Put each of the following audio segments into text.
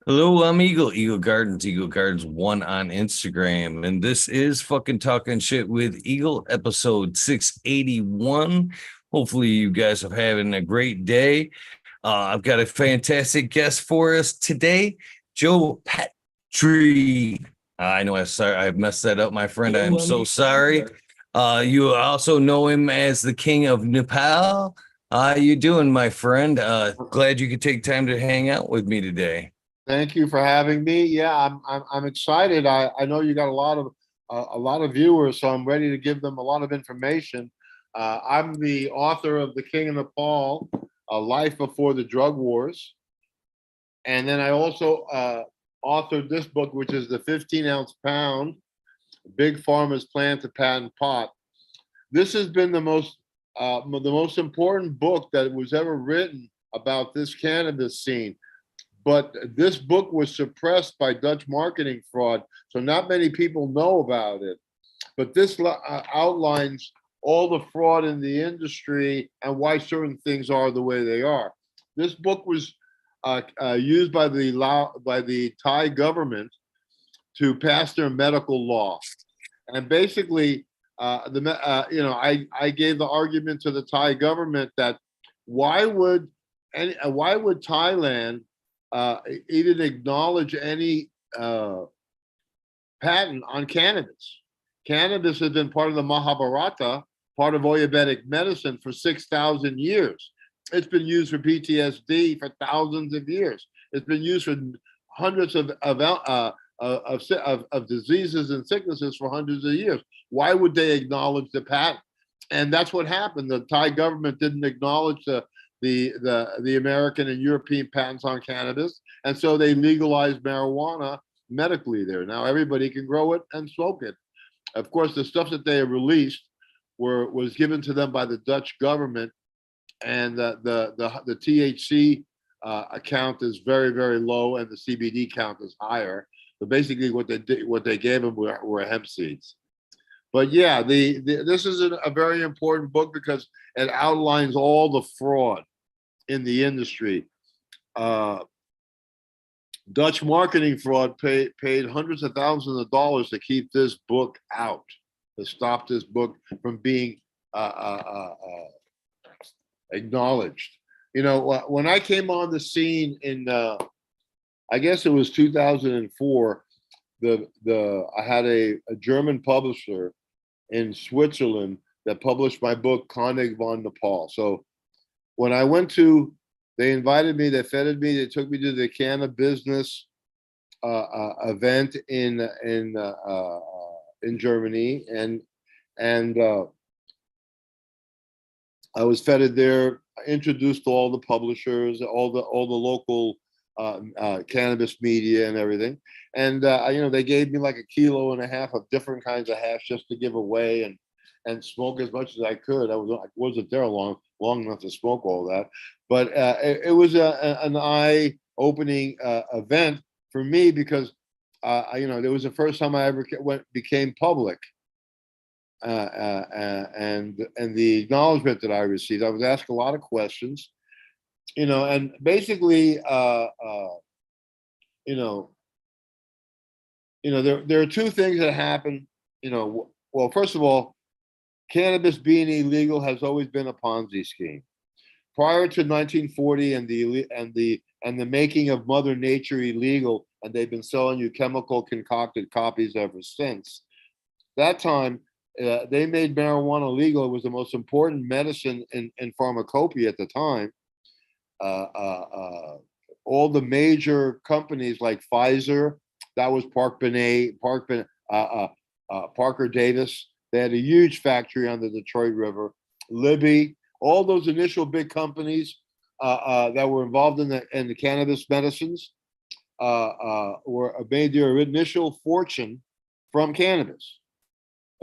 Hello, I'm Eagle Gardens 1 on Instagram, and this is fucking talking shit with Eagle, episode 681. Hopefully, you guys are having a great day. I've got a fantastic guest for us today, Joe Pietrie. I know I messed that up, my friend. I am so sorry. You also know him as the King of Nepal. How you doing, my friend? Glad you could take time to hang out with me today. Thank you for having me. Yeah, I'm excited. I know you got a lot of viewers, so I'm ready to give them a lot of information. I'm the author of The King of Nepal, A Life Before the Drug Wars, and then I also authored this book, which is the 15-ounce pound: Big Pharma's Plan to Patent Pot. This has been the most important book that was ever written about this cannabis scene. But this book was suppressed by Dutch marketing fraud, so not many people know about it. But this outlines all the fraud in the industry and why certain things are the way they are. This book was used by the Thai government to pass their medical law, and basically, I gave the argument to the Thai government that why would why would Thailand even acknowledge any patent on cannabis? Cannabis has been part of the Mahabharata, part of Ayurvedic medicine for 6,000 years. It's been used for PTSD for thousands of years. It's been used for hundreds of diseases and sicknesses for hundreds of years. Why would they acknowledge the patent? And that's what happened. The Thai government didn't acknowledge the American and European patents on cannabis, and so they legalized marijuana medically there. Now everybody can grow it and smoke it. Of course, the stuff that they released was given to them by the Dutch government, and the THC count is very, very low, and the CBD count is higher. So basically, what they gave them were hemp seeds. But yeah, this is a very important book because it outlines all the fraud in the industry. Uh, Dutch marketing fraud paid hundreds of thousands of dollars to keep this book out, to stop this book from being acknowledged. When I came on the scene in, I guess it was 2004, I had a German publisher in Switzerland that published my book, Konig von Nepal. So when I went to, they invited me, they feted me, they took me to the Canna Business event in Germany, and I was feted there. I introduced all the publishers, all the local cannabis media and everything, and they gave me like 1.5 kilos of different kinds of hash just to give away and smoke as much as I could. I wasn't there long enough to smoke all that, but it was an eye-opening event for me because it was the first time I ever became public, and the acknowledgement that I received. I was asked a lot of questions, and basically, there are two things that happen. Well, first of all, cannabis being illegal has always been a Ponzi scheme. Prior to 1940 and the making of Mother Nature illegal, and they've been selling you chemical concocted copies ever since. That time, they made marijuana legal. It was the most important medicine in pharmacopoeia at the time. All the major companies like Pfizer, that was Parker Davis. They had a huge factory on the Detroit River. Libby, all those initial big companies that were involved in the cannabis medicines were made their initial fortune from cannabis.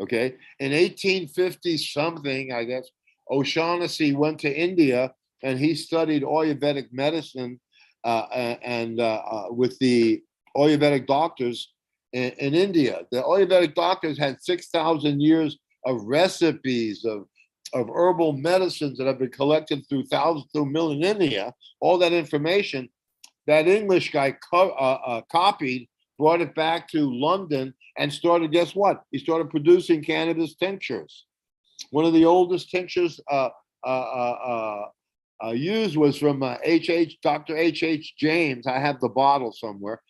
Okay, in 1850 something, I guess, O'Shaughnessy went to India and he studied Ayurvedic medicine with the Ayurvedic doctors in India. The Ayurvedic doctors had 6,000 years of recipes of herbal medicines that have been collected through millennia. All that information, that English guy copied, brought it back to London, and started. Guess what? He started producing cannabis tinctures. One of the oldest tinctures used was from Dr. H. James. I have the bottle somewhere.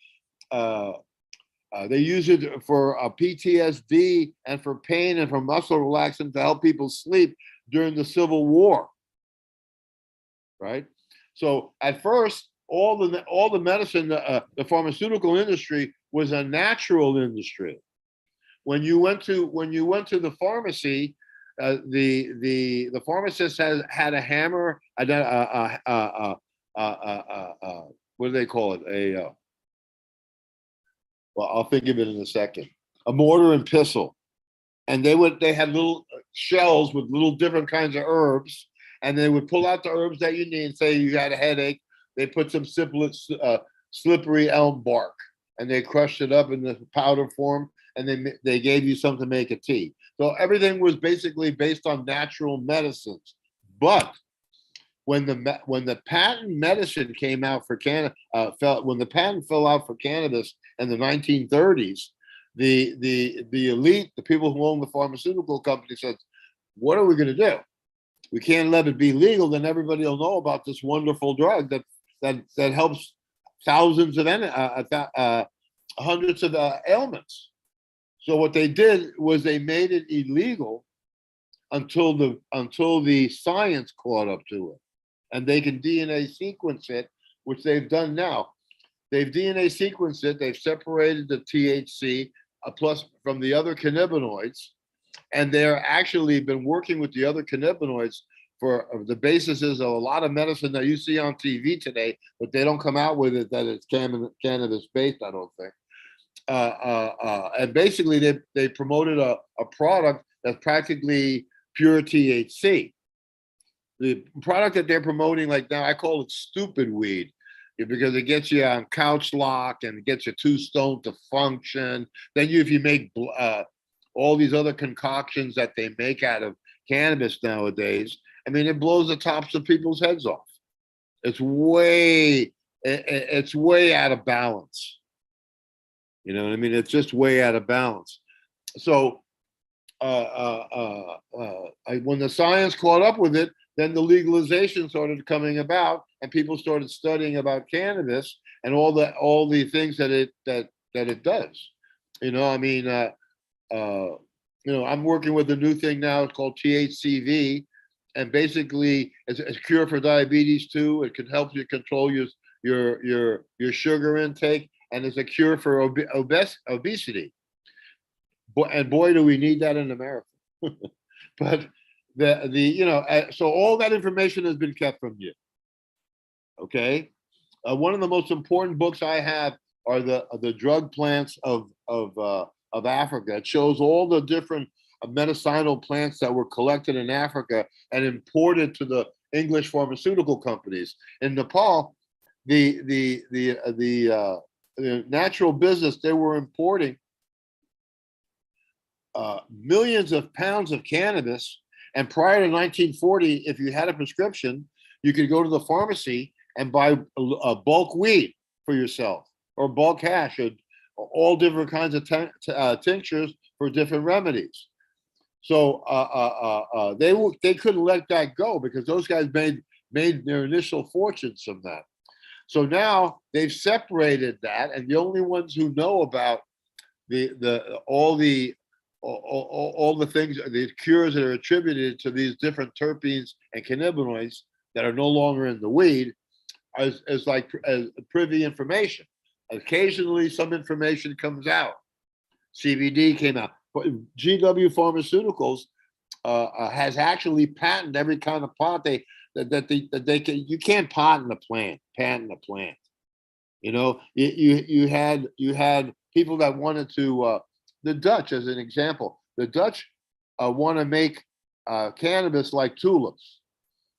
They use it for PTSD and for pain and for muscle relaxant to help people sleep during the Civil War. Right. So at first, all the medicine, the pharmaceutical industry was a natural industry. When you went to the pharmacy, the pharmacist had a hammer, what do they call it? Well, I'll think of it in a second. A mortar and pestle, and they had little shells with little different kinds of herbs, and they would pull out the herbs that you need. Say you had a headache, they put some slippery elm bark, and they crushed it up in the powder form, and they gave you something to make a tea. So everything was basically based on natural medicines. But when the patent medicine came out for when the patent fell out for cannabis in the 1930s, the elite, the people who own the pharmaceutical company, said, "What are we going to do? We can't let it be legal. Then everybody will know about this wonderful drug that helps thousands of hundreds of ailments." So what they did was they made it illegal until the science caught up to it, and they can DNA sequence it, which they've done now. They've DNA sequenced it. They've separated the THC plus from the other cannabinoids, and they're actually been working with the other cannabinoids for the basis is of a lot of medicine that you see on TV today, but they don't come out with it that it's cannabis based. I don't think. And basically, they promoted a product that's practically pure THC. The product that they're promoting, like now, I call it stupid weed because it gets you on couch lock and it gets you too stoned to function. Then if you make all these other concoctions that they make out of cannabis nowadays, I mean, it blows the tops of people's heads off. It's way out of balance. You know what I mean? It's just way out of balance. So when the science caught up with it, then the legalization started coming about, and people started studying about cannabis and all the things that it does. You know, I mean, I'm working with a new thing now. It's called THCV, and basically, it's a cure for diabetes too. It can help you control your sugar intake, and it's a cure for obesity. And boy, do we need that in America. But so all that information has been kept from you. Okay, one of the most important books I have are the drug plants of Africa. It shows all the different medicinal plants that were collected in Africa and imported to the English pharmaceutical companies. In Nepal, the natural business, they were importing millions of pounds of cannabis. And prior to 1940, if you had a prescription, you could go to the pharmacy and buy a bulk weed for yourself, or bulk hash, or all different kinds of tinctures for different remedies. So they couldn't let that go because those guys made their initial fortunes from that. So now they've separated that, and the only ones who know about all the things, the cures that are attributed to these different terpenes and cannabinoids that are no longer in the weed as privy information. Occasionally, some information comes out. CBD came out, but GW Pharmaceuticals has actually patented every kind of pot you can't patent a plant. You know, you had people that wanted to. The Dutch, as an example, the Dutch want to make cannabis like tulips.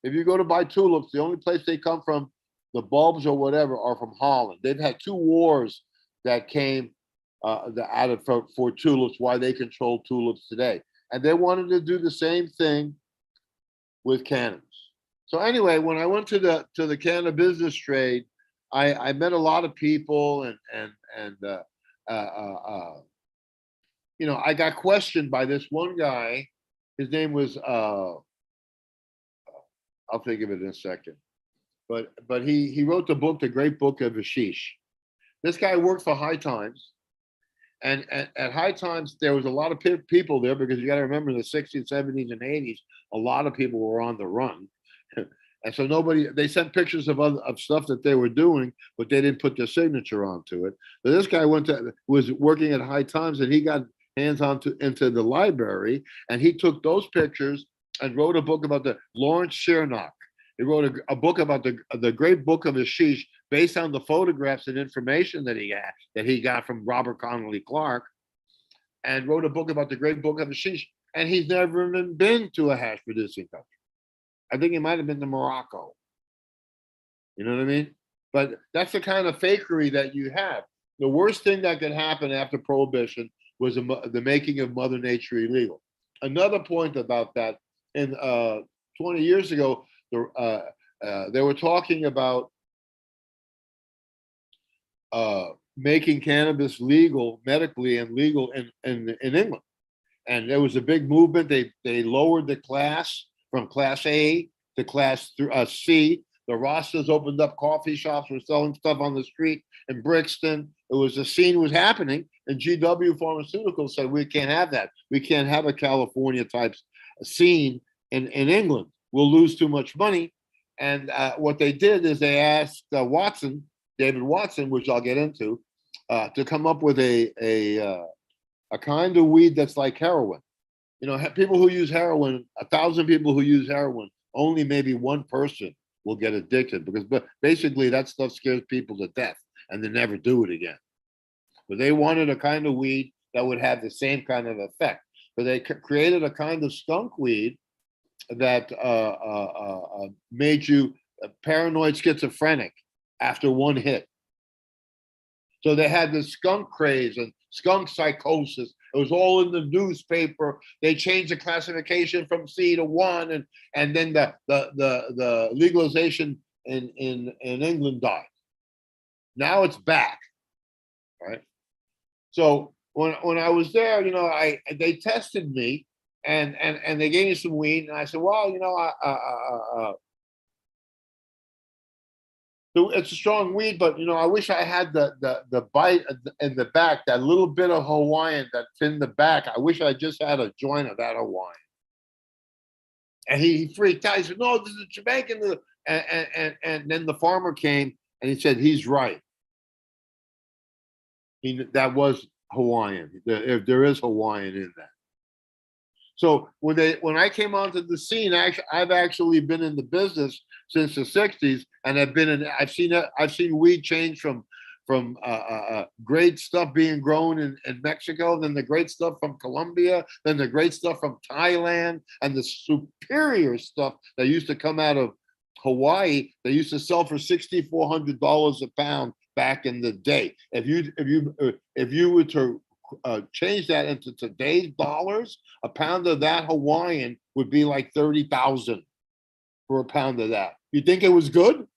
If you go to buy tulips, the only place they come from, the bulbs or whatever, are from Holland. They've had 2 wars that came for tulips, why they control tulips today. And they wanted to do the same thing with cannabis. So anyway, when I went to the cannabis business trade, I met a lot of people, and uh, uh, uh, I got questioned by this one guy. His name was I'll think of it in a second. But he wrote the book, The Great Book of Ashish. This guy worked for High Times, and at High Times there was a lot of people there, because you got to remember in the 60s, 70s, and 80s, a lot of people were on the run. And so they sent pictures of stuff that they were doing, but they didn't put their signature onto it. So this guy was working at High Times, and he got hands on into the library, and he took those pictures and wrote a book about the Lawrence Chernock. He wrote a book about the Great Book of Ashish, based on the photographs and information that he got from Robert Connolly Clark, and wrote a book about the Great Book of Ashish. And he's never even been to a hash producing country. I think he might have been to Morocco. You know what I mean? But that's the kind of fakery that you have. The worst thing that could happen after Prohibition was the making of Mother Nature illegal. Another point about that, in 20 years ago, they were talking about making cannabis legal medically and legal in England. And there was a big movement. They lowered the class from class A to class C. The Rastas opened up coffee shops, were selling stuff on the street in Brixton. The scene was happening, and GW Pharmaceuticals said, we can't have that. We can't have a California type scene in England. We'll lose too much money. And what they did is they asked David Watson, which I'll get into, to come up with a kind of weed that's like heroin. People who use heroin, 1,000 people who use heroin, only maybe one person will get addicted, because basically that stuff scares people to death and they never do it again. But they wanted a kind of weed that would have the same kind of effect. So they created a kind of skunk weed that made you paranoid schizophrenic after one hit. So they had this skunk craze and skunk psychosis. It was all in the newspaper. They changed the classification from C to 1, and then the legalization in England died. Now it's back, right? So when I was there, they tested me, and they gave me some weed, and I said, well, it's a strong weed, but I wish I had the bite in the back, that little bit of Hawaiian that's in the back. I wish I just had a joint of that Hawaiian. And he freaked out. He said, no, this is Jamaican. And then the farmer came and he said, he's right. That was Hawaiian. There is Hawaiian in that. So when I came onto the scene, I've actually been in the business since the 60s, and I've seen weed change from great stuff being grown in Mexico, then the great stuff from Colombia, then the great stuff from Thailand, and the superior stuff that used to come out of Hawaii. They used to sell for $6,400 a pound back in the day. If you were to change that into today's dollars, a pound of that Hawaiian would be like 30,000 for a pound of that. You think it was good?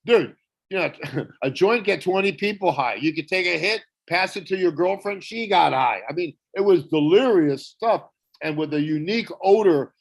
Dude, a joint get 20 people high. You could take a hit, pass it to your girlfriend, she got high. I mean, it was delirious stuff, and with a unique odor,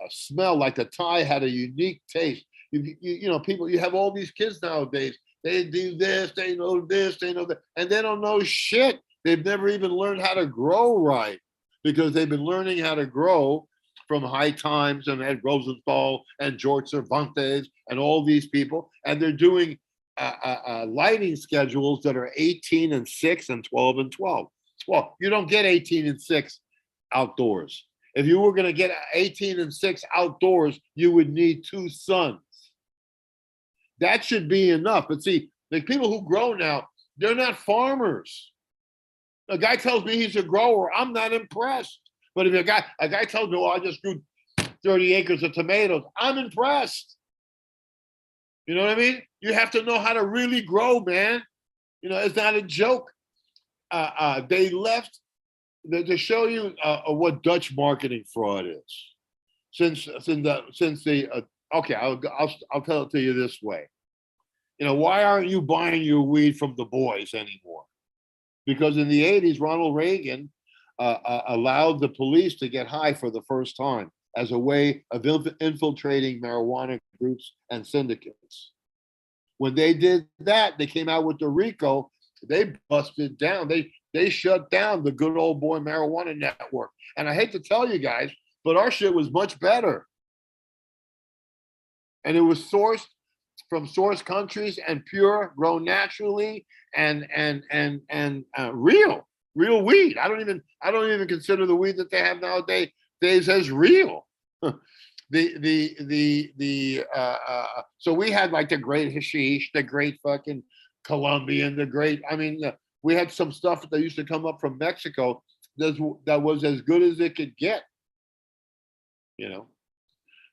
smell, like the Thai had a unique taste. People, you have all these kids nowadays. They do this, they know that, and they don't know shit. They've never even learned how to grow right, because they've been learning how to grow from High Times and Ed Rosenthal and George Cervantes and all these people, and they're doing lighting schedules that are 18 and 6 and 12 and 12. Well, you don't get 18 and 6 outdoors. If you were going to get 18 and 6 outdoors, you would need 2 suns. That should be enough. But see, the people who grow now, they're not farmers. A guy tells me he's a grower, I'm not impressed. But if a guy tells me, well, I just grew 30 acres of tomatoes, I'm impressed. You know what I mean? You have to know how to really grow, man. It's not a joke. They left to show you what Dutch marketing fraud is. Okay, I'll tell it to you this way. Why aren't you buying your weed from the boys anymore? Because in the 80s, Ronald Reagan allowed the police to get high for the first time as a way of infiltrating marijuana groups and syndicates. When they did that, they came out with the RICO. They busted down. They shut down the good old boy marijuana network. And I hate to tell you guys, but our shit was much better. And it was sourced from source countries and pure, grown naturally, and real weed. I don't even consider the weed that they have nowadays as real. So we had like the great hashish, the great fucking Colombian, the great. I mean, we had some stuff that used to come up from Mexico that was as good as it could get.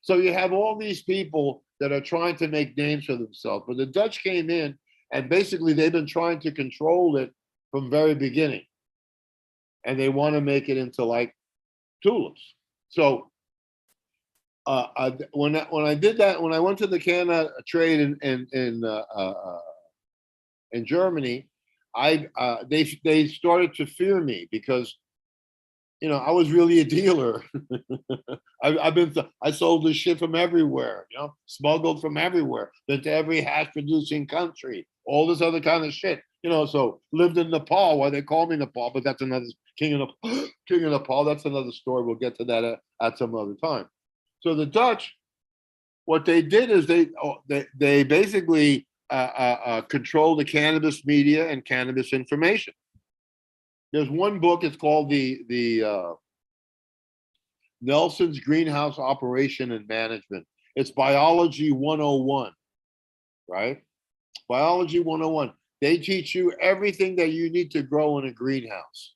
So you have all these people that are trying to make names for themselves, but the Dutch came in and basically they've been trying to control it from very beginning, and they want to make it into like tulips. So when I did that, when I went to the Canada trade in Germany, they started to fear me because I was really a dealer. I sold this shit from everywhere, smuggled from everywhere, been to every hash producing country, all this other kind of shit, so lived in Nepal, why they call me Nepal, but that's another king of Nepal. That's another story. We'll get to that at some other time. So the Dutch, what they did is they basically control the cannabis media and cannabis information. There's one book. It's called the Nelson's Greenhouse Operation and Management. It's Biology 101, right? Biology 101. They teach you everything that you need to grow in a greenhouse.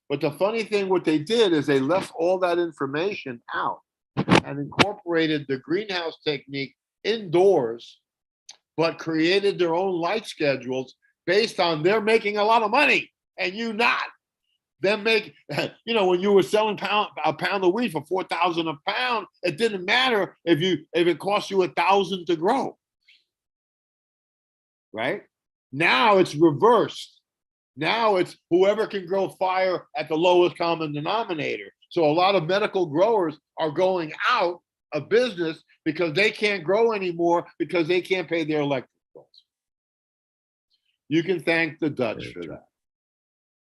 But the funny thing, what they did is they left all that information out and incorporated the greenhouse technique indoors, but created their own light schedules based on they're making a lot of money and you not. Them make, when you were selling a pound of weed for $4,000 a pound, it didn't matter if it cost you $1,000 to grow. Right? Now it's reversed. Now it's whoever can grow fire at the lowest common denominator. So a lot of medical growers are going out of business because they can't grow anymore because they can't pay their electric bills. You can thank the Dutch for that.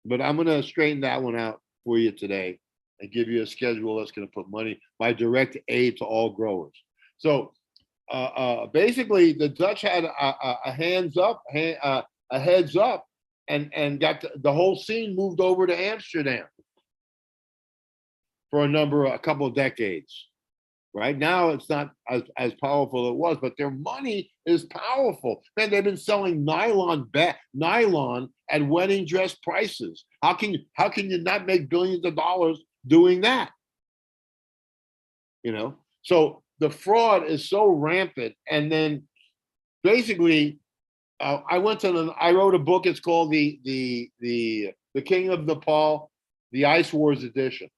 But I'm going to straighten that one out for you today and give you a schedule that's going to put money, my direct aid to all growers. So basically, the Dutch had a heads up, and got the whole scene moved over to Amsterdam for a couple of decades. Right now, it's not as powerful as it was, but their money is powerful. Man, they've been selling nylon at wedding dress prices. How can you not make billions of dollars doing that? So the fraud is so rampant. And then basically, I wrote a book. It's called the King of Nepal, the Ice Wars edition.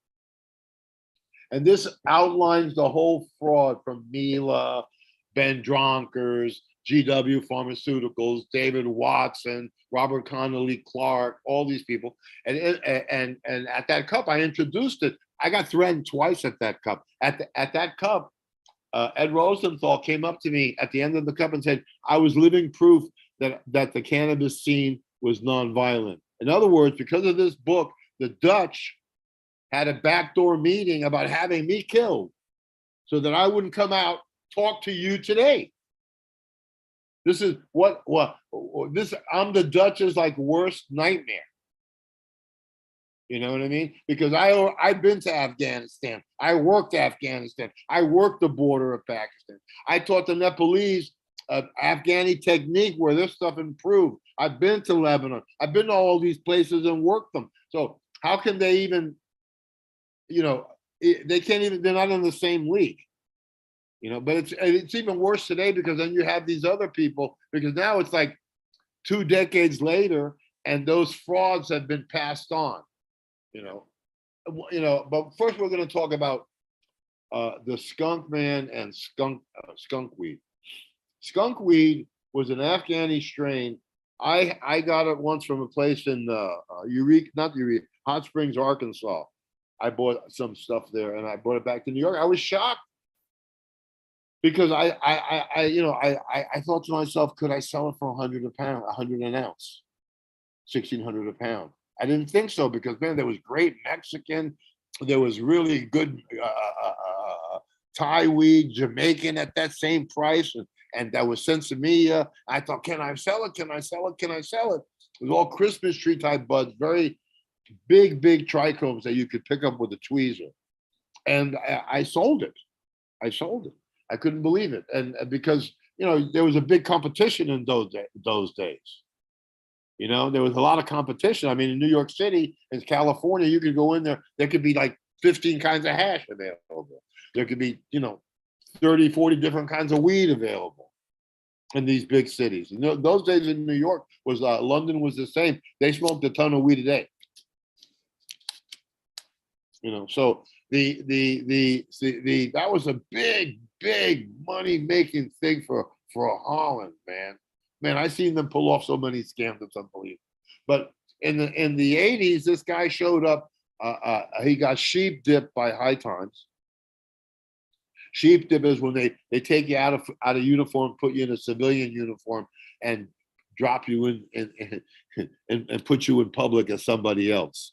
And this outlines the whole fraud from Mila, Ben Dronkers, GW Pharmaceuticals, David Watson, Robert Connolly Clark, all these people. And at that cup, I introduced it. I got threatened twice at that cup. At that cup, Ed Rosenthal came up to me at the end of the cup and said, I was living proof that the cannabis scene was nonviolent. In other words, because of this book, the Dutch had a backdoor meeting about having me killed so that I wouldn't come out, talk to you today. This is I'm the Dutch's like worst nightmare. You know what I mean? Because I've been to Afghanistan. I worked Afghanistan. I worked the border of Pakistan. I taught the Nepalese Afghani technique where this stuff improved. I've been to Lebanon. I've been to all these places and worked them. So how can they even, they can't even, they're not in the same league. But it's even worse today because then you have these other people, because now it's like 2 decades later and those frauds have been passed on, but first we're going to talk about the skunk man and skunk weed. Skunk weed was an Afghani strain. I got it once from a place in Eureka, not Eureka, Hot Springs, Arkansas. I bought some stuff there and I brought it back to New York. I was shocked because I thought to myself, could I sell it for 100 a pound, 100 an ounce, 1,600 a pound? I didn't think so because man, there was great Mexican, there was really good Thai weed, Jamaican at that same price, and that was Sensimilla. I thought, can I sell it? Can I sell it? Can I sell it? It was all Christmas tree type buds, very big trichomes that you could pick up with a tweezer. And I sold it. I sold it. I couldn't believe it, and because there was a big competition in those days. There was a lot of competition. I mean, in New York City, in California, you could go in there. There could be like 15 kinds of hash available. There could be 30, 40 different kinds of weed available in these big cities. Those days in New York was London was the same. They smoked a ton of weed a day. So the that was a big money making thing for Holland, man. Man, I seen them pull off so many scams. It's unbelievable. But in the 80s, this guy showed up. He got sheep dipped by High Times. Sheep dip is when they take you out of uniform, put you in a civilian uniform, and drop you in and put you in public as somebody else.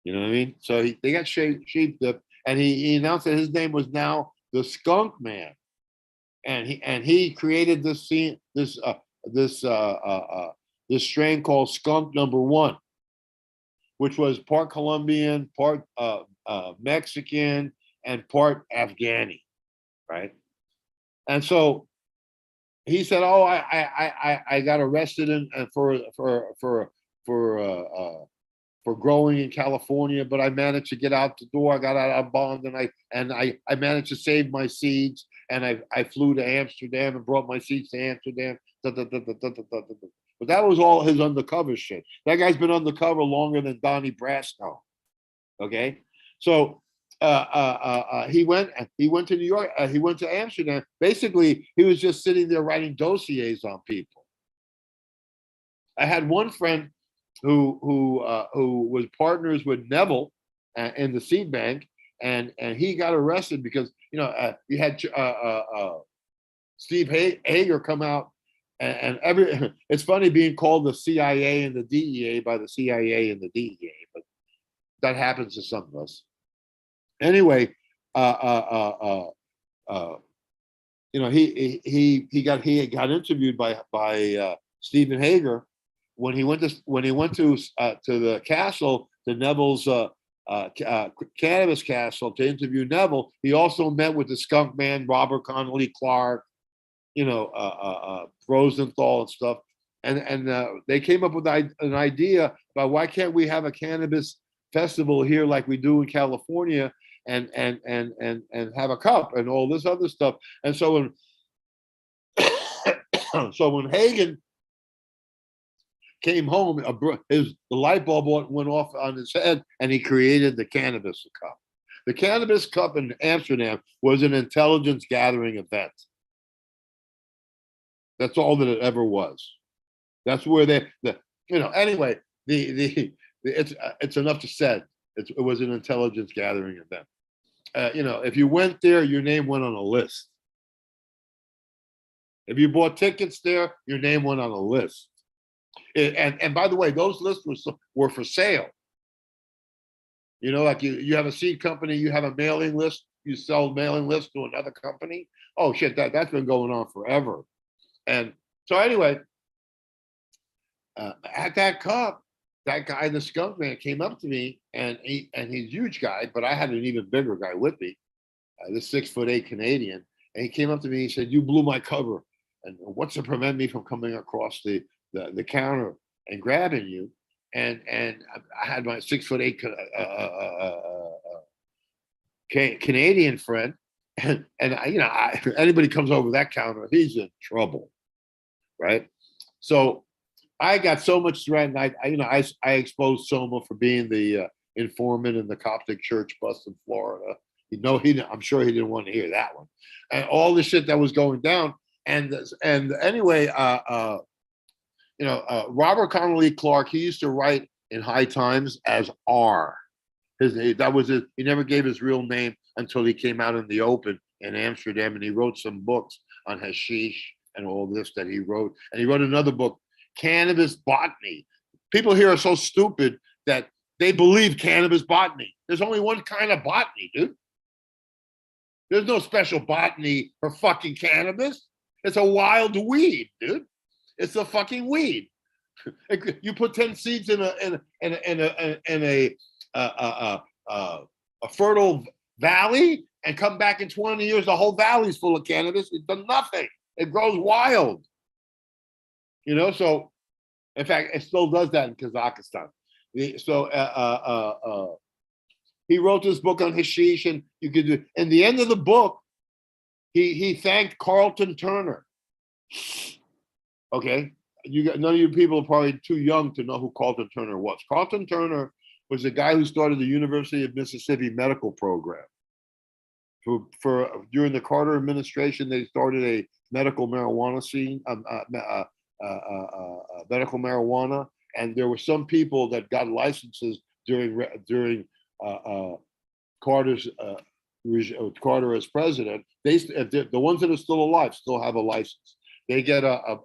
You know what I mean? So they got sheep dip, and he announced that his name was now the Skunk Man, and he created this strain called Skunk Number One, which was part Colombian, part Mexican, and part Afghani, right? And so he said, "Oh, I got arrested for growing in California, but I managed to get out the door. I got out on bond, and I managed to save my seeds, and I flew to Amsterdam and brought my seeds to Amsterdam." But that was all his undercover shit. That guy's been undercover longer than Donnie Brasco. Okay, so he went to New York. He went to Amsterdam. Basically, he was just sitting there writing dossiers on people. I had one friend who was partners with Neville in the seed bank, and he got arrested because you had Steve Hager come out, and it's funny being called the CIA and the DEA by the CIA and the DEA, but that happens to some of us. Anyway, he got interviewed by Stephen Hager when he went to the castle, to Neville's Cannabis Castle, to interview Neville. He also met with the Skunk Man, Robert Connolly Clark, Rosenthal and stuff, and they came up with an idea about why can't we have a cannabis festival here like we do in California, and have a cup and all this other stuff. And so when Hagen came home, the light bulb went off on his head, and he created the Cannabis Cup. The Cannabis Cup in Amsterdam was an intelligence gathering event. That's all that it ever was. That's where anyway, it's enough to say. It was an intelligence gathering event. If you went there, your name went on a list. If you bought tickets there, your name went on a list. And by the way, those lists were for sale. Like you have a seed company, you have a mailing list, you sell mailing list to another company. Oh shit, that's been going on forever. And so anyway, at that cup, that guy, the Skunk Man, came up to me, and he's a huge guy, but I had an even bigger guy with me, this 6'8" Canadian, and he came up to me. He said, "You blew my cover, and what's to prevent me from coming across the counter and grabbing you?" And I had my 6'8" Canadian friend, and anybody comes over that counter, he's in trouble, right? So I got so much threatened. I exposed Soma for being the informant in the Coptic church bust in Florida. I'm sure he didn't want to hear that one, and all the shit that was going down. And anyway, Robert Connolly Clark, he used to write in High Times as R. That was his. He never gave his real name until he came out in the open in Amsterdam, and he wrote some books on hashish and all this that he wrote. And he wrote another book, Cannabis Botany. People here are so stupid that they believe cannabis botany. There's only one kind of botany, dude. There's no special botany for fucking cannabis. It's a wild weed, dude. It's a fucking weed. You put 10 seeds in a fertile valley and come back in 20 years, the whole valley's full of cannabis. It does nothing. It grows wild. So in fact, it still does that in Kazakhstan. He wrote this book on hashish, and you could do. In the end of the book, he thanked Carlton Turner. Okay, none of you people are probably too young to know who Carlton Turner was. Carlton Turner was the guy who started the University of Mississippi medical program. For during the Carter administration, they started a medical marijuana scene, medical marijuana, and there were some people that got licenses during Carter as president. The ones that are still alive still have a license. They get a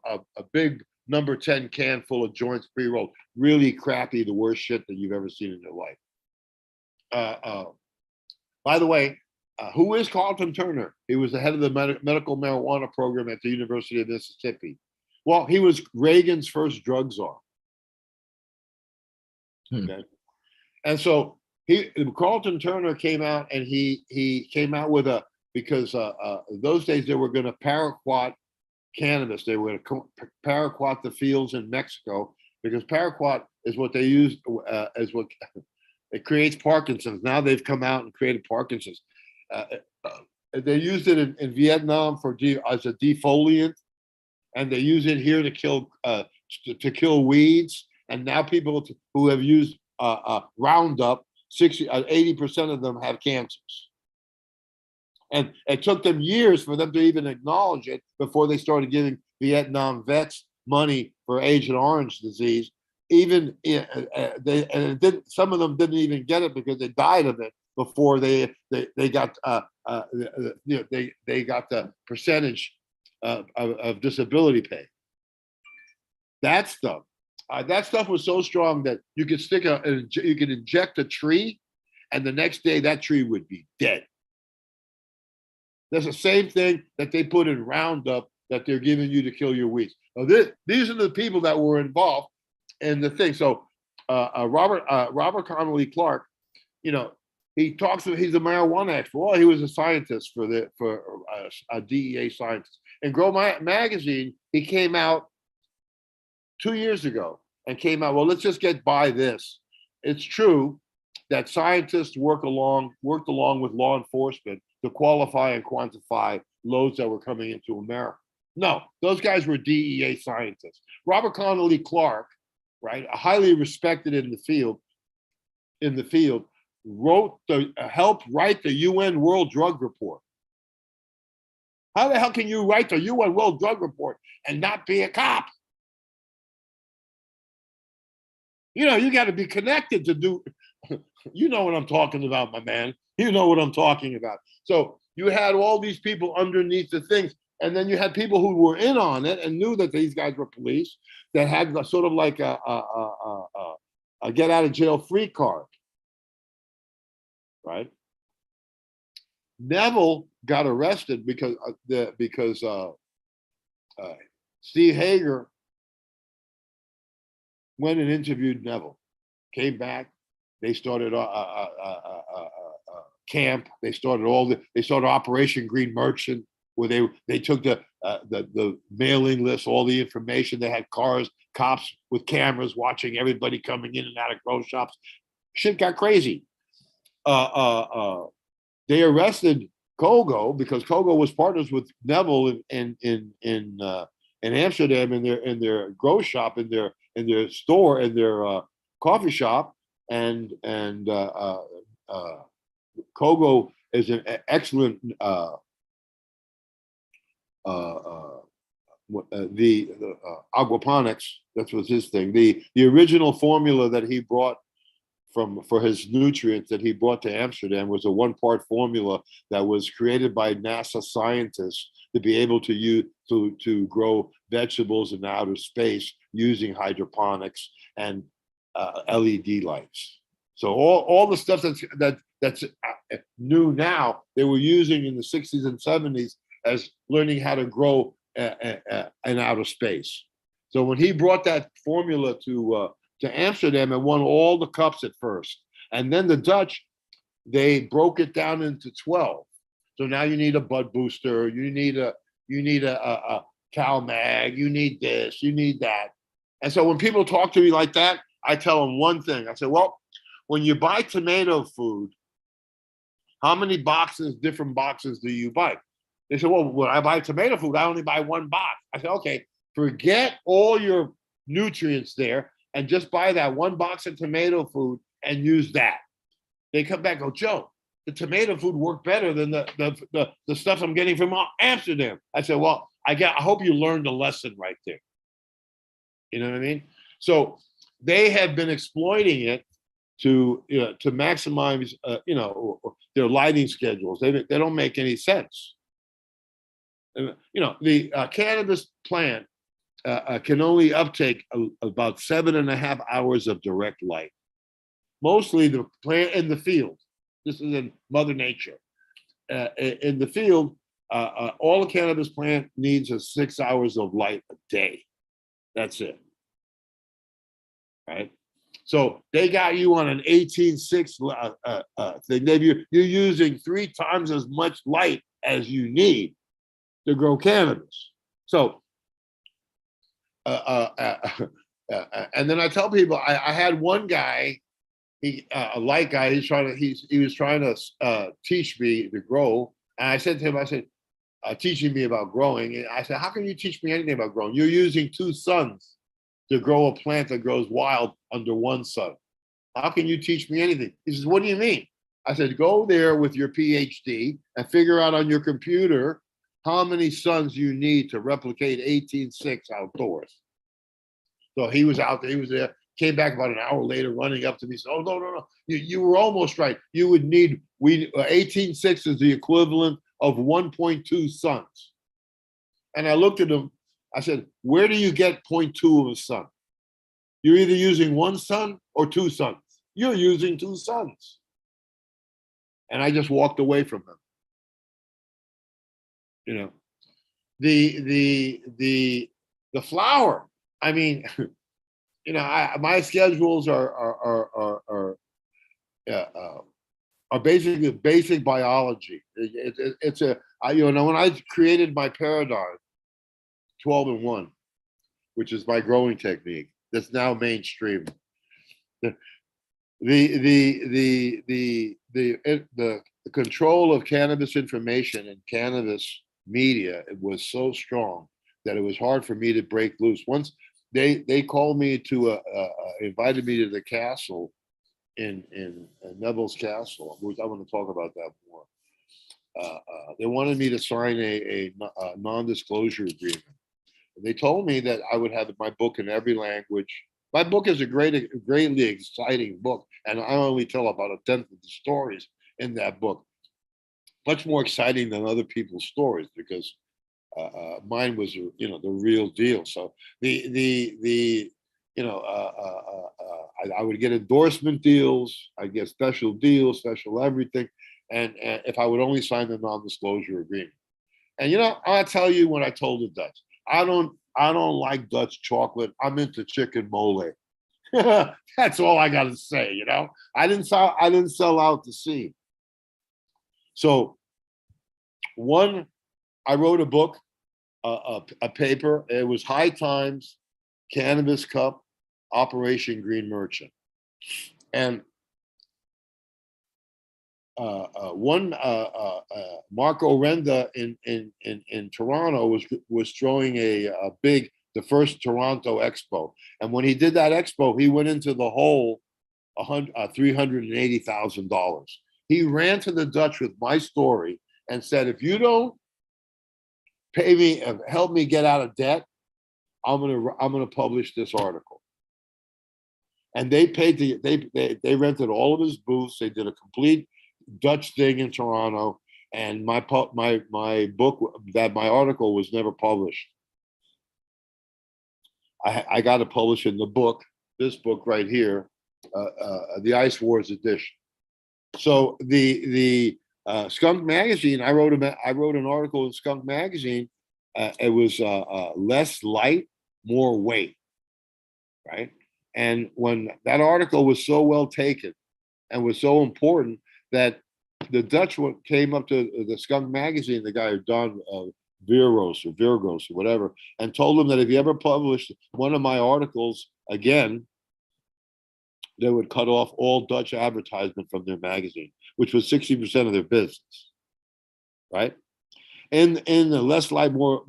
big number 10 can full of joints pre-rolled, really crappy, the worst shit that you've ever seen in your life. By the way, who is Carlton Turner? He was the head of the medical marijuana program at the University of Mississippi. Well, he was Reagan's first drug czar. Okay, and so Carlton Turner came out, and he came out with because those days they were going to paraquat cannabis. They were going to paraquat the fields in Mexico, because paraquat is what they use as what it creates Parkinson's. Now they've come out and created Parkinson's. They used it in Vietnam as a defoliant, and they use it here to kill weeds. And now people who have used Roundup, 80% of them have cancers. And it took them years for them to even acknowledge it before they started giving Vietnam vets money for Agent Orange disease. Even some of them didn't even get it because they died of it before they got the percentage of disability pay. That stuff was so strong that you could you could inject a tree, and the next day that tree would be dead. That's the same thing that they put in Roundup that they're giving you to kill your weeds. Now these are the people that were involved in the thing. So Robert Connolly Clark, he's a marijuana expert. Well, he was a scientist for a DEA scientist. In Grow Magazine, he came out 2 years ago and came out, well, let's just get by this. It's true that scientists worked along with law enforcement to qualify and quantify loads that were coming into America. No, those guys were DEA scientists. Robert Connolly Clark, right, highly respected in the field, helped write the UN World Drug Report. How the hell can you write the UN World Drug Report and not be a cop? You got to be connected to do. You know what I'm talking about, my man. You know what I'm talking about. So you had all these people underneath the things, and then you had people who were in on it and knew that these guys were police, that had sort of like a get out of jail free card, right? Neville got arrested because Steve Hager went and interviewed Neville, came back. They started camp. They started Operation Green Merchant, where they took the mailing list, all the information. They had cops with cameras watching everybody coming in and out of grow shops. Shit got crazy. They arrested Kogo because Kogo was partners with Neville in Amsterdam in their grow shop, in their store, in their coffee shop, and Kogo is an excellent aquaponics. That was his thing. The original formula that he brought for his nutrients that he brought to Amsterdam was a 1-part formula that was created by NASA scientists to be able to use to grow vegetables in outer space using hydroponics and LED lights. So all the stuff that's new now, they were using in the 60s and 70s as learning how to grow in outer space. So when he brought that formula to Amsterdam, and won all the cups at first, and then the Dutch, they broke it down into 12. So now you need a bud booster, you need a Cal Mag, you need this, you need that. And so when people talk to me like that, I tell them one thing. I say, well, when you buy tomato food, how many different boxes do you buy? They said, well, when I buy tomato food, I only buy 1 box. I said, okay, forget all your nutrients there and just buy that 1 box of tomato food and use that. They come back and go, Joe, the tomato food worked better than the stuff I'm getting from Amsterdam. I said, well, I hope you learned a lesson right there. You know what I mean? So they have been exploiting it to maximize their lighting schedules. They don't make any sense. The cannabis plant can only uptake about 7.5 hours of direct light. Mostly the plant in the field. This is in Mother Nature. In the field, all a cannabis plant needs is 6 hours of light a day. That's it. Right? So they got you on an 18.6 thing. You're using 3 times as much light as you need to grow cannabis. So, and then I tell people, I had one guy, a light guy, he was trying to teach me to grow. And I said to him, teaching me about growing. And I said, how can you teach me anything about growing? You're using 2 suns to grow a plant that grows wild under 1 sun. How can you teach me anything? He says, what do you mean? I said, go there with your PhD and figure out on your computer how many suns you need to replicate 18.6 outdoors. So he was out there, he was there, came back about an hour later running up to me, said, oh, no. You were almost right. You would need, 18.6 is the equivalent of 1.2 suns. And I looked at him, I said, where do you get 0.2 of a sun? You're either using 1 sun or 2 suns. You're using 2 suns. And I just walked away from him. The flower. I mean, my schedules are basically basic biology. It's when I created my paradigm, 12-in-1, which is my growing technique that's now mainstream. The control of cannabis information and cannabis media, it was so strong that it was hard for me to break loose. Once they called me to invited me to the castle in Neville's castle, which I want to talk about that more. They wanted me to sign a non-disclosure agreement. They told me that I would have my book in every language. My book is a greatly exciting book, and I only tell about 1/10 of the stories in that book. Much more exciting than other people's stories because mine was, the real deal. So I would get endorsement deals, I'd get special deals, special everything, and if I would only sign the non-disclosure agreement. And I'll tell you what I told the Dutch. I don't like Dutch chocolate. I'm into chicken mole. That's all I got to say. I didn't sell out the scene. So I wrote a book, a paper. It was High Times, Cannabis Cup, Operation Green Merchant, and Marco Renda in Toronto was throwing the first Toronto Expo, and when he did that expo, he went into the hole $380,000. He ran to the Dutch with my story and said, if you don't pay me, help me get out of debt. I'm gonna publish this article. And they paid they rented all of his booths. They did a complete Dutch thing in Toronto, and my book, my article was never published. I got to publish in the book, this book right here, the Ice Wars edition. So the Skunk magazine, I wrote an article in Skunk magazine. It was less light, more weight, right? And when that article was so well taken and was so important that the Dutch one came up to the Skunk magazine, the guy Don Virgos or whatever, and told him that if he ever published one of my articles again, they would cut off all Dutch advertisement from their magazine, which was 60% of their business, right? In the less light, more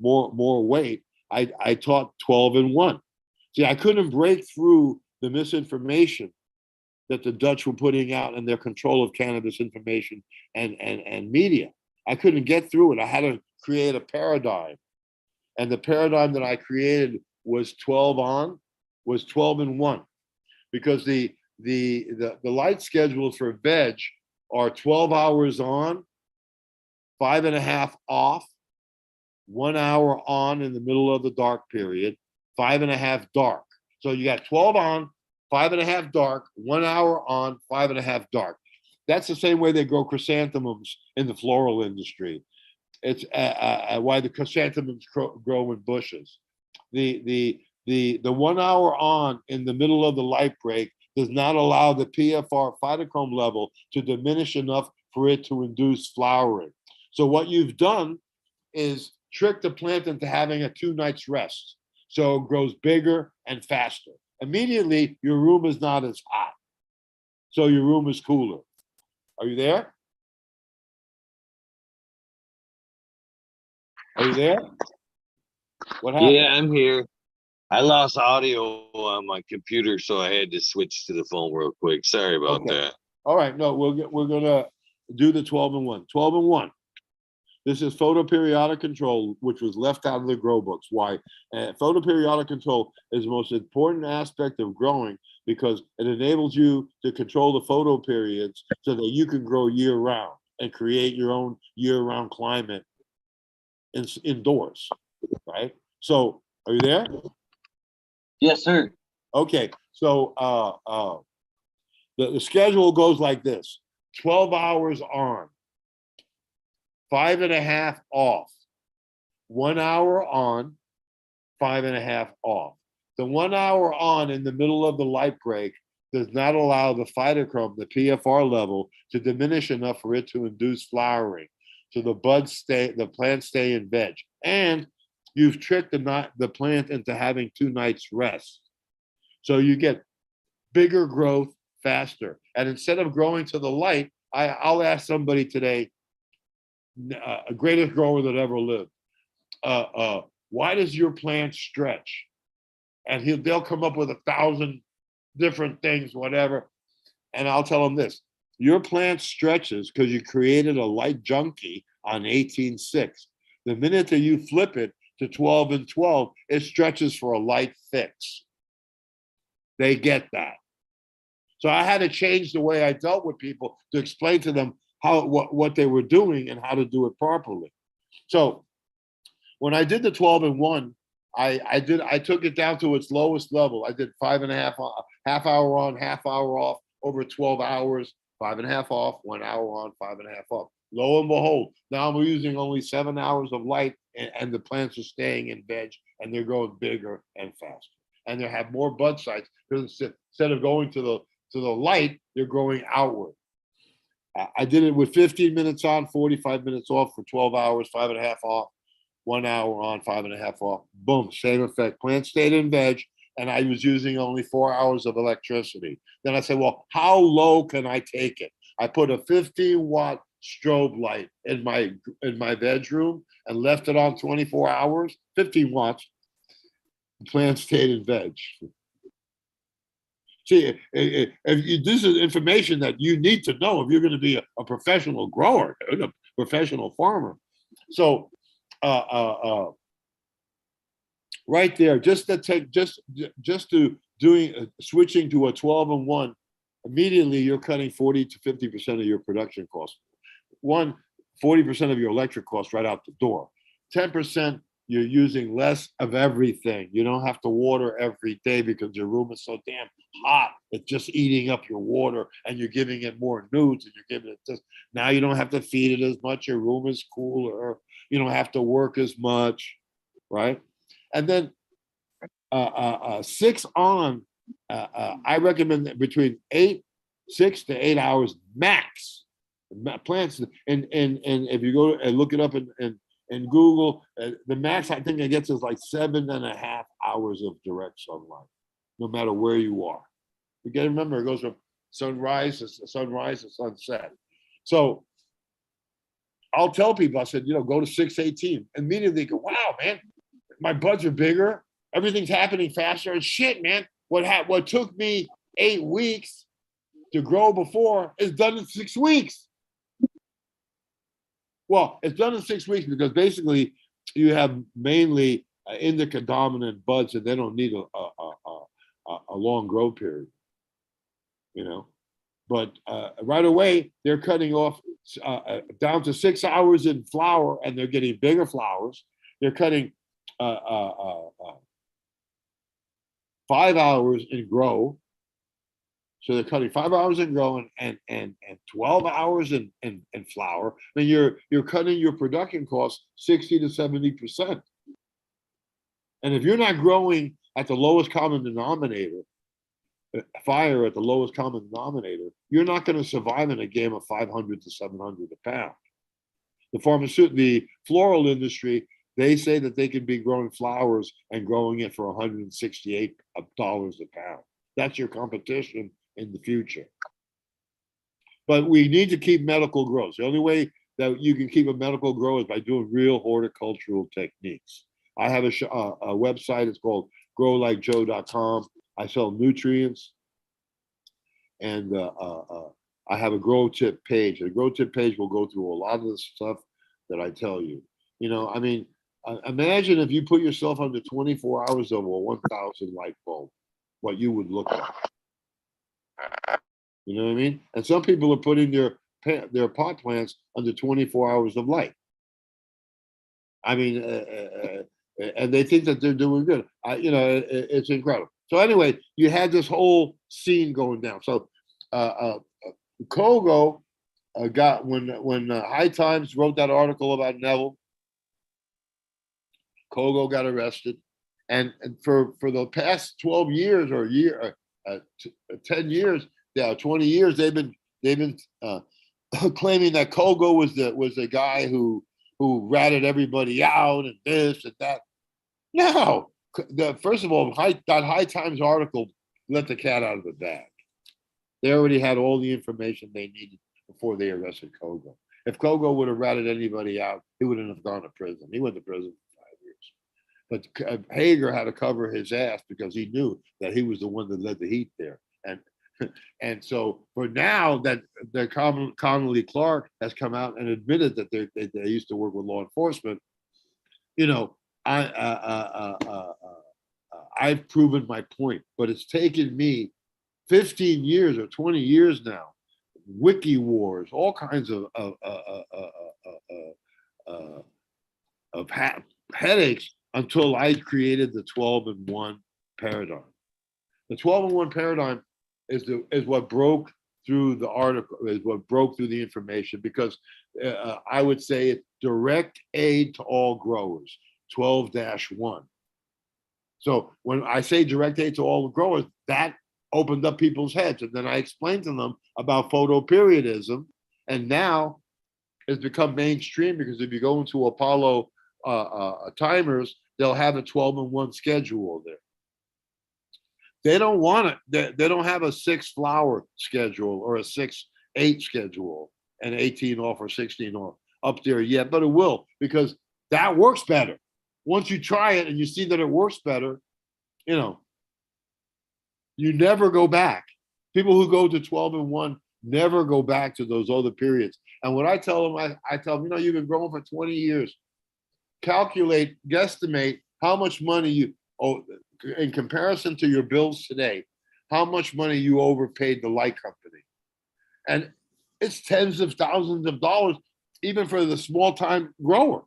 weight, I taught 12-in-1. See, I couldn't break through the misinformation that the Dutch were putting out in their control of cannabis information and media. I couldn't get through it. I had to create a paradigm. And the paradigm that I created was 12-in-1. Because the light schedules for veg are 12 hours on, 5.5 off, 1 hour on in the middle of the dark period, 5.5 dark. So you got 12 on, 5.5 dark, 1 hour on, 5.5 dark. That's the same way they grow chrysanthemums in the floral industry. It's why the chrysanthemums grow in bushes. The 1 hour on in the middle of the light break does not allow the PFR phytochrome level to diminish enough for it to induce flowering. So what you've done is trick the plant into having a 2 nights rest. So it grows bigger and faster. Immediately, your room is not as hot. So your room is cooler. Are you there? Are you there? What happened? Yeah, I'm here. I lost audio on my computer, so I had to switch to the phone real quick. Sorry about that. All right. No, we're gonna do the 12-in-1. 12-in-1. This is photoperiodic control, which was left out of the grow books. Why? Photoperiodic control is the most important aspect of growing because it enables you to control the photoperiods so that you can grow year round and create your own year round climate indoors, right? So, are you there? Yes, sir. Okay. So, the schedule goes like this: 12 hours on, 5.5 off, 1 hour on, 5.5 off. The 1 hour on in the middle of the light break does not allow the phytochrome, the PFR level, to diminish enough for it to induce flowering. So the plants stay in veg. And you've tricked the plant into having 2 nights rest. So you get bigger growth faster. And instead of growing to the light, I'll ask somebody today, a greatest grower that ever lived, why does your plant stretch? And they'll come up with 1,000 different things, whatever. And I'll tell them this: your plant stretches because you created a light junkie on 18.6. The minute that you flip it to 12-in-12, it stretches for a light fix. They get that. So I had to change the way I dealt with people to explain to them what they were doing and how to do it properly. So when I did the 12-in-1, I took it down to its lowest level. I did 5.5 half hour on, half hour off over 12 hours, 5.5 off, 1 hour on, 5.5 off. Lo and behold, now I'm using only 7 hours of light, and the plants are staying in veg, and they're growing bigger and faster. And they have more bud sites because instead of going to the light, they're growing outward. I did it with 15 minutes on, 45 minutes off for 12 hours, 5.5 off, 1 hour on, 5.5 off. Boom, same effect. Plant stayed in veg, and I was using only 4 hours of electricity. Then I said, well, how low can I take it? I put a 15-watt strobe light in my bedroom and left it on 24 hours, 15 watts. The plant stayed in veg. See, this is information that you need to know if you're going to be a professional grower, a professional farmer. So right there, just to doing switching to a 12-in-1, immediately you're cutting 40 to 50% of your production costs. 40% of your electric costs right out the door. 10%, you're using less of everything. You don't have to water every day because your room is so damn hot. It's just eating up your water, and you're giving it more nutrients, and you're giving it this. Now you don't have to feed it as much. Your room is cooler. You don't have to work as much, right? And then 6 on, I recommend that between 6 to 8 hours max. Plants, and if you go and look it up in Google, the max I think it gets is like 7.5 hours of direct sunlight, no matter where you are. You got to remember, it goes from sunrise to sunset. So I'll tell people, I said, go to 618. Immediately they go, wow, man, my buds are bigger. Everything's happening faster. And shit, man, what took me 8 weeks to grow before is done in 6 weeks. Well, it's done in 6 weeks because basically you have mainly indica dominant buds, and they don't need a long grow period, But right away they're cutting off down to 6 hours in flower, and they're getting bigger flowers. They're cutting 5 hours in grow. So they're cutting 5 hours in grow and 12 hours in flower. Then you're cutting your production costs 60 to 70%. And if you're not growing at the lowest common denominator, fire at the lowest common denominator, you're not going to survive in a game of 500 to 700 a pound. The floral industry, they say that they can be growing flowers and growing it for $168 a pound. That's your competition in the future. But we need to keep medical grows. The only way that you can keep a medical grow is by doing real horticultural techniques. I have a website. It's called growlikejoe.com. I sell nutrients, and I have a grow tip page. The grow tip page will go through a lot of the stuff that I tell you. Imagine if you put yourself under 24 hours of a 1,000 light bulb, what you would look like. You know what I mean? And some people are putting their pot plants under 24 hours of light. I mean, and they think that they're doing good. It's incredible. So anyway, you had this whole scene going down. So Kogo got when High Times wrote that article about Neville, Kogo got arrested, and for the past 12 years or 10 years, 20 years, they've been claiming that Kogo was the guy who ratted everybody out and this and that. No, first of all, that High Times article let the cat out of the bag. They already had all the information they needed before they arrested Kogo. If Kogo would have ratted anybody out, he wouldn't have gone to prison. He went to prison for 5 years. But Hager had to cover his ass because he knew that he was the one that led the heat there. And so for now that Connolly Clark has come out and admitted that they used to work with law enforcement, I've proven my point. But it's taken me 15 years or 20 years now, wiki wars, all kinds of headaches until I created the 12-in-1 paradigm. The 12-in-1 paradigm is what broke through the article, is what broke through the information, because I would say it's direct aid to all growers, 12-1. So when I say direct aid to all the growers, that opened up people's heads. And then I explained to them about photoperiodism. And now it's become mainstream because if you go into Apollo timers, they'll have a 12-in-1 schedule there. They don't want it. They don't have a 6 flower schedule or a 6-8 schedule and 18 off or 16 off up there yet, but it will, because that works better. Once you try it and you see that it works better, you never go back. People who go to 12-in-1 never go back to those other periods. And what I tell them, I tell them, you've been growing for 20 years. guesstimate how much money you owe in comparison to your bills today, how much money you overpaid the light company. And it's tens of thousands of dollars, even for the small time grower.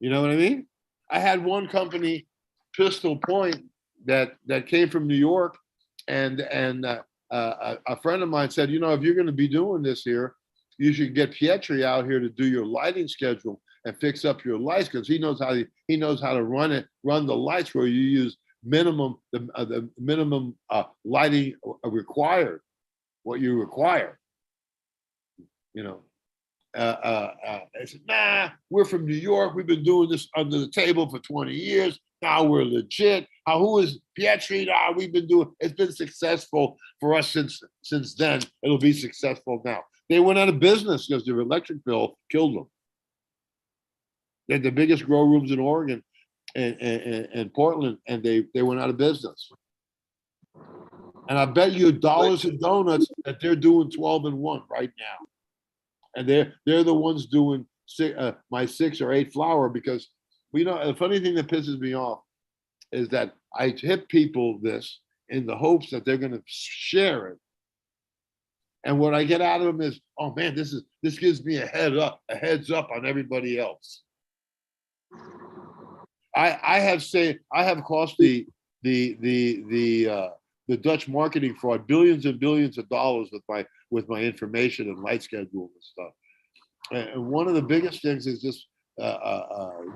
You know what I mean? I had one company, Pistol Point, that came from New York, and a friend of mine said, if you're going to be doing this here, you should get Pietri out here to do your lighting schedule and fix up your lights, because he knows how to run the lights where you use the minimum lighting required, what you require. I said, nah, we're from New York. We've been doing this under the table for 20 years. Now we're legit. Who is Pietri? We've been doing, it's been successful for us since then. It'll be successful now. They went out of business because their electric bill killed them. They're the biggest grow rooms in Oregon and Portland, and they went out of business. And I bet you dollars and donuts that they're doing 12-1 right now. And they're the ones doing my 6 or 8 flower, because the funny thing that pisses me off is that I hit people this in the hopes that they're going to share it. And what I get out of them is, oh man, this gives me a heads up on everybody else. I have cost the Dutch marketing fraud billions and billions of dollars with my information and light schedule and stuff. And one of the biggest things is just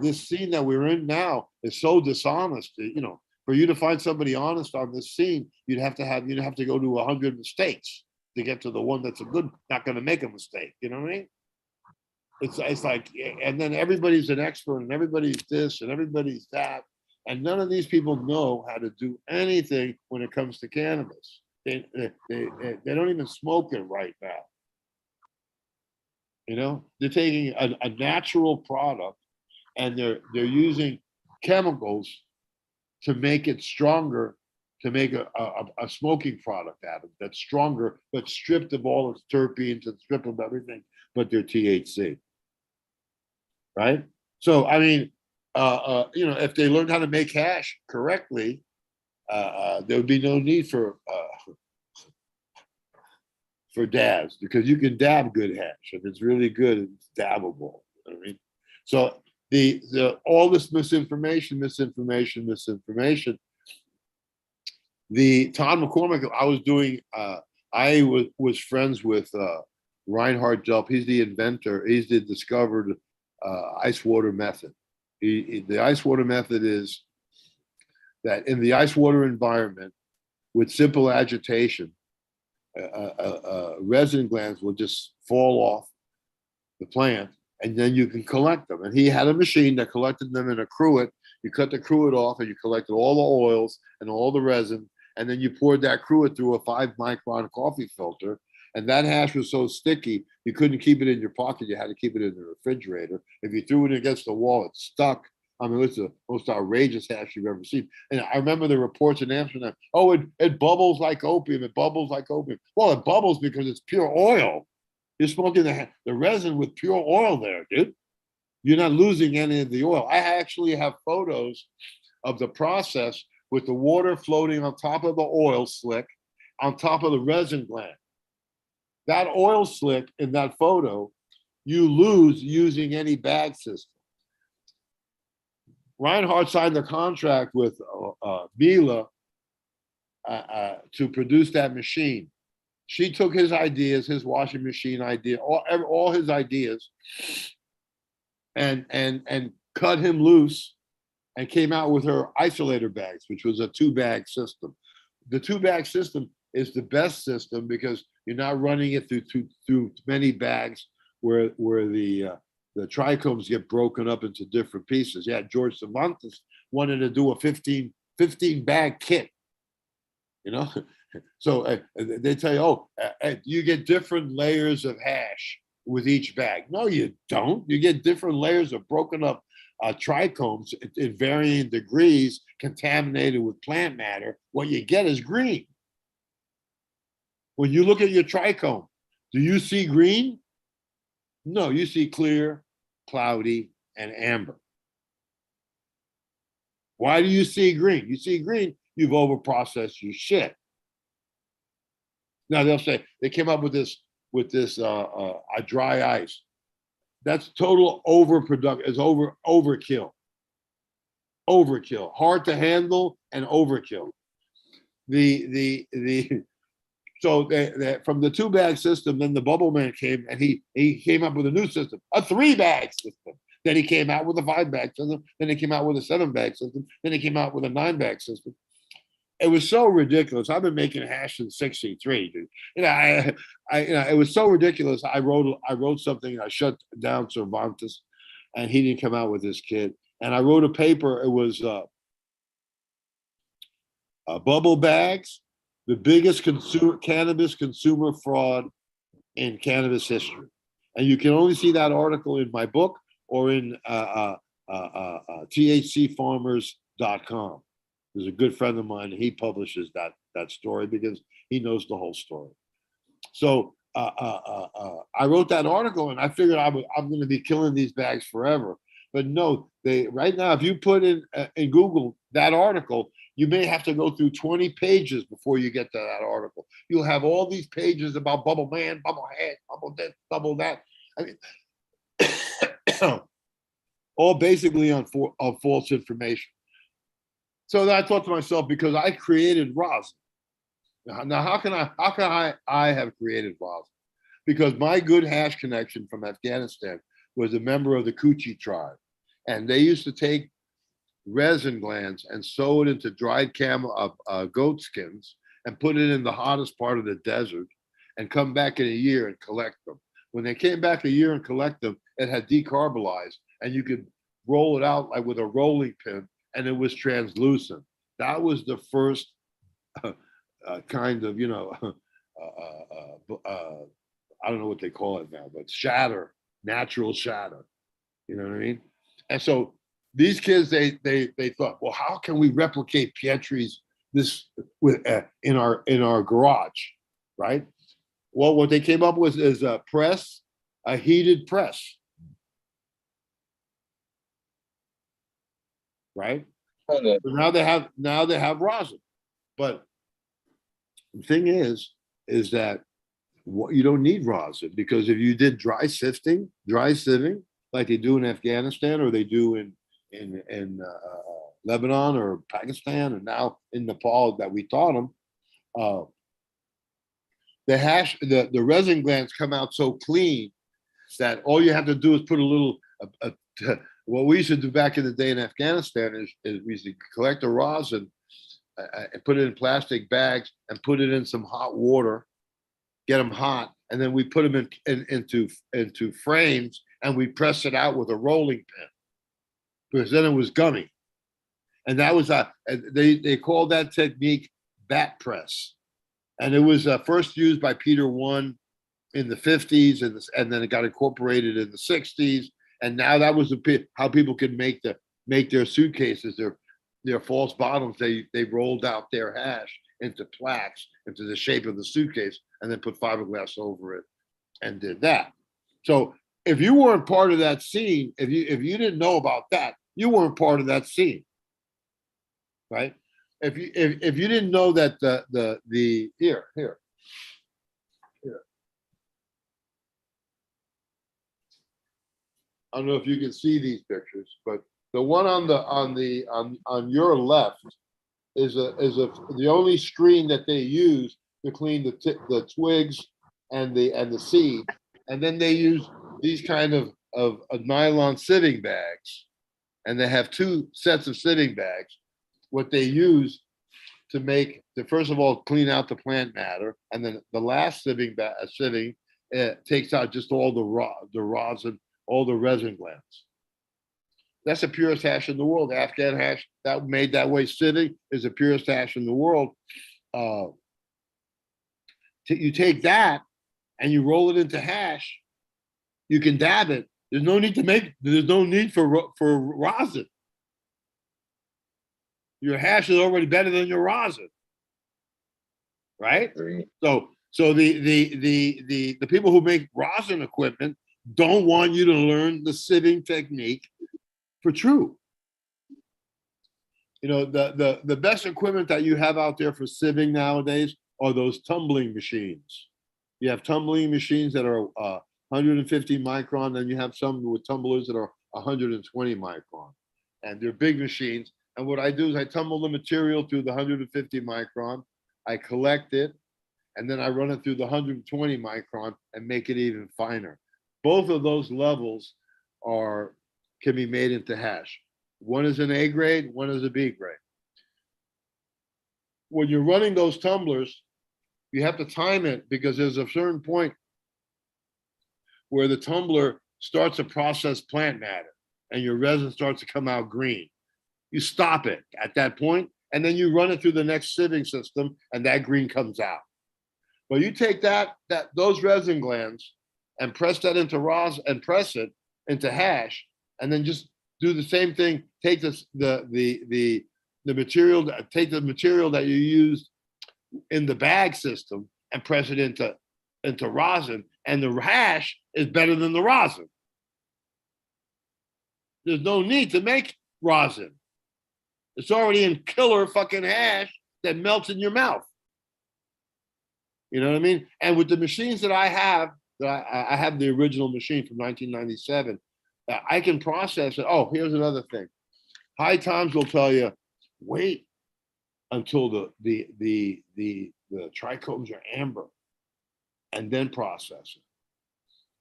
this scene that we're in now is so dishonest. For you to find somebody honest on this scene, you'd have to go to 100 mistakes to get to the one that's not going to make a mistake. You know what I mean? It's like, and then everybody's an expert, and everybody's this, and everybody's that, and none of these people know how to do anything when it comes to cannabis. They don't even smoke it right now. They're taking a natural product and they're using chemicals to make it stronger, to make a smoking product out of it that's stronger, but stripped of all its terpenes and stripped of everything but their THC. Right? So, I mean, if they learned how to make hash correctly, there would be no need for dabs, because you can dab good hash. If it's really good, it's dabbable. You know what I mean? So the all this misinformation. The Todd McCormick, I was friends with Reinhard Delp. He's the inventor. He's the discovered ice water method. The ice water method is that in the ice water environment, with simple agitation, resin glands will just fall off the plant, and then you can collect them. And he had a machine that collected them in a cruet. You cut the cruet off, and you collected all the oils and all the resin, and then you poured that cruet through a 5-micron coffee filter. And that hash was so sticky, you couldn't keep it in your pocket. You had to keep it in the refrigerator. If you threw it against the wall, it stuck. I mean, it's the most outrageous hash you've ever seen. And I remember the reports in Amsterdam, oh, it bubbles like opium. It bubbles like opium. Well, it bubbles because it's pure oil. You're smoking the resin with pure oil there, dude. You're not losing any of the oil. I actually have photos of the process with the water floating on top of the oil slick, on top of the resin gland. That oil slick in that photo, you lose using any bag system. Reinhardt signed the contract with Mila to produce that machine. She took his ideas, his washing machine idea, all his ideas, and cut him loose, and came out with her isolator bags, which was a 2-bag system. The 2-bag system is the best system because you're not running it through many bags where the trichomes get broken up into different pieces. Yeah, George Cervantes wanted to do a 15 bag kit, So they tell you, you get different layers of hash with each bag. No, you don't. You get different layers of broken up trichomes in varying degrees, contaminated with plant matter. What you get is green. When you look at your trichome, do you see green? No, you see clear, cloudy, and amber. Why do you see green? You see green, you've overprocessed your shit. Now they'll say they came up with this a dry ice. That's total overproduction. It's overkill. Overkill. Hard to handle and overkill. So from the 2-bag system, then the bubble man came and he came up with a new system, a 3-bag system. Then he came out with a 5-bag system. Then he came out with a 7-bag system. Then he came out with a 9-bag system. It was so ridiculous. I've been making hash since '63, dude. It was so ridiculous. I wrote something. I shut down Cervantes, and he didn't come out with this kid. And I wrote a paper. It was bubble bags, the biggest cannabis consumer fraud in cannabis history. And you can only see that article in my book or in thcfarmers.com. There's a good friend of mine. He publishes that story because he knows the whole story. So I wrote that article, and I figured I'm going to be killing these bags forever. But no, right now, if you put in Google that article, you may have to go through 20 pages before you get to that article. You'll have all these pages about bubble man, bubble head, bubble this, bubble that. I mean, all basically on false information. So I thought to myself, because I created rosin. Now, how can I have created rosin? Because my good hash connection from Afghanistan was a member of the Kuchi tribe, and they used to take resin glands and sew it into dried goat skins and put it in the hottest part of the desert, and come back in a year and collect them. When they came back a year and collect them, it had decarbonized, and you could roll it out like with a rolling pin, and it was translucent. That was the first kind of, I don't know what they call it now, but shatter, natural shatter. You know what I mean? And so these kids, they thought, well, how can we replicate Pietrie's this with in our garage, right? Well, what they came up with is a heated press. Right? Okay. So now they have rosin. But the thing is that you don't need rosin, because if you did dry sieving, like they do in Afghanistan or they do in Lebanon or Pakistan and now in Nepal that we taught them, the resin glands come out so clean that all you have to do is put a little. What we used to do back in the day in Afghanistan is we used to collect the rosin and put it in plastic bags and put it in some hot water, get them hot, and then we put them into frames and we press it out with a rolling pin, because then it was gummy. And that was they called that technique bat press, and it was first used by Peter I in the 50s, and then it got incorporated in the 60s. And now that was how people could make their suitcases, their false bottoms. They rolled out their hash into plaques, into the shape of the suitcase, and then put fiberglass over it and did that. So if you weren't part of that scene, if you didn't know about that, you weren't part of that scene, right? If you didn't know that the here. I don't know if you can see these pictures, but the one on your left is the only screen that they use to clean the twigs and the seed, and then they use these kind of nylon sieving bags, and they have 2 sets of sieving bags. What they use to make first of all clean out the plant matter, and then the last sieving takes out just all the rosin, all the resin glands. That's the purest hash in the world. The Afghan hash that made that way sieving is the purest hash in the world. You take that and you roll it into hash. You can dab it. There's no need for rosin. Your hash is already better than your rosin, right? So the people who make rosin equipment don't want you to learn the sieving technique for true. You know, the best equipment that you have out there for sieving nowadays are those tumbling machines. You have tumbling machines that are 150 micron, and you have some with tumblers that are 120 micron. And they're big machines. And what I do is I tumble the material through the 150 micron, I collect it, and then I run it through the 120 micron and make it even finer. Both of those levels can be made into hash. One is an A grade, one is a B grade. When you're running those tumblers, you have to time it because there's a certain point where the tumbler starts to process plant matter and your resin starts to come out green. You stop it at that point, and then you run it through the next sieving system, and that green comes out. But you take those resin glands and press that into rosin and press it into hash, and then just do the same thing. Take the material, take the material that you used in the bag system and press it into rosin, and the hash is better than the rosin. There's no need to make rosin. It's already in killer fucking hash that melts in your mouth. You know what I mean? And with the machines that I have the original machine from 1997. I can process it. Oh, here's another thing. High Times will tell you, wait until the trichomes are amber, and then process it.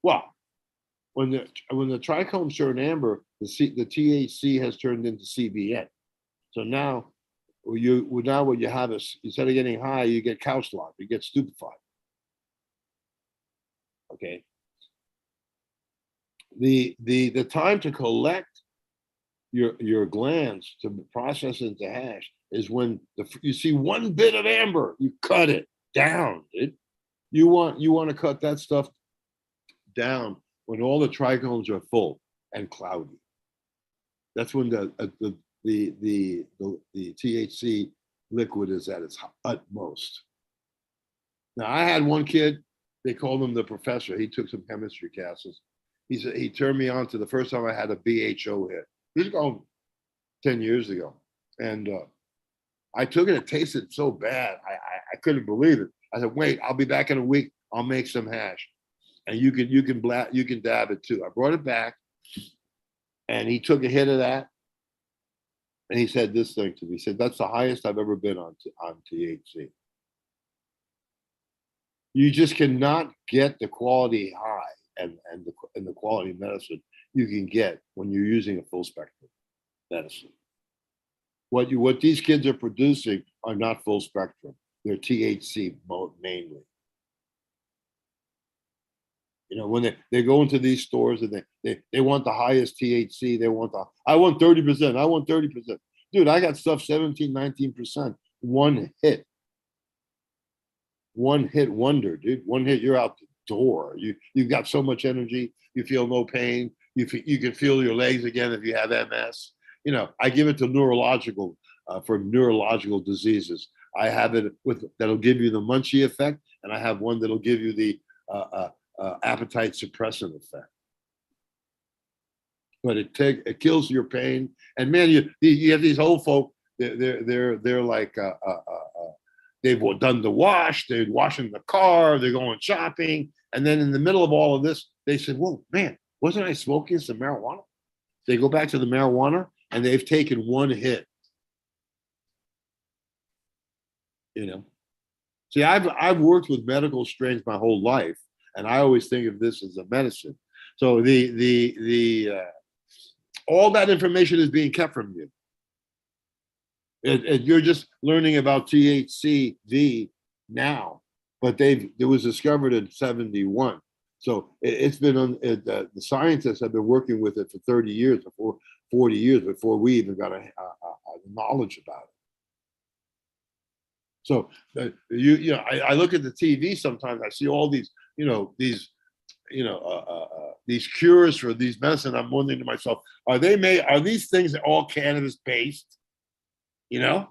Well, when the trichomes turn amber, the THC has turned into CBN. So now what you have is, instead of getting high, you get couch locked, you get stupefied. Okay. The time to collect your glands to process into hash is when you see one bit of amber, you cut it down. You want to cut that stuff down when all the trichomes are full and cloudy. That's when the THC liquid is at its utmost. Now, I had one kid, they called him the professor. He took some chemistry classes. He turned me on to the first time I had a BHO hit. This is going 10 years ago. And I took it, it tasted so bad. I couldn't believe it. I said, wait, I'll be back in a week. I'll make some hash. And you can dab it too. I brought it back and he took a hit of that. And he said this thing to me. He said, that's the highest I've ever been on THC. You just cannot get the quality high and the quality medicine you can get when you're using a full spectrum medicine. What these kids are producing are not full spectrum. They're THC mainly. You know, when they go into these stores and they want the highest THC, I want 30%, I want 30%. Dude, I got stuff 17, 19%. One hit wonder, dude. One hit, you're out the door. You've got so much energy. You feel no pain. You can feel your legs again if you have MS. You know, I give it to for neurological diseases. I have it that'll give you the munchie effect, and I have one that'll give you the appetite suppressant effect. But it kills your pain. And man, you have these old folk. They're like they've done the wash. They're washing the car. They're going shopping, and then in the middle of all of this, they said, "Whoa, man, wasn't I smoking some marijuana?" They go back to the marijuana, and they've taken one hit. You know, see, I've worked with medical strains my whole life, and I always think of this as a medicine. So all that information is being kept from you. You're just learning about THCV now, but it was discovered in 71. So it's been the scientists have been working with it for 30 years, 40 years before we even got a knowledge about it. So I look at the TV sometimes. I see all these these cures for these medicine. I'm wondering to myself, are these things all cannabis based? You know,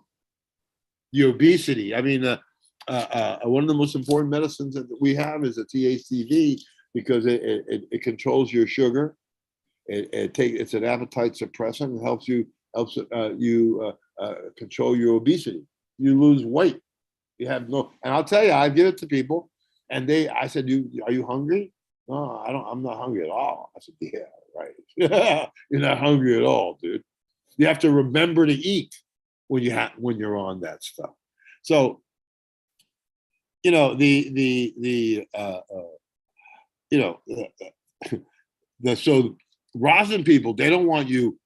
the obesity. I mean, one of the most important medicines that we have is a THCV because it controls your sugar. It's an appetite suppressant. It helps you control your obesity. You lose weight. You have no, and I'll tell you, I give it to people, and I said, are you hungry? No, I don't. I'm not hungry at all. I said, yeah, right. You're not hungry at all, dude. You have to remember to eat when you're on that stuff. So, so rosin people, they don't want you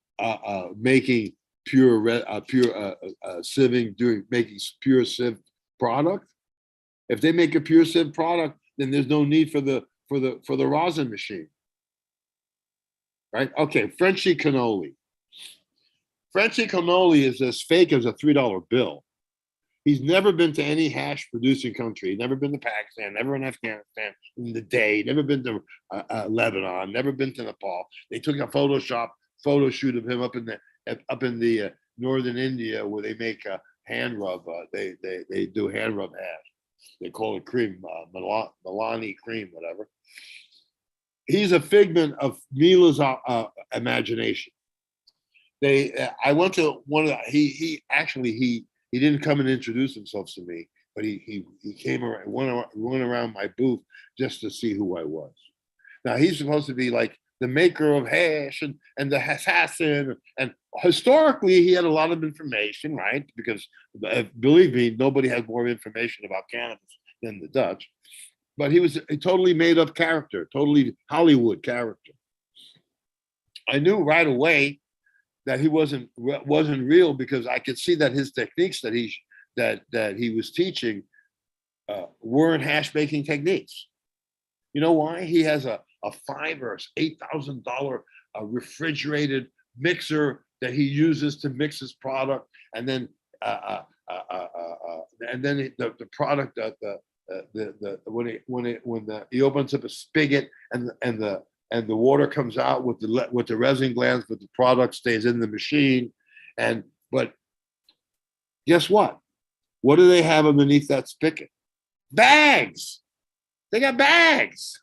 making sieving, making pure sieve product. If they make a pure sieve product, then there's no need for the rosin machine, right? Okay, Frenchy cannoli. Frenchy cannoli is as fake as a $3 bill. He's never been to any hash producing country. Never been to Pakistan, never in Afghanistan in the day, never been to Lebanon, never been to Nepal. They took a photo shoot of him up in the northern India where they make a hand rub. They do hand rub hash. They call it cream, Milani cream, whatever. He's a figment of Mila's imagination. I went to one of the, he didn't come and introduce himself to me, but he came around, went around my booth just to see who I was. Now he's supposed to be like the maker of hash and the assassin, and historically he had a lot of information, right? Because believe me, nobody has more information about cannabis than the Dutch. But he was a totally made up character, totally Hollywood character. I knew right away that he wasn't real because I could see that his techniques that he was teaching weren't hash making techniques. You know why? He has a $5,000 or $8,000 refrigerated mixer that he uses to mix his product, and then the product when he opens up a spigot and the water comes out with the resin glands, but the product stays in the machine. But guess what? What do they have underneath that spigot? Bags. They got bags.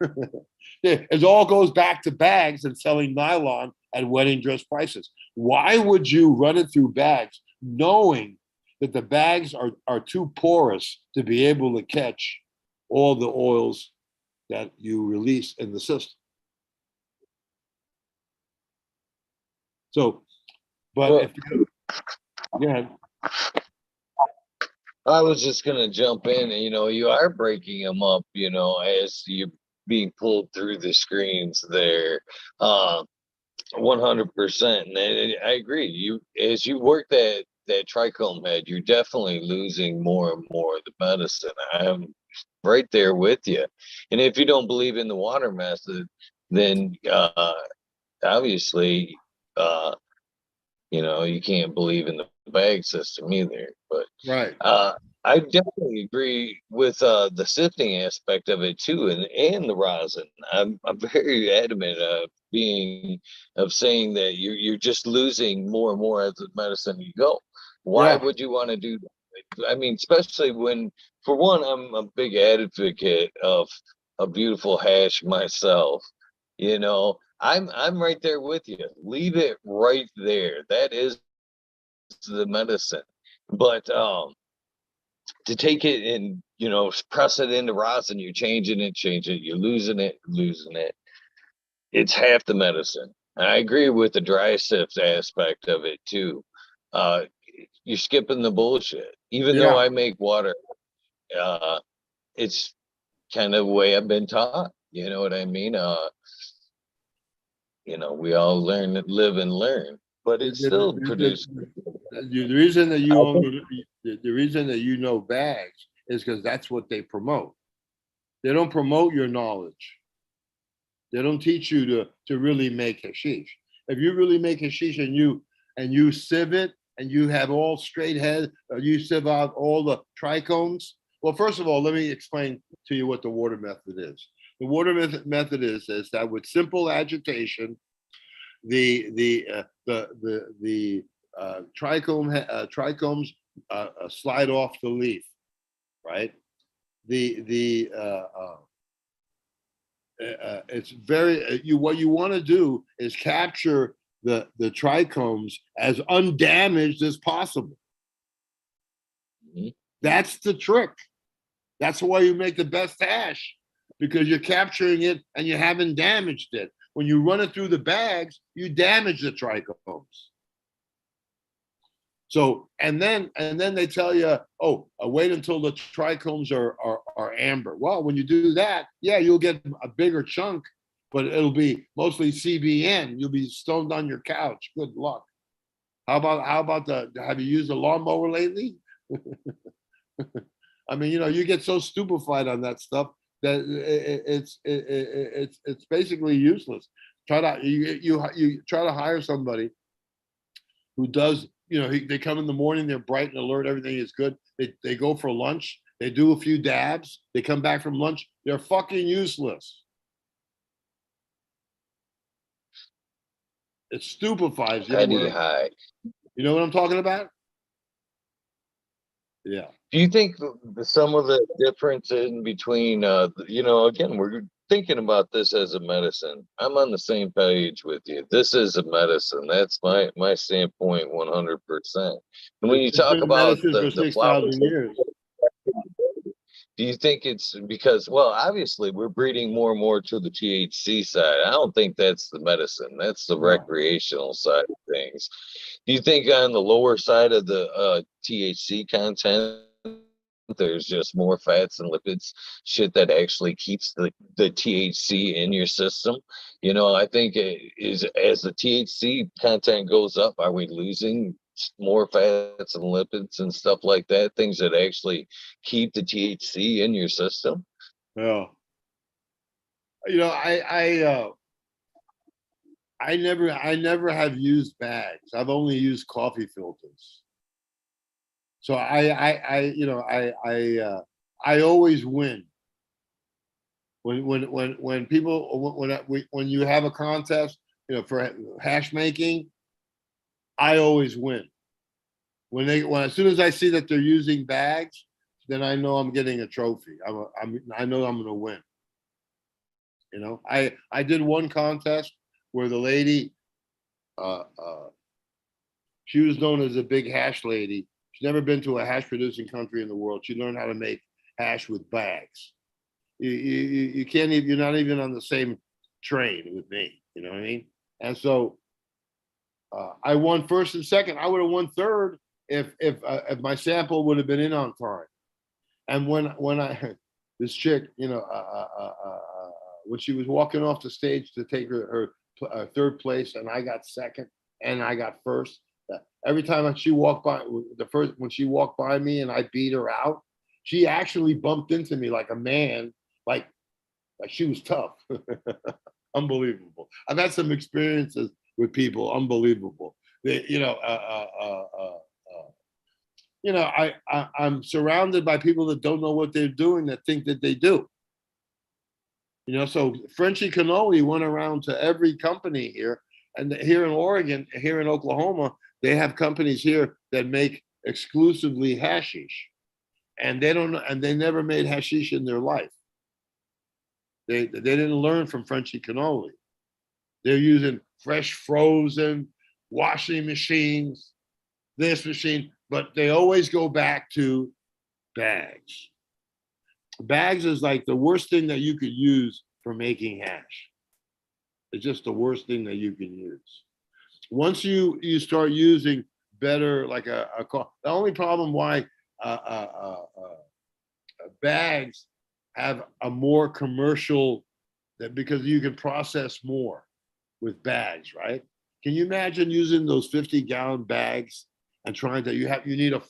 It all goes back to bags and selling nylon at wedding dress prices. Why would you run it through bags knowing that the bags are too porous to be able to catch all the oils that you release in the system? So, but Well, if you, yeah, I was just gonna jump in, and you are breaking them up, as you're being pulled through the screens there. 100%. And I agree. As you work that trichome head, you're definitely losing more and more of the medicine. I'm right there with you. And if you don't believe in the water method, then obviously you can't believe in the bag system either. But right. I definitely agree with the sifting aspect of it too, and the rosin. I'm very adamant of saying that you're just losing more and more as the medicine you go. Why Yeah. would you want to do that? I mean, especially when, for one, I'm a big advocate of a beautiful hash myself. I'm right there with you. Leave it right there. That is the medicine. But to take it and press it into rosin, you're changing it, you're losing it. It's half the medicine. And I agree with the dry sift aspect of it too. Uh, you're skipping the bullshit. Even though Yeah. I make water, it's kind of the way I've been taught. You know what I mean? We all live and learn, but The, it's the, still the, produced. the reason that you own the reason that you know bags is because that's what they promote. They don't promote your knowledge. They don't teach you to really make hashish. If you really make hashish and you sieve it and you have all straight head, or you sieve out all the trichomes. Well, first of all, let me explain to you what the water method is. The water method is that with simple agitation, the trichomes slide off the leaf, right? The It's very what you want to do is capture the trichomes as undamaged as possible. Mhm. That's the trick. That's why you make the best hash, because you're capturing it and you haven't damaged it. When you run it through the bags, you damage the trichomes. So and then they tell you, oh, wait until the trichomes are amber. Well, when you do that, yeah, you'll get a bigger chunk, but it'll be mostly CBN. You'll be stoned on your couch. Good luck. How about the? Have you used a lawnmower lately? I mean, you get so stupefied on that stuff that it's basically useless. Try to you try to hire somebody who does, they come in the morning, they're bright and alert, everything is good. They go for lunch, they do a few dabs, they come back from lunch, they're fucking useless. It stupefies you. How do you hide? You know what I'm talking about? Yeah. Do you think some of the difference in between, again, we're thinking about this as a medicine. I'm on the same page with you. This is a medicine. That's my standpoint, 100%. And when you It's talk been about medicine for the flowers, 6,000 years. do you think it's because, well, obviously we're breeding more and more to the THC side. I don't think that's the medicine. That's the No. recreational side of things. Do you think on the lower side of the THC content, there's just more fats and lipids, shit that actually keeps the THC in your system? I think it is, as the THC content goes up, are we losing more fats and lipids and stuff like that? Things that actually keep the THC in your system? Yeah. I never have used bags. I've only used coffee filters. So I always win when people when you have a contest, for hash making. I always win when as soon as I see that they're using bags, then I know I'm getting a trophy. I know I'm going to win. I did one contest where the lady, uh, uh, she was known as a big hash lady. She's never been to a hash producing country in the world. She learned how to make hash with bags. You can't even, you're not even on the same train with me. You know what I mean? And so I won first and second. I would have won third if my sample would have been in on time. And when I this chick, when she was walking off the stage to take her third place, and I got second, and I got first. Every time she walked by, when she walked by me and I beat her out, she actually bumped into me like a man, like she was tough. Unbelievable. I've had some experiences with people, unbelievable. They, I'm surrounded by people that don't know what they're doing, that think that they do. So Frenchy Cannoli went around to every company here, and here in Oregon, here in Oklahoma, they have companies here that make exclusively hashish, and they never made hashish in their life. They didn't learn from Frenchy Cannoli. They're using fresh frozen washing machines, this machine, but they always go back to bags. Bags is like the worst thing that you could use for making hash. It's just the worst thing that you can use. Once you start using better, like the only problem why bags have a more commercial, that because you can process more with bags, right? Can you imagine using those 50-gallon bags and trying to, you need a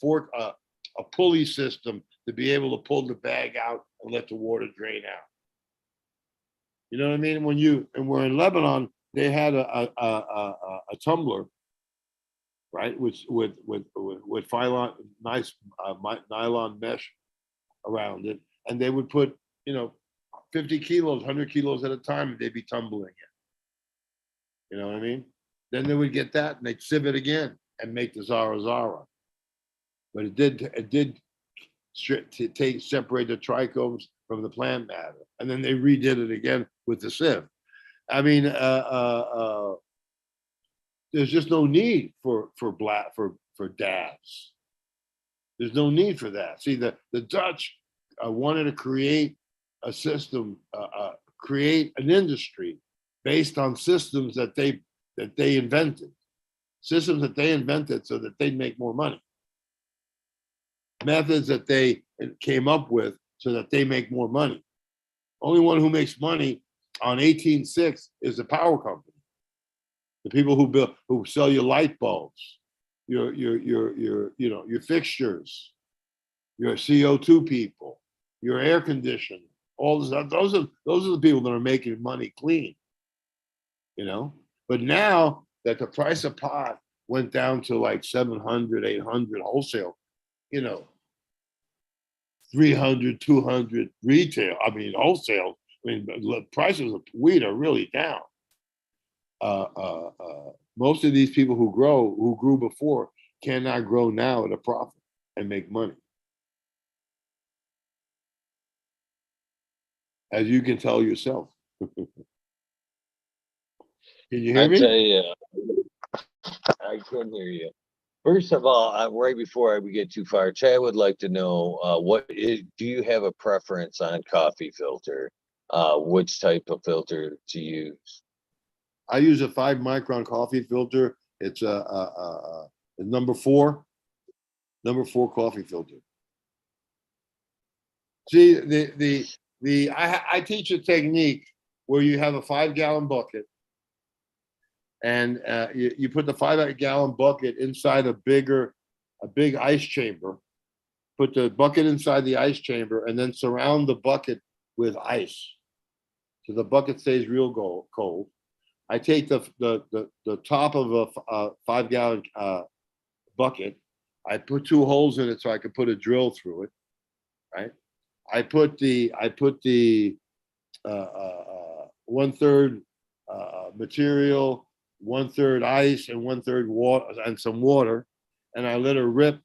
pulley system to be able to pull the bag out and let the water drain out. You know what I mean? And we're in Lebanon, they had a tumbler, right, with nice nylon mesh around it, and they would put 50 kilos, 100 kilos at a time, and they'd be tumbling it. You know what I mean? Then they would get that, and they'd sieve it again and make the Zara Zara. But it did separate the trichomes from the plant matter, and then they redid it again with the sieve. I mean, there's just no need for dabs. There's no need for that. See, the Dutch wanted to create a system, create an industry based on systems that they invented, systems that they invented so that they'd make more money, methods that they came up with so that they make more money. Only one who makes money on 18.6 is the power company, the people who sell you light bulbs, your fixtures, your CO2 people, your air conditioning, all this. Those are the people that are making money clean. But now that the price of pot went down to like 700, 800 wholesale, 300, 200 retail. I mean, wholesale. I mean, the prices of weed are really down. Most of these people who grew before, cannot grow now at a profit and make money. As you can tell yourself. Can you hear I me? tell you, I couldn't hear you. First of all, right before we get too far, Chad would like to know do you have a preference on coffee filter? Which type of filter to use? I use a 5-micron coffee filter. It's a number 4 coffee filter. See, I teach a technique where you have a 5-gallon bucket, and you put the 5-gallon bucket inside a big ice chamber. Put the bucket inside the ice chamber, and then surround the bucket with ice, so the bucket stays real cold. I take the top of a 5-gallon bucket. I put 2 holes in it so I could put a drill through it. Right. I put the 1/3 material, 1/3 ice, and 1/3 water, and some water, and I let it rip.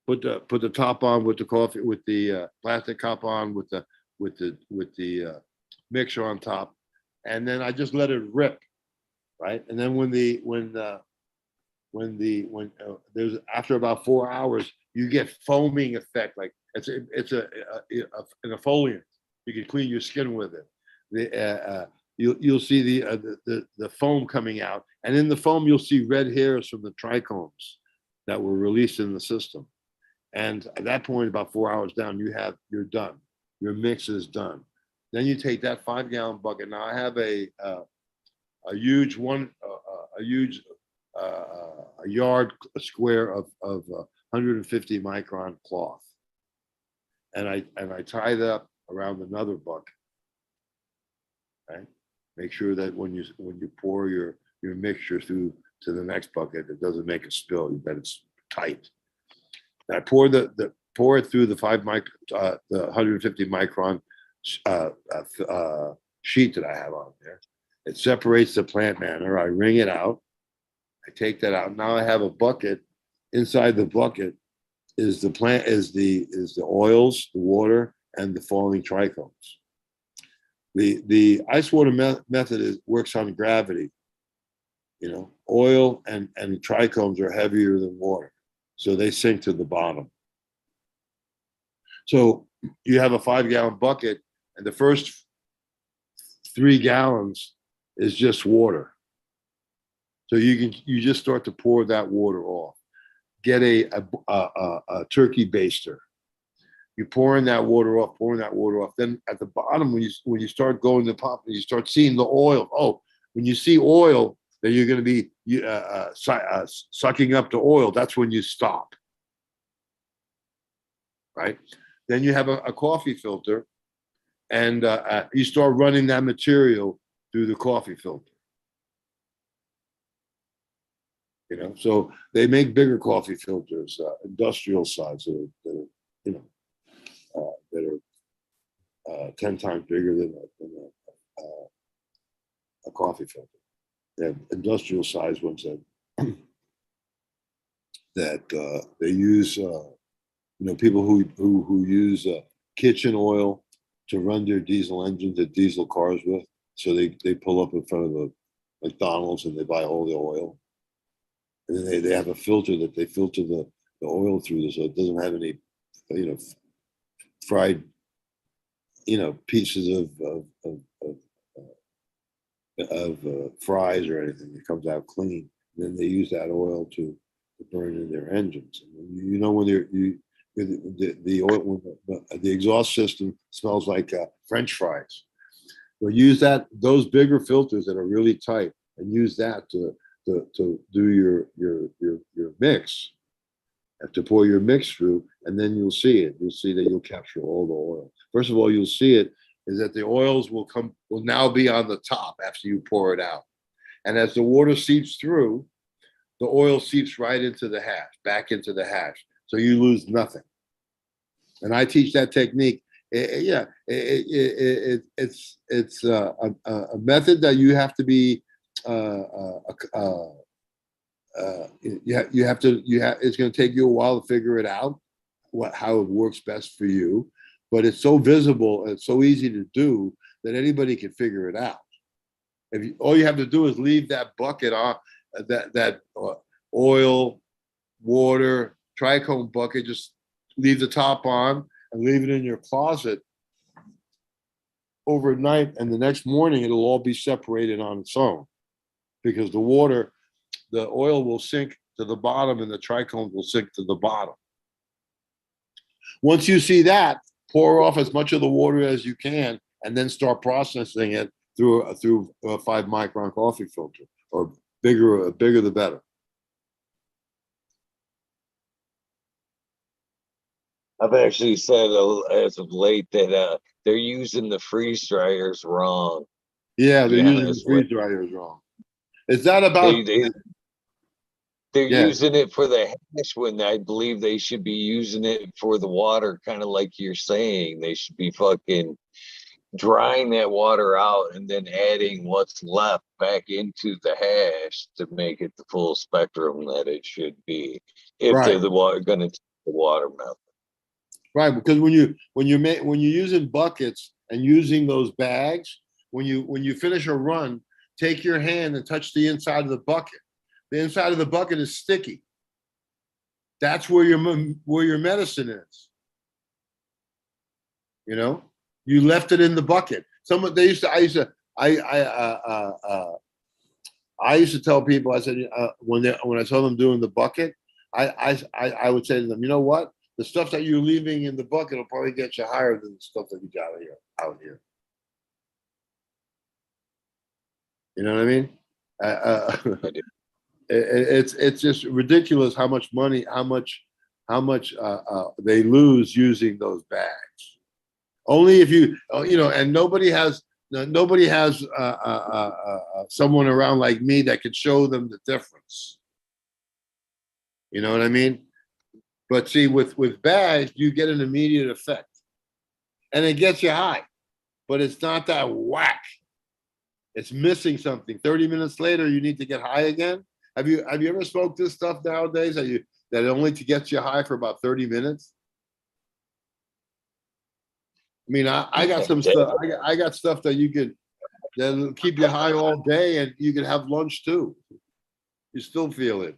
Put the top on with the plastic cup on with the mixer on top, and then I just let it rip. Right, and then when there's after about 4 hours, you get foaming effect, like it's an exfoliant. You can clean your skin with it. You'll see the foam coming out, and in the foam you'll see red hairs from the trichomes that were released in the system. And at that point, about 4 hours down, you're done. Your mix is done. Then you take that 5-gallon bucket. Now I have a huge a yard square of 150 micron cloth, and I tie that up around another bucket. Right? Make sure that when you pour your mixture through to the next bucket, it doesn't make a spill. That it's tight. And I pour it through the 150 micron sheet that I have on there. It separates the plant matter. I wring it out. I take that out. Now I have a bucket. Inside the bucket is the oils, the water, and the falling trichomes. The ice water method works on gravity. Oil and trichomes are heavier than water, so they sink to the bottom. So you have a 5-gallon bucket, and the first 3 gallons is just water. So you just start to pour that water off. Get a turkey baster. You pouring that water off. Then at the bottom, when you start going to pop, you start seeing the oil. Oh, when you see oil, then you're going to be sucking up the oil. That's when you stop. Right. Then you have a coffee filter, and you start running that material through the coffee filter. So they make bigger coffee filters, industrial size, that are 10 times bigger than a coffee filter. They have industrial size ones that they use. People who use kitchen oil to run their diesel engines and diesel cars with. So they pull up in front of a McDonald's and they buy all the oil. And then they have a filter that they filter the oil through so it doesn't have any, fried, pieces of fries or anything. It comes out clean. And then they use that oil to burn in their engines. And when the oil, when the exhaust system smells like French fries. Well, use those bigger filters that are really tight, and use that to do your mix, and to pour your mix through, and then you'll see it. You'll see that you'll capture all the oil. First of all, you'll see it is that the oils will now be on the top after you pour it out, and as the water seeps through, the oil seeps right into the hash, back into the hash, so you lose nothing. And I teach that technique. It's a method that you have to be. It's going to take you a while to figure it out, how it works best for you. But it's so visible and it's so easy to do that anybody can figure it out. All you have to do is leave that bucket on, that oil, water, trichome bucket. Just leave the top on and leave it in your closet overnight, and the next morning it'll all be separated on its own, because the oil will sink to the bottom and the trichomes will sink to the bottom. Once you see that, pour off as much of the water as you can, and then start processing it through a 5-micron coffee filter, or bigger the better. I've actually said as of late that they're using the freeze dryers wrong. Yeah, they're using the freeze dryers wrong. Is that about? They're using it for the hash when I believe they should be using it for the water, kind of like you're saying. They should be fucking drying that water out and then adding what's left back into the hash to make it the full spectrum that it should be, if they're going to take the water method. Right, because when you're using buckets and using those bags, when you finish a run, take your hand and touch the inside of the bucket. The inside of the bucket is sticky. That's where your medicine is. You left it in the bucket. I used to tell people, I said, when I saw them doing the bucket, I would say to them, you know what? The stuff that you're leaving in the bucket will probably get you higher than the stuff that you got out here. You know what I mean? It's just ridiculous how much money, how much they lose using those bags. Only if and nobody has someone around like me that could show them the difference. You know what I mean? But see, with bags, you get an immediate effect, and it gets you high, but it's not that whack. It's missing something. 30 minutes later, you need to get high again. Have you ever smoked this stuff nowadays that only to get you high for about 30 minutes? I mean, I got some stuff. I got stuff that'll keep you high all day, and you can have lunch too. You still feel it.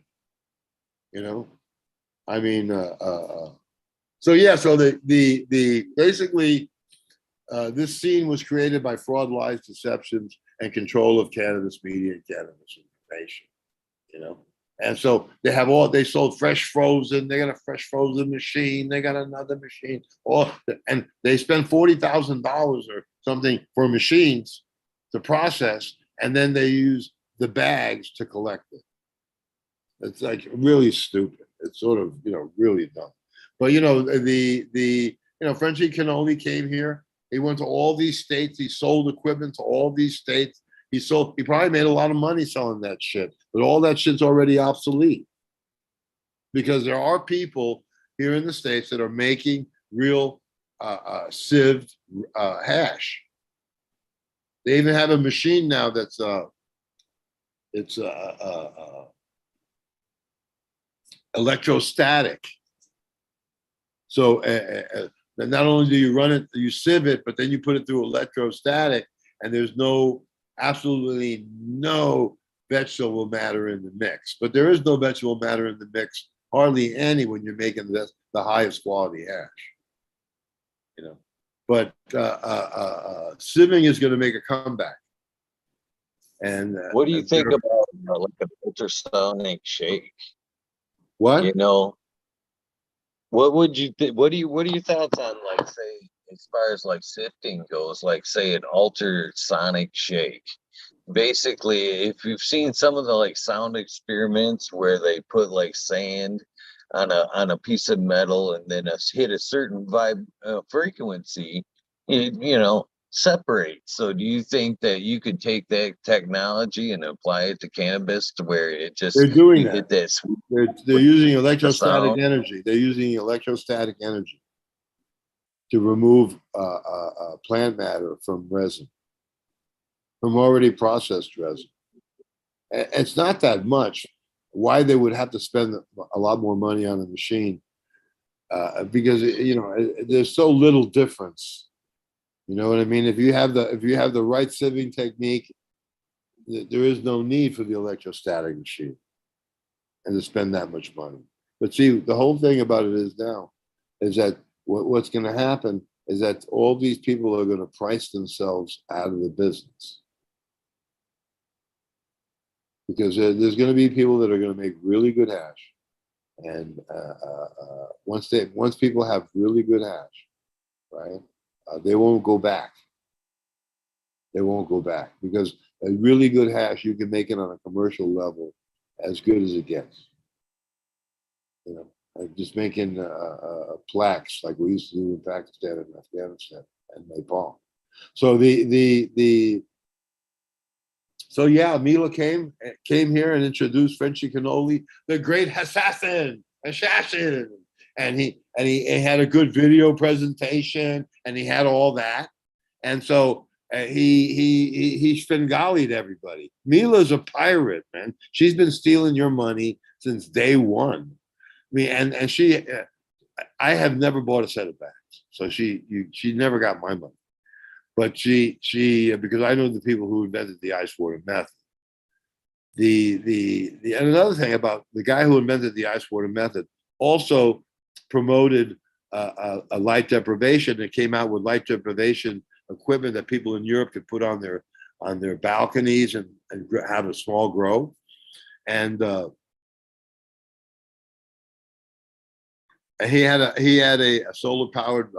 I mean, so the basically this scene was created by fraud, lies, deceptions, and control of cannabis media and cannabis information. And so they sold fresh frozen. They got a fresh frozen machine. They got another machine. And they spend $40,000 or something for machines to process, and then they use the bags to collect it. It's like really stupid. It's sort of really dumb. But Frenchy Cannoli came here. He went to all these states. He sold equipment to all these states. He probably made a lot of money selling that shit, but all that shit's already obsolete, because there are people here in the States that are making real sieved hash. They even have a machine now that's electrostatic. So that not only do you run it, you sieve it, but then you put it through electrostatic, and there's absolutely no vegetable matter in the mix. But there is no vegetable matter in the mix, hardly any, when you're making the highest quality hash. You know, but sieving is going to make a comeback. And what do you think about like an ultrasonic shake? what? You know, what would you what are your thoughts on, like, say, as far as like sifting goes, like say an ultrasonic shake? Basically, if you've seen some of the like sound experiments where they put like sand on a piece of metal and then hit a certain frequency, you know, separate. So do you think that you could take that technology and apply it to cannabis to where it They're just, doing you that. hit that They're using the electrostatic sound? energy. They're using electrostatic energy to remove plant matter from resin, from already processed resin. It's not that much. Why they would have to spend a lot more money on a machine? Because there's so little difference. You know what I mean? If you have the right sieving technique, there is no need for the electrostatic machine and to spend that much money. But see, the whole thing about it is now is that what's going to happen is that all these people are going to price themselves out of the business, because there's going to be people that are going to make really good hash, and once people have really good hash, right, they won't go back. They won't go back, because a really good hash, you can make it on a commercial level as good as it gets. You know, like just making plaques like we used to do in Pakistan and Afghanistan and Nepal. So so yeah, Mila came here and introduced Frenchy Cannoli, the great assassin, and he had a good video presentation, and he had all that, and so he Svengali'd everybody. Mila's a pirate, man. She's been stealing your money since day one. I mean, and she, I have never bought a set of bags, so she never got my money. But she because I know the people who invented the ice water method. And another thing about the guy who invented the ice water method also promoted a light deprivation, and came out with light deprivation equipment that people in Europe could put on their balconies and have a small grow. And he had a solar powered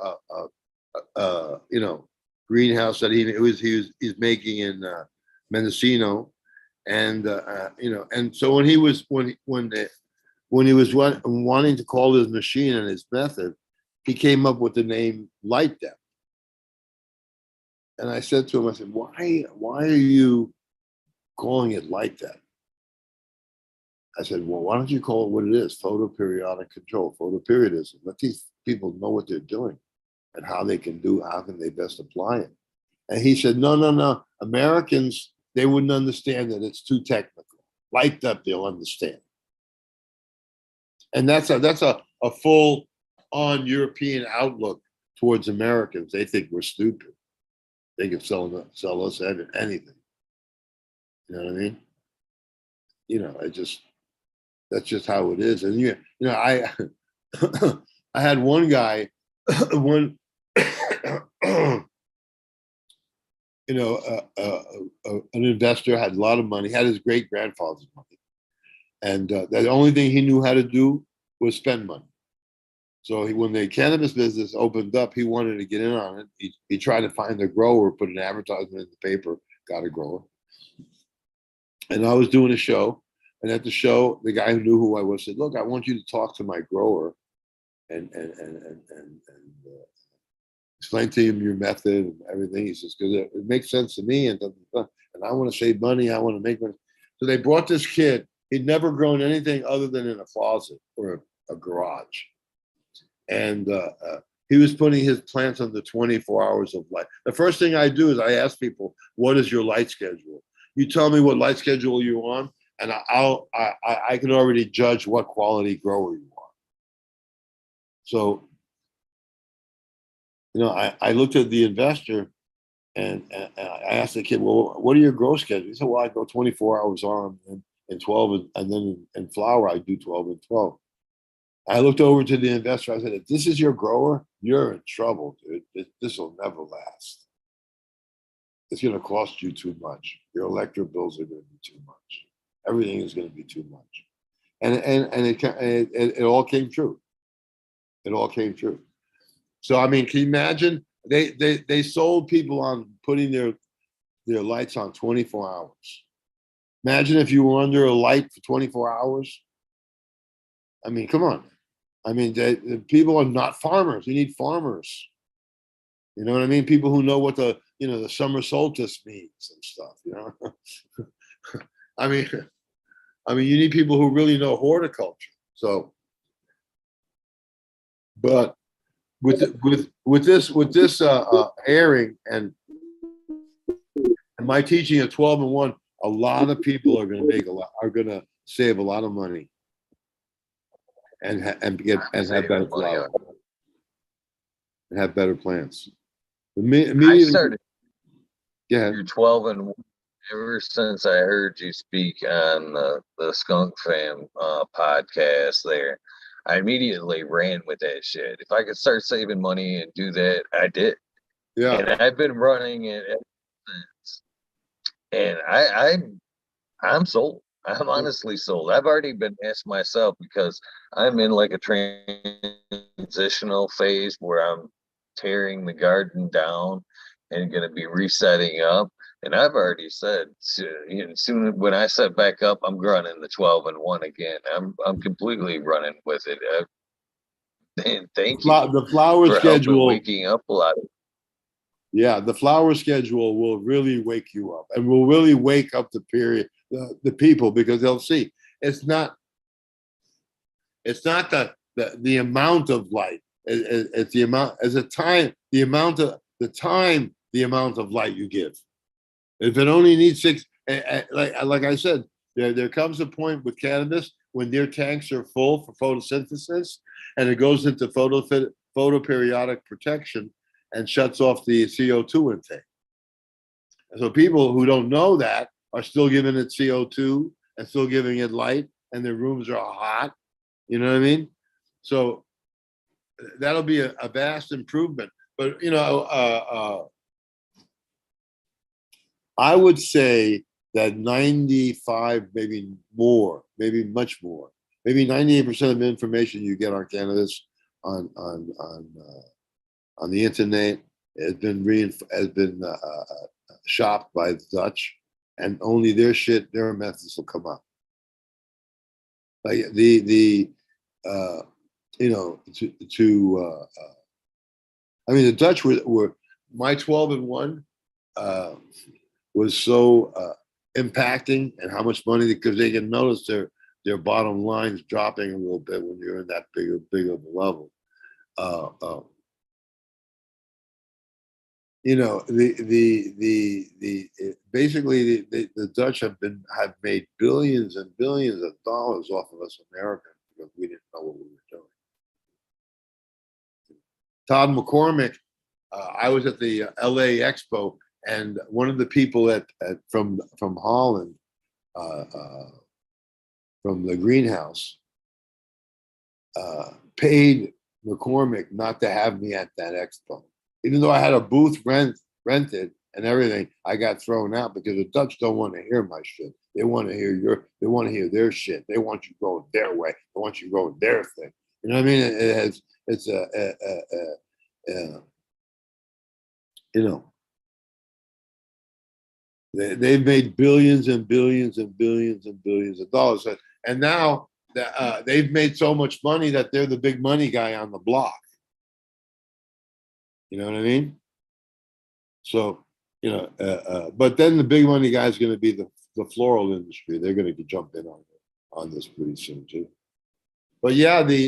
greenhouse that he's making in Mendocino, and and so when he was wanting to call his machine and his method, he came up with the name Light Depth. And I said to him, I said, why are you calling it Light Depth? I said, well, why don't you call it what it is? Photoperiodic control, photoperiodism. Let these people know what they're doing and how can they best apply it. And he said, no. Americans, they wouldn't understand that it's too technical. Light Depth, they'll understand. And that's a full on European outlook towards Americans. They think we're stupid. They can sell us anything. You know what I mean? That's just how it is. And I I had one guy, one an investor, had a lot of money, had his great grandfather's money, and the only thing he knew how to do was spend money. So when the cannabis business opened up, he wanted to get in on it. He tried to find a grower, put an advertisement in the paper, got a grower. And I was doing a show, and at the show, the guy who knew who I was said, "Look, I want you to talk to my grower and explain to him your method and everything." He says, "Because it makes sense to me, and I want to save money. I want to make money." So they brought this kid. He'd never grown anything other than in a closet or a garage, and he was putting his plants under 24 hours of light. The first thing I do is I ask people, "What is your light schedule?" You tell me what light schedule you're on, and I can already judge what quality grower you are. So I looked at the investor and I asked the kid, well, what are your growth schedules? He said, well, I go 24 hours on and 12, and then in flower, I do 12 and 12. I looked over to the investor. I said, if this is your grower, you're in trouble, dude. This will never last. It's going to cost you too much. Your electric bills are going to be too much. Everything is going to be too much. And it all came true. It all came true. So I mean, can you imagine? They sold people on putting their lights on 24 hours. Imagine if you were under a light for 24 hours. I mean, come on. I mean, people are not farmers. You need farmers. You know what I mean? People who know what the summer solstice means and stuff. You know, I mean, you need people who really know horticulture. So, but with this airing and my teaching at 12 and 1, a lot of people are going to save a lot of money and have better flower and have better plants. I started Yeah. your 12 and 1 ever since I heard you speak on the Skunk Fam podcast there. I immediately ran with that shit. If I could start saving money and do that, I did. Yeah. And I've been running it ever since. And I'm sold. I'm honestly sold. I've already been asked myself because I'm in like a transitional phase where I'm tearing the garden down and going to be resetting up. And I've already said, soon when I set back up, I'm running the 12 and 1 again. I'm completely running with it. Thank you. The flower for schedule, waking up a lot. Yeah, the flower schedule will really wake you up, and will really wake up the people, because they'll see it's not the amount of light. It's the amount the amount of light you give. If it only needs 6, like I said, there comes a point with cannabis when their tanks are full for photosynthesis, and it goes into photoperiodic protection and shuts off the CO2 intake. And so people who don't know that are still giving it CO2 and still giving it light, and their rooms are hot. You know what I mean? So that'll be a vast improvement. But I would say that 95, maybe more, maybe much more, maybe 98% of the information you get on cannabis on the internet has been shopped by the Dutch, and only their methods will come up. Like the the Dutch were my 12 and 1 was so impacting, and how much money, because they can notice their bottom lines dropping a little bit when you're in that big of a level. Basically the Dutch have made billions and billions of dollars off of us Americans because we didn't know what we were doing. Todd McCormick, I was at the LA Expo, and one of the people from Holland, from the greenhouse, paid McCormick not to have me at that expo. Even though I had a booth rented and everything, I got thrown out because the Dutch don't want to hear my shit. They want to hear their shit. They want you going their way. They want you going their thing. You know what I mean? They've made billions and billions and billions and billions of dollars, and now they've made so much money that they're the big money guy on the block. You know what I mean? So, but then the big money guy is going to be the floral industry. They're going to jump in on this pretty soon too. But yeah, they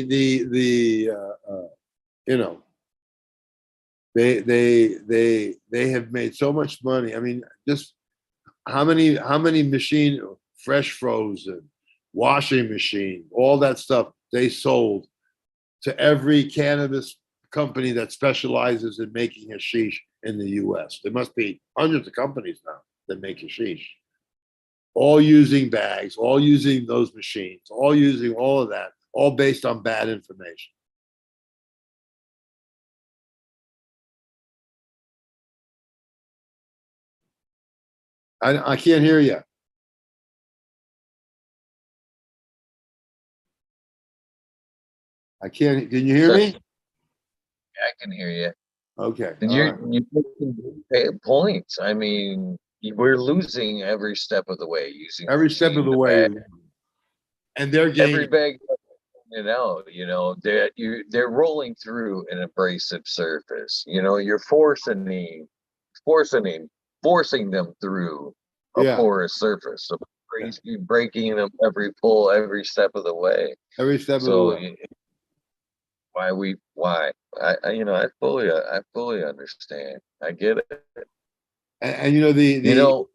have made so much money. I mean, just how many machine, fresh frozen, washing machine, all that stuff they sold to every cannabis company that specializes in making hashish in the US. There must be hundreds of companies now that make hashish, all using bags, all using those machines, all using all of that, all based on bad information. I can't hear you. I can't. Can you hear me? I can hear you. Okay. And All right. you're making points. I mean, we're losing every step of the way using Every step of the way. bag. And they're Every gaining. bag, they're rolling through an abrasive surface. You're forcing them through a Yeah. porous surface. So Yeah. you're breaking them every step of the way. Every step of the So way. why? I fully understand. I get it. And you know the You know,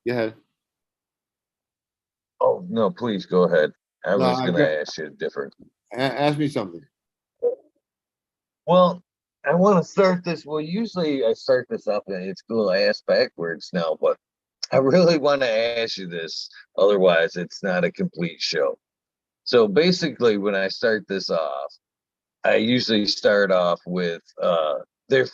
go ahead. oh no, please go ahead. I No, was gonna ask you different. ask me something. Well, I want to start this. Well, usually I start this up and it's cool. I ask backwards now, but I really want to ask you this. Otherwise, it's not a complete show. So basically, when I start this off, I usually start off with there.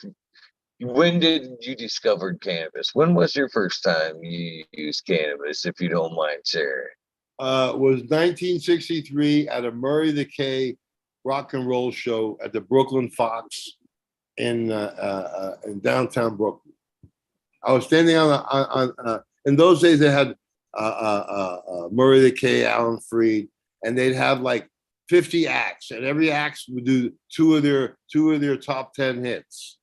When did you discover cannabis? When was your first time you used cannabis, if you don't mind sharing? Was 1963 at a Murray the K rock and roll show at the Brooklyn Fox in downtown Brooklyn. I was standing in those days they had Murray the K, Alan Freed, and they'd have like 50 acts, and every act would do two of their top 10 hits.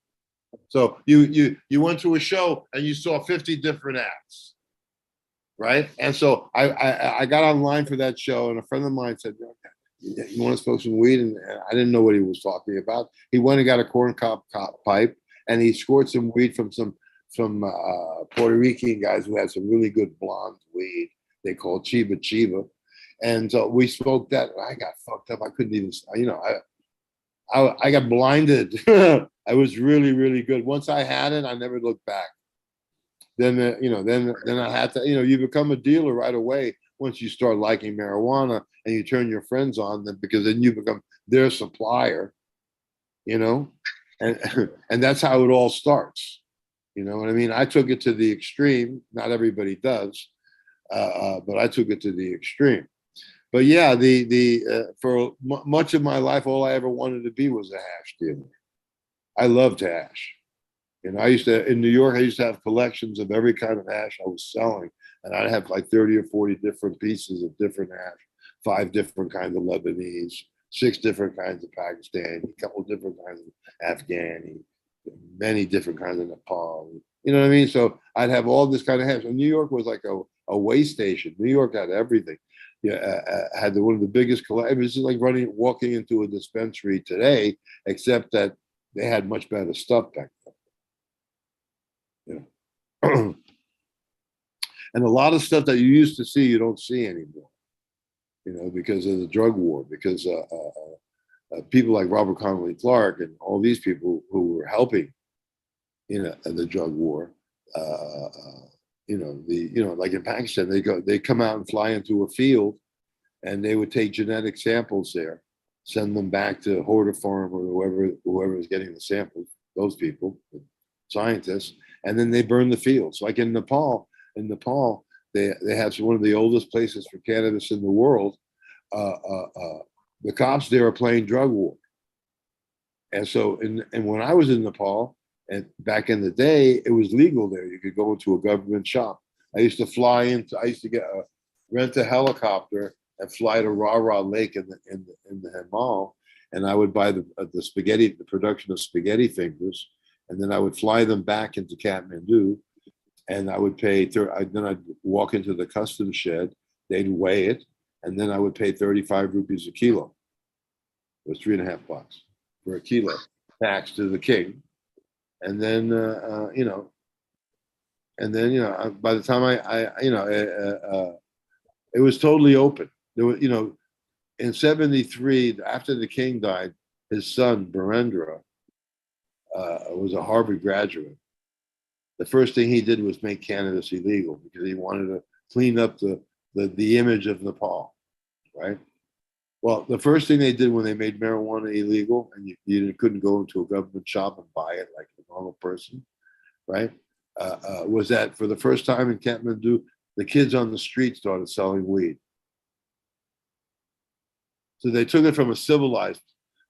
So you went to a show and you saw 50 different acts, right? And so I got online for that show, and a friend of mine said, "You want to smoke some weed?" And I didn't know what he was talking about. He went and got a corn cob pipe, and he scored some weed from some Puerto Rican guys who had some really good blonde weed. They called Chiba Chiba, and so we smoked that. I got fucked up. I couldn't even, I got blinded. I was really, really good. Once I had it, I never looked back. Then, then I had to, you become a dealer right away once you start liking marijuana and you turn your friends on them, because then you become their supplier, and and that's how it all starts. You know what I mean? I took it to the extreme. Not everybody does, but I took it to the extreme. But yeah, for much of my life, all I ever wanted to be was a hash dealer. I loved hash. I used to, in New York, I used to have collections of every kind of hash I was selling. And I'd have like 30 or 40 different pieces of different hash, 5 different kinds of Lebanese, 6 different kinds of Pakistani, a couple different kinds of Afghani, many different kinds of Nepal. You know what I mean? So I'd have all this kind of hash. And New York was like a way station. New York had everything. Yeah, had one of the biggest collections. It was just like walking into a dispensary today, except that they had much better stuff back then. And a lot of stuff that you used to see, you don't see anymore. Because of the drug war, because people like Robert Connolly Clark and all these people who were helping, in the drug war. Like in Pakistan, they come out and fly into a field, and they would take genetic samples there, send them back to Horta Farm or whoever is getting the samples, those people, scientists, and then they burn the fields. Like in Nepal, they have one of the oldest places for cannabis in the world. The cops there are playing drug war. And so, and when I was in Nepal, and back in the day, it was legal there. You could go into a government shop. I used to get rent a helicopter and fly to Rara Lake in the Himal, and I would buy the production of spaghetti fingers, and then I would fly them back into Kathmandu, and I would pay. Then I'd walk into the customs shed. They'd weigh it, and then I would pay 35 rupees a kilo. It was $3.50 for a kilo, tax to the king, and then by the time it was totally open. There was, in '73, after the king died, his son Barendra was a Harvard graduate. The first thing he did was make cannabis illegal because he wanted to clean up the image of Nepal, right? Well, the first thing they did when they made marijuana illegal, and you couldn't go into a government shop and buy it like a normal person, right? Was that for the first time in Kathmandu, the kids on the street started selling weed. So they took it from a civilized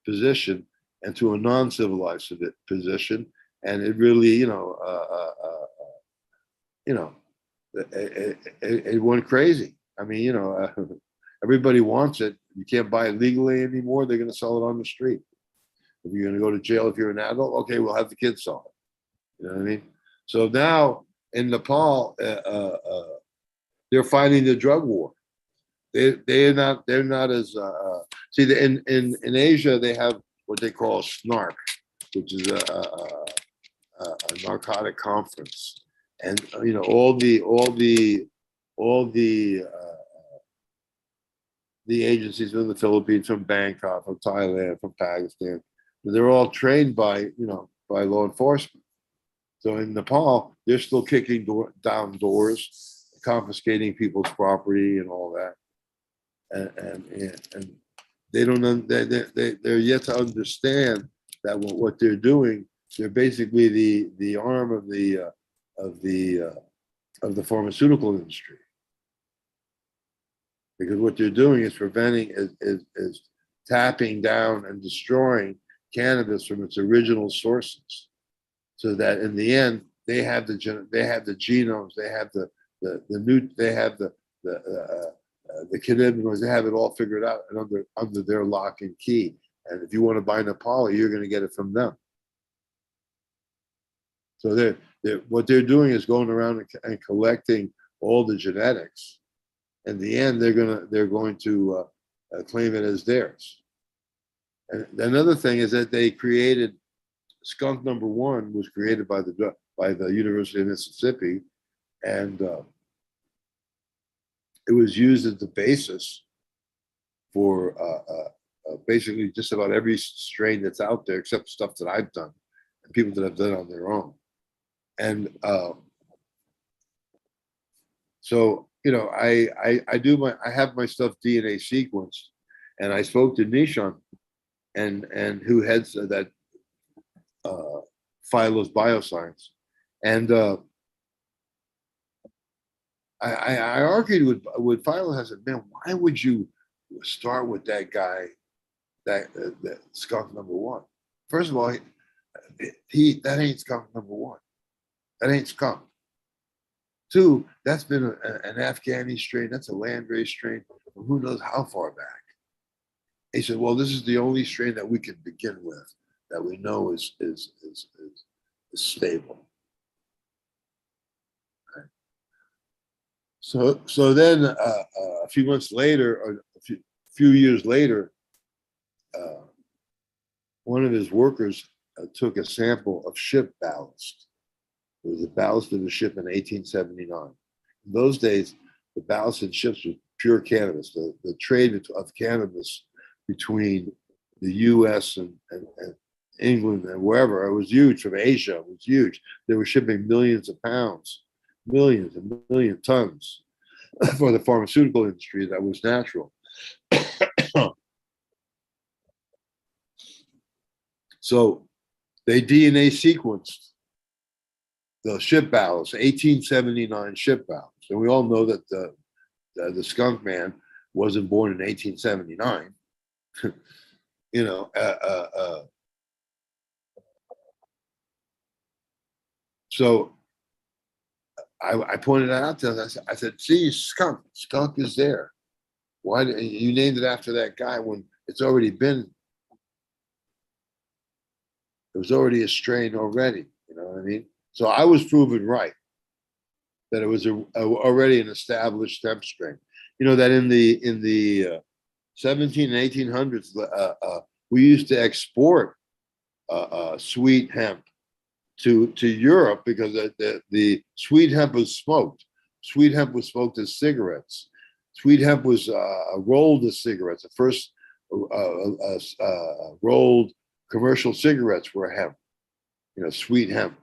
position and to a non-civilized position, and it really, you know, it went crazy. I mean, everybody wants it. You can't buy it legally anymore. They're going to sell it on the street. If you're going to go to jail if you're an adult, okay, we'll have the kids sell it. You know what I mean? So now in Nepal, they're fighting the drug war. They're not as see in Asia they have what they call snark, which is a narcotic conference, and all the agencies from the Philippines, from Bangkok, from Thailand, from Pakistan, they're all trained by law enforcement. So in Nepal, they're still kicking down doors, confiscating people's property and all that, and they don't they're yet to understand that what they're doing, they're basically the arm of the pharmaceutical industry, because what they're doing is preventing is tapping down and destroying cannabis from its original sources, so that in the end they have the genomes, they have the cannabinoids, they have it all figured out and under their lock and key. And if you want to buy Nepal, you're going to get it from them. So what they're doing is going around and collecting all the genetics. In the end, they're going to claim it as theirs. And another thing is that they created skunk number 1 was created by the University of Mississippi, and it was used as the basis for basically just about every strain that's out there, except stuff that I've done and people that have done on their own. And so I have my stuff DNA sequenced, and I spoke to Nishan, and who heads that Philo's Bioscience, and I argued with Philo. I said, man, why would you start with that guy, that skunk number 1? First of all, that ain't skunk number 1. That ain't skunk. 2, that's been an Afghani strain. That's a landrace strain from who knows how far back. He said, well, this is the only strain that we can begin with that we know is stable. Right. So then a few months later, or a few years later, one of his workers took a sample of ship ballast. It was the ballast of a ship in 1879. In those days, the ballast in ships was pure cannabis. The trade of cannabis between the U.S. and England and wherever, it was huge. From Asia, it was huge. They were shipping millions of pounds, millions and million tons for the pharmaceutical industry. That was natural. So they DNA sequenced the ship ballast, 1879 ship ballast. And we all know that the skunk man wasn't born in 1879. So I pointed out to them. I said, see, skunk is there. Why you named it after that guy when it's already been? It was already a strain already. You know what I mean? So I was proven right that it was already an established hemp strain. You know that in the 17 and 1800s, we used to export sweet hemp to Europe because the sweet hemp was smoked. Sweet hemp was smoked as cigarettes. Sweet hemp was rolled as cigarettes. The first rolled commercial cigarettes were hemp. sweet hemp.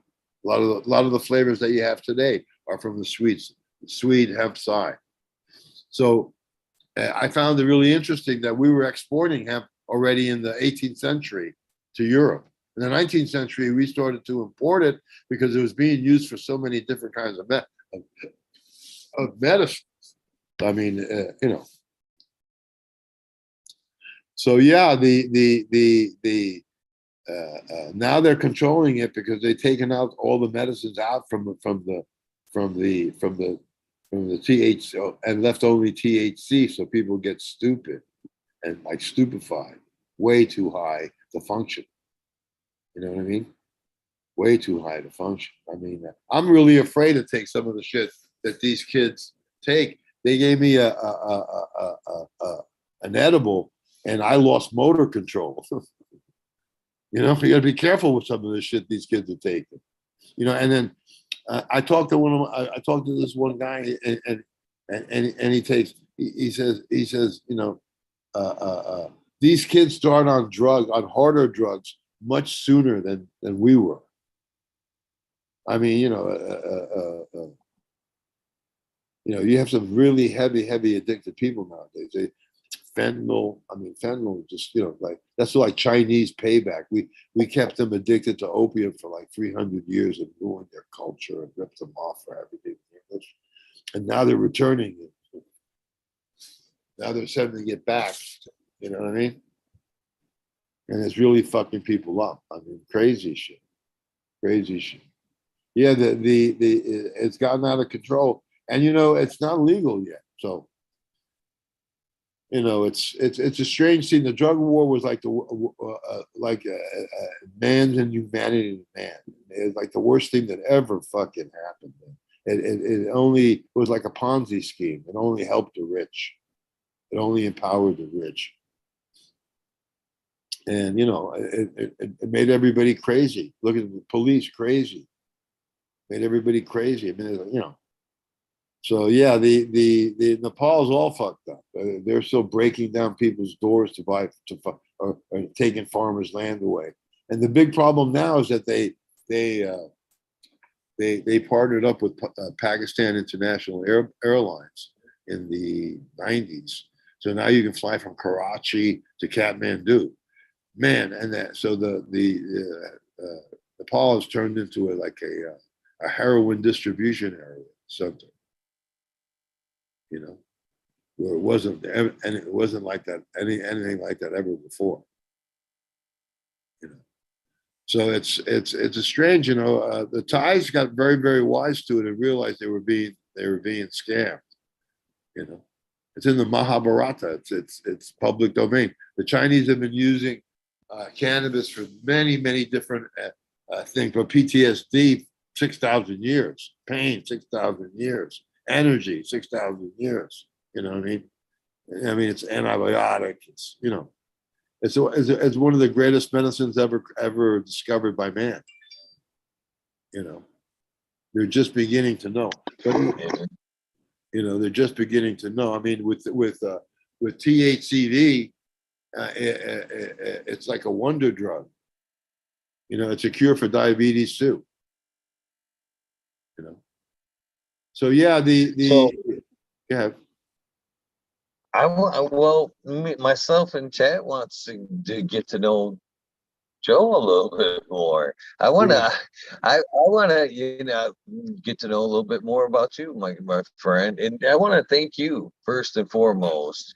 A lot of the flavors that you have today are from the sweet hemp side. So I found it really interesting that we were exporting hemp already in the 18th century to Europe. In the 19th century, we started to import it because it was being used for so many different kinds of medicine. I mean, So yeah, now they're controlling it because they've taken out all the medicines out from the THC and left only THC, so people get stupid and like stupefied, way too high to function. You know what I mean? Way too high to function. I mean, I'm really afraid to take some of the shit that these kids take. They gave me an edible, and I lost motor control. You know, you got to be careful with some of the shit these kids are taking. And then I talked to I talked to this one guy, and he says, these kids start on harder drugs much sooner than we were. I mean, you have some really heavy addicted people nowadays. Fentanyl just, like that's like Chinese payback. We kept them addicted to opium for like 300 years and ruined their culture and ripped them off for everything English. And now they're returning it. Now they're sending it back. You know what I mean? And it's really fucking people up. I mean, crazy shit. Yeah, it's gotten out of control, and it's not legal yet. So it's a strange thing. The drug war was like man's inhumanity to man. It's like the worst thing that ever fucking happened. It was like a Ponzi scheme. It only helped the rich. It only empowered the rich. And it made everybody crazy. Look at the police, crazy. Made everybody crazy. I mean, So yeah, the Nepal's all fucked up. They're still breaking down people's doors to buy or taking farmers' land away. And the big problem now is that they partnered up with Pakistan International Airlines in the 90s. So now you can fly from Karachi to Kathmandu, man. And so the Nepal has turned into a heroin distribution area center. Where it wasn't like that anything like that ever before. So it's a strange. The Thais got very, very wise to it and realized they were being scammed. It's in the Mahabharata. It's public domain. The Chinese have been using cannabis for many, many different things. But PTSD, 6,000 years. Pain, 6,000 years. Energy, 6,000 years. You know what I mean? I mean, it's antibiotic. It's it's one of the greatest medicines ever discovered by man. They're just beginning to know. But, they're just beginning to know. I mean, with THCV, it's like a wonder drug. It's a cure for diabetes too. So yeah, yeah. Myself in chat wants to get to know Joe a little bit more. I want to get to know a little bit more about you, my friend. And I want to thank you first and foremost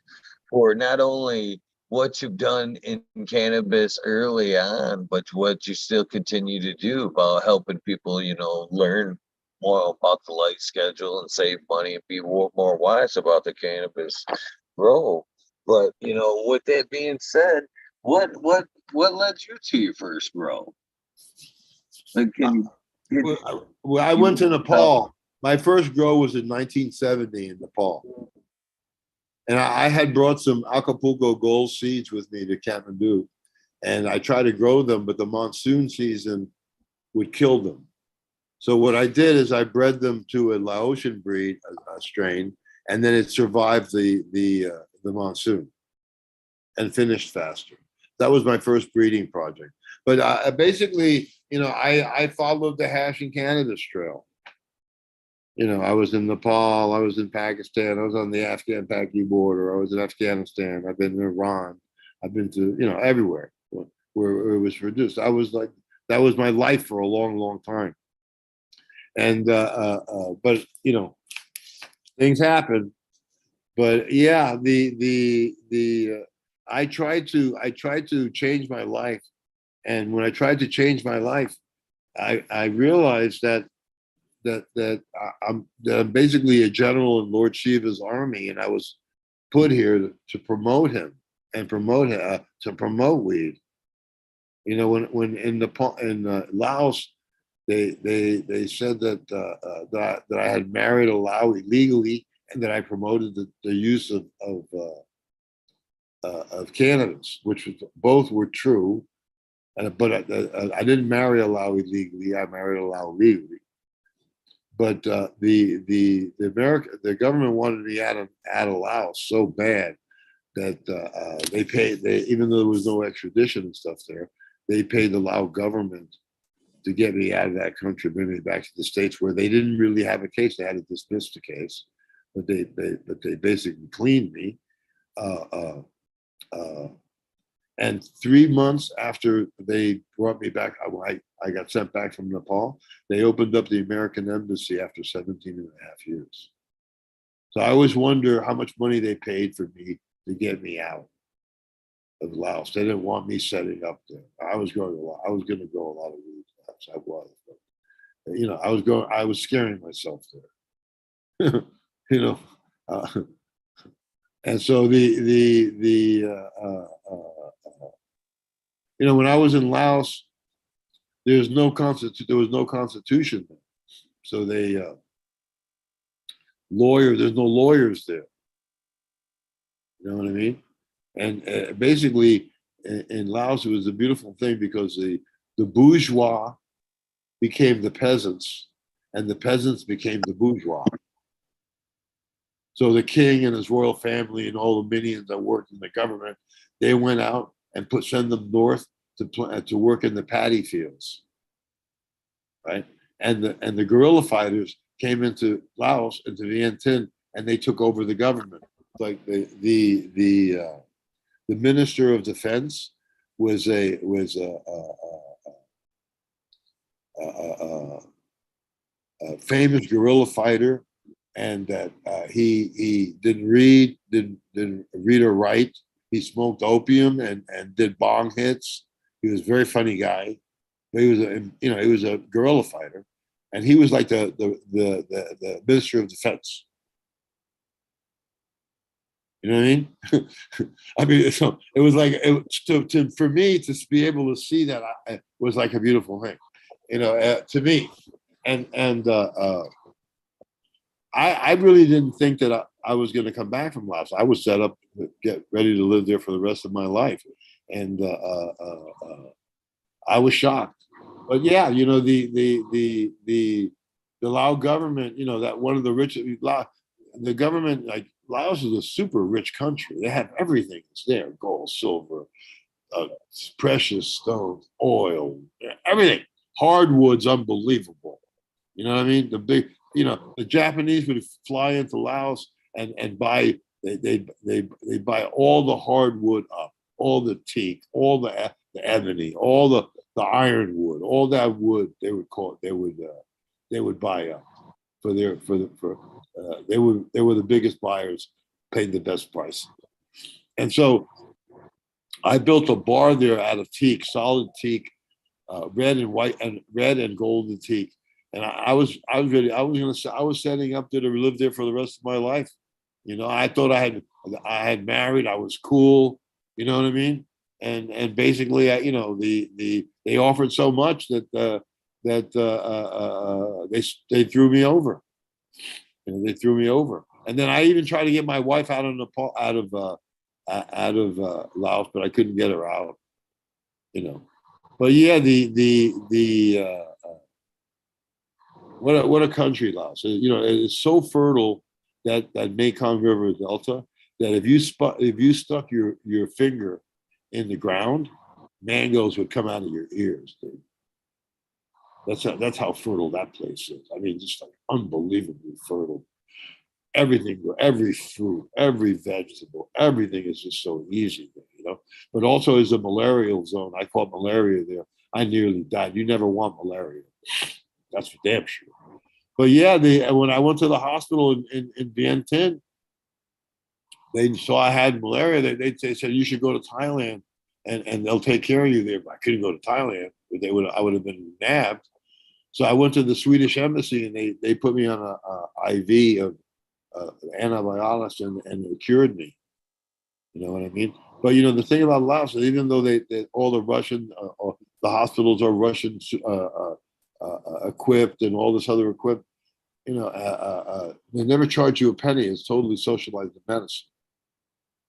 for not only what you've done in cannabis early on, but what you still continue to do about helping people, learn more about the life schedule and save money and be more wise about the cannabis grow. But with that being said, what led you to your first grow? Like, I went to Nepal. My first grow was in 1970 in Nepal. And I had brought some Acapulco gold seeds with me to Kathmandu. And I tried to grow them, but the monsoon season would kill them. So what I did is I bred them to a Laotian breed, a strain, and then it survived the monsoon and finished faster. That was my first breeding project. But basically, I followed the hash and cannabis trail. I was in Nepal, I was in Pakistan, I was on the Afghan-Paki border, I was in Afghanistan, I've been in Iran, I've been to, everywhere where it was produced. I was like, that was my life for a long, long time. And but things happen. But yeah, I tried to change my life, and when I tried to change my life, I realized that I'm basically a general in Lord Shiva's army, and I was put here to promote him and to promote weed. When in Laos, they said that I had married a Lao illegally, and that I promoted the use of cannabis, which both were true. But I didn't marry a Lao illegally. I married a Lao legally. But the government wanted me out of Laos so bad that they paid. Even though there was no extradition and stuff there, they paid the Lao government to get me out of that country, bring me back to the States, where they didn't really have a case. They had to dismiss the case, but they basically cleaned me. Uh, uh, uh, and 3 months after they brought me back, I got sent back from Nepal. They opened up the American embassy after 17 and a half years. So I always wonder how much money they paid for me to get me out of Laos. They didn't want me setting up there. I was going to go a lot of weeks. I was, but, I was scaring myself there. you know, uh, and so when I was in Laos, there was no constitution there. So there's no lawyers there. You know what I mean? And basically, in Laos, it was a beautiful thing because the bourgeois became the peasants, and the peasants became the bourgeois. So the king and his royal family and all the minions that worked in the government, they went out and send them north to work in the paddy fields, right? And the guerrilla fighters came into Laos, into Vientiane, and they took over the government. Like the minister of defense was a famous guerrilla fighter, and that he didn't read or write. He smoked opium and did bong hits. He was a very funny guy. But he was a guerrilla fighter, and he was like the minister of defense. You know what I mean? I mean, so it was like for me to be able to see that was like a beautiful thing, to me. And I really didn't think that I was going to come back from Laos. I was set up to get ready to live there for the rest of my life, and I was shocked. But yeah, the Lao government, that one of the richest the government, like Laos is a super rich country. They have everything. It's there: gold, silver, precious stones, oil, everything. Hardwood's unbelievable. You know what I mean? The Japanese would fly into Laos and buy. They buy all the hardwood up, all the teak, all the ebony, all the ironwood, all that wood. They would buy up they were the biggest buyers, paid the best price. And so I built a bar there out of teak, solid teak, red and golden teak. And I was ready. I was setting up there to live there for the rest of my life. I thought I had married. I was cool. You know what I mean? And basically, they offered so much that they threw me over. They threw me over. And then I even tried to get my wife out of Nepal, out of Laos, but I couldn't get her out. But yeah, what a country, Laos. It's so fertile, that Mekong River Delta, that if you stuck your finger in the ground, mangoes would come out of your ears, dude. That's how fertile that place is. I mean, just like unbelievably fertile. Everything, every fruit, every vegetable, everything is just so easy there, you know. But also is a malarial zone. I caught malaria there. I nearly died. You never want malaria. That's for damn sure. But yeah, when I went to the hospital in Vientiane, they saw I had malaria. They said you should go to Thailand, and they'll take care of you there. But I couldn't go to Thailand. But I would have been nabbed. So I went to the Swedish embassy, and they put me on a IV of antibiotics, and it cured me. You know what I mean? But you know the thing about Laos is even though they all the Russian or the hospitals are Russian equipped and all this other equipped, you know, they never charge you a penny. It's totally socialized medicine.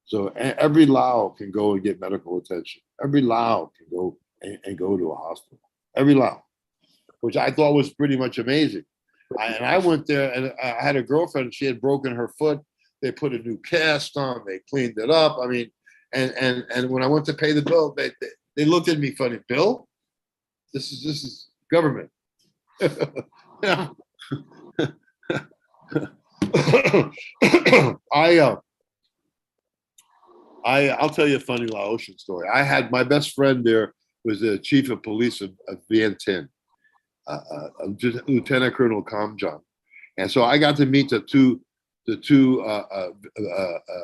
So every Lao can go and get medical attention. Every Lao can go and go to a hospital. Every Lao, which I thought was pretty much amazing. And I went there, and I had a girlfriend. She had broken her foot. They put a new cast on. They cleaned it up. I mean, and when I went to pay the bill, they looked at me funny. Bill, this is government. Yeah. I I'll tell you a funny Laotian story. I had my best friend there was the chief of police of Vientiane, Lieutenant Colonel Kamjong, and so I got to meet the two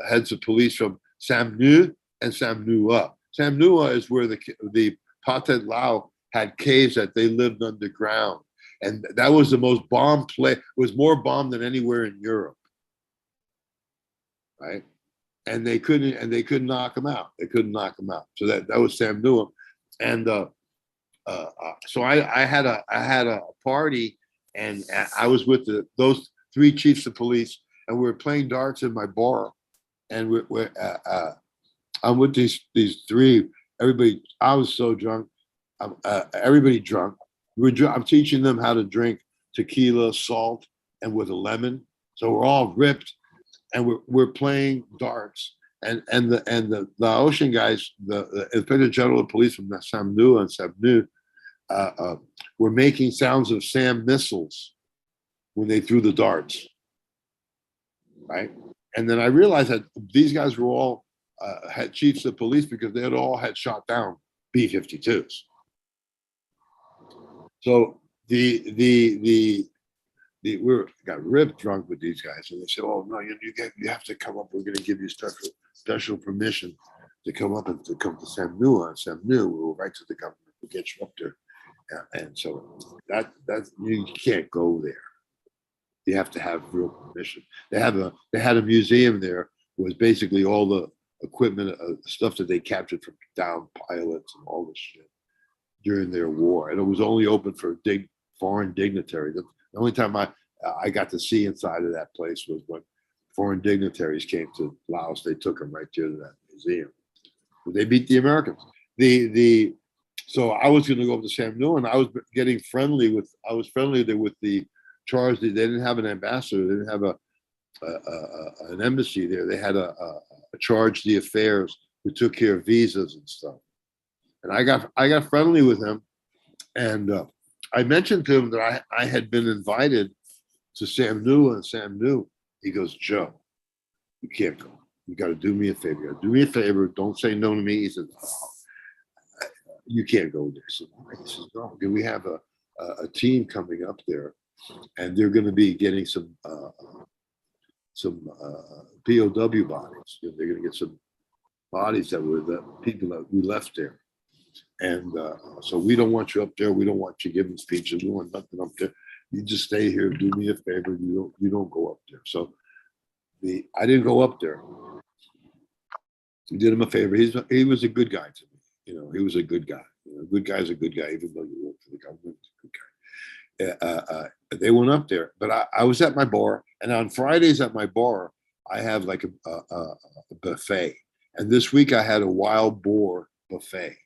heads of police from Samnu and Samnua. Samnua is where the Pathet Lao had caves that they lived underground, and that was the most bombed place. Was more bombed than anywhere in Europe, right? And they couldn't knock him out. They couldn't knock him out. So that was Sam Newham, and so I had a party, and I was with those three chiefs of police, and we were playing darts in my bar, and I'm with these three. Everybody, I was so drunk. Everybody drunk. I'm teaching them how to drink tequila, salt, and with a lemon. So we're all ripped, and we're playing darts. And the Laotian guys, the Inspector General of Police from Samnu and Sabnu, were making sounds of SAM missiles when they threw the darts, right? And then I realized that these guys were all had chiefs of police because they had shot down B-52s. So we got ripped drunk with these guys, and they said, "Oh no, you have to come up. We're going to give you special permission to come up and to come to Samnu. And Samnu, we'll write to the government to get you up there." And so that you can't go there. You have to have real permission. They had a museum there. Was basically all the equipment, stuff that they captured from downed pilots and all this shit during their war, and it was only open for foreign dignitaries. The only time I got to see inside of that place was when foreign dignitaries came to Laos. They took them right to that museum. They beat the Americans. So I was going to go up to Sam Newell, and I was getting friendly with. I was friendly there with the charge. They didn't have an ambassador. They didn't have an embassy there. They had a charge d'affaires who took care of visas and stuff. And I got friendly with him, and I mentioned to him that I had been invited to Sam New, and Sam knew. He goes, "Joe, you can't go. You got to do me a favor. You do me a favor. Don't say no to me." He said, "Oh, you can't go there." So he says, "No, we have a team coming up there, and they're going to be getting some POW bodies. They're going to get some bodies that were the people that we left there. And so we don't want you up there. We don't want you giving speeches. We want nothing up there. You just stay here. Do me a favor. You don't go up there." So I didn't go up there. He did him a favor. He was a good guy to me. You know, he was a good guy. You know, a good guy's a good guy, even though you work for the government. He's a good guy. They went up there, but I was at my bar, and on Fridays at my bar, I have like a buffet. And this week I had a wild boar buffet.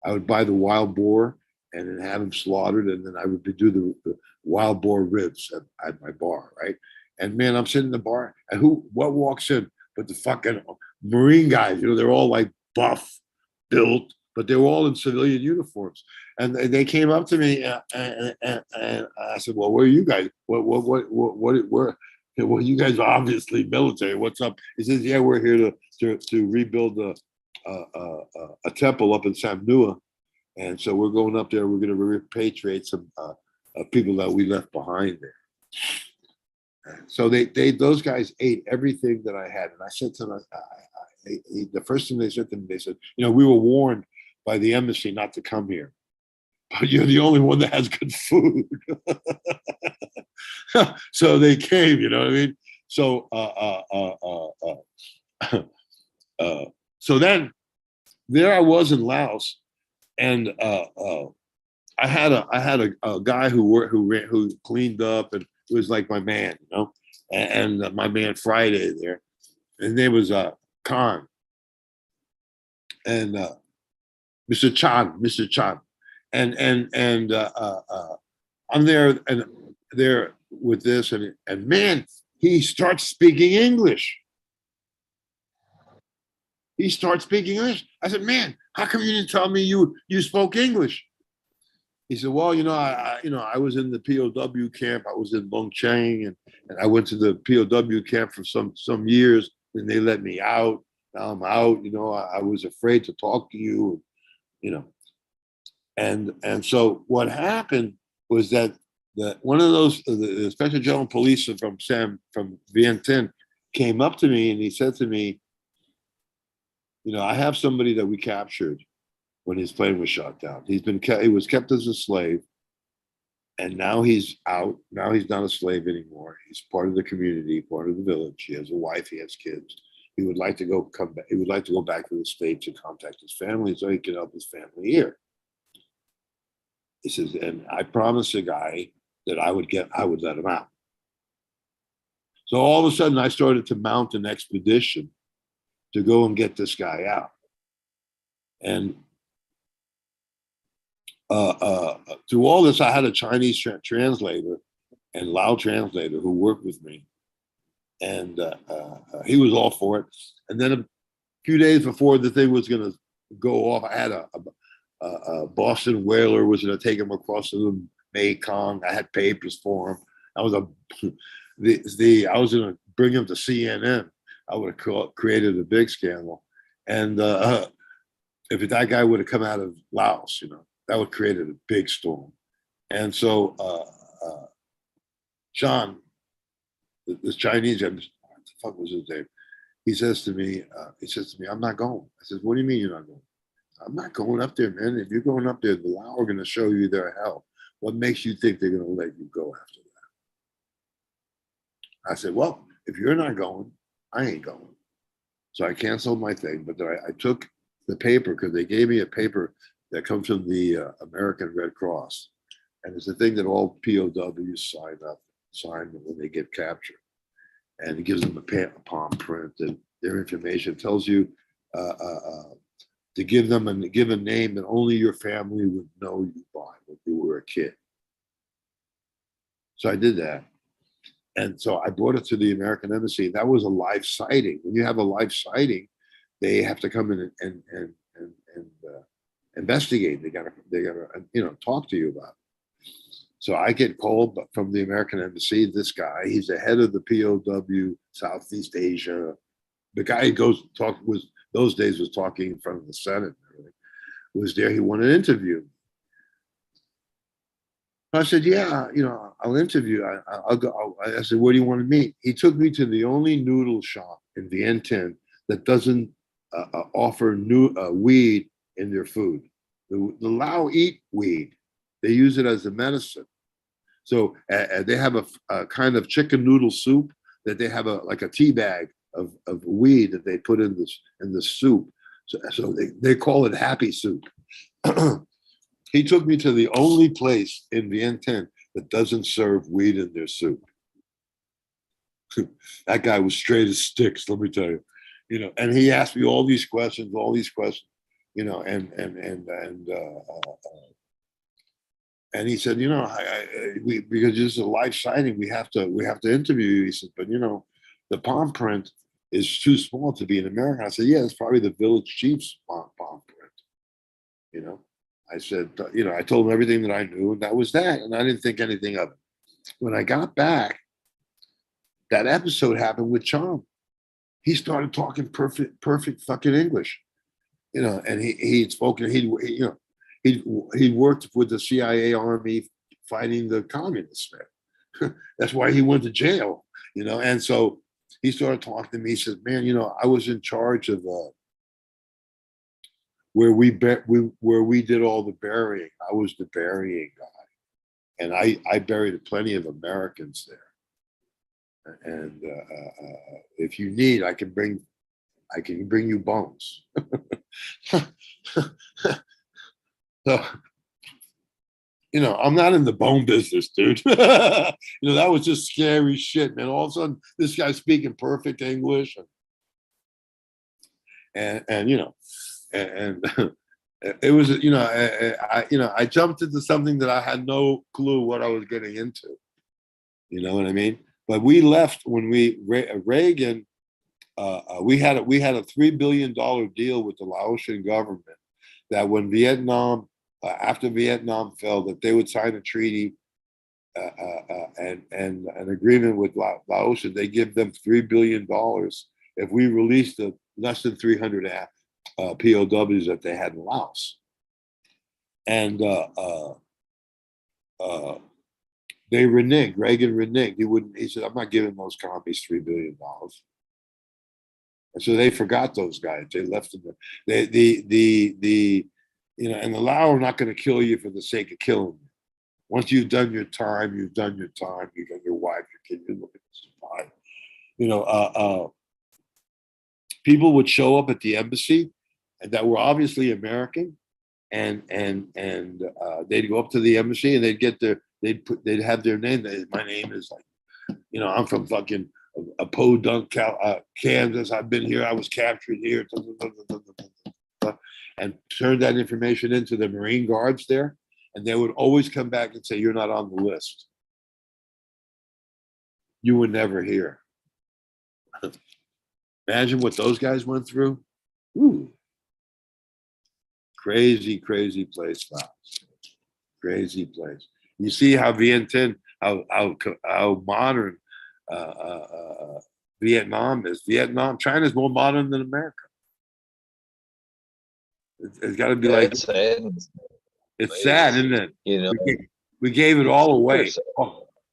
I would buy the wild boar and then have them slaughtered, and then I would do the wild boar ribs at my bar, right? And man, I'm sitting in the bar, and what walks in but the fucking Marine guys? You know, they're all like buff, built, but they were all in civilian uniforms. And they came up to me, and I said, "Well, where are you guys? Where? Well, you guys are obviously military. What's up?" He says, "Yeah, we're here to rebuild a temple up in Samnua, and so we're going up there. We're going to repatriate some people that we left behind there." So those guys ate everything that I had, and I said to them, the first thing they said to me, they said, "We were warned by the embassy not to come here, but you're the only one that has good food." So they came, you know what I mean? So so then there I was in Laos, and I had a guy who cleaned up and was like my man, and my man Friday there. His name was Khan, and Mr. Chan, and I'm there with this, and man, he starts speaking English. He starts speaking English. I said, "Man, how come you didn't tell me you spoke English?" He said, "Well, I was in the POW camp. I was in Bongchang, and I went to the POW camp for some years, and they let me out. Now I'm out. I was afraid to talk to you, you know." And so what happened was that one of those the special general police from Vientiane came up to me, and he said to me, "I have somebody that we captured when his plane was shot down. He was kept as a slave, and now he's out. Now he's not a slave anymore. He's part of the community, part of the village. He has a wife. He has kids. He would like to come back. He would like to go back to the States and contact his family so he can help his family here." He says, "And I promised the guy that I would let him out." So all of a sudden, I started to mount an expedition to go and get this guy out. And through all this, I had a Chinese translator and Lao translator who worked with me, and he was all for it. And then a few days before the thing was going to go off, I had a Boston whaler was going to take him across the Mekong. I had papers for him. I was I was going to bring him to CNN. I would have created a big scandal, and if that guy would have come out of Laos, that would have created a big storm. And so John, this Chinese guy, what the fuck was his name? He says to me, "I'm not going." I says, "What do you mean you're not going?" "I'm not going up there, man. If you're going up there, the Lao are going to show you their hell. What makes you think they're going to let you go after that?" I said, "Well, if you're not going, I ain't going." So I canceled my thing, but I took the paper because they gave me a paper that comes from the American Red Cross. And it's a thing that all POWs sign when they get captured. And it gives them a palm print, and their information tells you to give them a given name that only your family would know you by when you were a kid. So I did that. And so I brought it to the American Embassy. That was a live sighting. When you have a live sighting, they have to come in and investigate. They gotta talk to you about it. So I get called from the American Embassy. This guy, he's the head of the POW Southeast Asia. The guy who those days was talking in front of the Senate and everything, was there. He wanted to interview. I said, "Yeah, I'll interview. I'll go." I said, "Where do you want to meet?" He took me to the only noodle shop in Vientiane that doesn't offer weed in their food. The Lao eat weed. They use it as a medicine. So they have a kind of chicken noodle soup that they have like a tea bag of weed that they put in the soup. So they call it happy soup. He took me to the only place in Vientiane that doesn't serve weed in their soup. That guy was straight as sticks, let me tell you. And he asked me all these questions, and he said, because this is a live sighting, we have to interview you. He said, but the palm print is too small to be in America. I said, yeah, it's probably the village chief's palm print. You know, I said, I told him everything that I knew, and that was that. And I didn't think anything of it. When I got back, that episode happened with Chom. He started talking perfect fucking English, and he'd spoken, he'd worked with the CIA army fighting the communists, man. That's why he went to jail, and so he started talking to me. He said, man, I was in charge of where we did all the burying. I was the burying guy, and I buried plenty of Americans there. And if you need, I can bring you bones. So, I'm not in the bone business, dude. That was just scary shit, man. All of a sudden, this guy's speaking perfect English, and it was, I jumped into something that I had no clue what I was getting into. You know what I mean? But we left when Reagan. We had a $3 billion deal with the Laotian government that when Vietnam, after Vietnam fell, that they would sign a treaty and an agreement with Laotian. They give them $3 billion if we release the less than 300 POWs that they had in Laos. And they reneged. Reagan reneged. He wouldn't. He said, "I'm not giving those commies $3 billion." And so they forgot those guys. They left them. And the Lao are not going to kill you for the sake of killing you. Once you've done your time, you've done your time. You got your wife, your kid, you're looking to survive. People would show up at the embassy that were obviously American, and they'd go up to the embassy and they'd have their name. My name is like, I'm from fucking a Podunk, Kansas. I've been here. I was captured here, and turned that information into the Marine Guards there, and they would always come back and say, "You're not on the list. You were never here." Imagine what those guys went through. Ooh. Crazy place, Fox. Crazy place. You see how Vietnam, how modern Vietnam is. China's more modern than America. It's got to be like. It's sad. It's sad, isn't it? We gave it all away.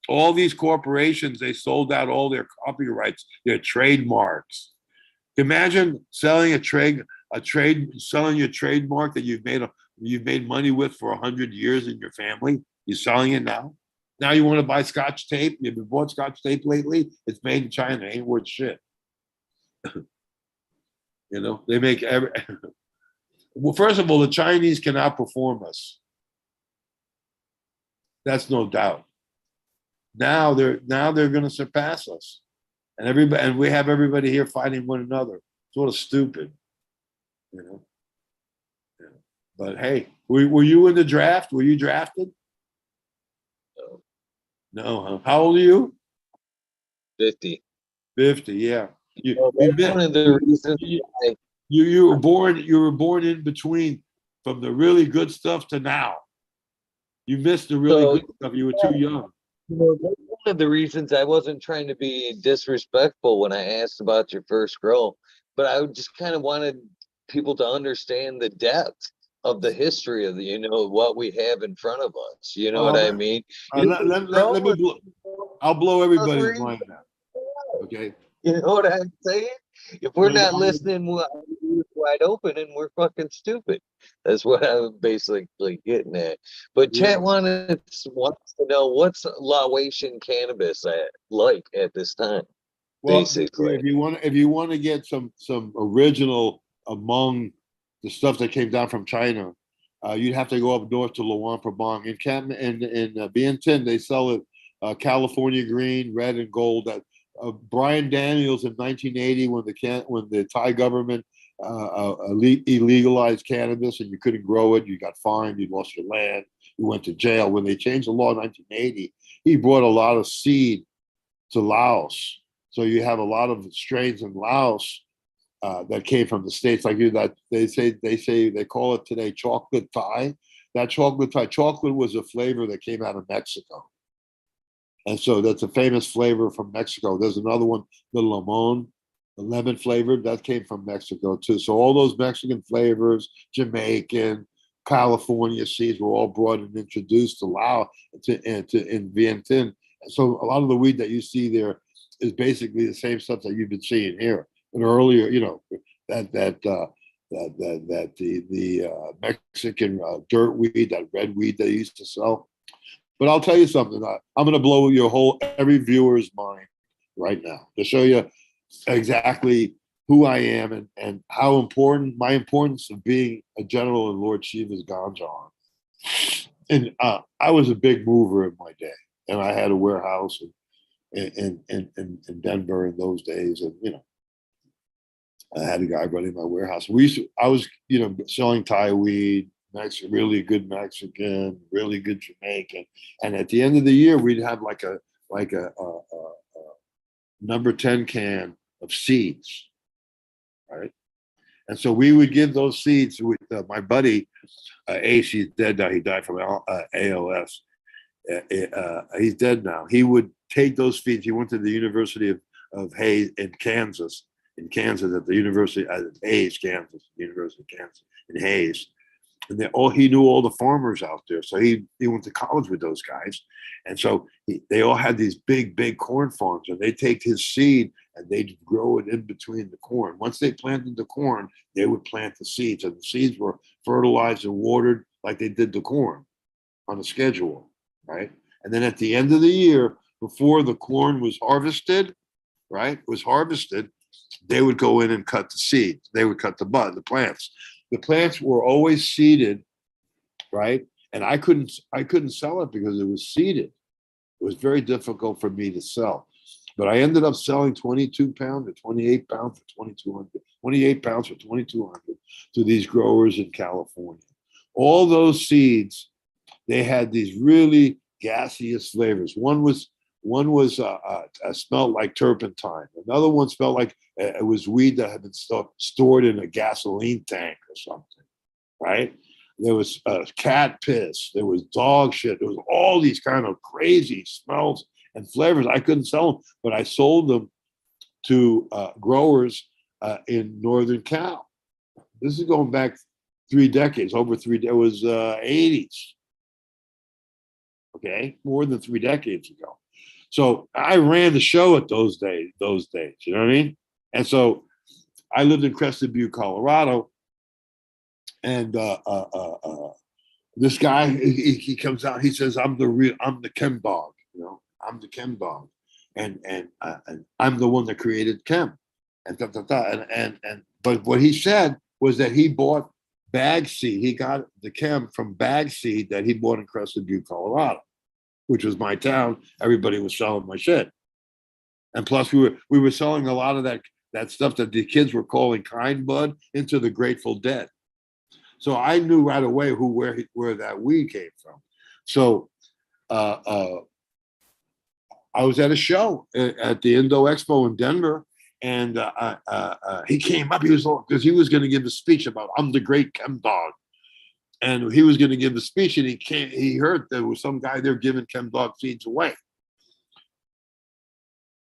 All these corporations, they sold out all their copyrights, their trademarks. Imagine selling selling your trademark that you've made money with for 100 years in your family. You're selling it now. Now you want to buy Scotch tape. You've bought Scotch tape lately. It's made in China. It ain't worth shit. They make well, first of all, the Chinese can outperform us. That's no doubt. Now they're going to surpass us, and we have everybody here fighting one another. Sort of stupid, Yeah. But hey, were you in the draft? Were you drafted? No. No, huh? How old are you? 50. 50, yeah. One of the reasons you were born in between, from the really good stuff to now. You missed the really good stuff. You were too young. One of the reasons I wasn't trying to be disrespectful when I asked about your first grow, but I just kind of wanted people to understand the depth of the history of what we have in front of us. You know what I mean? Let me I'll blow everybody's mind now. Okay. You know what I'm saying? If we're not listening, we're wide open and we're fucking stupid. That's what I'm basically getting at. But chat wants to know, what's Laotian cannabis at this time. Well, basically, if you want to get some original among the stuff that came down from China, you'd have to go up north to Luang Prabang. In Vientiane, they sell it California green, red, and gold. That Brian Daniels in 1980, when the Thai government illegalized cannabis and you couldn't grow it, you got fined, you lost your land, you went to jail. When they changed the law in 1980, he brought a lot of seed to Laos. So you have a lot of strains in Laos that came from the States, like you, that they call it today chocolate Thai. That chocolate Thai chocolate was a flavor that came out of Mexico. And so that's a famous flavor from Mexico. There's another one, the lemon, the lemon flavored, that came from Mexico too. So all those Mexican flavors, Jamaican, California seeds were all brought and introduced to Laos in Vientiane. And so a lot of the weed that you see there is basically the same stuff that you've been seeing here. And earlier, the Mexican dirt weed, that red weed they used to sell. But I'll tell you something. I'm going to blow every viewer's mind right now to show you exactly who I am and how important my importance of being a general in Lord Shiva's ganja. And I was a big mover in my day, and I had a warehouse in Denver in those days, and I had a guy running my warehouse. I was selling Thai weed, really good Mexican, really good Jamaican, and at the end of the year we'd have like a number 10 can of seeds, right? And so we would give those seeds with my buddy Ace. He's dead now. He died from ALS. He's dead now. He would take those feeds. He went to the University of Hayes in Kansas, at the University of Hayes, Kansas, University of Kansas in Hayes. And he knew all the farmers out there. So he went to college with those guys. And so they all had these big corn farms, and they take his seed and they'd grow it in between the corn. Once they planted the corn, they would plant the seeds, and the seeds were fertilized and watered like they did the corn on a schedule, right? And then at the end of the year, before the corn was harvested, they would go in and cut the seeds. They would cut the plants. The plants were always seeded, right? And I couldn't sell it because it was seeded. It was very difficult for me to sell. But I ended up selling 22 pounds or 28 pounds for 2,200, 28 pounds for 2,200 to these growers in California. All those seeds, they had these really gaseous flavors. One was smelled like turpentine. Another one smelled like it was weed that had been stored in a gasoline tank or something, right? There was cat piss. There was dog shit. There was all these kind of crazy smells and flavors. I couldn't sell them, but I sold them to growers in Northern Cal. This is going back 3 decades, over 3. It was 80s. Okay, more than 3 decades ago. So I ran the show at those days, you know what I mean? And so I lived in Crested Butte, Colorado. And this guy, he comes out, he says, I'm the Chemdawg, I'm the Chemdawg. And I'm the one that created Chem. But what he said was that he bought bag seed. He got the Chem from bag seed that he bought in Crested Butte, Colorado, which was my town. Everybody was selling my shit. And plus we were selling a lot of that stuff that the kids were calling kind bud into the Grateful Dead. So I knew right away where that weed came from. So I was at a show at the Indo Expo in Denver, and he came up. He was going to give a speech about I'm the great Chemdawg, and he was going to give a speech, and he heard there was some guy there giving Chemdawg seeds away.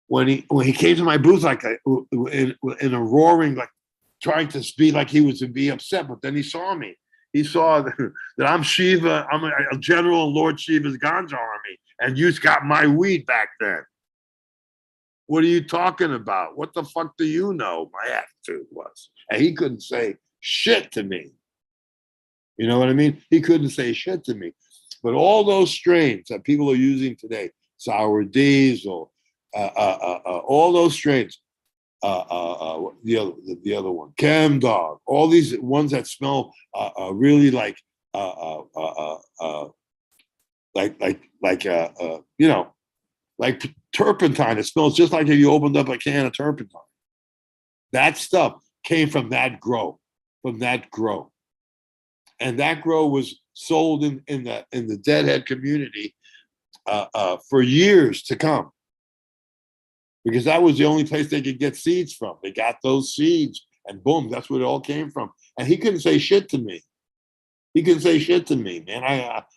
When he came to my booth like in a roaring, like trying to speak like he was to be upset, but then he saw me. He saw that I'm Shiva. I'm a general in Lord Shiva's ganja army, and you got my weed back then. What are you talking about? What the fuck do you know? My attitude was, and he couldn't say shit to me. You know what I mean? He couldn't say shit to me. But all those strains that people are using today, sour diesel, all those strains, the other one, Chemdawg, all these ones that smell really like turpentine. It smells just like if you opened up a can of turpentine. That stuff came from that grow, and that grow was sold in the Deadhead community for years to come, because that was the only place they could get seeds from. They got those seeds And boom, that's where it all came from. And he couldn't say shit to me. He couldn't say shit to me, man.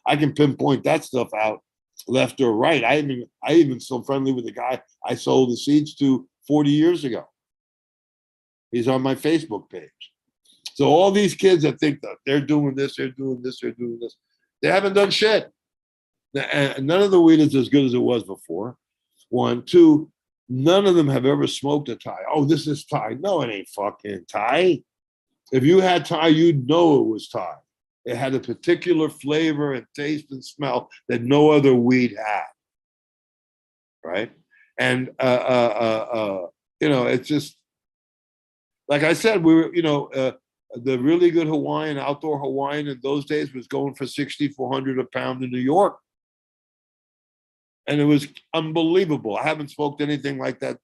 I can pinpoint that stuff out left or right. I even still friendly with the guy I sold the seeds to 40 years ago. He's on my Facebook page. So all these kids that think that they're doing this, they're doing this, they're doing this, they haven't done shit. And none of the weed is as good as it was before. One, two, none of them have ever smoked a Thai. Oh, this is Thai. No, it ain't fucking Thai. If you had Thai, you'd know it was Thai. It had a particular flavor and taste and smell that no other weed had. Right? And it's just like I said, we were, the really good Hawaiian, outdoor Hawaiian in those days was going for $6,400 a pound in New York. And it was unbelievable. I haven't smoked anything like that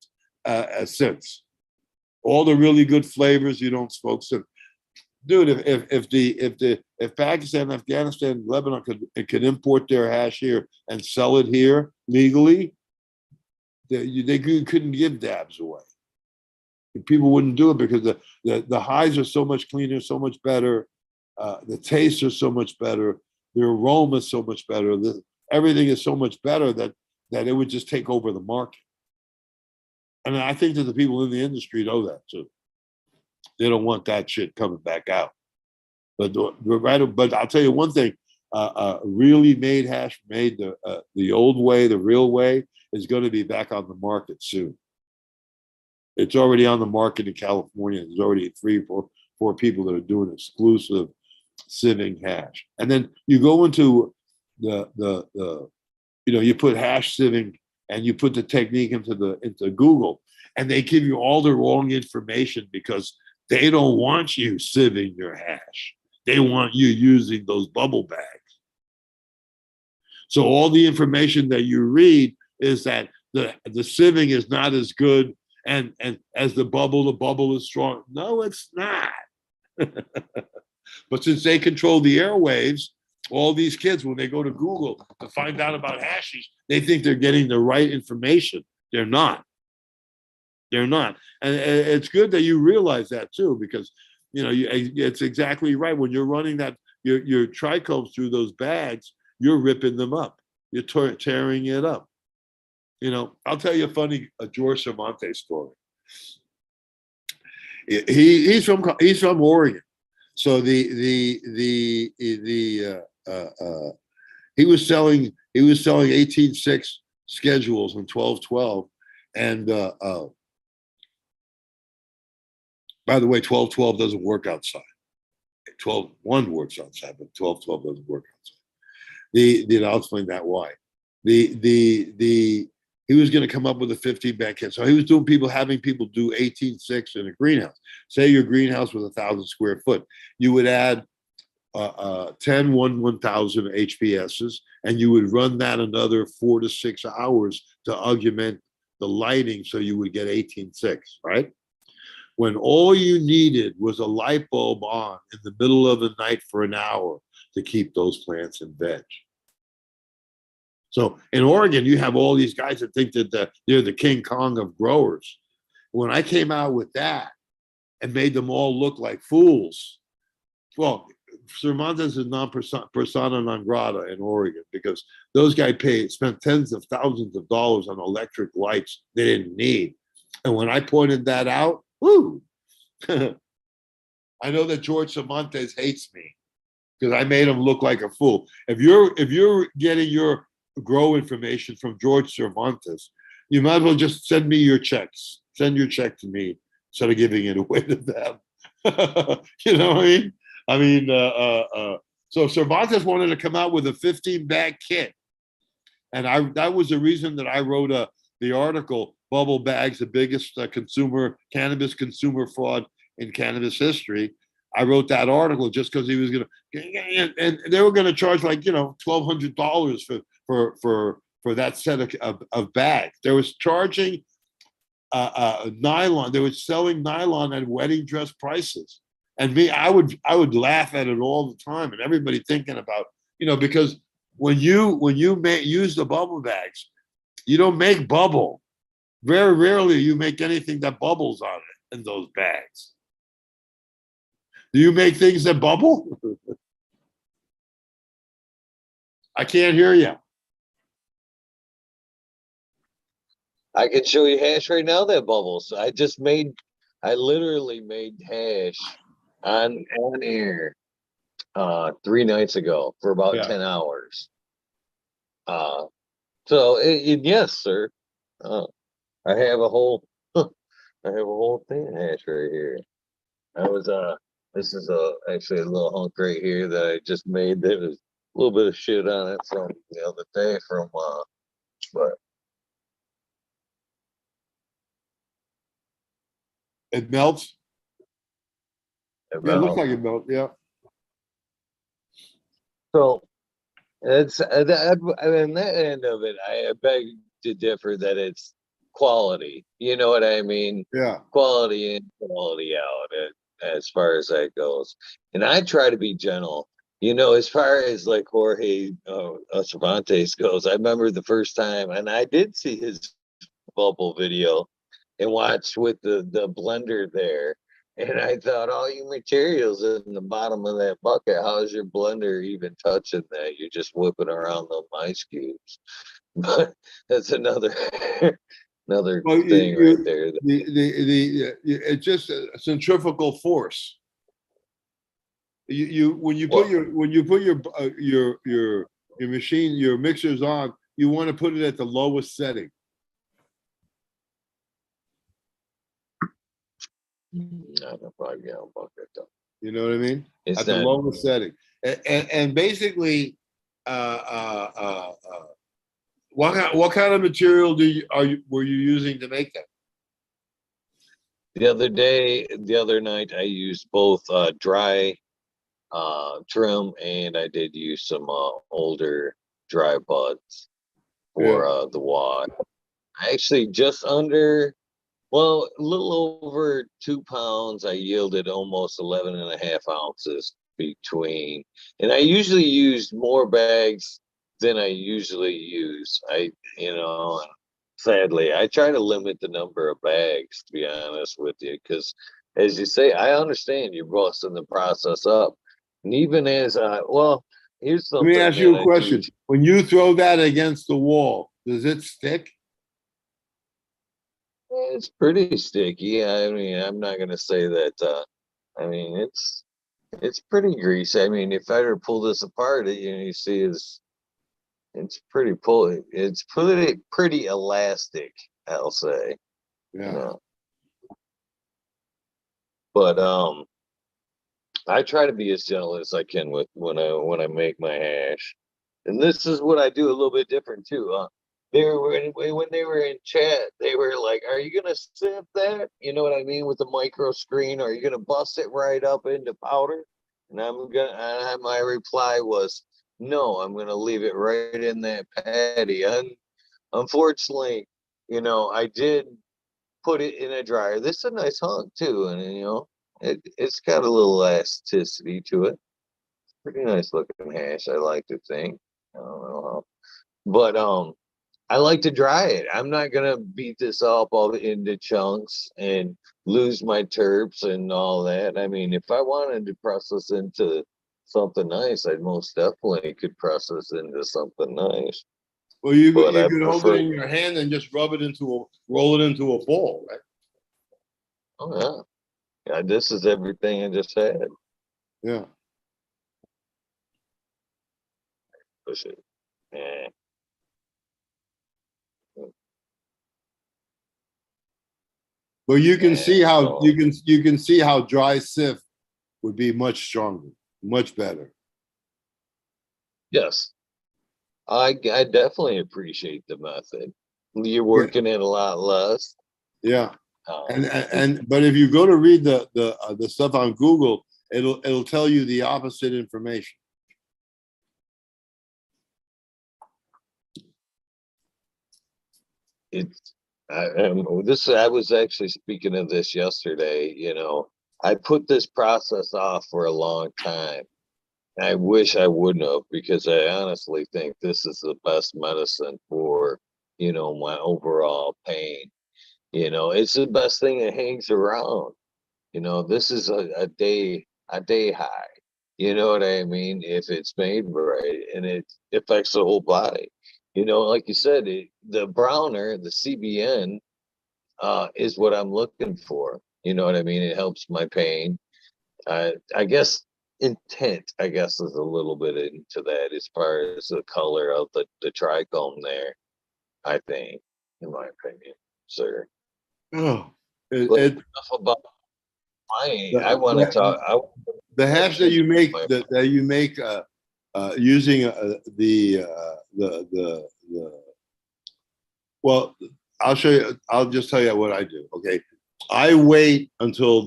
since. All the really good flavors you don't smoke since. Dude, if Pakistan, Afghanistan, Lebanon could import their hash here and sell it here legally, they couldn't give dabs away. People wouldn't do it because the highs are so much cleaner, so much better. The tastes are so much better. The aroma is so much better. Everything is so much better that it would just take over the market. And I think that the people in the industry know that too. They don't want that shit coming back out. But I'll tell you one thing: really made hash, made the old way, the real way, is going to be back on the market soon. It's already on the market in California. There's already 4 people that are doing exclusive sieving hash. And then you go into you put hash sieving and you put the technique into Google, and they give you all the wrong information because they don't want you sieving your hash. They want you using those bubble bags. So all the information that you read is that the sieving is not as good and as the bubble is strong. No, it's not. But since they control the airwaves, all these kids, when they go to Google to find out about hashish, they think they're getting the right information. They're not. They're not. And it's good that you realize that too, because it's exactly right. When you're running that your trichomes through those bags, you're ripping them up. You're tearing it up. I'll tell you a funny George Cervantes story. He's from Oregon, so he was selling 18.6 schedules in 12/12, and by the way, 12/12 doesn't work outside. 12/1 works outside, but 12/12 doesn't work outside. I'll explain that why. He was going to come up with a 15-bag kit. So he was having people do 18.6 in a greenhouse. Say your greenhouse was 1,000 square foot. You would add 10 1,000 HPSs, and you would run that another 4 to 6 hours to augment the lighting so you would get 18.6, right? When all you needed was a light bulb on in the middle of the night for an hour to keep those plants in veg. So in Oregon, you have all these guys that think that they're the King Kong of growers. When I came out with that and made them all look like fools, well, Cervantes is persona non grata in Oregon because those guys spent tens of thousands of dollars on electric lights they didn't need. And when I pointed that out, whoo, I know that George Cervantes hates me because I made him look like a fool. If you're getting your grow information from George Cervantes, you might as well just send me your checks. Send your check to me instead of giving it away to them. You know what I mean? So Cervantes wanted to come out with a 15-bag kit. And that was the reason that I wrote the article, Bubble Bags, the biggest cannabis consumer fraud in cannabis history. I wrote that article just because he was going to, and they were going to charge like, $1,200 for that set of bags. They was charging nylon. They were selling nylon at wedding dress prices. And me, I would laugh at it all the time. And everybody thinking about, because when you use the bubble bags, you don't make bubble. Very rarely you make anything that bubbles on it in those bags. Do you make things that bubble? I can't hear you. I can show you hash right now that bubbles. I literally made hash on air 3 nights ago for about Yeah. 10 hours. So yes, sir. Uh, I have a whole I have a whole thing of hash right here. I was this is actually a little hunk right here that I just made. There was a little bit of shit on it from the other day from but It melts. Yeah, it looks about like it melts. Yeah. so it's I mean that end of it, I beg to differ that it's quality. You know what I mean? Yeah. Quality in, quality out, as far as that goes. And I try to be gentle. You know, as far as like Jorge Cervantes goes, I remember the first time, and I did see his bubble video and watched with the blender there. And I thought, all you materials in the bottom of that bucket, how is your blender even touching that? You're just whipping around the ice cubes. But that's another another Well, thing right there. it's just a centrifugal force. You when you put Well, your machine, your mixers on, you want to put it at the lowest setting. not a 5 gallon bucket though. You know what I mean? It's At the not. lowest setting. And basically, what kind of material were you using to make that? The other night, I used both dry trim and I did use some older dry buds Yeah. for the wad. Actually, just under, well, a little over 2 pounds. I yielded almost 11 and a half ounces between. And I usually used more bags than I usually use. You know, sadly, I try to limit the number of bags, to be honest with you, because as you say, I understand you're busting the process up. And even as well, here's Let me something ask you that a I question. teach. When you throw that against the wall, does it stick? It's pretty sticky. I mean, I'm not gonna say that. I mean, it's pretty greasy. I mean, if I were to pull this apart, you see, it's pretty pull. It's pretty elastic. I'll say, you Yeah. know. But I try to be as gentle as I can with when I make my hash, and this is what I do a little bit different too. They were when they were in chat, they were like, "Are you gonna sieve that? You know what I mean with the micro screen? Or are you gonna bust it right up into powder?" And my reply was, "No, I'm gonna leave it right in that patty." And unfortunately, I did put it in a dryer. This is a nice hunk too, and it's got a little elasticity to it. Pretty nice looking hash, I like to think. I don't know how, but I like to dry it. I'm not gonna beat this up all into chunks and lose my terps and all that. I mean, if I wanted to process into something nice, I most definitely could process into something nice. Well, you But you I could hold it prefer, in your hand and just roll it into a ball, right? oh yeah, this is everything I just had. Yeah. Push it. Yeah. But you can see Yeah, how so you can see how dry sift would be much stronger, much better. yes, I definitely appreciate the method. You're Yeah. working it a lot less. Yeah. Um, And but if you go to read the stuff on Google, it'll tell you the opposite information. it's I was actually speaking of this yesterday. I put this process off for a long time. I wish I wouldn't have, because I honestly think this is the best medicine for my overall pain. It's the best thing that hangs around. This is a day a day high. You know what I mean? If it's made right and it affects the whole body. Like you said, the browner, the CBN, is what I'm looking for. You know what I mean? It helps my pain. I guess intent, I guess, is a little bit into that as far as the color of the trichome there, I think, in my opinion, sir. Oh, But it enough about my, I want to the, talk, I want the to hash that change you make my, that you make using the well, I'll show you. I'll just tell you what I do. Okay, I wait until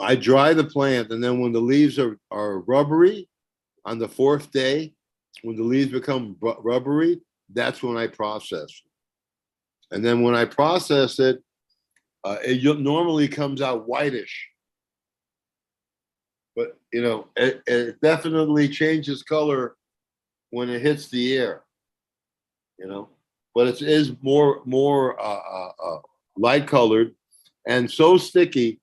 I dry the plant, and then when the leaves are rubbery on the fourth day, when the leaves become rubbery, that's when I process. And then when I process it, it normally comes out whitish, but it definitely changes color when it hits the air. But it is more light colored and so sticky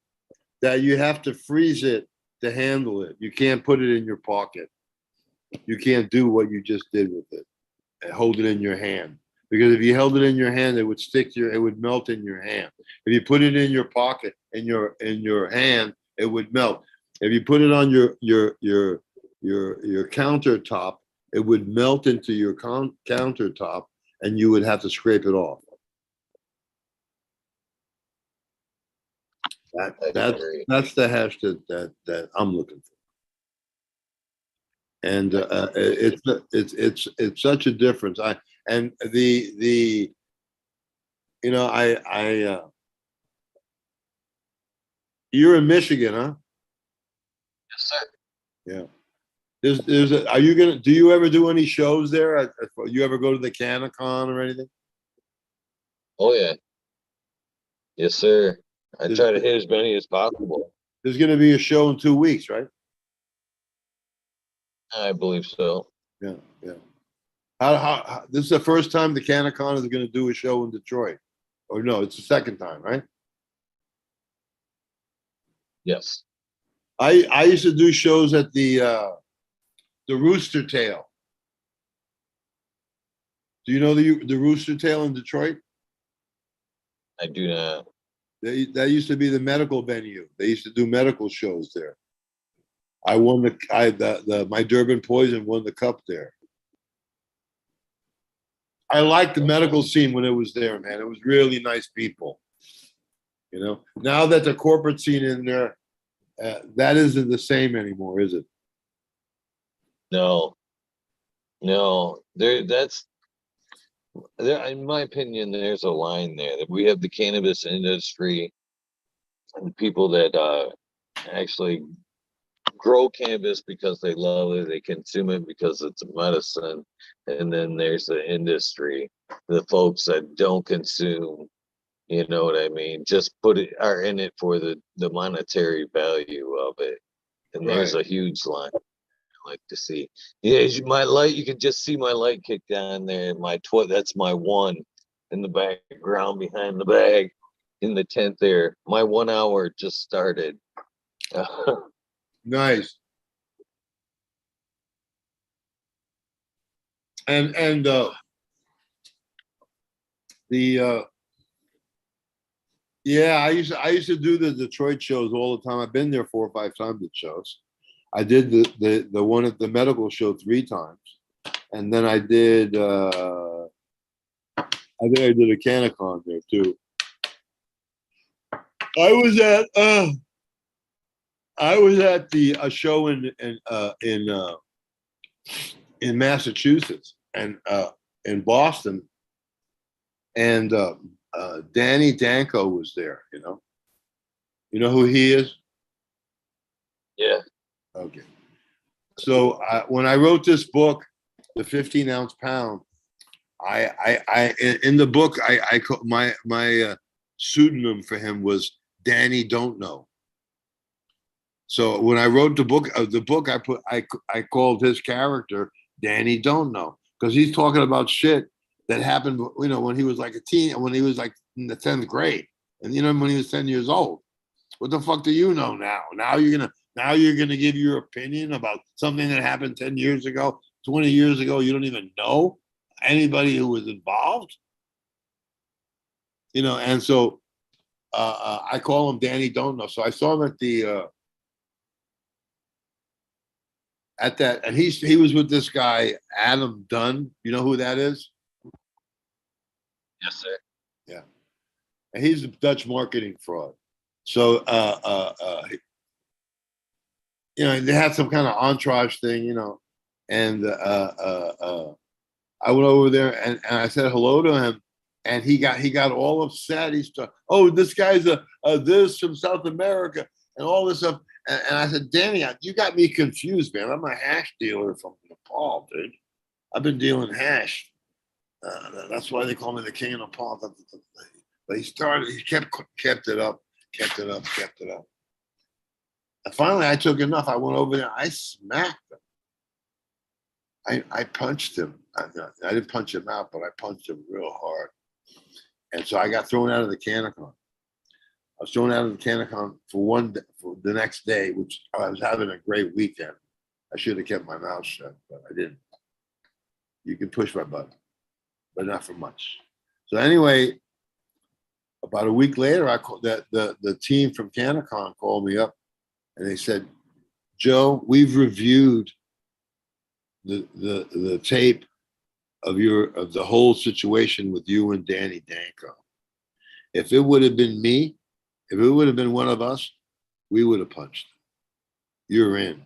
that you have to freeze it to handle it. You can't put it in your pocket. You can't do what you just did with it and hold it in your hand. Because if you held it in your hand, it would it would melt in your hand. If you put it in your pocket, in your hand, it would melt. If you put it on your countertop, it would melt into your countertop, and you would have to scrape it off. That I that's agree. that's the hash that I'm looking for. And it's such a difference. And the I you're in Michigan, huh? Yes, sir. Yeah. Are you gonna? Do you ever do any shows there? You ever go to the CannaCon or anything? Oh, yeah. Yes, sir. I There's, try to hit as many as possible. there's going to be a show in 2 weeks, right? I believe so. Yeah, yeah. This is the first time the CannaCon is going to do a show in Detroit, or no? It's the second time, right? Yes. I used to do shows at the Rooster Tail. Do you know the Rooster Tail in Detroit? I do not. That used to be the medical venue. They used to do medical shows there. I won the my Durban Poison won the cup there. I liked the medical scene when it was there, man. It was really nice people. Now that the corporate scene in there, that isn't the same anymore, is it? No, no. There, in my opinion, there's a line there that we have the cannabis industry and the people that actually grow cannabis because they love it, they consume it because it's a medicine, and then there's the industry, the folks that don't consume. You know what I mean? Just are in it for the monetary value of it, and there's Right. a huge line. I like to see. Yeah, my light. You can just see my light kick down there. That's my one in the background behind the bag in the tent there. My 1 hour just started. Nice. And the yeah, I used to do the Detroit shows all the time. I've been there 4 or 5 times at shows. I did the one at the medical show 3 times, and then I think I did a CannaCon there too. I was at the a show in Massachusetts and in Boston, and Danny Danko was there. You know who he is? Yeah. Okay. So when I wrote this book, the 15-ounce pound, in the book my pseudonym for him was Danny Don't Know. So when I wrote the book, I called his character Danny Don't Know because he's talking about shit that happened, when he was like a teen, when he was like in the 10th grade, and when he was 10 years old. What the fuck do you know now? Now you're gonna give your opinion about something that happened 10 years ago, 20 years ago. You don't even know anybody who was involved. And so I call him Danny Don't Know. So I saw him at that, and he was with this guy Adam Dunn. You know who that is? Yes, sir. Yeah, and he's a Dutch marketing fraud. So they had some kind of entourage thing, and I went over there and I said hello to him, and he got all upset. He's oh, this guy's a this from South America and all this stuff. And I said, Danny, you got me confused, man. I'm a hash dealer from Nepal, dude. I've been dealing hash. That's why they call me the king of Nepal. But he kept it up. And finally, I took enough. I went over there. I smacked him. I punched him. I didn't punch him out, but I punched him real hard. And so I got thrown out of the Canacon. I was thrown out of the Canacon for the next day, which I was having a great weekend. I should have kept my mouth shut, but I didn't. You can push my button, but not for much. So anyway, about a week later, I called the team from Canacon called me up, and they said, Joe, we've reviewed the tape of the whole situation with you and Danny Danko. If it would have been me, if it would have been one of us, we would have punched. You're in.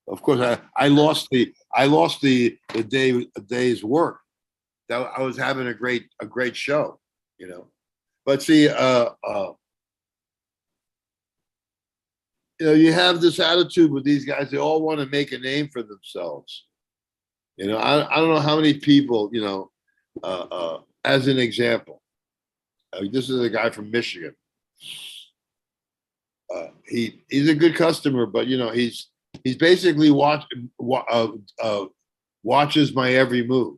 Of course, I lost the day's work. That I was having a great show, But see, you have this attitude with these guys. They all want to make a name for themselves. I don't know how many people, as an example, this is a guy from Michigan. He's a good customer, but he's basically watches my every move,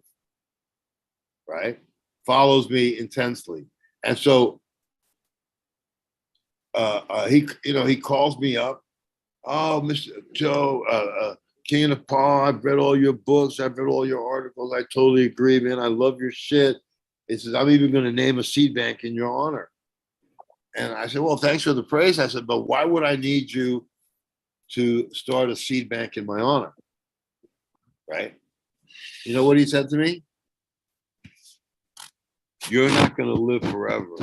right? Follows me intensely, and so he calls me up. Oh, Mr. Joe, King of Nepal, I've read all your books. I've read all your articles. I totally agree, man. I love your shit. He says, I'm even going to name a seed bank in your honor. And I said, well, thanks for the praise. I said, but why would I need you to start a seed bank in my honor? Right? You know what he said to me? You're not going to live forever.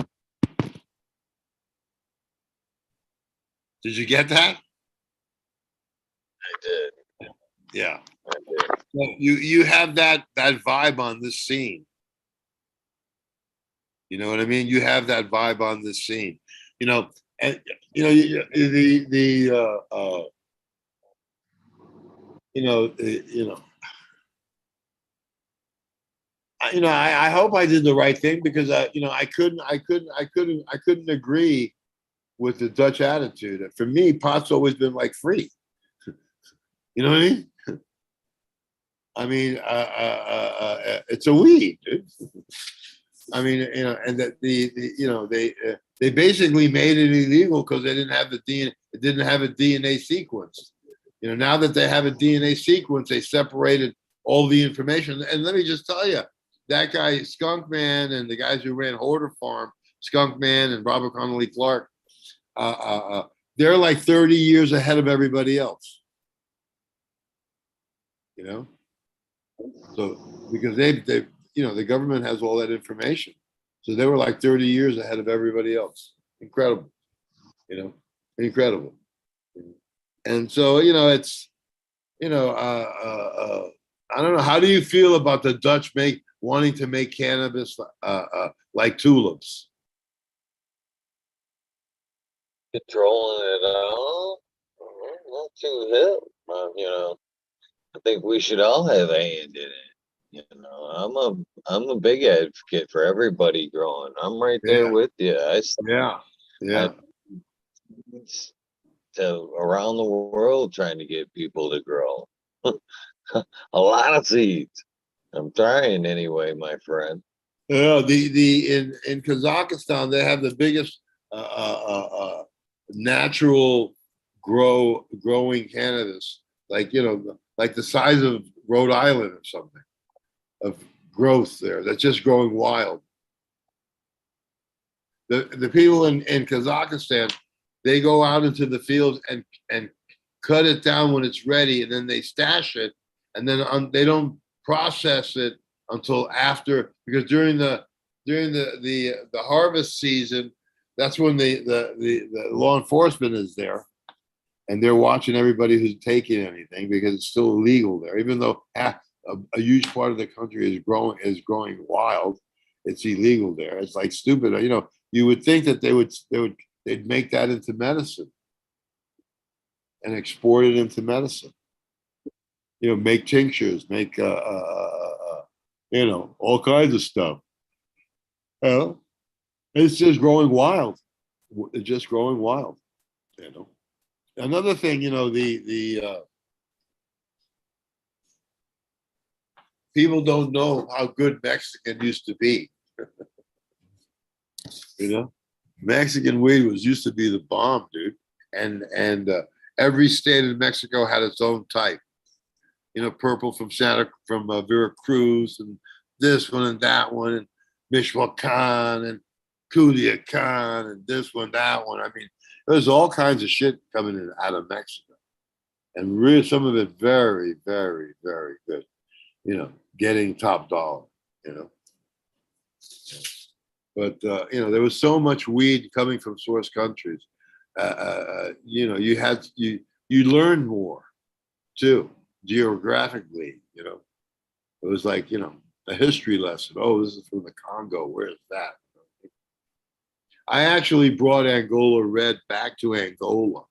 Did you get that? I did. Yeah. I did. So you have that vibe on this scene. You know what I mean? You have that vibe on this scene. And I hope I did the right thing because I couldn't agree with the Dutch attitude. For me, pot's always been like free. You know what I mean? I mean, it's a weed, dude. I mean, and that they basically made it illegal because they didn't have the DNA. It didn't have a DNA sequence. Now that they have a DNA sequence, they separated all the information. And let me just tell you, that guy Skunk Man and the guys who ran Hoarder Farm, Skunk Man and Robert Connolly Clark, they're like 30 years ahead of everybody else. So because they the government has all that information, so they were like 30 years ahead of everybody else. Incredible, incredible. And so it's I don't know. How do you feel about the Dutch wanting to make cannabis like tulips? Controlling it all, not too hip. I think we should all have a hand in it. I'm a big advocate for everybody growing. I'm right there with you. Yeah. To around the world trying to get people to grow. A lot of seeds. I'm trying anyway, my friend. Yeah, in Kazakhstan they have the biggest natural growing cannabis, like like the size of Rhode Island or something, of growth there that's just growing wild. The people in Kazakhstan, they go out into the fields and cut it down when it's ready, and then they stash it, and then they don't process it until after, because during the harvest season, that's when the law enforcement is there, and they're watching everybody who's taking anything, because it's still illegal there, even though a huge part of the country is growing wild. It's illegal there. It's like stupid. You would think that they'd make that into medicine and export it into medicine. Make tinctures, make all kinds of stuff. It's just growing wild. It's just growing wild. Another thing, the people don't know how good Mexican used to be. Mexican weed used to be the bomb, dude. And every state in Mexico had its own type. Purple from Veracruz, and this one and that one, and Michoacan and Culiacan, and this one, that one. I mean, there's all kinds of shit coming in out of Mexico, and really some of it very, very, very good. Getting top dollar. But there was so much weed coming from source countries. You learn more too, geographically. It was like a history lesson. Oh, this is from the Congo. Where's that? I actually brought Angola red back to Angola.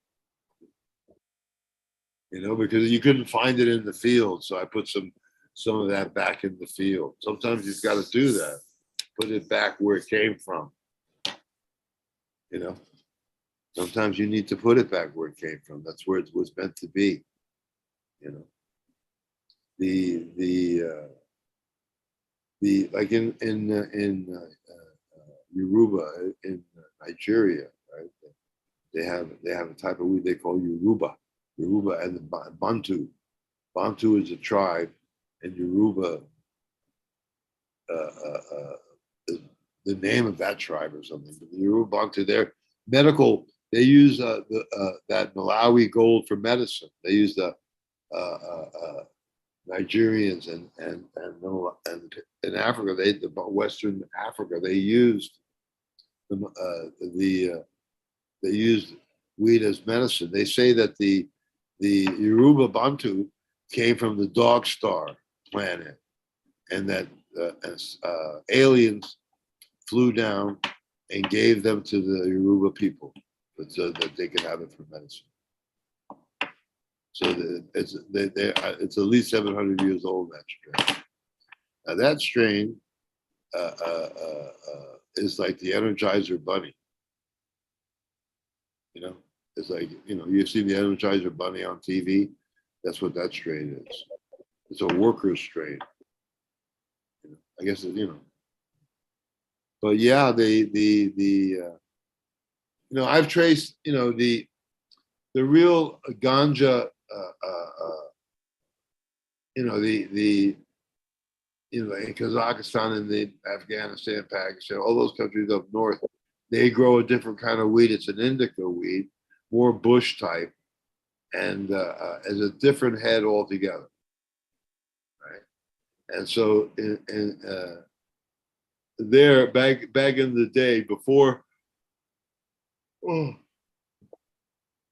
Because you couldn't find it in the field, so I put some of that back in the field. Sometimes you've got to do that. Put it back where it came from. Sometimes you need to put it back where it came from. That's where it was meant to be. The like in Yoruba in Nigeria, right? They have a type of weed they call Yoruba, and the Bantu. Bantu is a tribe, and Yoruba is the name of that tribe or something. But the Yoruba Bantu, they're medical. They use that Malawi gold for medicine. They use the Nigerians and in Africa, Western Africa, they used they used weed as medicine. They say that the Yoruba Bantu came from the Dog Star planet, and that aliens flew down and gave them to the Yoruba people, so that they could have it for medicine. So it's at least 700 years old, that strain. Now that strain is like the Energizer Bunny. It's like, you see the Energizer Bunny on TV. That's what that strain is. It's a worker's strain. I guess But yeah, I've traced the real ganja. In Kazakhstan and the Afghanistan, Pakistan, all those countries up north, they grow a different kind of weed. It's an indica weed, more bush type, and as a different head altogether, right? And so, there back in the day, before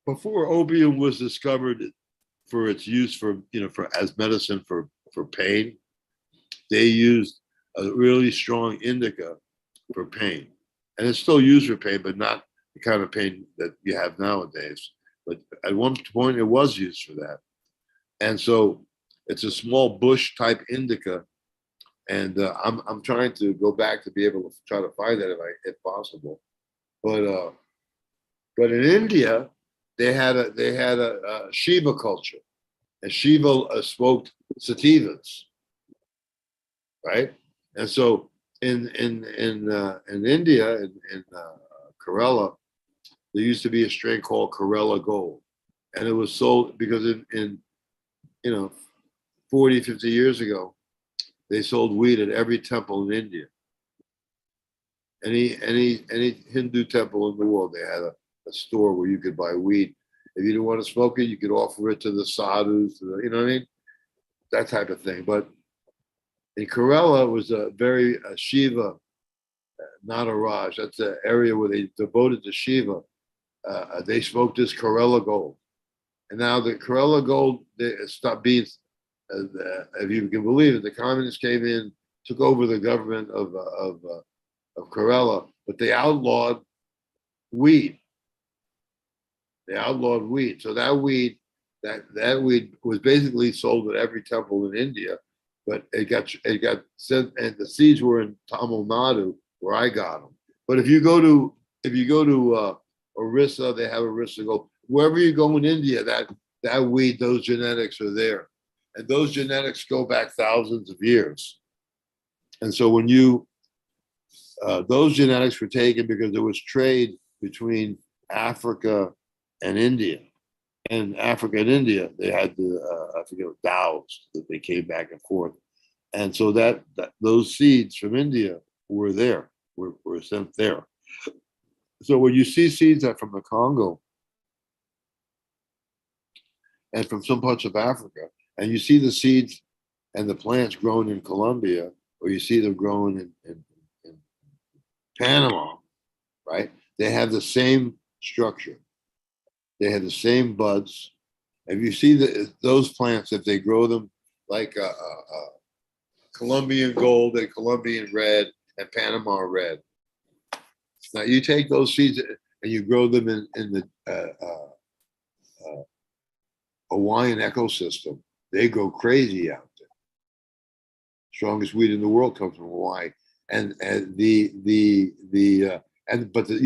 opium was discovered for its use for as medicine for pain, they used a really strong indica for pain, and it's still used for pain, but not the kind of pain that you have nowadays. But at one point, it was used for that, and so it's a small bush type indica, and I'm trying to go back to be able to try to find that if possible. But in India, they had a Shiva culture, and Shiva smoked sativas, right? And so in India, in Kerala, there used to be a strain called Corella Gold, and it was sold because in 40, 50 years ago, they sold weed at every temple in India. Any Hindu temple in the world, they had a store where you could buy weed. If you didn't want to smoke it, you could offer it to the sadhus, you know what I mean? That type of thing. But in Kerala was a Shiva, not a Raj. That's an area where they devoted to Shiva. They smoked this Kerala Gold. And now the Kerala Gold, it stopped being, if you can believe it, the communists came in, took over the government of Kerala, but they outlawed weed. They outlawed weed. So that weed was basically sold at every temple in India, but it got sent, and the seeds were in Tamil Nadu where I got them. But if you go to Orissa, they have Orissa Gold. Wherever you go in India, that weed, those genetics are there, and those genetics go back thousands of years. And so when those genetics were taken because there was trade between Africa and India. And Africa and India, they had I forget what dhows that they came back and forth. And so that those seeds from India were there, were sent there. So when you see seeds that from the Congo and from some parts of Africa, and you see the seeds and the plants grown in Colombia, or you see them grown in Panama, right? They have the same structure. They have the same buds. If you see those plants, if they grow them like Colombian gold and Colombian red and Panama red. Now you take those seeds and you grow them in the Hawaiian ecosystem. They go crazy out there. Strongest weed in the world comes from Hawaii, and you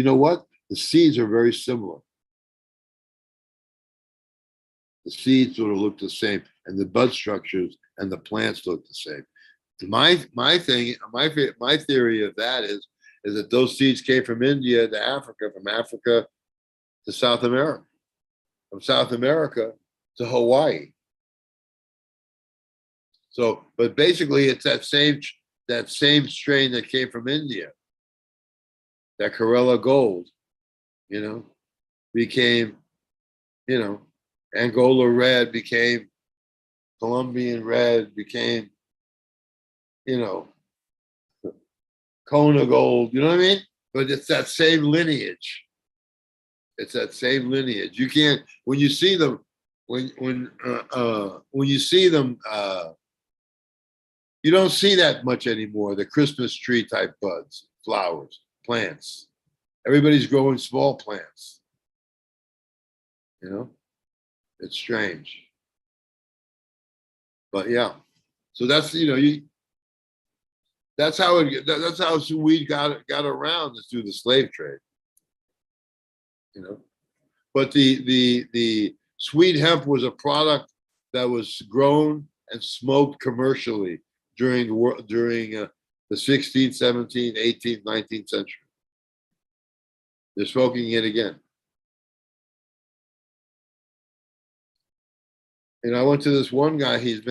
know what? The seeds are very similar. The seeds sort of look the same, and the bud structures and the plants look the same. My theory of that is that those seeds came from India to Africa, from Africa to South America, from South America to Hawaii. So, but basically, it's that same strain that came from India. That Kerala Gold, became, Angola Red became Colombian Red, became, Kona Gold, you know what I mean? But it's that same lineage. It's that same lineage. You can't, when you see them, when you see them, you don't see that much anymore, the Christmas tree type buds, flowers, plants. Everybody's growing small plants. It's strange. But yeah, so that's that's how weed got around is through the slave trade. But the sweet hemp was a product that was grown and smoked commercially during the 16th, 17th, 18th, 19th century. They're smoking it again. And I went to this one guy. He has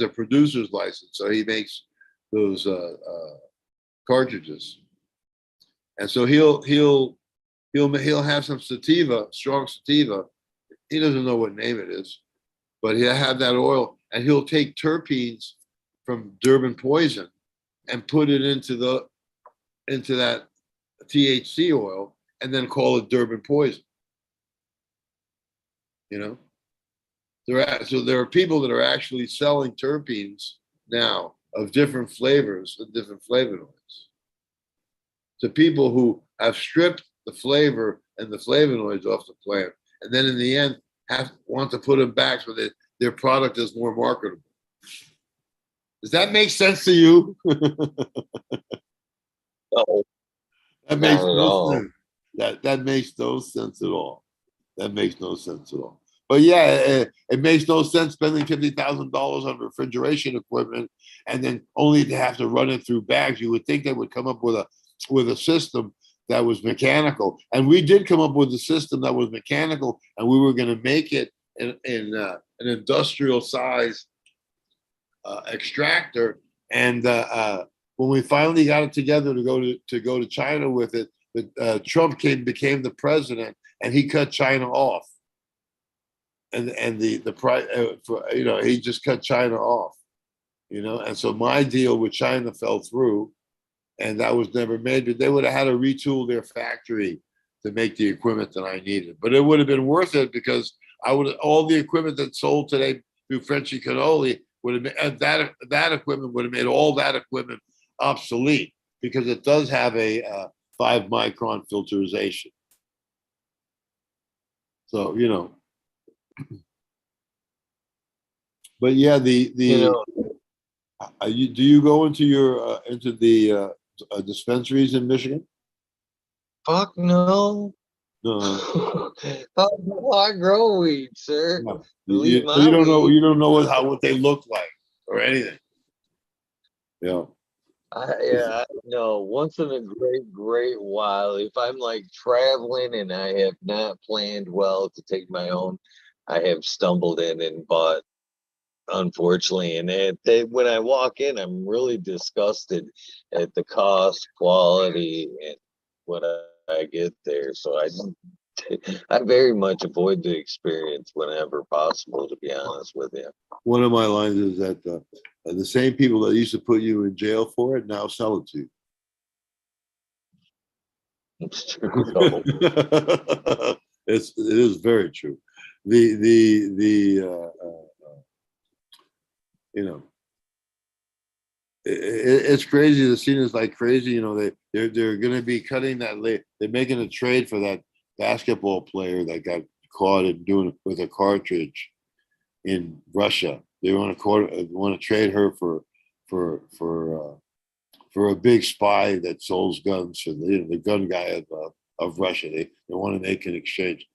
a producer's license, so he makes those cartridges. And so he'll have some sativa, strong sativa. He doesn't know what name it is, but he'll have that oil, and he'll take terpenes from Durban poison and put it into that THC oil, and then call it Durban poison. So there are people that are actually selling terpenes now of different flavors and different flavonoids to people who have stripped the flavor and the flavonoids off the plant, and then in the end want to put them back so that their product is more marketable. Does that make sense to you? No, That makes not at no all. sense. That makes no sense at all. That makes no sense at all. But yeah, it makes no sense spending $50,000 on refrigeration equipment and then only to have to run it through bags. You would think they would come up with a system that was mechanical, and we did come up with a system that was mechanical, and we were going to make it in an industrial size extractor. And when we finally got it together to go to China with it, Trump became the president, and he cut China off. And the price, he just cut China off, and so my deal with China fell through, and that was never made. But they would have had to retool their factory to make the equipment that I needed. But it would have been worth it because all the equipment that's sold today through Frenchy Cannoli would have that equipment would have made all that equipment obsolete because it does have a 5-micron filterization. So but yeah, do you go into the dispensaries in Michigan? Fuck no. No. I grow weed, sir. No. Leave my You don't know. weed. You don't know what they look like or anything. Yeah. No. Once in a great while, if I'm like traveling and I have not planned well to take my own, I have stumbled in and bought, unfortunately. And when I walk in, I'm really disgusted at the cost, quality, and what I get there. So I very much avoid the experience whenever possible, to be honest with you. One of my lines is that the same people that used to put you in jail for it now sell it to you. It's true. It is very true. The it's crazy. The scene is like crazy. They're going to be cutting that. They're making a trade for that basketball player that got caught and doing it with a cartridge in Russia. They want to trade her for a big spy that sells guns for the gun guy of Russia. They want to make an exchange.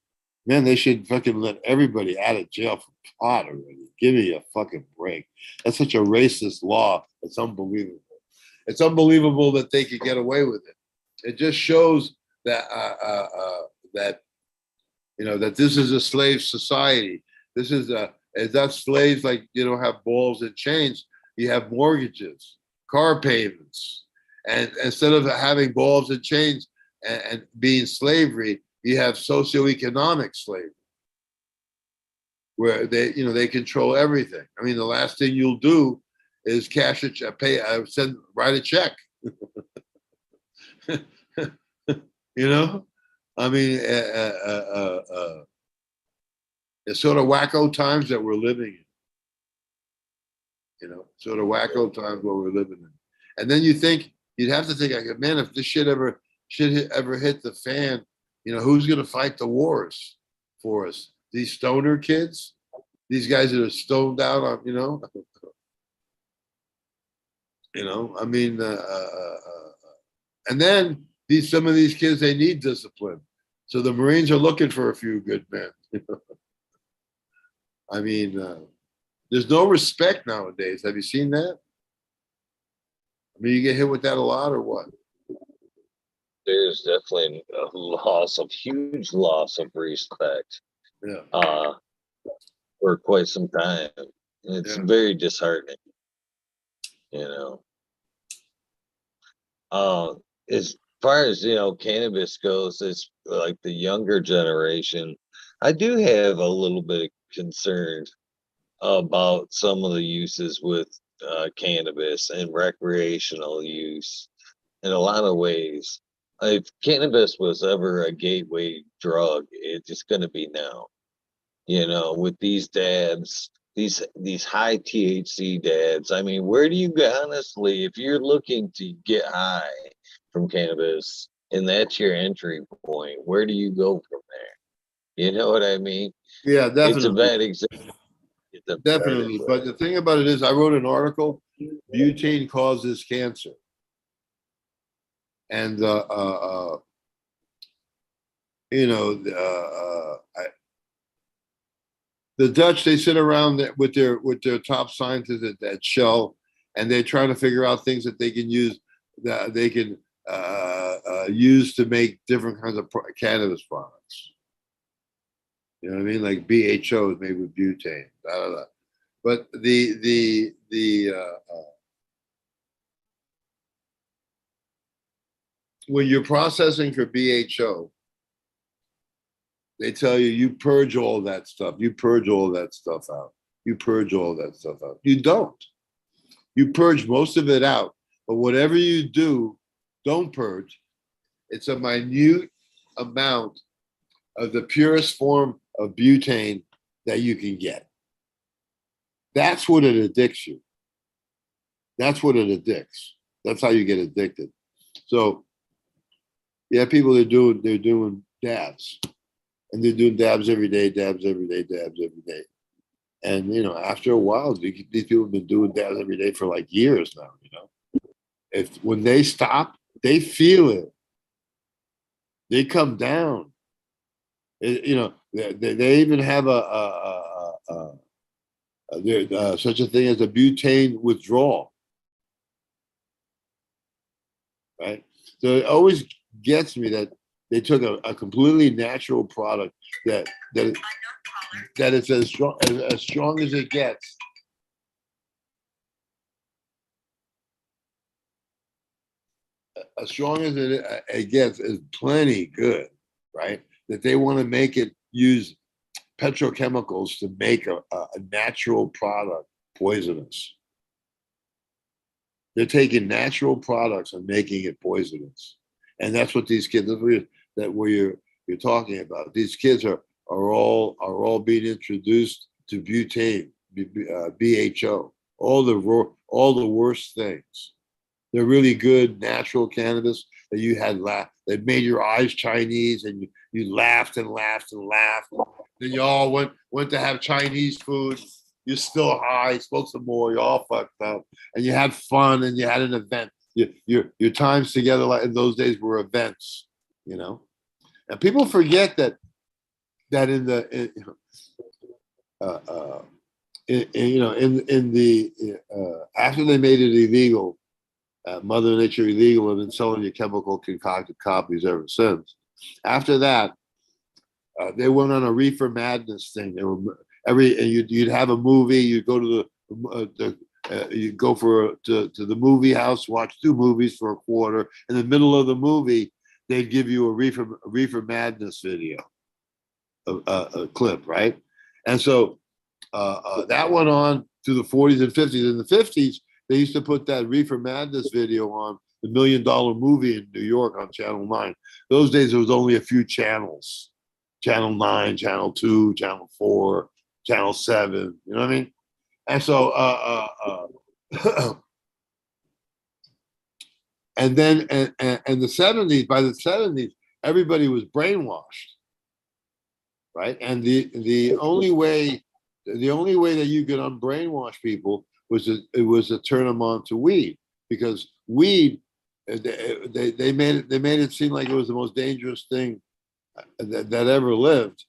Man, they should fucking let everybody out of jail for pot already. Give me a fucking break. That's such a racist law. It's unbelievable. It's unbelievable that they could get away with it. It just shows that that that this is a slave society. This is it's not slaves like have balls and chains. You have mortgages, car payments, and instead of having balls and chains and being slavery, you have socioeconomic slavery, where they control everything. I mean, the last thing you'll do is cash a check, write a check. I mean, it's sort of wacko times that we're living in. Sort of wacko times what we're living in. And then you'd have to think, like, man, if this shit ever hit the fan, who's going to fight the wars for us? These stoner kids, these guys that are stoned out on, I mean, and then some of these kids, they need discipline. So the Marines are looking for a few good men. I mean, there's no respect nowadays. Have you seen that? I mean, you get hit with that a lot, or what? There's definitely a huge loss of respect. Yeah. For quite some time. It's very disheartening. As far as cannabis goes, it's like the younger generation. I do have a little bit of concern about some of the uses with cannabis and recreational use in a lot of ways. If cannabis was ever a gateway drug, it's going to be now. With these dabs, these high THC dabs. I mean, where do you go, honestly, if you're looking to get high from cannabis and that's your entry point, where do you go from there? You know what I mean? Yeah, definitely. It's a bad example. Definitely. But the thing about it is, I wrote an article, butane causes cancer. And, the Dutch, they sit around with their top scientists at Shell, and they're trying to figure out things that they can use, that they can use to make different kinds of cannabis products. You know what I mean? Like BHO is made with butane. Blah, blah, blah. But when you're processing for BHO, they tell you purge all that stuff. You purge all that stuff out. You purge all that stuff out. You don't. You purge most of it out. But whatever you do, don't purge. It's a minute amount of the purest form of butane that you can get. That's what it addicts you. That's what it addicts. That's how you get addicted. So, yeah, people they're doing dabs, and they're doing dabs every day, dabs every day, dabs every day. And you know, after a while, these people have been doing dabs every day for like years now. You know, if when they stop, they feel it. They come down. You know, they even have such a thing as a butane withdrawal, right? So it always gets me that they took a completely natural product that is as strong as it gets. As strong as it gets is plenty good, right? That they want to make it use petrochemicals to make a natural product poisonous. They're taking natural products and making it poisonous, and that's what these kids that where you're talking about. These kids are all being introduced to butane, BHO, all the worst things. They're really good natural cannabis that you had that made your eyes Chinese, and you laughed and laughed and laughed. Then you all went to have Chinese food. You're still high, spoke some more, you're all fucked up. And you had fun and you had an event. Your times together like in those days were events, you know. And people forget that in the after they made it illegal, Mother Nature illegal, and been selling you chemical concocted copies ever since. After that, they went on a reefer madness thing. They were you'd have a movie. You go to you go to the movie house, watch 2 movies for a quarter. In the middle of the movie, they'd give you a reefer madness video, a clip, right? And so that went on through the 40s and 50s. In the 50s, they used to put that reefer madness video on the $1 Million Movie in New York on Channel 9. Those days, there was only a few channels. Channel 9, Channel 2, Channel 4, Channel 7, you know what I mean? And so, and then, and the 70s, by the 70s, everybody was brainwashed, right? And the only way that you could unbrainwash people was to turn them on to weed, because weed, they made it seem like it was the most dangerous thing that ever lived.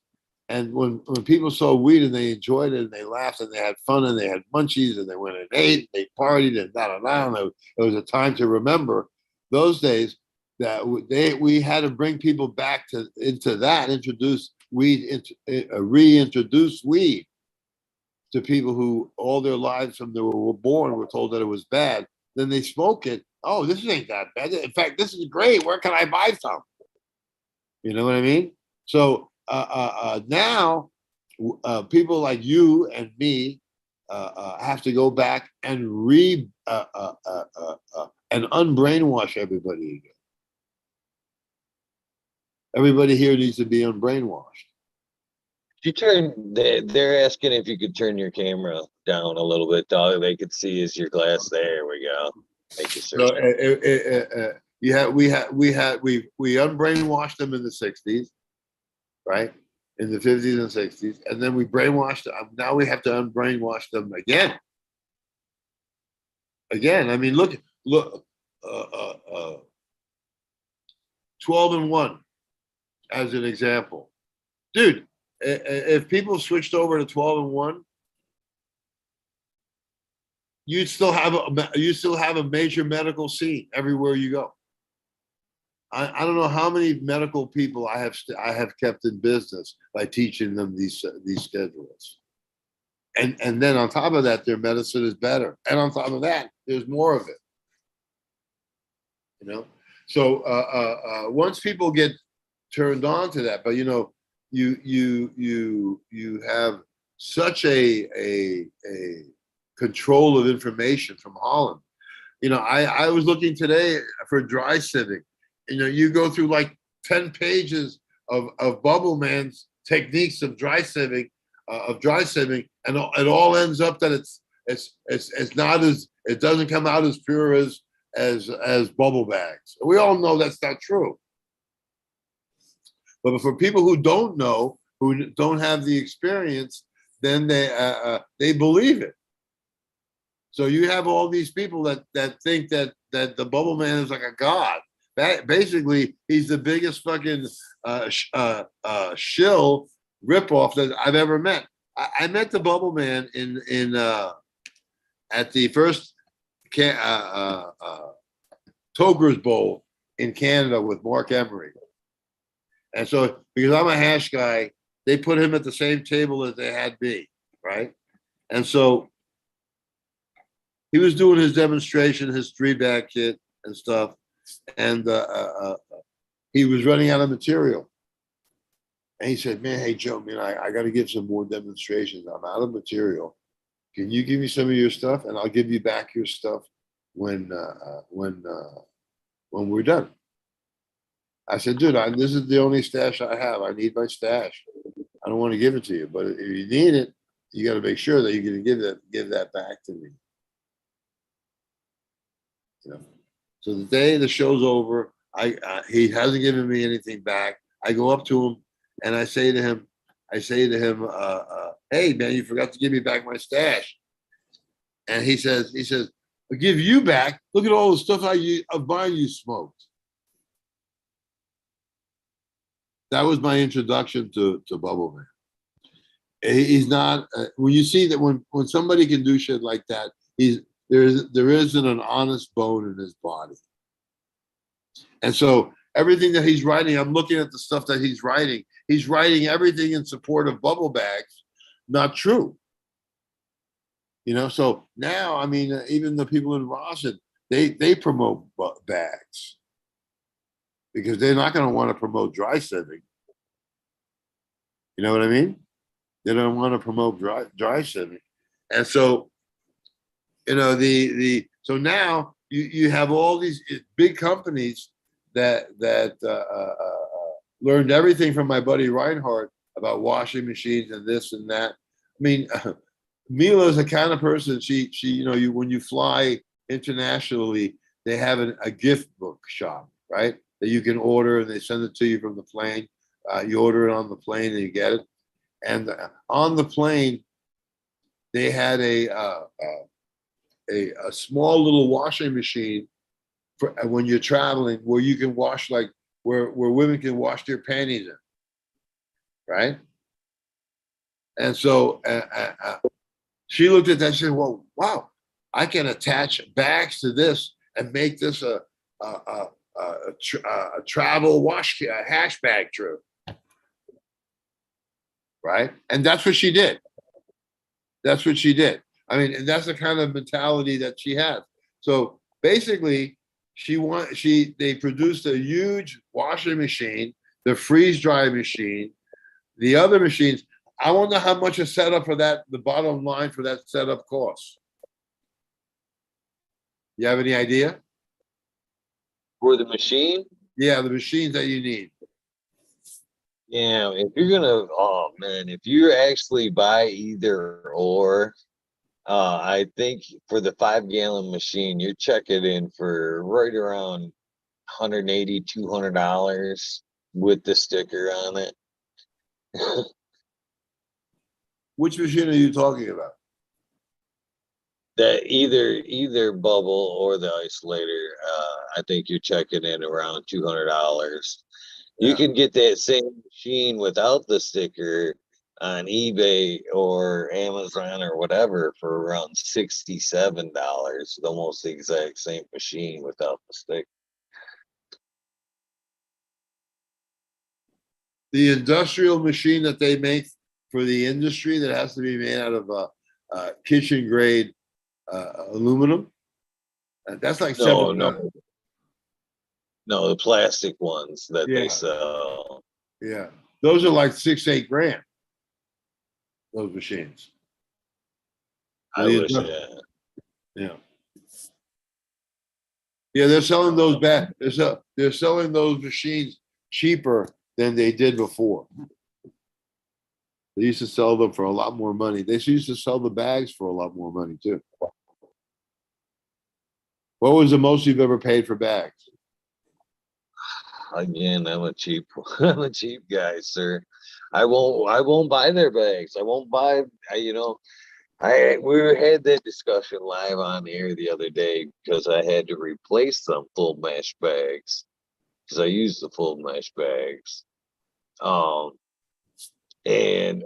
And when people saw weed and they enjoyed it and they laughed and they had fun and they had munchies and they went and ate and they partied and it was a time to remember those days that we had to bring people back into that, introduce weed, reintroduce weed to people who all their lives from they were born were told that it was bad. Then they smoke it. Oh, this ain't that bad. In fact, this is great. Where can I buy some? You know what I mean? So now people like you and me have to go back and and unbrainwash everybody again. Everybody here needs to be unbrainwashed. They're asking if you could turn your camera down a little bit, dog. They could see is your glass. There we go. Thank you, sir. So, we unbrainwashed them in the 60s, right? In the 50s and 60s, and then we brainwashed them. Now we have to unbrainwash them again. I mean, look, 12 and 1 as an example. Dude, if people switched over to 12-in-1, you still have a major medical scene everywhere you go. I don't know how many medical people I have kept in business by teaching them these schedules. And then on top of that, their medicine is better. And on top of that, there's more of it. You know, so once people get turned on to that, but you know, you have such a control of information from Holland. You know, I was looking today for dry sieving. You know, you go through like 10 pages of Bubble Man's techniques of dry sieving, and it all ends up that it's not as, it doesn't come out as pure as bubble bags. We all know that's not true. But for people who don't know, who don't have the experience, then they believe it. So you have all these people that think that the Bubble Man is like a god. That basically he's the biggest fucking shill ripoff that I've ever met. I met the Bubble Man in at the first Toger's Bowl in Canada with Mark Emery. And so, because I'm a hash guy, they put him at the same table as they had me, right? And so he was doing his demonstration, his 3-bag kit and stuff, and he was running out of material. And he said, "Man, hey Joe, man, I got to give some more demonstrations. I'm out of material. Can you give me some of your stuff, and I'll give you back your stuff when we're done." I said, "Dude, this is the only stash I have. I need my stash. I don't want to give it to you, but if you need it, you got to make sure that you're going to give that back to me." You know. So the day the show's over, he hasn't given me anything back. I go up to him and I say to him, "Hey man, you forgot to give me back my stash." And he says, "I'll give you back. Look at all the stuff of mine you smoked." That was my introduction to Bubble Man. He's not when you see that when somebody can do shit like that, there isn't an honest bone in his body. And so everything that he's writing, I'm looking at the stuff that he's writing. He's writing everything in support of bubble bags, not true. You know, so now, I mean, even the people in Rosin, they promote bags because they're not going to want to promote dry sieving. You know what I mean? They don't want to promote dry sieving. And so, you know, so now you have all these big companies that learned everything from my buddy Reinhardt about washing machines and this and that. I mean, Mila is the kind of person, she you know, when you fly internationally, they have a gift book shop, right? That you can order and they send it to you from the plane. You order it on the plane and you get it. And on the plane, they had a small little washing machine for when you're traveling, where you can wash, like where women can wash their panties in, right? And so she looked at that and said, "Well, wow, I can attach bags to this and make this a travel wash hash bag trip." Right? And that's what she did. That's what she did. I mean, and that's the kind of mentality that she has. So basically, they produced a huge washing machine, the freeze dry machine, the other machines. I wonder how much a setup for that, the bottom line for that setup costs. You have any idea? For the machine? Yeah, the machines that you need. Yeah, if you're gonna, oh man, if you actually buy either or, I think for the 5-gallon machine, you're checking in for right around $180, $200 with the sticker on it. Which machine are you talking about? That either bubble or the isolator, I think you're checking in around $200. You Yeah. can get that same machine without the sticker on eBay or Amazon or whatever for around $67. Almost the exact same machine without the stick. The industrial machine that they make for the industry that has to be made out of kitchen grade aluminum. That's like No, seven. no, the plastic ones that they Yeah, sell. yeah. Those are like 6-8 grand. Those machines. I wish, Yeah. Yeah, they're selling those back. They're selling those machines cheaper than they did before. They used to sell them for a lot more money. They used to sell the bags for a lot more money too. What was the most you've ever paid for bags? again, I'm a cheap I'm a cheap guy, sir. I won't buy their bags. I won't buy we had that discussion live on air the other day because I had to replace some full mesh bags because I use the full mesh bags. Um, and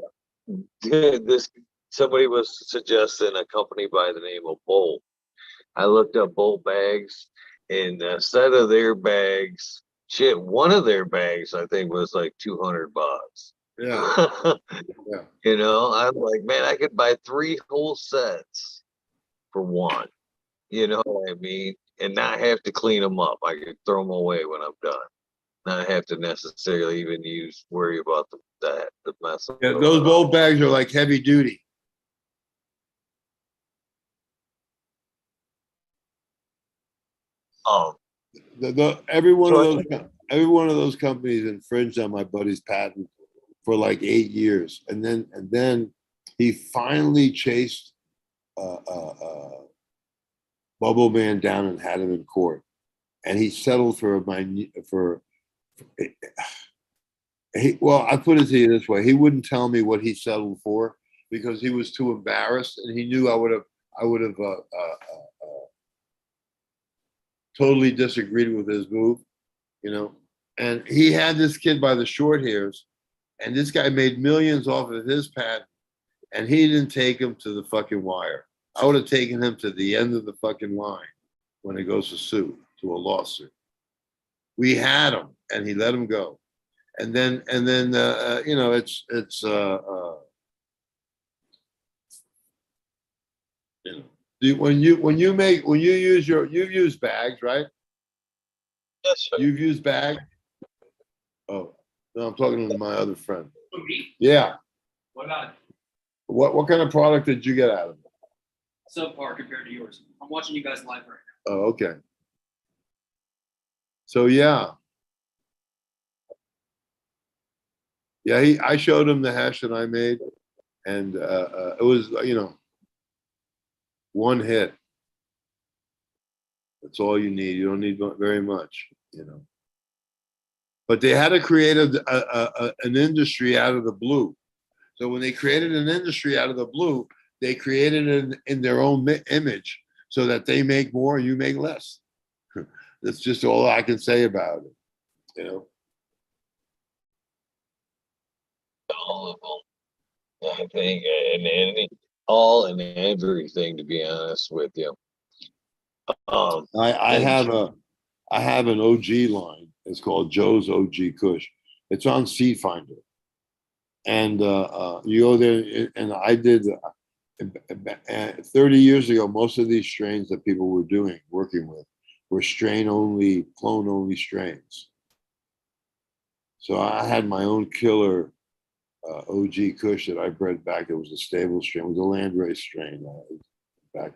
this somebody was suggesting a company by the name of Bolt. I looked up Bolt bags, and a set of their bags, shit, one of their bags I think was like $200. Yeah, yeah. I'm like, man, I could buy 3 whole sets for one. You know what I mean? And not have to clean them up. I could throw them away when I'm done. Not have to necessarily even worry about the mess of Yeah, them those at bolt all. bags are like heavy duty. Um, Every one of so those companies infringed on my buddy's patent for like 8 years, and then he finally chased Bubble Man down and had him in court, and he settled for. Well, I put it to you this way: he wouldn't tell me what he settled for because he was too embarrassed, and he knew I would have totally disagreed with his move, you know. And he had this kid by the short hairs, and this guy made millions off of his patent, and he didn't take him to the fucking wire. I would have taken him to the end of the fucking line when it goes to sue, to a lawsuit. We had him, and he let him go. And then it's when you use bags, right? yes, sir. You've used bags. Oh no, I'm talking to my other friend. Yeah. What about it? What kind of product did you get out of it? Subpar compared to yours? I'm watching you guys live right now. Oh, okay. So yeah, I showed him the hash that I made, and it was one hit. That's all you need. You don't need very much. But they had to create an industry out of the blue. So when they created an industry out of the blue, they created it in their own image so that they make more, you make less. That's just all I can say about it. All of them. I think, and all and everything, to be honest with you. I And have an OG line. It's called Joe's OG Kush. It's on Seed Finder, and you go there. And I did 30 years ago. Most of these strains that people were working with, were strain only, clone only strains. So I had my own killer OG Kush that I bred back. It was a stable strain. It was a landrace strain back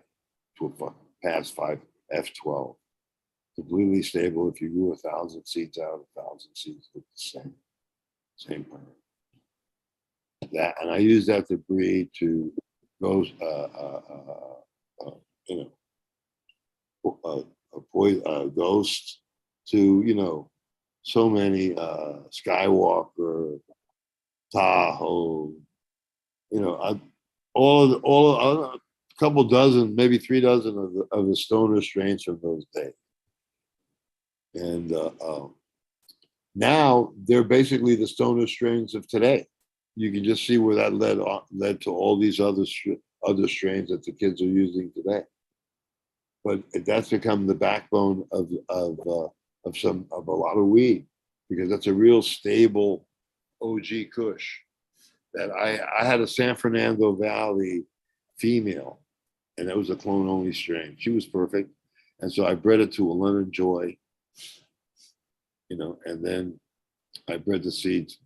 to a past 5 F12. Completely stable. If you grew 1,000 seeds out, 1,000 seeds look the same plant. That, and I use that to breed to those, ghosts to so many Skywalker, Tahoe. A couple dozen, maybe 3 dozen of the stoner strains from those days. And now they're basically the stoner strains of today. you can just see where that led to all these other strains that the kids are using today. But that's become the backbone of a lot of weed, because that's a real stable OG Kush. That I had a San Fernando Valley female, and that was a clone only strain. She was perfect, and so I bred it to a Lemon Joy, and then I bred the seeds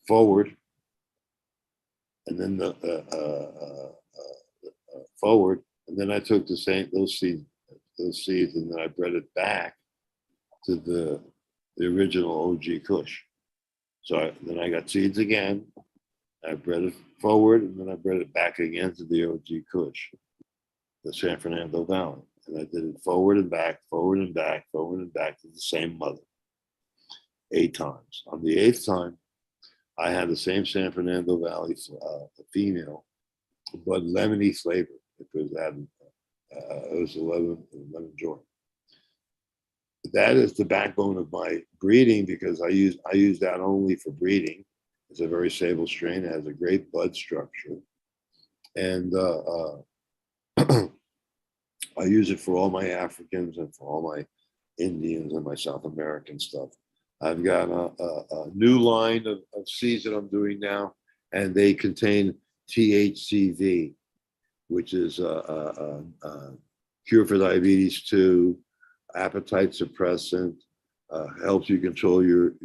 forward, and then the forward, and then I took those seeds, and then I bred it back to the original OG Kush. So then I got seeds again. I bred it forward, and then I bred it back again to the OG Kush, the San Fernando Valley, and I did it forward and back, forward and back, forward and back to the same mother 8 times. On the 8th time, I had the same San Fernando Valley female, but lemony flavor, because it was 11 lemon joy. That is the backbone of my breeding, because I use that only for breeding. It's a very stable strain. It has a great bud structure, and I use it for all my Africans and for all my Indians and my South American stuff. I've got a new line of seeds that I'm doing now, and they contain THCV, which is a cure for diabetes 2, appetite suppressant, helps you control your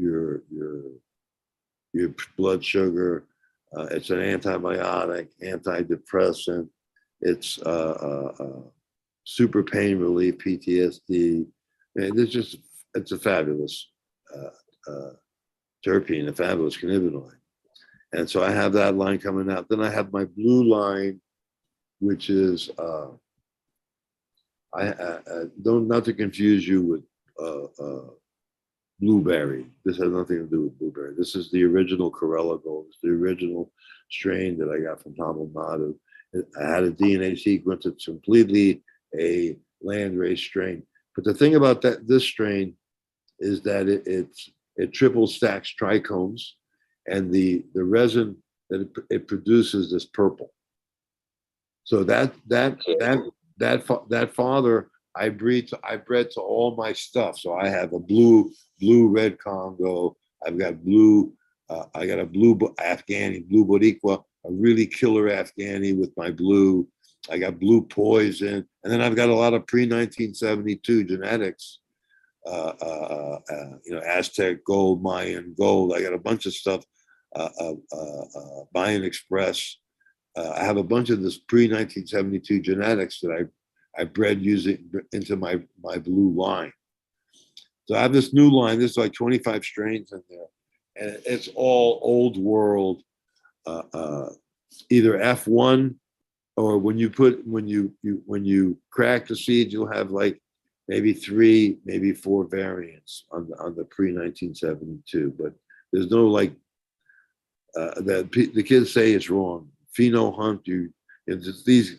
blood sugar. It's an antibiotic, antidepressant. It's super pain relief, PTSD. And it's a fabulous terpene, a fabulous cannabinoid. And so I have that line coming out. Then I have my blue line, which is not to confuse you with blueberry. This has nothing to do with blueberry. This is the original Corella Gold. It's the original strain that I got from Tamil Nadu. I had a DNA sequence. It's completely a landrace strain. But the thing about this strain is that it triple stacks trichomes, and the resin that it produces is purple. So that father I bred to all my stuff. So I have a blue red Congo. I've got I got a blue Afghani, blue Boricua, a really killer Afghani with my blue. I got blue poison, and then I've got a lot of pre-1972 genetics. Aztec gold, Mayan gold. I got a bunch of stuff. Mayan Express. I have a bunch of this pre-1972 genetics that I bred using into my blue line. So I have this new line. There's like 25 strains in there, and it's all old world. Either F1, or when you crack the seeds, you'll have like maybe 3, maybe 4 variants on the pre-1972. But there's no like the kids say it's wrong. Pheno hunt,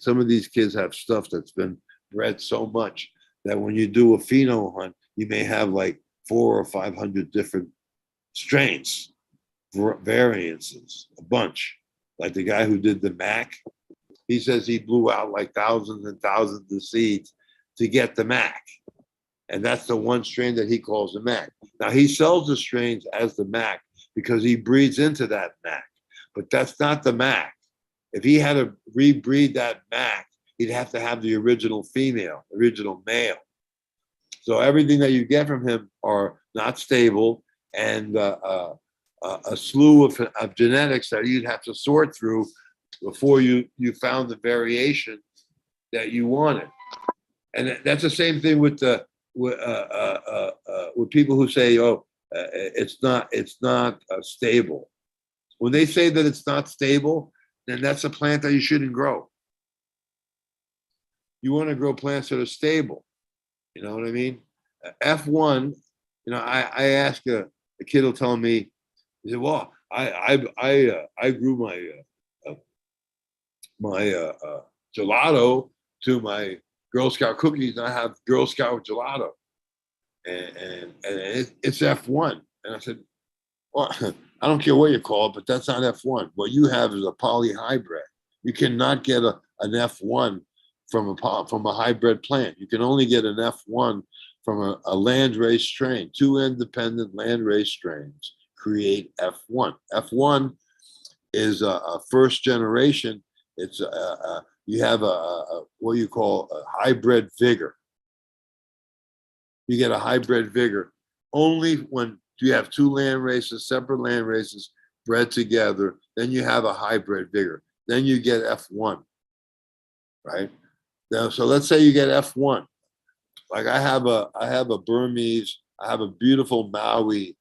some of these kids have stuff that's been bred so much that when you do a pheno hunt, you may have like 400 or 500 different strains, variances, a bunch. Like the guy who did the Mac, he says he blew out like thousands and thousands of seeds to get the Mac. And that's the one strain that he calls the Mac. Now he sells the strains as the Mac because he breeds into that Mac, but that's not the Mac. If he had to rebreed that Mac, he'd have to have the original female, original male. So everything that you get from him are not stable, and a slew of genetics that you'd have to sort through before you found the variation that you wanted. And that's the same thing with people who say, "Oh, it's not stable." When they say that it's not stable, then that's a plant that you shouldn't grow. You want to grow plants that are stable. You know what I mean? F1, I ask a kid will tell me, he said, "Well, I grew my gelato to my Girl Scout cookies, and I have Girl Scout gelato, and it's F1." And I said, "Well, I don't care what you call it, but that's not F1. What you have is a polyhybrid. You cannot get an F1 from a hybrid plant. You can only get an F1 from a landrace strain. Two independent landrace strains create F1. F1 is a first generation. It's you have a what you call a hybrid vigor. You get a hybrid vigor only when you have two land races, separate land races bred together. Then you have a hybrid vigor. Then you get F1, right? Now, so let's say you get F1. Like I have a Burmese, I have a beautiful Maui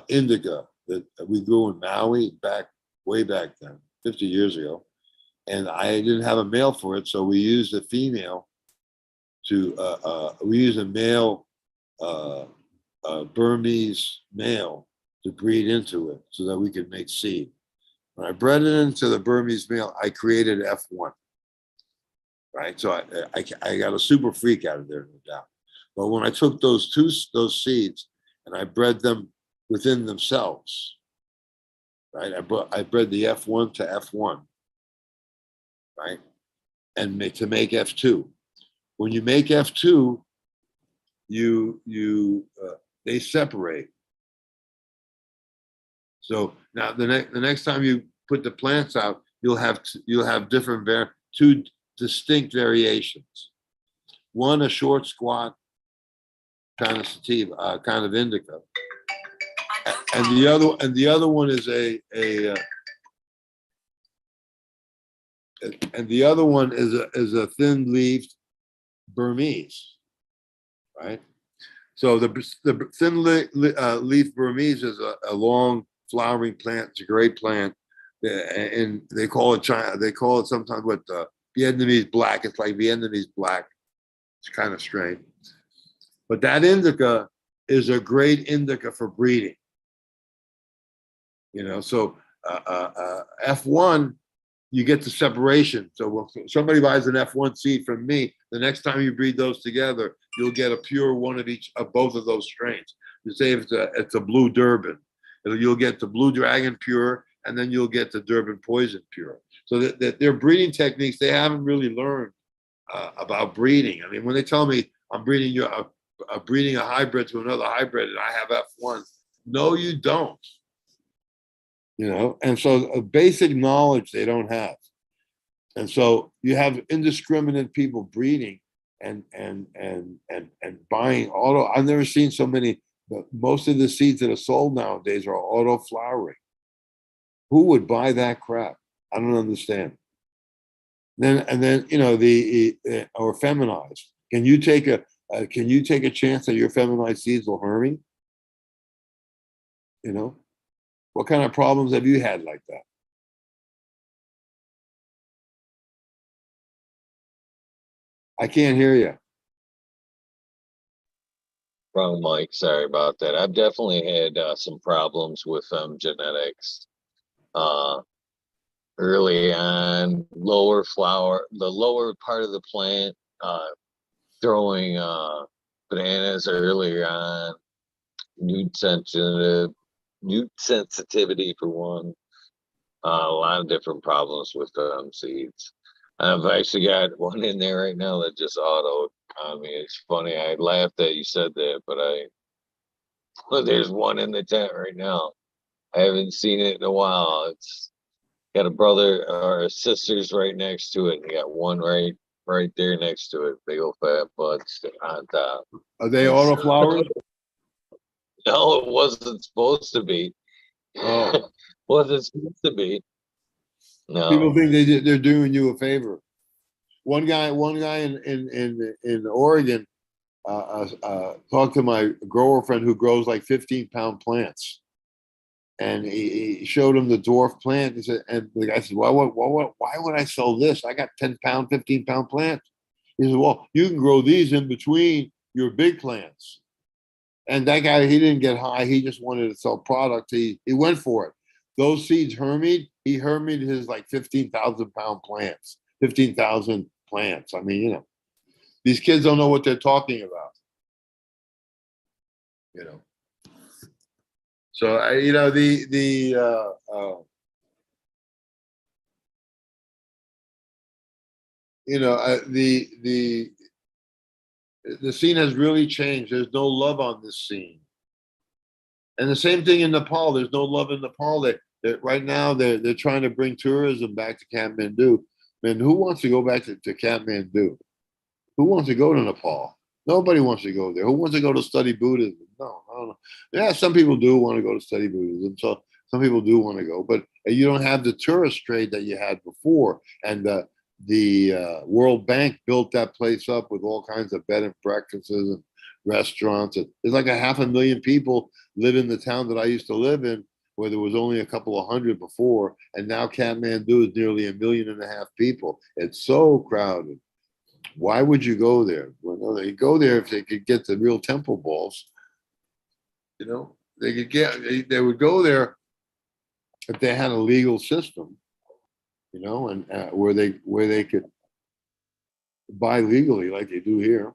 indica that we grew in Maui way back then, 50 years ago. And I didn't have a male for it, so we used a female we use a male Burmese male to breed into it so that we could make seed. When I bred it into the Burmese male, I created F1, right? So I got a super freak out of there, no doubt. But when I took those seeds and I bred them within themselves, right? I bred the F1 to F1, right? And to make F2. When you make F2, they separate. So now the next time you put the plants out, you'll have two distinct variations. One a short squat kind of sativa, kind of indica, and the other one is a thin leafed Burmese, right? So the thin leaf Burmese is a long flowering plant. It's a great plant, and they call it China. They call it sometimes what Vietnamese black. It's like Vietnamese black. It's kind of strange, but that indica is a great indica for breeding. You know, so F1, you get the separation. So when somebody buys an F1 seed from me, the next time you breed those together, you'll get a pure one of both of those strains. You say if it's a blue Durban, you'll get the blue dragon pure, and then you'll get the Durban poison pure. So that their breeding techniques, they haven't really learned about breeding. I mean, when they tell me I'm breeding a hybrid to another hybrid and I have F1, no, you don't. You know, and so a basic knowledge they don't have. And so you have indiscriminate people breeding and buying auto. I've never seen so many, but most of the seeds that are sold nowadays are auto flowering. Who would buy that crap? I don't understand. Then you know or feminized. Can you take a chance that your feminized seeds will hurt me? You know, what kind of problems have you had like that? I can't hear you. Wrong mic. Sorry about that. I've definitely had some problems with genetics. Early on, the lower part of the plant, throwing bananas earlier on, newt sensitivity for one, a lot of different problems with seeds. I've actually got one in there right now that just auto on me. It's funny. I laughed that you said that, but there's one in the tent right now. I haven't seen it in a while. It's got a brother or a sister's right next to it. And you got one right there next to it. Big old fat buds on top. Are they auto flowers? No, it wasn't supposed to be. Oh, Wasn't supposed to be. No. people think they're doing you a favor. One guy in Oregon talked to my grower friend who grows like 15-pound plants, and he showed him the dwarf plant. He said, and the guy said, why would I sell this? I got 10-pound, 15-pound plants. He said, well, you can grow these in between your big plants. And that guy, he didn't get high. He just wanted to sell product. He went for it. Those seeds he hermied his like 15,000-pound plants, 15,000 plants. I mean, you know, these kids don't know what they're talking about. You know. So you know, you know, the scene has really changed. There's no love on this scene. And the same thing in Nepal. There's no love in Nepal. Right now they're trying to bring tourism back to Kathmandu. Man, who wants to go back to Kathmandu? Who wants to go to Nepal? Nobody wants to go there. Who wants to go to study Buddhism? No, I don't know. Yeah, some people do want to go to study Buddhism. So some people do want to go, but you don't have the tourist trade that you had before. And the World Bank built that place up with all kinds of bed and breakfasts and restaurants. And there's like 500,000 people live in the town that I used to live in, where there was only a couple of hundred before, and now Kathmandu is nearly 1.5 million people. It's so crowded. Why would you go there? Well, they go there if they could get the real temple balls. You know, they would go there if they had a legal system. You know, and where they could buy legally like they do here.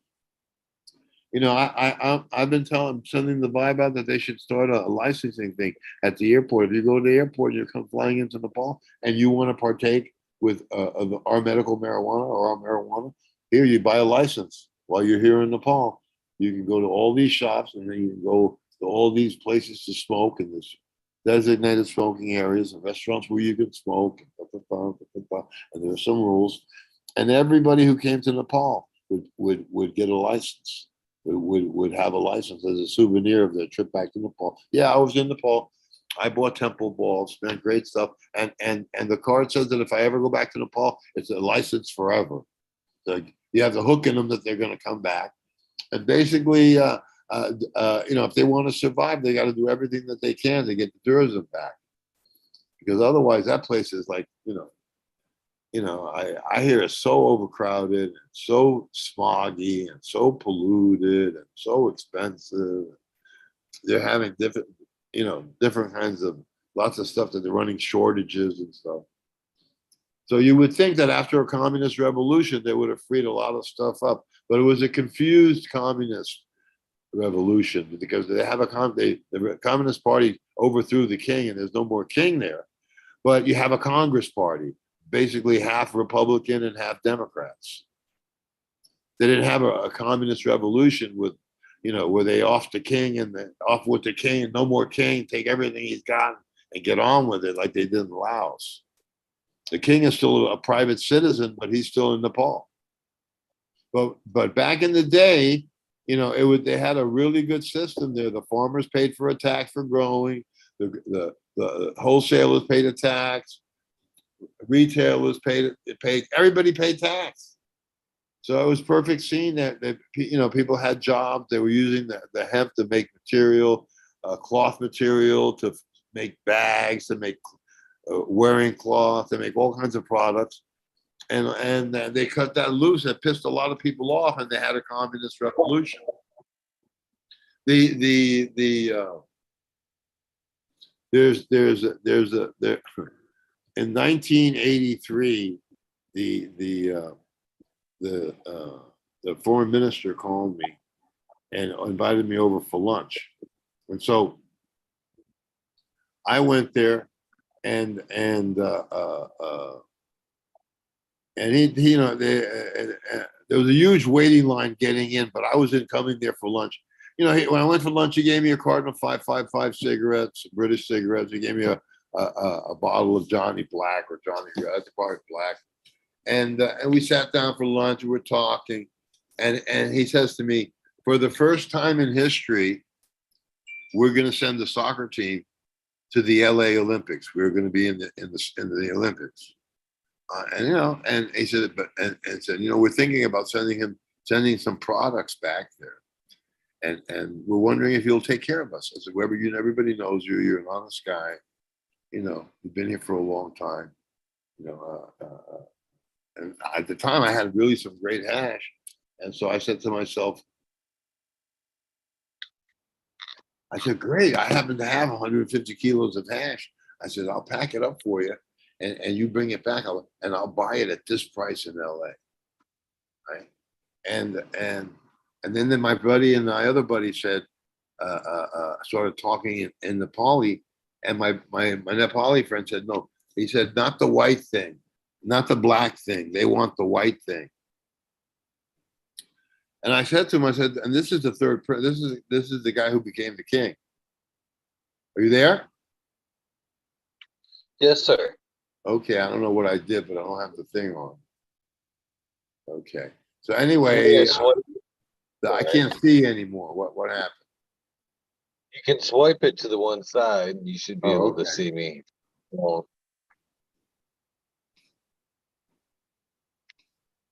You know, I've been sending the vibe out that they should start a licensing thing at the airport. If you go to the airport and you come flying into Nepal and you want to partake with of our medical marijuana or our marijuana, here you buy a license while you're here in Nepal. You can go to all these shops and then you can go to all these places to smoke in this designated smoking areas and restaurants where you can smoke. And there are some rules. And everybody who came to Nepal would get a license. Would have a license as a souvenir of their trip back to Nepal. Yeah, I was in Nepal. I bought temple balls, man, great stuff. And the card says that if I ever go back to Nepal, it's a license forever. So you have the hook in them that they're going to come back. And basically, you know, if they want to survive, they got to do everything that they can to get the tourism back. Because otherwise, that place is like, I hear it's so overcrowded and so smoggy and so polluted and so expensive. They're having different kinds of lots of stuff that they're running shortages and stuff. So you would think that after a communist revolution, they would have freed a lot of stuff up, but it was a confused communist revolution because they have the Communist Party overthrew the king and there's no more king there. But you have a Congress Party, basically half Republican and half Democrats. They didn't have a communist revolution with, where they off the king and off with the king, no more king, take everything he's got and get on with it like they did in Laos. The king is still a private citizen, but he's still in Nepal. But back in the day, they had a really good system there. The farmers paid for a tax for growing. The wholesalers paid a tax. Retailers paid. Everybody paid tax. So it was perfect scene that people had jobs. They were using the hemp to make material, cloth material to make bags, to make wearing cloth, to make all kinds of products. And they cut that loose. It pissed a lot of people off, and they had a communist revolution. There in 1983, the foreign minister called me and invited me over for lunch, and so I went there, and there was a huge waiting line getting in, but I wasn't coming there for lunch. When I went for lunch, he gave me a carton of 555 cigarettes, British cigarettes. He gave me a bottle of Johnny Black or Johnny Black, and we sat down for lunch. We were talking, and he says to me, for the first time in history, we're going to send the soccer team to the LA Olympics. We're going to be in the Olympics. And he said, we're thinking about sending some products back there, and we're wondering if you'll take care of us. I said, Weber, everybody knows you. You're an honest guy. You've been here for a long time. And at the time, I had really some great hash, and so I said to myself, I said, great. I happen to have 150 kilos of hash. I said, I'll pack it up for you. And you bring it back, and I'll buy it at this price in LA. Right. And then my buddy and my other buddy said, started talking in Nepali, and my Nepali friend said, no. He said, not the white thing, not the black thing. They want the white thing. And I said to him, I said, and this is the third prince. This is the guy who became the king. Are you there? Yes, sir. Okay, I don't know what I did, but I don't have the thing on. Okay. So anyway, Yes, I can't see anymore. What happened? you can swipe it to the one side. You should be Oh, able okay. to see me. Well,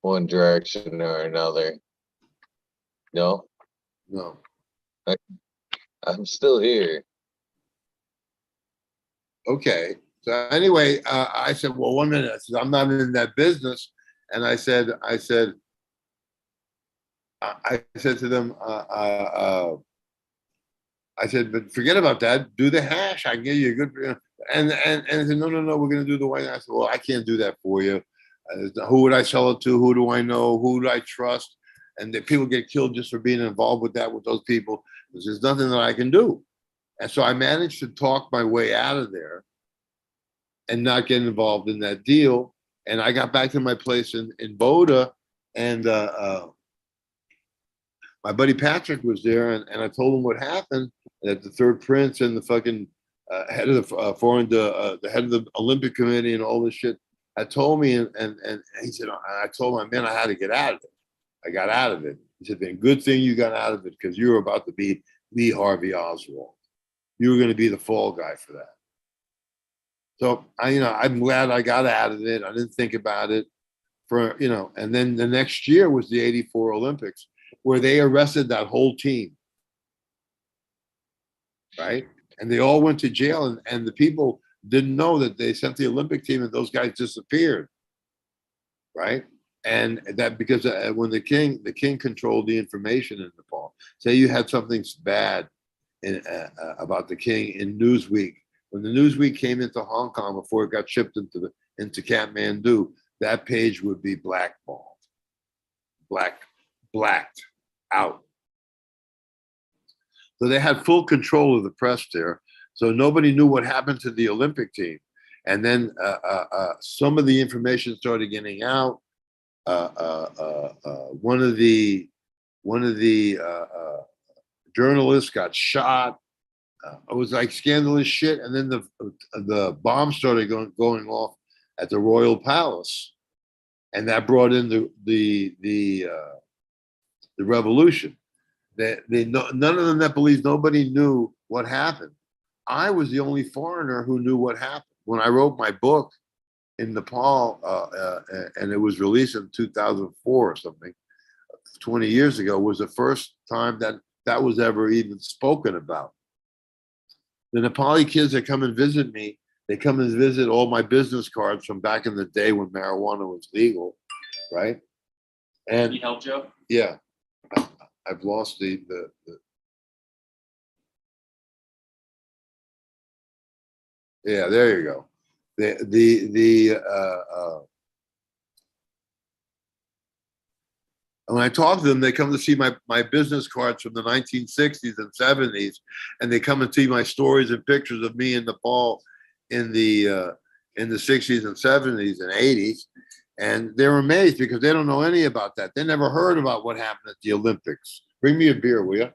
one direction or another. No, No. I'm still here. Okay. So anyway, I said, well, 1 minute. I said, I'm not in that business. And I said to them, I said, but forget about that. Do the hash. I can give you a good. And they said, no, we're going to do the white. I said, well, I can't do that for you. Who would I sell it to? Who do I know? Who do I trust? And the people get killed just for being involved with that, with those people. There's nothing that I can do. And so I managed to talk my way out of there and not get involved in that deal. And I got back to my place in Boda, and my buddy Patrick was there, and I told him what happened. That the third prince and the fucking head of the head of the Olympic Committee and all this shit had told me, and he said, I told him, man, I had to get out of it. I got out of it. He said, man, good thing you got out of it, because you were about to be Lee Harvey Oswald. You were going to be the fall guy for that. So I'm glad I got out of it. I didn't think about it and then the next year was the '84 Olympics, where they arrested that whole team, right? And they all went to jail, and the people didn't know that they sent the Olympic team and those guys disappeared, right? And that because when the king controlled the information in Nepal. Say you had something bad about the king in Newsweek. When the Newsweek came into Hong Kong before it got shipped into Kathmandu, that page would be blackballed, blacked out. So they had full control of the press there. So nobody knew what happened to the Olympic team. And then some of the information started getting out. One of the journalists got shot. It was like scandalous shit. And then the bomb started going off at the Royal Palace, and that brought in the revolution. None of the Nepalese, nobody knew what happened. I was the only foreigner who knew what happened. When I wrote my book in Nepal, and it was released in 2004 or something, 20 years ago, was the first time that was ever even spoken about. The Nepali kids that come and visit me, they come and visit all my business cards from back in the day when marijuana was legal, right? And Need help, Joe? yeah, I've lost the yeah, there you go. When I talk to them, they come to see my business cards from the 1960s and 70s, and they come and see my stories and pictures of me in Nepal in the 60s and 70s and 80s, and they're amazed because they don't know any about that. They never heard about what happened at the Olympics. Bring me a beer, will you?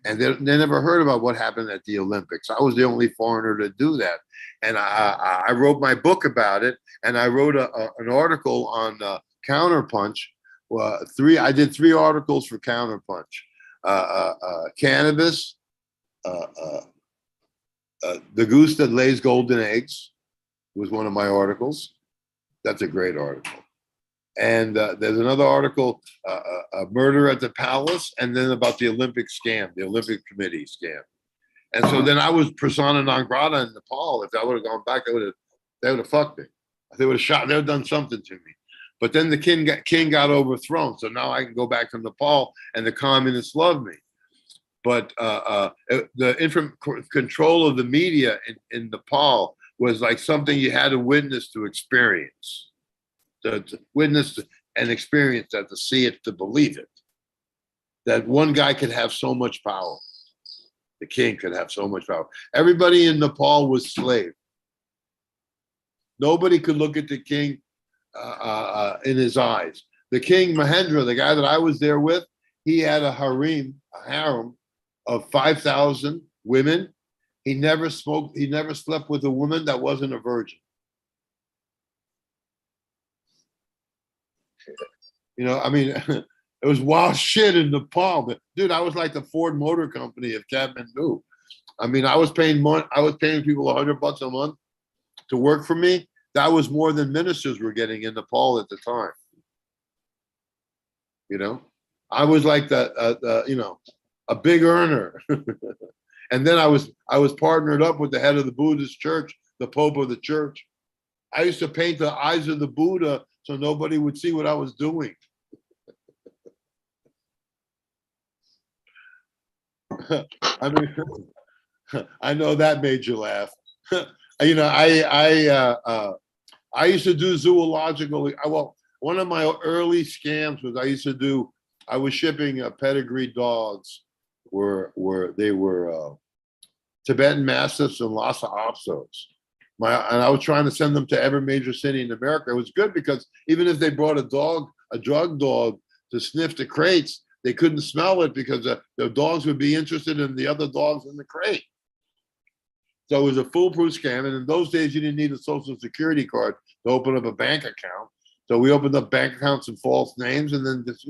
And they never heard about what happened at the Olympics. I was the only foreigner to do that, and I wrote my book about it, and I wrote an article on Counterpunch. I did 3 articles for Counterpunch. Cannabis, the goose that lays golden eggs was one of my articles. That's a great article. And there's another article, Murder at the Palace, and then about the Olympic scam, the Olympic Committee scam. And so then I was persona non grata in Nepal. If I would have gone back, they would have fucked me. They would have shot. They would have done something to me. But then the king got overthrown, so now I can go back to Nepal, and the communists love me. But the control of the media in Nepal was like something you had to witness to experience. To witness and experience that, to see it, to believe it. That one guy could have so much power. The king could have so much power. Everybody in Nepal was slave. Nobody could look at the king in his eyes. The king Mahendra, the guy that I was there with, he had a harem of 5,000 women. He never smoked. He never slept with a woman that wasn't a virgin. You know, I mean, it was wild shit in Nepal. But dude, I was like the Ford Motor Company of Kathmandu. I mean, I was paying people $100 a month to work for me. That was more than ministers were getting in Nepal at the time. You know, I was like a big earner. And then I was partnered up with the head of the Buddhist church, the Pope of the church. I used to paint the eyes of the Buddha so nobody would see what I was doing. I mean, I know that made you laugh. You know, I used to do zoological. Well, one of my early scams was I was shipping pedigree dogs, they were Tibetan Mastiffs and Lhasa Apsos. And I was trying to send them to every major city in America. It was good because even if they brought a drug dog to sniff the crates, they couldn't smell it because the dogs would be interested in the other dogs in the crate. So it was a foolproof scam. And in those days, you didn't need a social security card to open up a bank account. So we opened up bank accounts in false names and then just,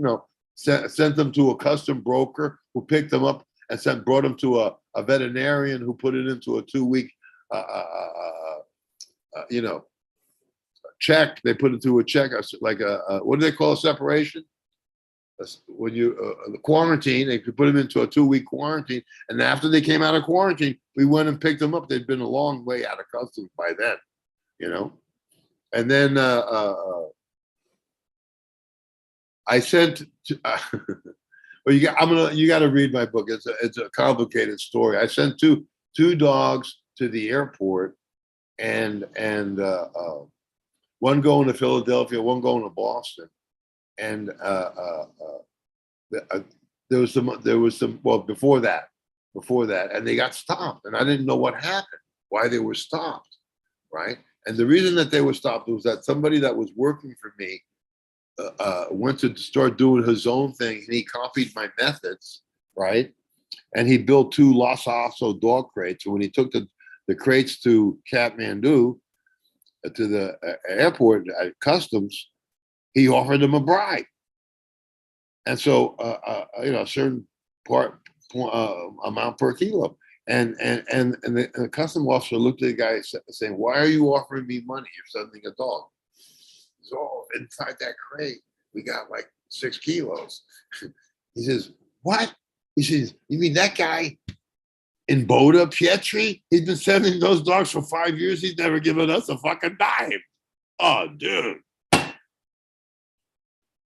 sent them to a custom broker who picked them up and brought them to a veterinarian who put it into a 2-week, check. They put it through a check, like what do they call a separation? When you quarantine, they could put them into a 2-week quarantine. And after they came out of quarantine, we went and picked them up. They'd been a long way out of customs by then, And then I sent. Well, you got to read my book. It's a complicated story. I sent two dogs to the airport, and one going to Philadelphia, one going to Boston, and there was some well before that, and they got stopped, and I didn't know what happened, why they were stopped, right? And the reason that they were stopped was that somebody that was working for me went to start doing his own thing, and he copied my methods, right? And he built 2 Lhasa Apso dog crates. And when he took the crates to Kathmandu, to the airport at customs, he offered them a bribe. And so, a certain amount per kilo. And the custom officer looked at the guy saying, "Why are you offering me money? You're sending a dog." So inside that crate, we got like 6 kilos. He says, "What?" He says, "You mean that guy in Boda, Pietri? He's been sending those dogs for 5 years. He's never given us a fucking dime." Oh, dude.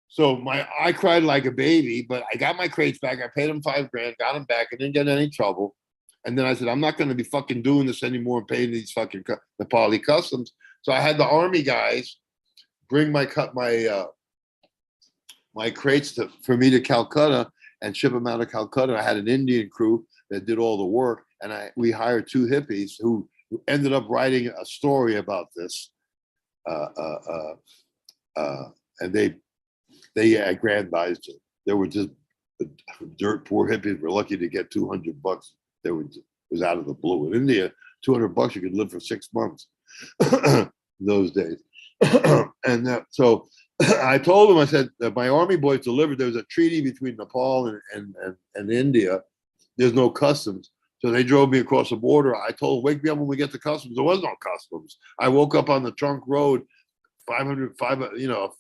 So I cried like a baby, but I got my crates back. I paid him $5,000, got them back. I didn't get in any trouble. And then I said, I'm not going to be fucking doing this anymore and paying these fucking Nepali customs. So I had the army guys bring my crates for me to Calcutta and ship them out of Calcutta. I had an Indian crew that did all the work, and we hired 2 hippies who ended up writing a story about this. And they aggrandized it. They were just dirt poor hippies. Were lucky to get $200. It was out of the blue. In India, $200 you could live for 6 months in those days. And so I told them, I said, that my army boys delivered. There was a treaty between Nepal and India. There's no customs. So they drove me across the border. I told them, wake me up when we get to customs. There was no customs. I woke up on the trunk road, a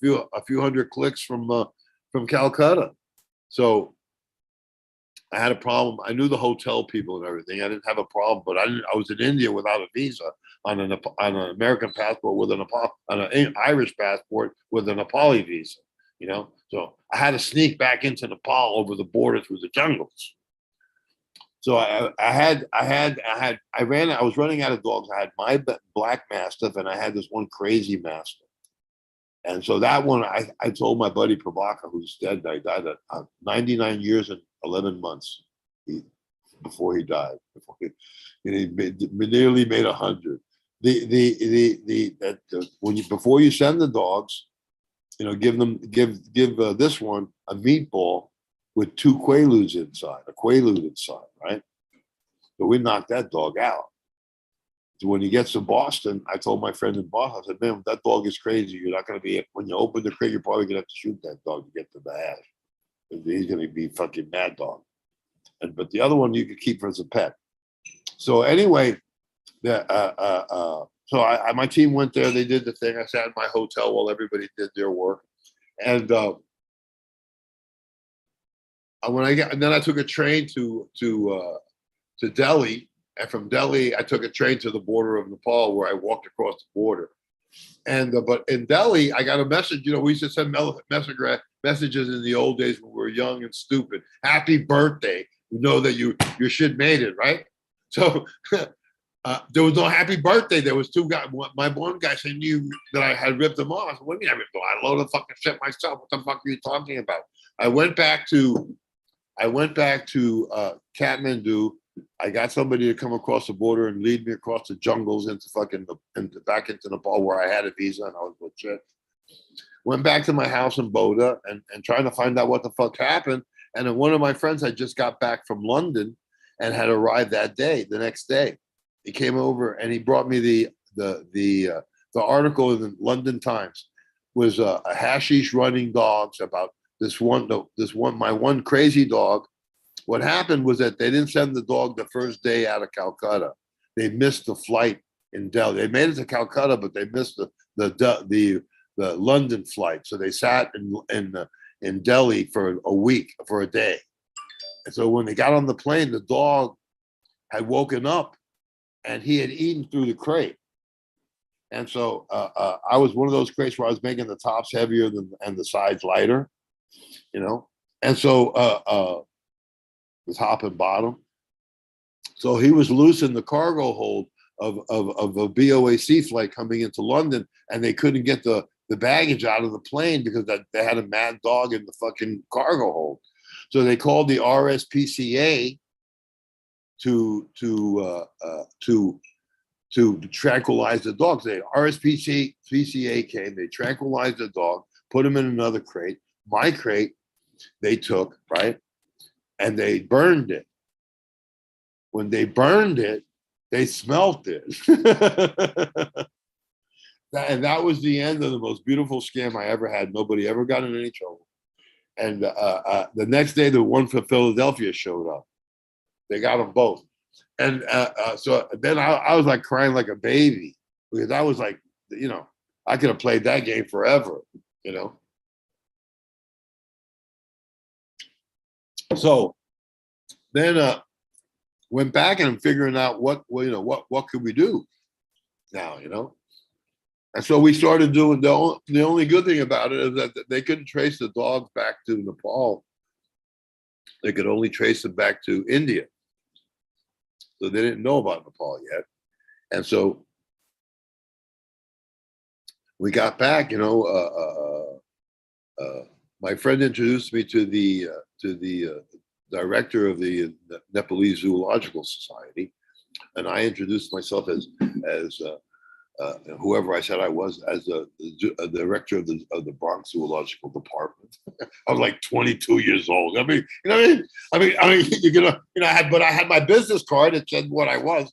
few hundred clicks from Calcutta. So I had a problem. I knew the hotel people and everything. I didn't have a problem, but I was in India without a visa on an American passport with on an Irish passport with a Nepali visa. So I had to sneak back into Nepal over the border through the jungles. So I was running out of dogs. I had my black mastiff and I had this one crazy mastiff. And so that one, I told my buddy Prabhakar, who's dead, I died at 99 years and 11 months. before he died. Nearly made 100. Before you send the dogs, give this one a meatball with 2 quaaludes inside, a quaalude inside, right? So we knocked that dog out. So when he gets to Boston, I told my friend in Boston, I said, man, that dog is crazy. You're not going to be, when you open the crate, you're probably going to have to shoot that dog to get to the hash. He's going to be fucking mad dog. But the other one you could keep as a pet. So anyway, my team went there. They did the thing. I sat in my hotel while everybody did their work. And then I took a train to Delhi. And from Delhi, I took a train to the border of Nepal, where I walked across the border. And but in Delhi, I got a message. We used to send messages in the old days when we were young and stupid. Happy birthday! You know that your shit made it, right? So there was no happy birthday. There was 2 guys. My one guy said knew that I had ripped him off. I said, what do you mean I ripped him off? I loaded the fucking shit myself. What the fuck are you talking about? I went back to Kathmandu. I got somebody to come across the border and lead me across the jungles back into Nepal, where I had a visa and I was legit. Went back to my house in Boda and trying to find out what the fuck happened. And then one of my friends had just got back from London and had arrived the next day. He came over and he brought me the article in the London Times. Was a hashish running dogs about my one crazy dog. What happened was that they didn't send the dog the first day out of Calcutta. They missed the flight in Delhi. They made it to Calcutta, but they missed the London flight. So they sat in Delhi for a week, for a day. And so when they got on the plane, the dog had woken up and he had eaten through the crate. And so I was one of those crates where I was making the tops heavier and the sides lighter, And so the top and bottom. So he was loose in the cargo hold of a BOAC flight coming into London, and they couldn't get the baggage out of the plane because they had a mad dog in the fucking cargo hold. So they called the RSPCA to tranquilize the dogs. The RSPCA came, they tranquilized the dog, put him in another crate. My crate, they took, right? And they burned it. When they burned it, they smelt it. And that was the end of the most beautiful scam I ever had. Nobody ever got in any trouble. And the next day, the one from Philadelphia showed up. They got them both. And so then I was like crying like a baby, because I was like, I could have played that game forever, So then went back and figuring out what could we do now, And so we started doing the only good thing about it is that they couldn't trace the dogs back to Nepal. They could only trace them back to India. So they didn't know about Nepal yet. And so we got back, my friend introduced me to the director of the Nepalese Zoological Society, and I introduced myself as whoever I said I was, as a director of the Bronx Zoological Department. I was like 22 years old. I mean, I had my business card that said what I was.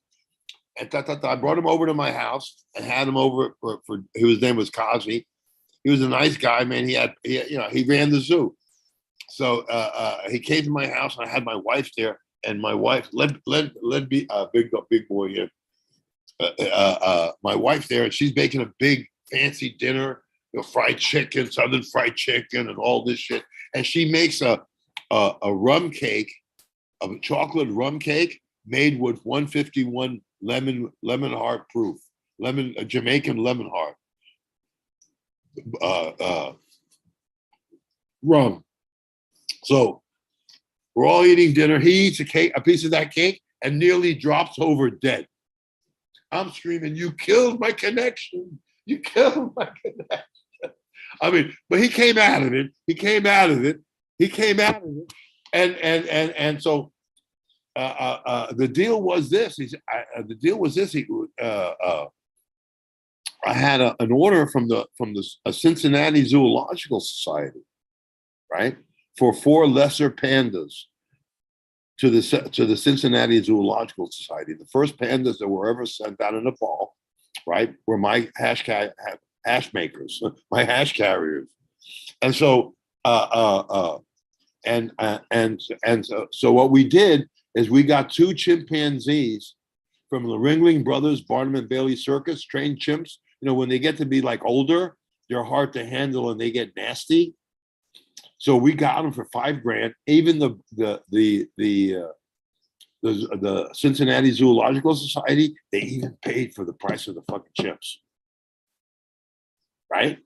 And I brought him over to my house and had him over for his name was Kazi. He was a nice guy, man. He ran the zoo. So he came to my house, and I had my wife there, and my wife led be big boy here. My wife there, and she's making a big fancy dinner, fried chicken, southern fried chicken, and all this shit. And she makes a rum cake, a chocolate rum cake made with 151 lemon heart proof, a Jamaican lemon heart rum. So we're all eating dinner. He eats a piece of that cake, and nearly drops over dead. I'm screaming, "You killed my connection! You killed my connection!" I mean, but he came out of it. And so The deal was this. The deal was this. I had an order from the Cincinnati Zoological Society, right, for 4 lesser pandas to the Cincinnati Zoological Society. The first pandas that were ever sent out of Nepal, right, were my hash makers, my hash carriers, and so so what we did is we got 2 chimpanzees from the Ringling Brothers Barnum and Bailey Circus, trained chimps. You know, when they get to be like older, they're hard to handle and they get nasty. So we got them for $5,000. Even the Cincinnati Zoological Society, they even paid for the price of the fucking chimps. Right?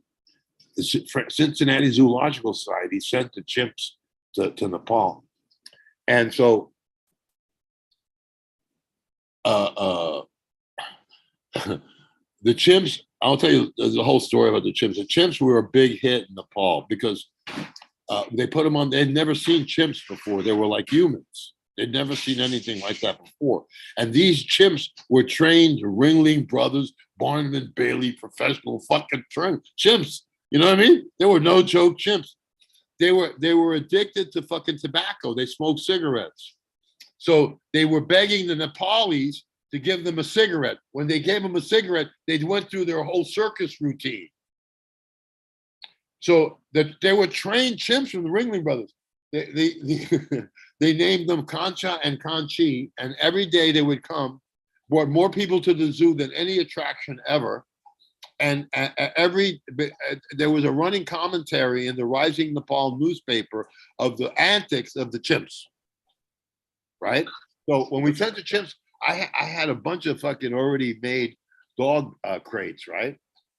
The Cincinnati Zoological Society sent the chimps to Nepal. And so the chimps, I'll tell you there's a whole story about the chimps. The chimps were a big hit in Nepal because they put them on, they'd never seen chimps before. They were like humans. They'd never seen anything like that before. And these chimps were trained Ringling Brothers, Barnum and Bailey, professional fucking trained chimps. You know what I mean? They were no joke chimps. They were addicted to fucking tobacco. They smoked cigarettes. So they were begging the Nepalis to give them a cigarette. When they gave them a cigarette, they went through their whole circus routine. So they were trained chimps from the Ringling Brothers. They named them Concha and Conchi, and every day they would come, brought more people to the zoo than any attraction ever. And there was a running commentary in the Rising Nepal newspaper of the antics of the chimps, right? So when we sent the chimps, I had a bunch of fucking already made dog crates, right?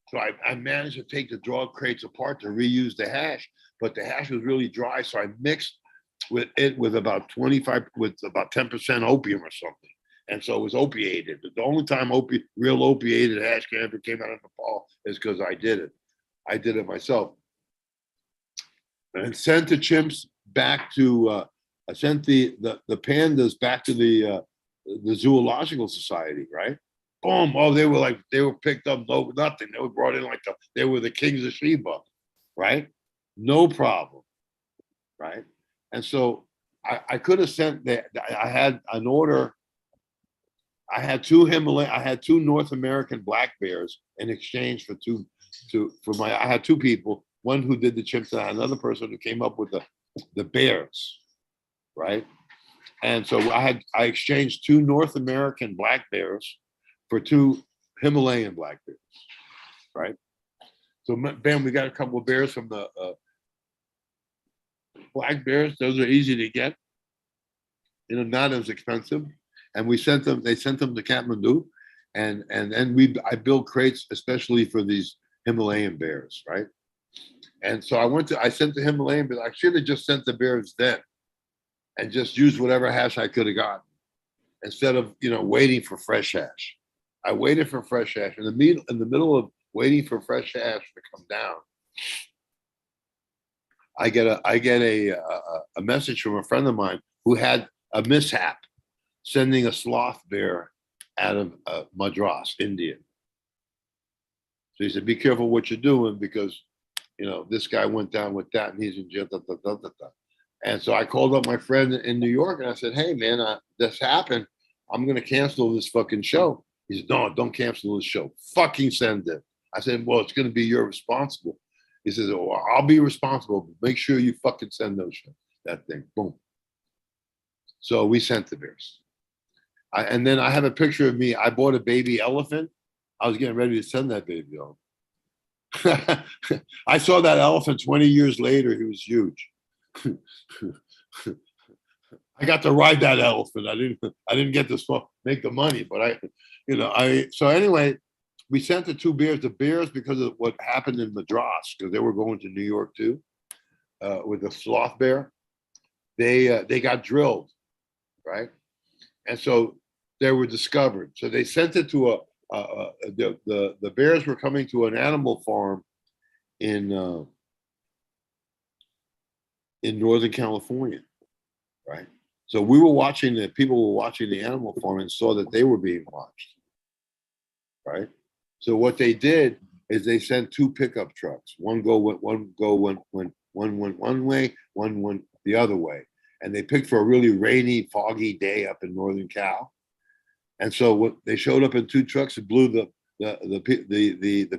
So I managed to take the dog crates apart to reuse the hash, but the hash was really dry, so I mixed with about 10% opium or something. And so it was opiated. The only time real opiated hash ever came out of Nepal is because I did it. I did it myself. And sent the chimps back to, I sent the pandas back to the Zoological Society, right? Boom. Oh, they were picked up, no, nothing. They were brought in like they were the kings of Sheba, right? No problem, right? And so I could have sent that. I had an order. I had 2 North American black bears in exchange for I had 2 people, one who did the chimps and another person who came up with the bears, right? And so I exchanged 2 North American black bears for 2 Himalayan black bears, right? So bam, we got a couple of bears from the black bears. Those are easy to get, not as expensive. And they sent them to Kathmandu, and then I built crates especially for these Himalayan bears, right? And so I sent the Himalayan bears. I should have just sent the bears then, and just used whatever hash I could have gotten instead of waiting for fresh hash. I waited for fresh hash. In the middle of waiting for fresh hash to come down, I get a message from a friend of mine who had a mishap sending a sloth bear out of Madras, India. So he said, "Be careful what you're doing because this guy went down with that and he's in jail." And so I called up my friend in New York and I said, "Hey man, this happened. I'm going to cancel this fucking show." He said, "No, don't cancel this show. Fucking send it." I said, "Well, it's going to be you're responsible." He says, "Oh, I'll be responsible, but make sure you fucking send that thing." Boom. So we sent the bears. And then I have a picture of me. I bought a baby elephant. I was getting ready to send that baby on. I saw that elephant 20 years later. He was huge. I got to ride that elephant. I didn't get to make the money, but so anyway, we sent the 2 bears. The bears, because of what happened in Madras, because they were going to New York too, with the sloth bear, they got drilled, right? And so they were discovered. So they sent it to the bears were coming to an animal farm in Northern California, right? So we were watching people were watching the animal farm and saw that they were being watched, right? So what they did is they sent two pickup trucks. One went one way, one went the other way, and they picked for a really rainy, foggy day up in northern Cal. And so what they showed up in two trucks and blew the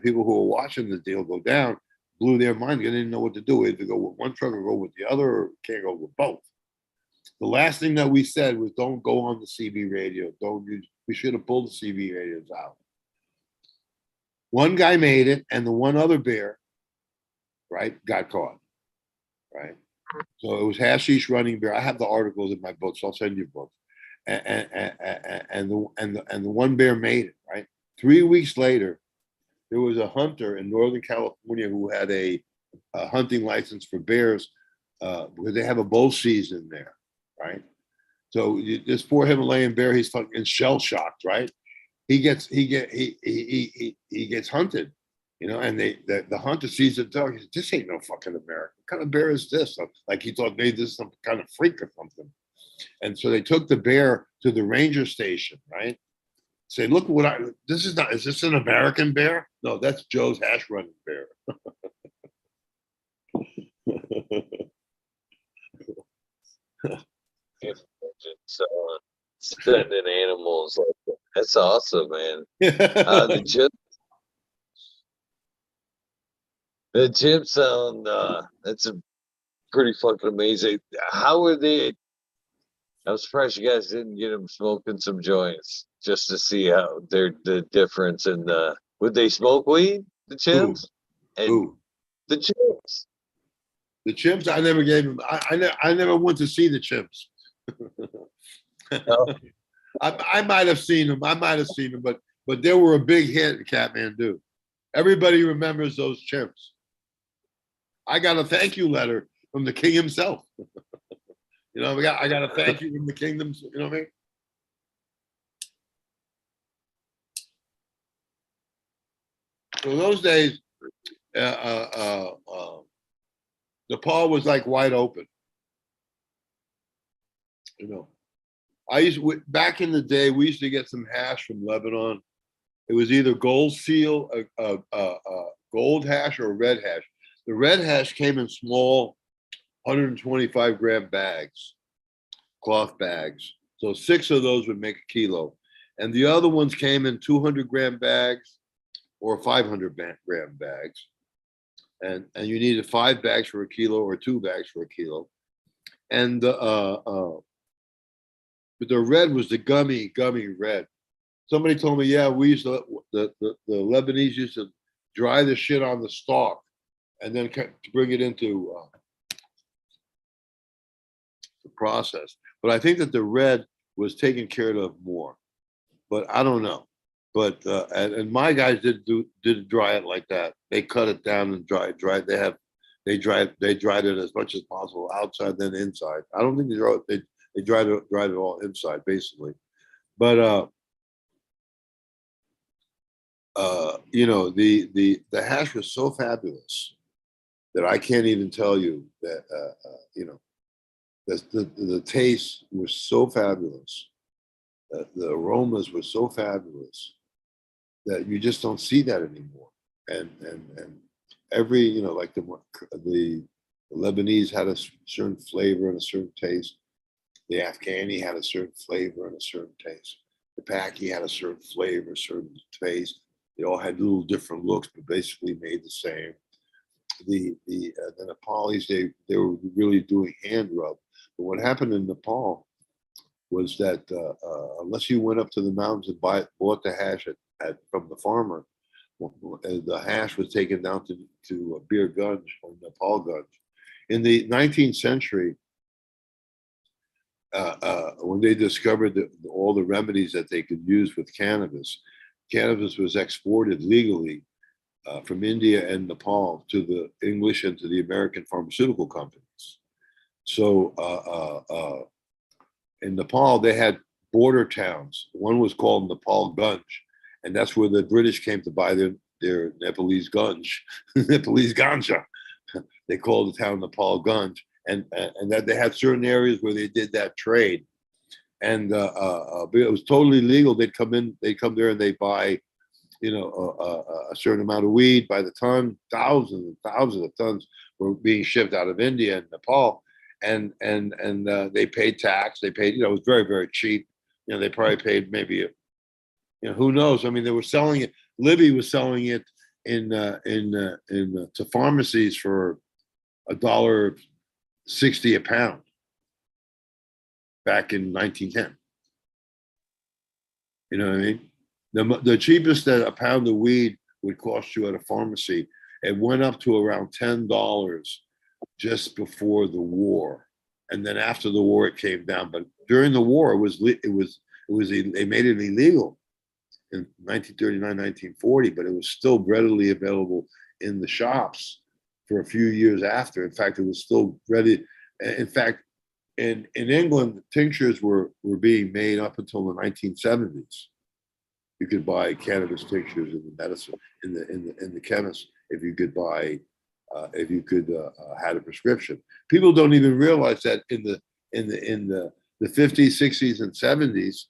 people who were watching the deal go down, blew their mind. They didn't know what to do. Either go with one truck or go with the other, or can't go with both. The last thing that we said was, don't go on the CB radio. Don't use. We should have pulled the CB radios out. One guy made it, and the one other bear, right, got caught, right. So it was hashish running bear. I have the articles in my book, so I'll send you books. And the one bear made it, right. 3 weeks later, there was a hunter in Northern California who had a hunting license for bears because they have a bow season there, right? So this poor Himalayan bear, he's fucking shell shocked, right? He gets hunted, you know, and the hunter sees the dog. He says, "This ain't no fucking American. What kind of bear is this?" Like he thought maybe this is some kind of freak or something. And so they took the bear to the ranger station, right? Say, look what this is not, is this an American bear? No, that's Joe's hash running bear. So sending animals like that. That's awesome, man. The chip sound, that's a pretty fucking amazing. How were they? I'm surprised you guys didn't get them smoking some joints just to see how the difference in the. Would they smoke weed? The chimps and Ooh. the chimps. The chimps, I never gave them. I never went to see the chimps. Oh. I might have seen them. But they were a big hit in Kathmandu. Everybody remembers those chimps. I got a thank you letter from the king himself. You know, I got a thank you from the kingdom. You know what I mean? So those days, Nepal was like wide open. You know, back in the day, we used to get some hash from Lebanon. It was either gold seal, gold hash, or red hash. The red hash came in small 125 gram bags, cloth bags. So 6 of those would make a kilo. And the other ones came in 200 gram bags or 500 gram bags. And you needed 5 bags for a kilo or 2 bags for a kilo. And but the red was the gummy red. Somebody told me, yeah, we used to, the Lebanese used to dry the shit on the stalk and then bring it into the process. But I think that the red was taken care of more. But I don't know. But and my guys didn't dry it like that. They cut it down and dried. They dried it as much as possible outside then inside. I don't think they dried it all inside basically. But you know, the hash was so fabulous that I can't even tell you that you know, the taste was so fabulous, the aromas were so fabulous that you just don't see that anymore. And every, you know, like the Lebanese had a certain flavor and a certain taste. The Afghani had a certain flavor and a certain taste. The Paki had a certain flavor, certain taste. They all had little different looks, but basically made the same. The Nepalis, they were really doing hand rub. But what happened in Nepal was that unless you went up to the mountains and bought the hash from the farmer, the hash was taken down to Bir Gunj or Nepal Gunj. In the 19th century, when they discovered all the remedies that they could use with cannabis was exported legally from India and Nepal to the English and to the American pharmaceutical companies. So in Nepal, they had border towns. One was called Nepal Gunj, and that's where the British came to buy their Nepalese Gunj, Nepalese ganja. They called the town Nepal Gunj, and that they had certain areas where they did that trade, and but it was totally legal. They'd come there, and they buy, a certain amount of weed by the ton. Thousands and thousands of tons were being shipped out of India and Nepal, and they paid tax. They paid, it was very, very cheap. They probably paid maybe, who knows? I mean, they were selling it. Libby was selling it to pharmacies for $1.60 a pound back in 1910. You know what I mean? The cheapest that a pound of weed would cost you at a pharmacy, it went up to around $10 just before the war, and then after the war it came down. But during the war, they made it illegal in 1939, 1940, but it was still readily available in the shops for a few years after. In fact, it was still ready. In fact, in England, tinctures were being made up until the 1970s. You could buy cannabis tinctures in the medicine in the chemist if you could had a prescription. People don't even realize that in the 50s, 60s, and 70s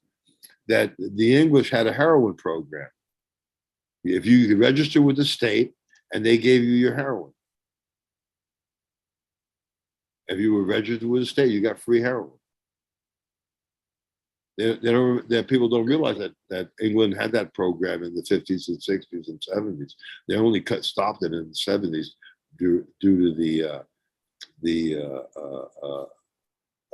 that the English had a heroin program. If you could register with the state and they gave you your heroin. If you were registered with the state, you got free heroin. People don't realize that England had that program in the 50s and 60s and 70s. They only stopped it in the 70s due to the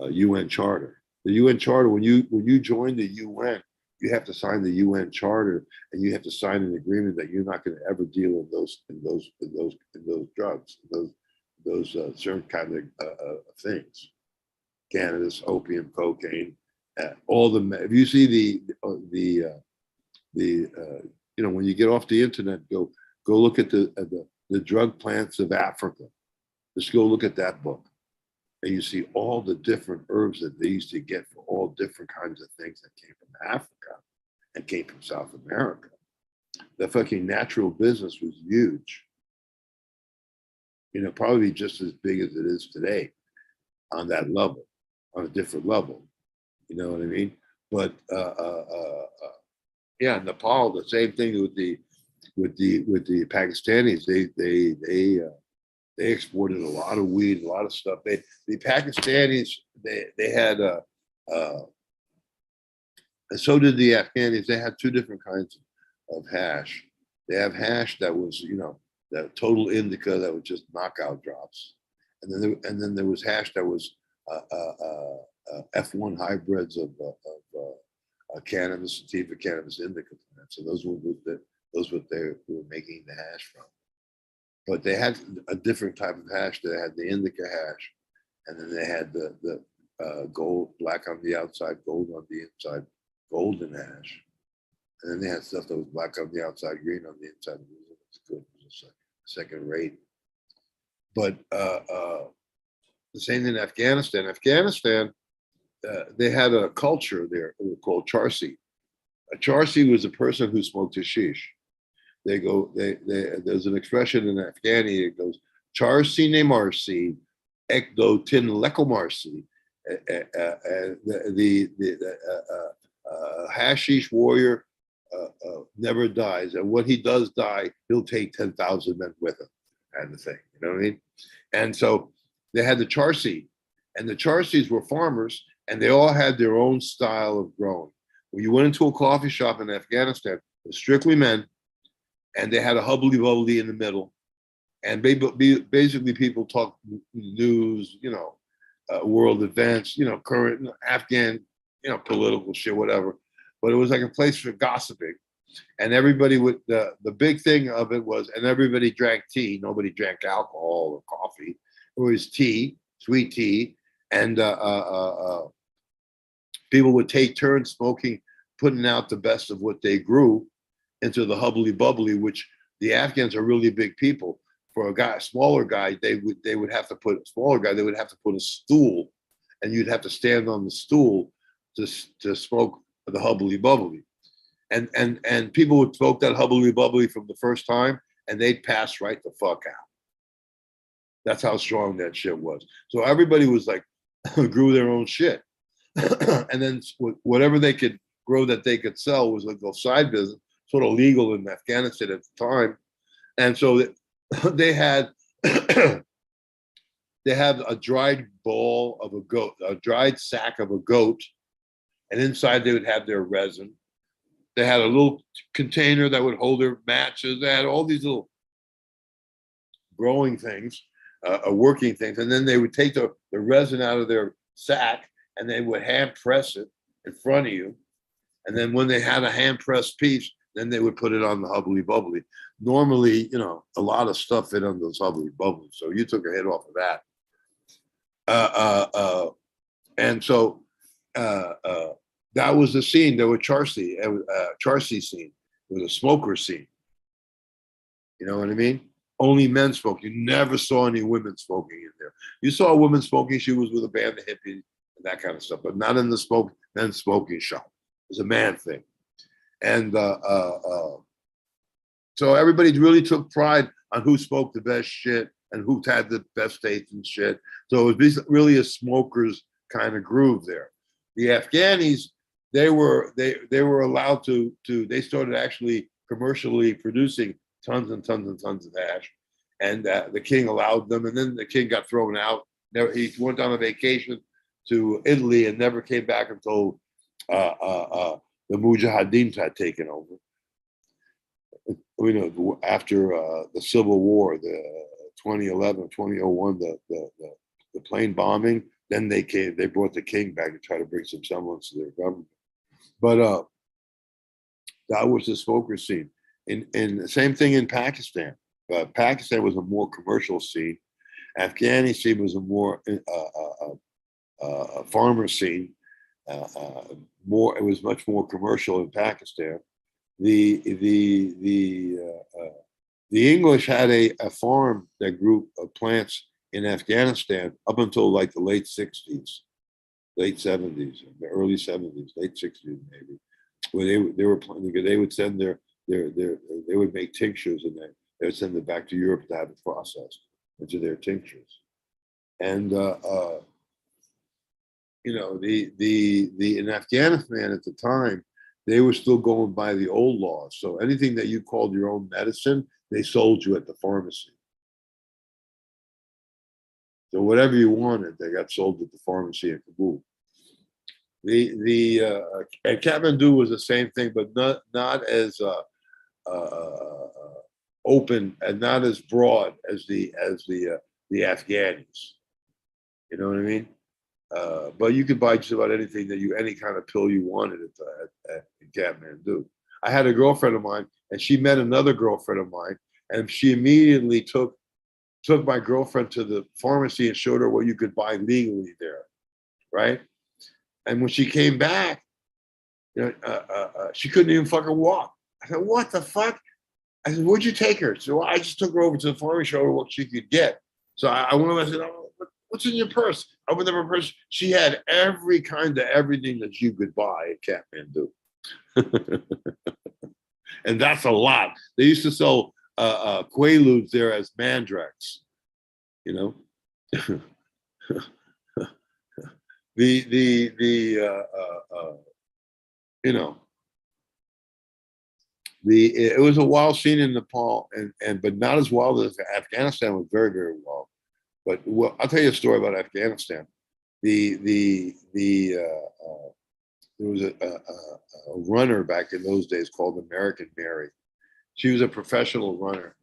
UN Charter. The UN Charter, when you join the UN, you have to sign the UN Charter, and you have to sign an agreement that you're not going to ever deal in those drugs, those certain kind of things, cannabis, opium, cocaine. If you see when you get off the internet, go look at the drug plants of Africa. Just go look at that book, and you see all the different herbs that they used to get for all different kinds of things that came from Africa and came from South America. The fucking natural business was huge. Probably just as big as it is today on that level, on a different level. You know what I mean? But yeah, Nepal, the same thing with the Pakistanis. They exported a lot of weed, a lot of stuff. The Pakistanis, they had and so did the Afghanis. They had two different kinds of hash. They have hash that was, that total indica that was just knockout drops, and then there was hash that was F1 hybrids of cannabis, sativa, cannabis, indica plants. So those were what they were making the hash from. But they had a different type of hash. They had the indica hash, and then they had the gold, black on the outside, gold on the inside, golden hash. And then they had stuff that was black on the outside, green on the inside. It was good. It was second rate. But the same in Afghanistan. Afghanistan, they had a culture there called Charsi. A Charsi was a person who smoked hashish. There's an expression in Afghani. It goes, Charsi ne marsi, ekdo tin leko marsi. The hashish warrior never dies, and when he does die, he'll take 10,000 men with him, kind of thing. You know what I mean? And so they had the Charsi, and the Charsis were farmers, and they all had their own style of growing. When you went into a coffee shop in Afghanistan, it was strictly men, and they had a hubbly bubbly in the middle, and basically people talk news, world events, current Afghan, political shit, whatever. But it was like a place for gossiping, and everybody would. The big thing of it was, and everybody drank tea. Nobody drank alcohol or coffee. It was tea, sweet tea, and people would take turns smoking, putting out the best of what they grew into the hubbly bubbly, which the Afghans are really big people. For a smaller guy, they would have to put a stool, and you'd have to stand on the stool to smoke the hubbly bubbly. And people would smoke that hubbly bubbly from the first time, and they'd pass right the fuck out. That's how strong that shit was. So everybody was like, grew their own shit. And then whatever they could grow that they could sell was like a side business, sort of legal in Afghanistan at the time. And so they had they had a dried ball of a goat, a dried sack of a goat, and inside they would have their resin. They had a little container that would hold their matches. They had all these little growing things, working things, and then they would take the resin out of their sack and they would hand press it in front of you. And then when they had a hand pressed piece, then they would put it on the hubbly bubbly. Normally, you know, a lot of stuff fit on those hubbly bubblies, so you took a hit off of that. And so that was the scene. There was Charsi scene. It was a smoker scene. You know what I mean? Only men spoke. You never saw any women smoking in there. You saw a woman smoking. She was with a band of hippies and that kind of stuff, but not in the men's smoking shop. It was a man thing. And so everybody really took pride on who smoked the best shit and who had the best taste and shit. So it was really a smokers kind of groove there. The Afghanis, they were allowed to they started actually commercially producing tons and tons and tons of hash, and the king allowed them. And then the king got thrown out. He went on a vacation to Italy and never came back until the Mujahideen had taken over. You know, after the Civil War, the 2011, 2001, the plane bombing, then they brought the king back to try to bring some semblance to their government. But that was the smoker scene. And the same thing in Pakistan. Pakistan was a more commercial scene. Afghanistan was a more farmer scene. It was much more commercial in Pakistan. The English had a farm that grew plants in Afghanistan up until like the late 60s, late 70s, the early 70s, late 60s maybe, where they would send they would make tinctures and they would send it back to Europe to have it processed into their tinctures. And you know, in Afghanistan at the time, they were still going by the old laws. So anything that you called your own medicine, they sold you at the pharmacy. So whatever you wanted, they got sold at the pharmacy in Kabul. And Kathmandu was the same thing, but not as open and not as broad as the Afghanis. You know what I mean? But you could buy just about anything any kind of pill you wanted at Kathmandu. I had a girlfriend of mine, and she met another girlfriend of mine, and she immediately took my girlfriend to the pharmacy and showed her what you could buy legally there, right? And when she came back, you know, she couldn't even fucking walk. I said, "What the fuck?" I said, "Where'd you take her?" So I just took her over to the pharmacy, showed her what she could get. So I went over and I said, "Oh, what's in your purse?" I opened up her purse. She had every kind of everything that you could buy at Kathmandu. And that's a lot. They used to sell Quaaludes there as mandrakes, you know. You know, it was a wild scene in Nepal, but not as wild as Afghanistan. Was very, very wild. But I'll tell you a story about Afghanistan. There was a runner back in those days called American Mary. She was a professional runner.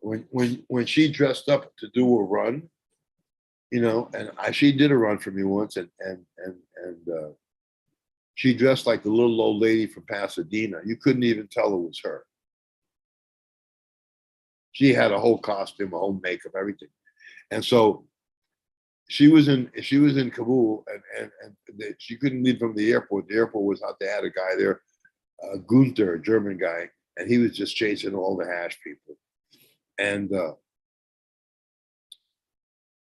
When she dressed up to do a run, you know, and she did a run for me once, and she dressed like the little old lady from Pasadena. You couldn't even tell it was her. She had a whole costume, a whole makeup, everything. And so she was in Kabul, and she couldn't leave from the airport. The airport was out. They had a guy there, Gunther, a German guy, and he was just chasing all the hash people. And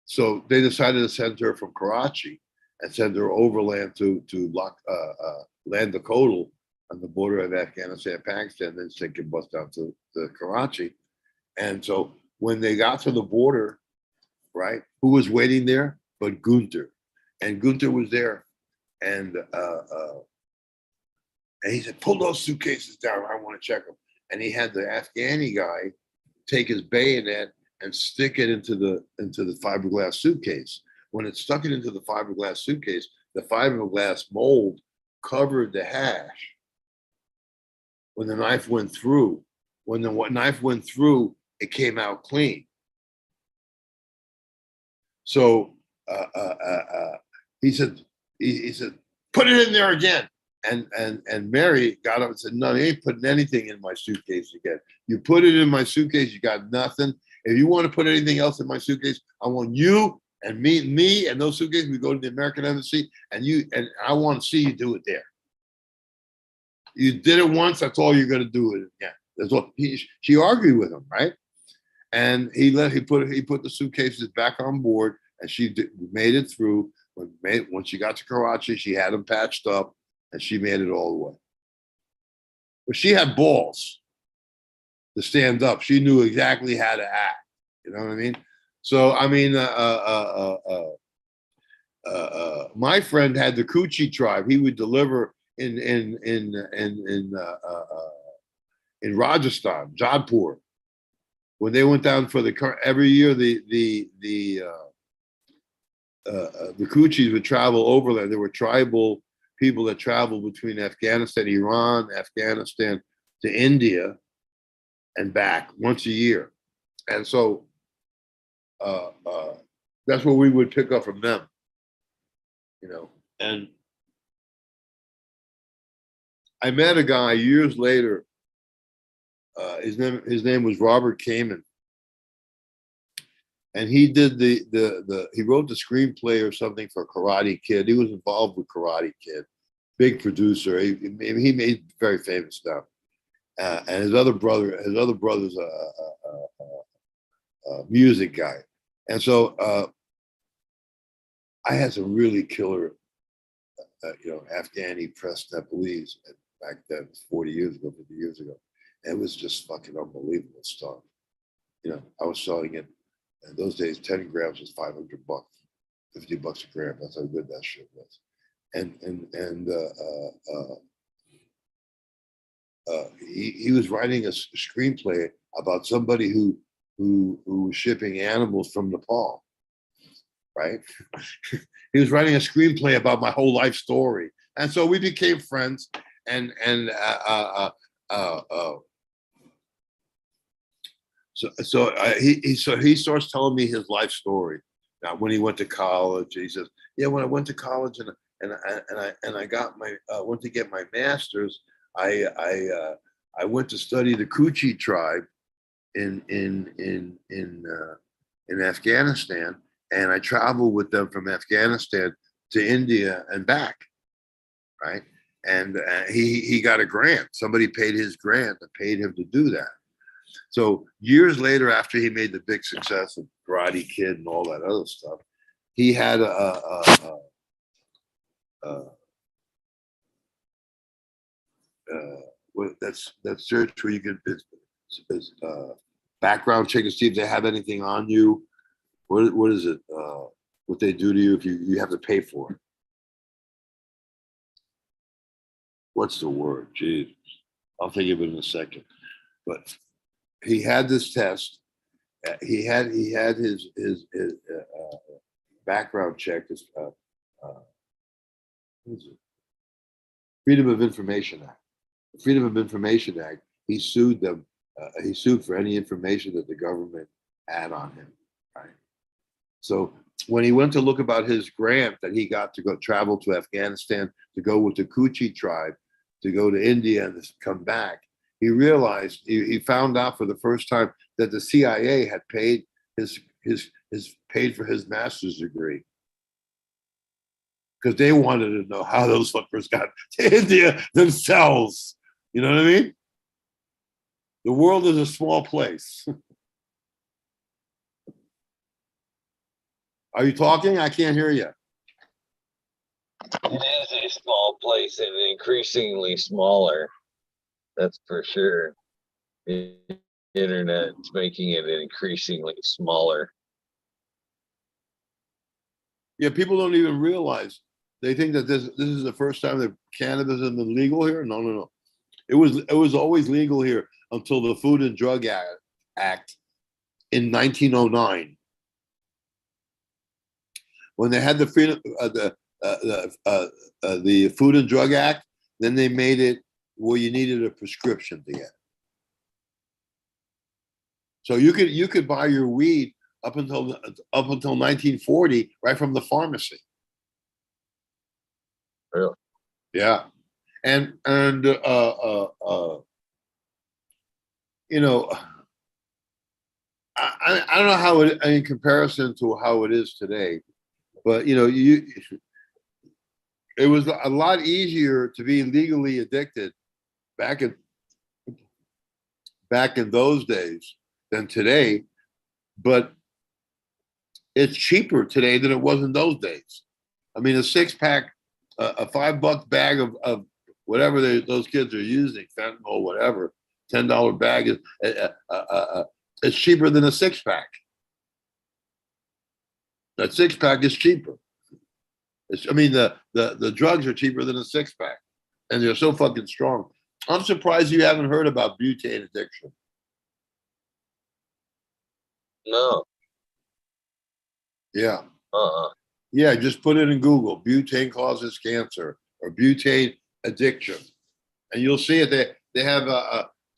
so they decided to send her from Karachi and send her overland to land the Kodal on the border of Afghanistan and Pakistan, then take a bus down to Karachi. And so when they got to the border, right? Who was waiting there but Gunther? And Gunther was there. And he said, pull those suitcases down. I want to check them. And he had the Afghani guy take his bayonet and stick it into the fiberglass suitcase. When it stuck it into the fiberglass suitcase, the fiberglass mold covered the hash. When the knife went through, it came out clean. So he said, put it in there again. And Mary got up and said, no, you ain't putting anything in my suitcase again. You put it in my suitcase, you got nothing. If you want to put anything else in my suitcase, I want you and me and those suitcases. We go to the American Embassy, and I want to see you do it there. You did it once, that's all you're going to do it again. That's what she argued with him, right? And he put the suitcases back on board, and she made it through. When she got to Karachi, she had them patched up, and she made it all the way. But she had balls to stand up. She knew exactly how to act. You know what I mean? So I mean, my friend had the Coochie tribe. He would deliver in Rajasthan, Jodhpur. When they went down for every year, the Coochies would travel overland. There were tribal people that traveled between Afghanistan, Iran, Afghanistan to India and back once a year. And so that's what we would pick up from them, you know. And I met a guy years later. His name was Robert Kamen, and he did he wrote the screenplay or something for Karate Kid. He was involved with Karate Kid, big producer. He made very famous stuff. And his other brother's a music guy, and so I had some really killer, Afghani pressed Nepalese back then, 40 years ago, 50 years ago. It was just fucking unbelievable stuff. You know, I was selling it in those days. 10 grams was $500, $50 a gram. That's how good that shit was. And he was writing a screenplay about somebody who was shipping animals from Nepal, right? He was writing a screenplay about my whole life story, and so we became friends. So he starts telling me his life story. Now, when he went to college, he says, "Yeah, when I went to college and I got my went to get my master's, I went to study the Coochie tribe in Afghanistan, and I traveled with them from Afghanistan to India and back, right? And he got a grant. Somebody paid his grant and paid him to do that." So years later, after he made the big success of Karate Kid and all that other stuff, he had that search where you can background check and see if they have anything on you. What is it? What they do to you if you have to pay for it? What's the word? Jeez, I'll think of it in a second. But he had this test. He had his background check. What is it? Freedom of Information Act. The Freedom of Information Act. He sued them. He sued for any information that the government had on him. Right. So when he went to look about his grant that he got to go travel to Afghanistan to go with the Coochie tribe, to go to India and come back, he realized he found out for the first time that the CIA had paid paid for his master's degree because they wanted to know how those fuckers got to India themselves. You know what I mean? The world is a small place. Are you talking? I can't hear you. It is a small place and increasingly smaller. That's for sure. The internet's making it increasingly smaller. Yeah, people don't even realize. They think that this is the first time that cannabis has been legal here. No, no, no. It was always legal here until the Food and Drug Act in 1909, when they had the freedom the Food and Drug Act. Then they made it where you needed a prescription to get it. So you could buy your weed up until 1940 right from the pharmacy. Really? Yeah, and you know, I don't know how it in comparison to how it is today, but it was a lot easier to be legally addicted back in those days than today, but it's cheaper today than it was in those days. I mean, a 6-pack, a $5 bag of whatever those kids are using, fentanyl, whatever, $10 bag is it's cheaper than a 6-pack. That 6-pack is cheaper. I mean, the drugs are cheaper than a 6-pack, and they're so fucking strong. I'm surprised you haven't heard about butane addiction. No. Yeah. Uh-uh. Yeah, just put it in Google. Butane causes cancer or butane addiction. And you'll see it. They have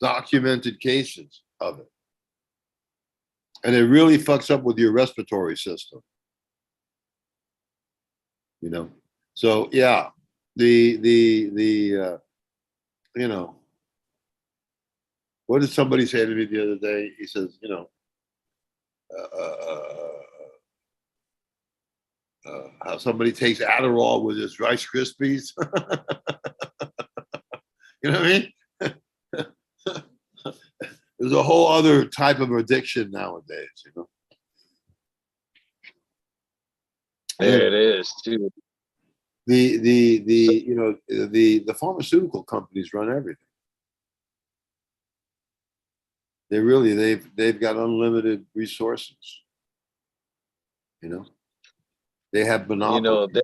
documented cases of it. And it really fucks up with your respiratory system. So yeah, the what did somebody say to me the other day? He says, how somebody takes Adderall with his Rice Krispies. You know what I mean? There's a whole other type of addiction nowadays. Yeah, it is too. The pharmaceutical companies run everything. They've got unlimited resources. They have monopoly.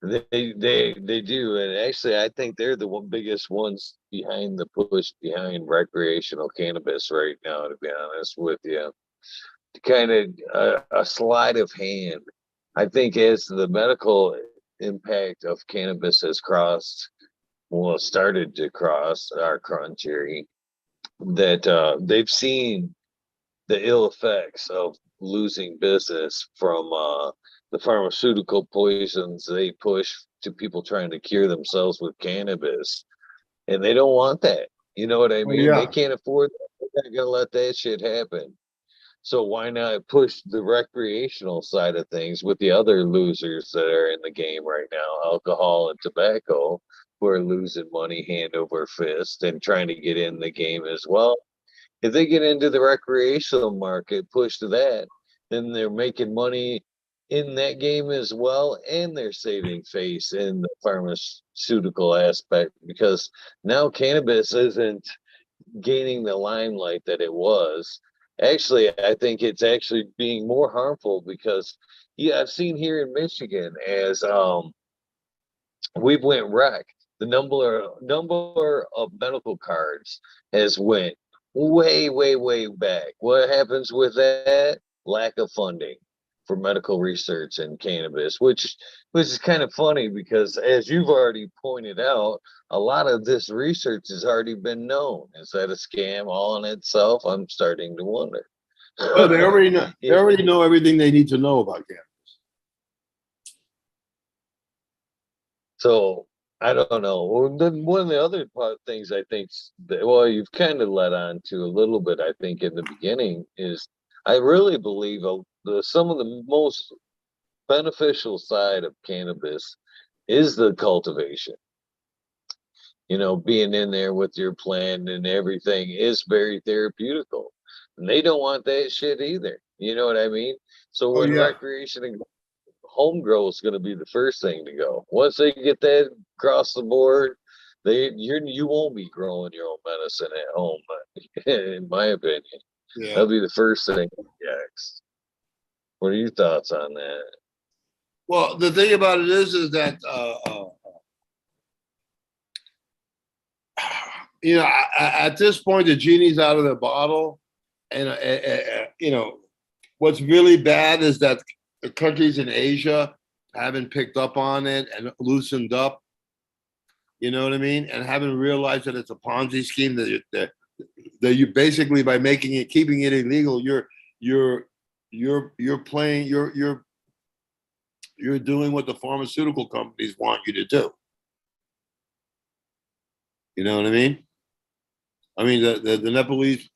They do, and actually, I think they're the biggest ones behind the push behind recreational cannabis right now. To be honest with you, kind of a sleight of hand. I think as the medical impact of cannabis has started to cross our country, that they've seen the ill effects of losing business from the pharmaceutical poisons they push to people trying to cure themselves with cannabis. And they don't want that. You know what I mean? Yeah. They can't afford that. They're not going to let that shit happen. So why not push the recreational side of things with the other losers that are in the game right now, alcohol and tobacco, who are losing money hand over fist and trying to get in the game as well. If they get into the recreational market, push to that, then they're making money in that game as well, and they're saving face in the pharmaceutical aspect, because now cannabis isn't gaining the limelight that it was. Actually, I think it's actually being more harmful because, yeah, I've seen here in Michigan as we've went rec, the number of medical cards has went way, way, way back. What happens with that? Lack of funding for medical research in cannabis, which is kind of funny because, as you've already pointed out, a lot of this research has already been known. Is that a scam all in itself? I'm starting to wonder. Oh, they already know. They already know everything they need to know about cannabis. So I don't know. Well, then one of the other things I think, you've kind of led on to a little bit, I think, in the beginning is I really believe some of the most beneficial side of cannabis is the cultivation. Being in there with your plant and everything is very therapeutical. And they don't want that shit either. You know what I mean? So Oh when yeah. recreation and home grow is going to be the first thing to go. Once they get that across the board, you won't be growing your own medicine at home. In my opinion, Yeah. that'll be the first thing next. What are your thoughts on that? Well, the thing about it is that you know, at this point, the genie's out of the bottle, and you know, what's really bad is that the countries in Asia haven't picked up on it and loosened up. You know what I mean? And haven't realized that it's a Ponzi scheme. That you basically, by making it, keeping it illegal, you're playing, you're doing what the pharmaceutical companies want you to do. You know what I mean? I mean, the Nepalese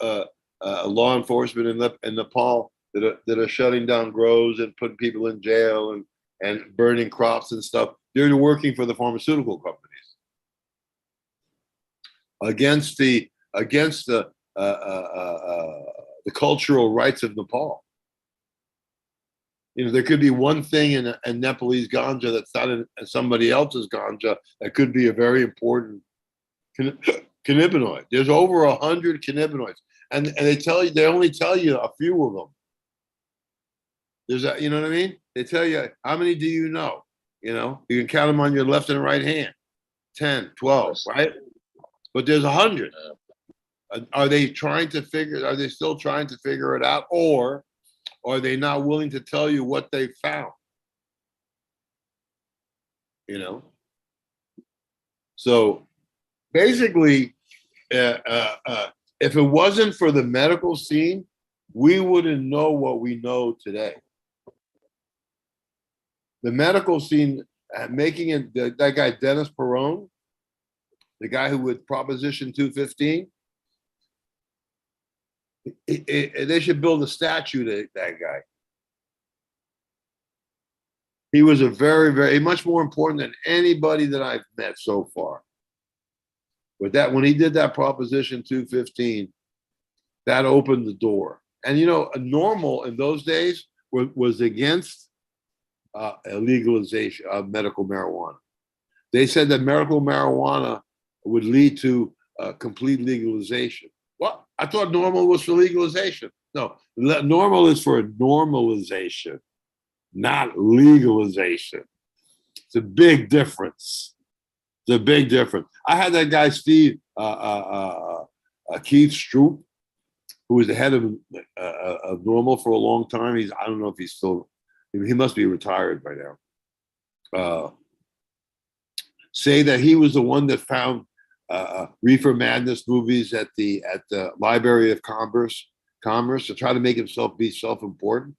law enforcement in Nepal that are shutting down grows and putting people in jail and burning crops and stuff. They're working for the pharmaceutical companies against the cultural rights of Nepal. You know, there could be one thing in Nepalese ganja that's not in somebody else's ganja that could be a very important cannabinoid. There's over 100 cannabinoids, and they only tell you a few of them. There's a, you know what I mean? They tell you how many do you know? You know, you can count them on your left and right hand, 10, 12, right? But there's 100. Are they still trying to figure it out, or are they not willing to tell you what they found? You know? So basically, if it wasn't for the medical scene, we wouldn't know what we know today. The medical scene, making it, that guy, Dennis Perone, the guy who with Proposition 215, they should build a statue to that guy. He was a very, very much more important than anybody that I've met so far. But that when he did that Proposition 215, that opened the door. And you know, normal in those days was against legalization of medical marijuana. They said that medical marijuana would lead to complete legalization. Well, I thought normal was for legalization. No, normal is for normalization, not legalization. It's a big difference. It's a big difference. I had that guy, Steve, Keith Stroop, who was the head of Normal for a long time. I don't know if he's still, he must be retired by now. Say that he was the one that found Reefer Madness movies at the Library of Commerce to try to make himself be self-important.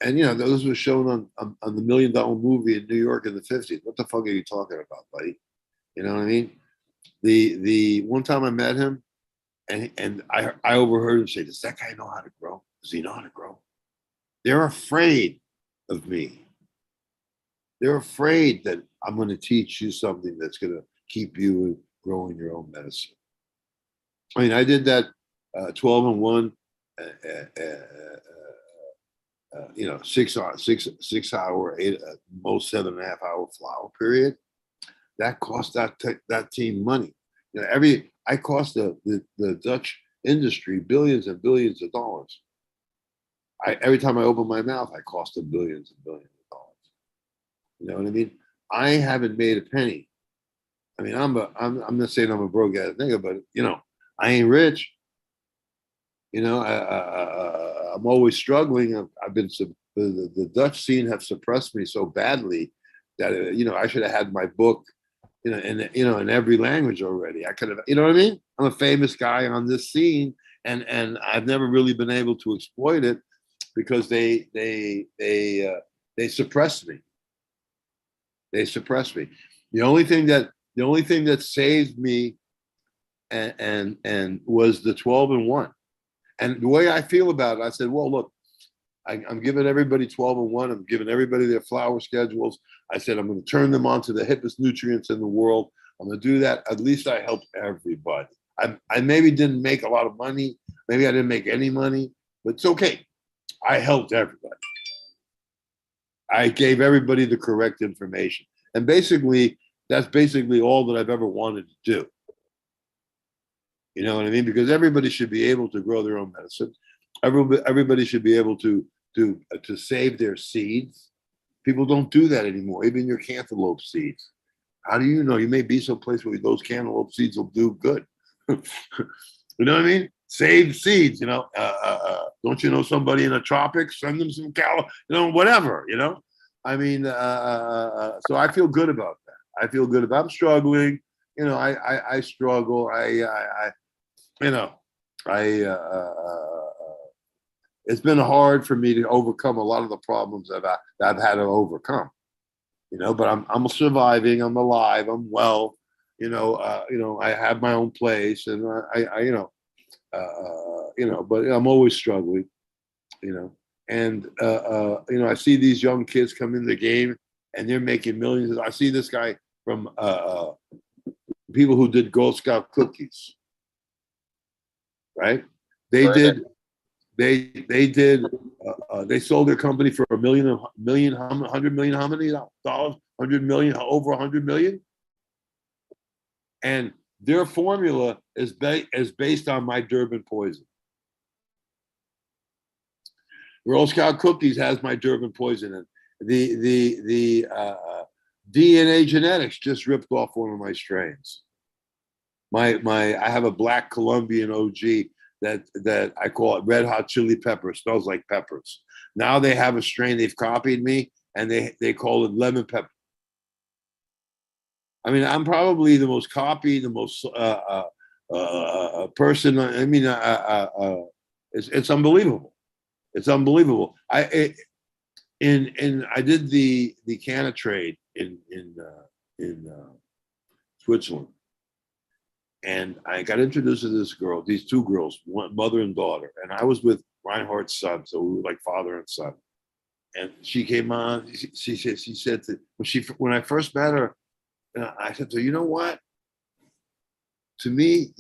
And you know, those were shown on the $1 Million Movie in New York in the 50s. What the fuck are you talking about, buddy? You know what I mean? The one time I met him, and I overheard him say, "Does that guy know how to grow? Does he know how to grow?" They're afraid of me. They're afraid that I'm going to teach you something that's going to keep you growing your own medicine. I mean, I did that 12 and 1, you know, 6 hour, 8, most 7.5 hour flower period. That cost that team money. You know, I cost the Dutch industry billions and billions of dollars. Every time I open my mouth, I cost them billions and billions of dollars. You know what I mean? I haven't made a penny. I mean, I'm not saying I'm a broke ass nigga, but you know, I ain't rich. You know, I'm always struggling. I've been the Dutch scene have suppressed me so badly that you know, I should have had my book, you know, in every language already. I could have, you know what I mean? I'm a famous guy on this scene, and I've never really been able to exploit it because they suppressed me. They suppressed me. The only thing that saved me and was the 12 and 1. And the way I feel about it, I said, well, look, I'm giving everybody 12 and 1. I'm giving everybody their flower schedules. I said, I'm going to turn them on to the hippest nutrients in the world. I'm going to do that. At least I helped everybody. I maybe didn't make a lot of money. Maybe I didn't make any money, but it's okay. I helped everybody. I gave everybody the correct information. And basically, that's basically all that I've ever wanted to do. You know what I mean? Because everybody should be able to grow their own medicine. Everybody should be able to save their seeds. People don't do that anymore. Even your cantaloupe seeds. How do you know? You may be someplace where those cantaloupe seeds will do good. You know what I mean? Save seeds. You know, don't you know somebody in the tropics? Send them some whatever. You know. I mean, so I feel good about that. I feel good about. I'm struggling. You know, I struggle. You know, it's been hard for me to overcome a lot of the problems that I've had to overcome. You know, but I'm surviving. I'm alive. I'm well. You know, I have my own place, and but I'm always struggling. You know, and I see these young kids come in the game, and they're making millions. I see this guy from people who did Girl Scout cookies, right? They Right. did. They sold their company for $100 million, how many dollars? 100 million, over 100 million. And their formula is based on my Durban poison. Girl Scout cookies has my Durban poison in. The DNA genetics just ripped off one of my strains. I have a black Colombian OG that I call it red hot chili pepper. It smells like peppers. Now they have a strain, they've copied me, and they call it lemon pepper. I mean, I'm probably the most copied, the most person. I mean, it's unbelievable. It's unbelievable. I did the canna trade in Switzerland. And I got introduced to these two girls, one mother and daughter. And I was with Reinhardt's son, so we were like father and son. And she came on. She said when I first met her, I said to her, you know what? To me,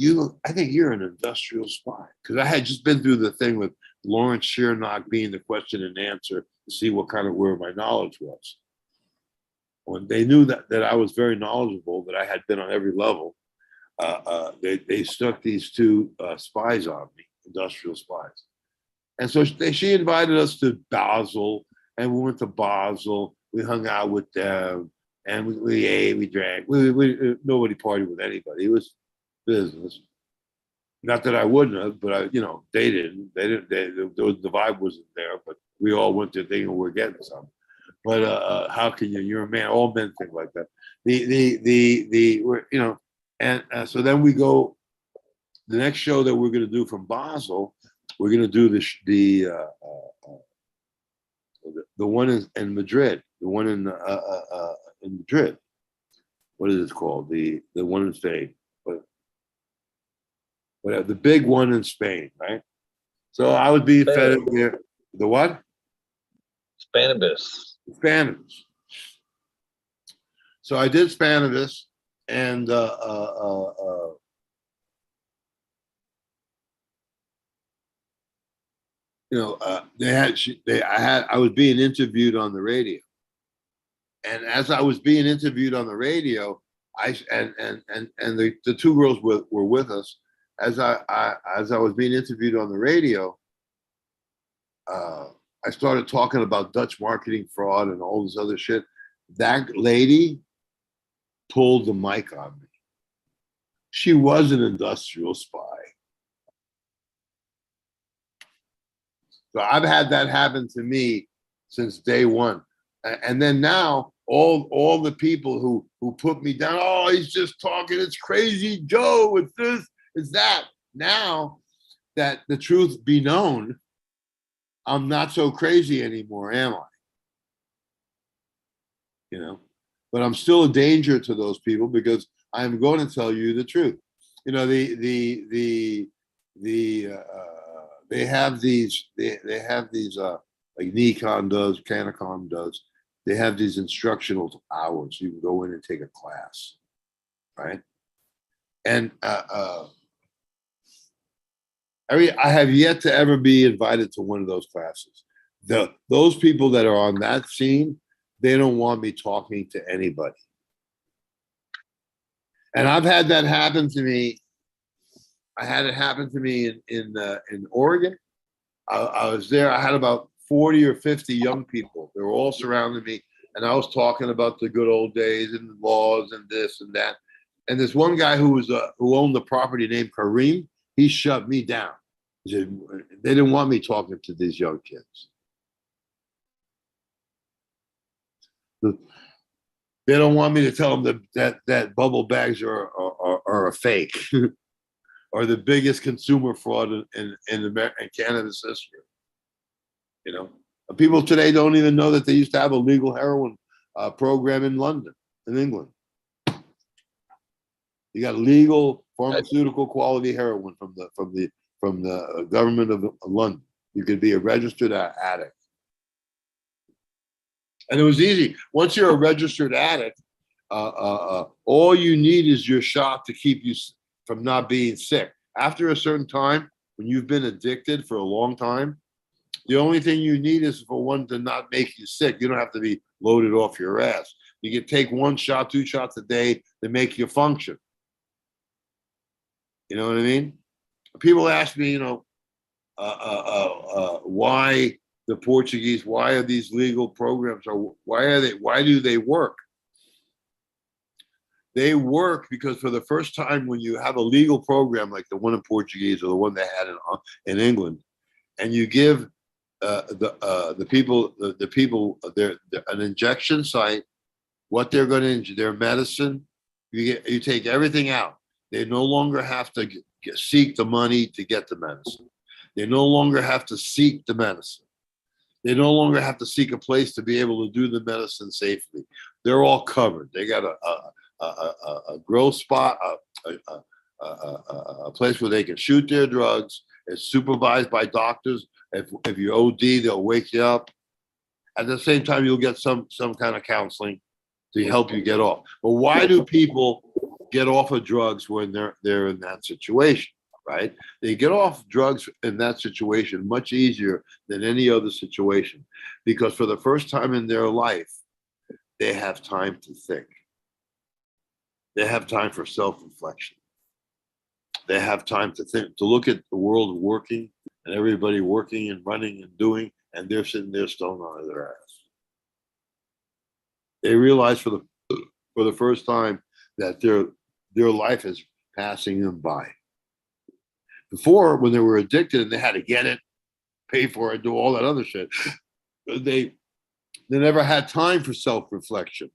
I think you're an industrial spy, because I had just been through the thing with Lawrence Shearnock being the question and answer to see where my knowledge was. When they knew that I was very knowledgeable, that I had been on every level. They stuck these two spies on me, industrial spies. And so she invited us to Basel, and we went to Basel. We hung out with them, and we ate, we drank. Nobody partied with anybody. It was business. Not that I wouldn't have, but they didn't. The vibe wasn't there. But we all went to thinking we're getting something. But how can you? You're a man. All men think like that. And so then we go. The next show that we're going to do from Basel, we're going to do the one in Madrid, the one in Madrid. What is it called? The one in Spain, but the big one in Spain, right? So I would be fed in there. The what? Spanibus. Spanish. So I did Spanibus, and I was being interviewed on the radio, and as I was being interviewed on the radio, the two girls were with us. As I was being interviewed on the radio, I started talking about Dutch marketing fraud and all this other shit. That lady pulled the mic on me. She was an industrial spy. So I've had that happen to me since day one. And then now all the people who put me down, oh, he's just talking, it's crazy, Joe, it's this, it's that. Now that the truth be known, I'm not so crazy anymore, am I? But I'm still a danger to those people because I'm going to tell you the truth. They have these like Nikon does, Canicom does. They have these instructional hours. You can go in and take a class, right? And I have yet to ever be invited to one of those classes. Those people that are on that scene, they don't want me talking to anybody. And I've had that happen to me. I had it happen to me in Oregon. I was there. I had about 40 or 50 young people. They were all surrounding me, and I was talking about the good old days and the laws and this and that. And this one guy who owned the property named Kareem, he shut me down. He said, they didn't want me talking to these young kids. They don't want me to tell them that bubble bags are a fake or the biggest consumer fraud in cannabis history. You know, people today don't even know that they used to have a legal heroin program in London, in England. You got legal pharmaceutical quality heroin from the government of London. You could be a registered addict. And it was easy. Once you're a registered addict, all you need is your shot to keep you from not being sick. After a certain time, when you've been addicted for a long time, the only thing you need is for one to not make you sick. You don't have to be loaded off your ass. You can take 1 shot, 2 shots a day to make you function. You know what I mean? People ask me, why the Portuguese, why are these legal programs, or why do they work? They work because for the first time, when you have a legal program like the one in Portuguese or the one they had in England, and you give the people an injection site, what they're going to inject, their medicine, you take everything out. They no longer have to seek the money to get the medicine. They no longer have to seek the medicine. They no longer have to seek a place to be able to do the medicine safely. They're all covered. They got a grow spot, a place where they can shoot their drugs. It's supervised by doctors. If you OD, they'll wake you up. At the same time, you'll get some kind of counseling to help you get off. But why do people get off of drugs when they're in that situation, right? They get off drugs in that situation much easier than any other situation, because for the first time in their life, they have time to think. They have time for self-reflection. They have time to think, to look at the world working and everybody working and running and doing, and they're sitting there stoned on their ass. They realize for the first time that their life is passing them by. Before, when they were addicted and they had to get it, pay for it, do all that other shit, they never had time for self-reflection.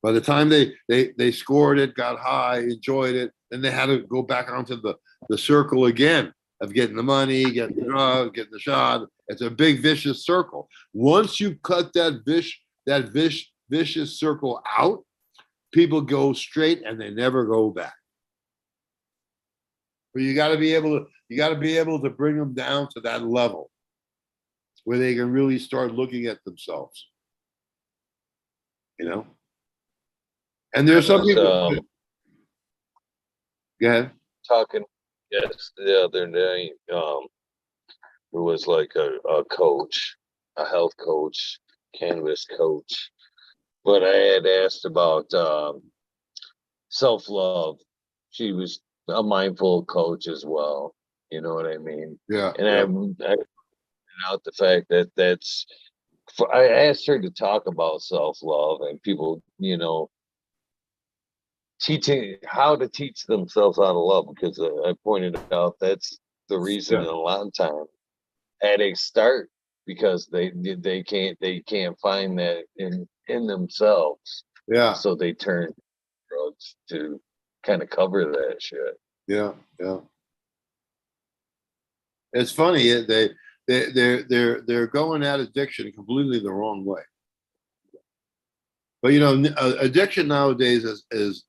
By the time they scored it, got high, enjoyed it, then they had to go back onto the circle again of getting the money, getting the drug, getting the shot. It's a big vicious circle. Once you cut that vicious circle out, people go straight and they never go back. But you got to be able to bring them down to that level where they can really start looking at themselves. You know? And there's some people. Go ahead. Talking, yes, the other day, there was like a coach, a health coach, cannabis coach, but I had asked about self-love. She was a mindful coach as well. You know what I mean? Yeah. And yeah. I pointed out the fact that I asked her to talk about self-love and people, teaching how to teach themselves how to love, because I pointed out that's the reason a lot of times addicts start, because they can't find that in themselves. Yeah. So they turn to drugs to kind of cover that shit. Yeah. Yeah. It's funny. They're going at addiction completely the wrong way. But addiction nowadays is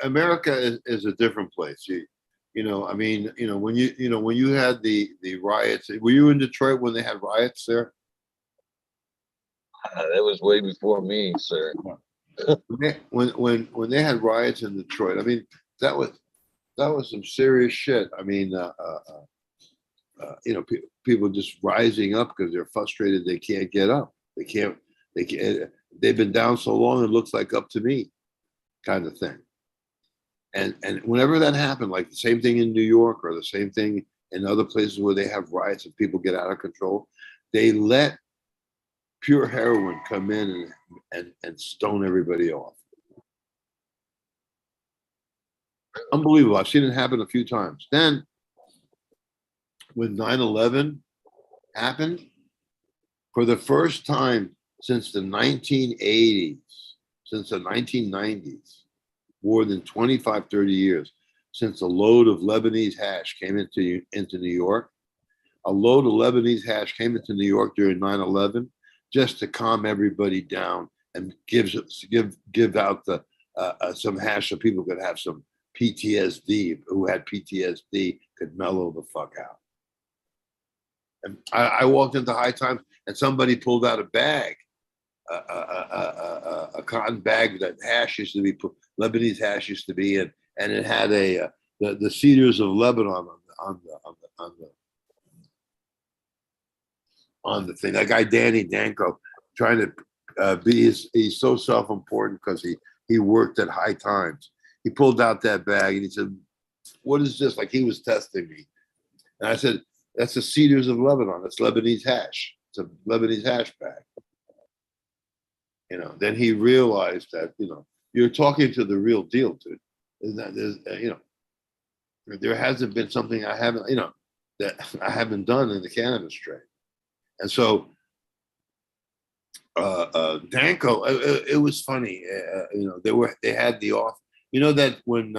America is a different place. When you had the riots, were you in Detroit when they had riots there? That was way before me, sir. When they had riots in Detroit, I mean, that was some serious shit. I mean, people just rising up because they're frustrated. They can't get up. They can't. They've been down so long. It looks like up to me. kind of thing. And whenever that happened, like the same thing in New York or the same thing in other places where they have riots and people get out of control, they let pure heroin come in and stone everybody off. Unbelievable. I've seen it happen a few times. Then when 9/11 happened, for the first time since the 1980s, since the 1990s, more than 25, 30 years, since a load of Lebanese hash came into New York, a load of Lebanese hash came into New York during 9/11 just to calm everybody down and give out the some hash so people could have some PTSD. Who had PTSD could mellow the fuck out. And I walked into High Times and somebody pulled out a bag, a cotton bag that hash used to be put, Lebanese hash used to be in, and it had the cedars of Lebanon on the thing. That guy Danny Danko trying to he's so self-important because he worked at High Times. He pulled out that bag and he said, "What is this?" Like he was testing me, and I said, "That's the cedars of Lebanon. That's Lebanese hash. It's a Lebanese hash bag." Then he realized that you're talking to the real deal, dude. There hasn't been something I haven't that I haven't done in the cannabis trade. And so Danko, it was funny. They had the off. That when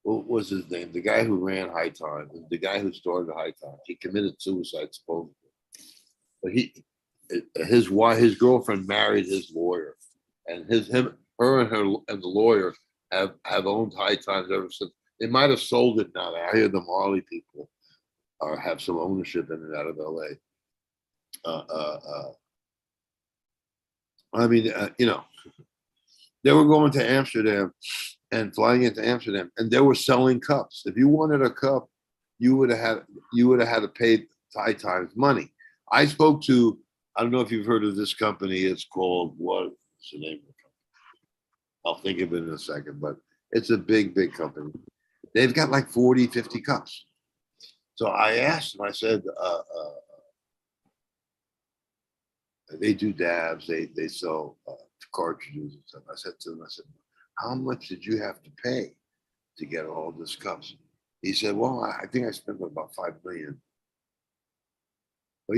what was his name? The guy who ran High Times, the guy who started High Times, he committed suicide supposedly. But his girlfriend married his lawyer, and her and the lawyer have owned High Times ever since. They might have sold it now. I hear the Marley people have some ownership in it out of LA. They were going to Amsterdam and flying into Amsterdam, and they were selling cups. If you wanted a cup, you would have had to pay High Times money. I spoke to, I don't know if you've heard of this company. It's called, what's the name of the company? I'll think of it in a second, but it's a big company. They've got like 40, 50 cups. So I asked them, I said, they do dabs, they sell cartridges and stuff. I said to them, how much did you have to pay to get all this cups? He said, well, I think I spent about $5 million. But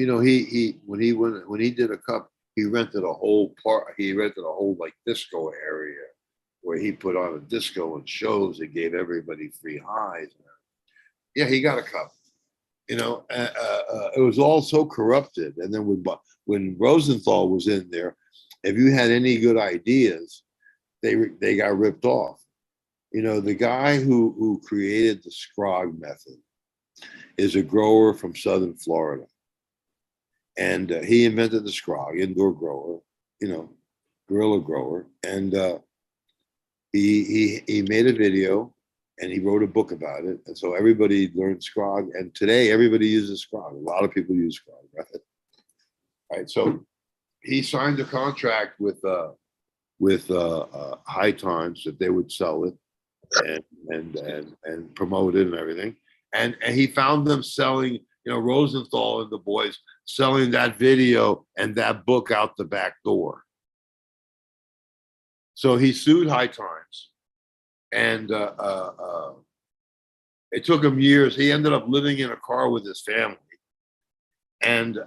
when he did a cup, he rented a whole like disco area where he put on a disco and shows and gave everybody free highs. Yeah, he got a cup. It was all so corrupted. And then when Rosenthal was in there, if you had any good ideas, they got ripped off. The guy who created the Scrog method is a grower from Southern Florida. And he invented the Scrog, indoor grower, guerrilla grower. And he made a video and he wrote a book about it. And so everybody learned Scrog. And today everybody uses Scrog. A lot of people use Scrog, right? Right. So he signed a contract with High Times that they would sell it and promote it and everything. And he found them selling, Rosenthal and the boys selling that video and that book out the back door. So he sued High Times, and it took him years. He ended up living in a car with his family, and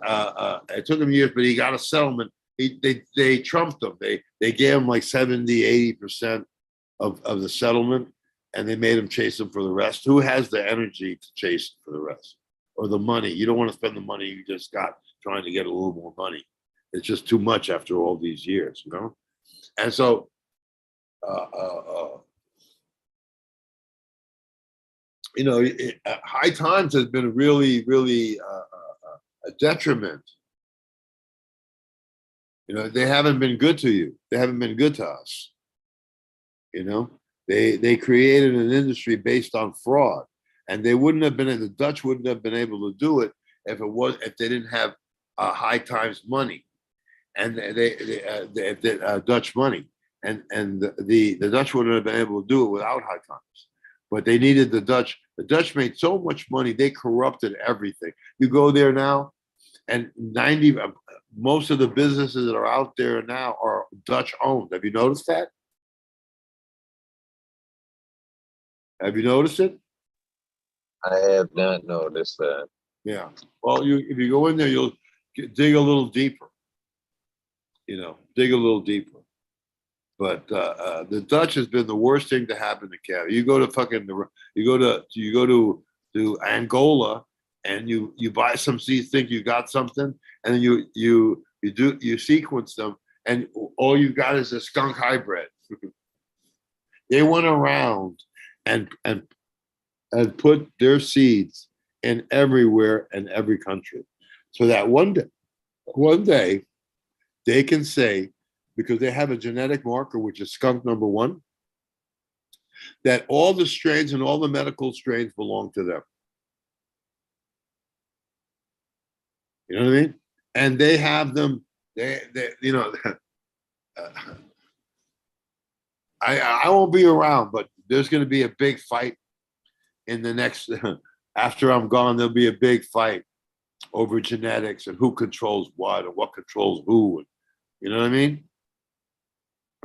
it took him years, but he got a settlement. They trumped him. They gave him like 70-80% of the settlement, and they made him chase him for the rest. Who has the energy to chase for the rest? Or the money? You don't want to spend the money you just got trying to get a little more money. It's just too much after all these years, And so High Times has been really, really a detriment. They haven't been good to you. They haven't been good to us. They created an industry based on fraud, and the Dutch wouldn't have been able to do it if they didn't have High Times money, and they Dutch money. and the Dutch wouldn't have been able to do it without high times. But they needed the Dutch. The Dutch made so much money, they corrupted everything. You go there now, and most of the businesses that are out there now are Dutch owned. Have you noticed that? Have you noticed it? I have not noticed that. Yeah. Well, if you go in there, you'll dig a little deeper. Dig a little deeper. But the Dutch has been the worst thing to happen to Canada. You go to to Angola, and you buy some seeds, think you got something, and then you sequence them, and all you got is a skunk hybrid. They went around and put their seeds in everywhere and every country, so that one day they can say, because they have a genetic marker, which is skunk number 1, that all the strains and all the medical strains belong to them. You know what I mean? And they have them. I won't be around, but there's going to be a big fight in the next. After I'm gone, there'll be a big fight over genetics and who controls what and what controls who. And, you know what I mean?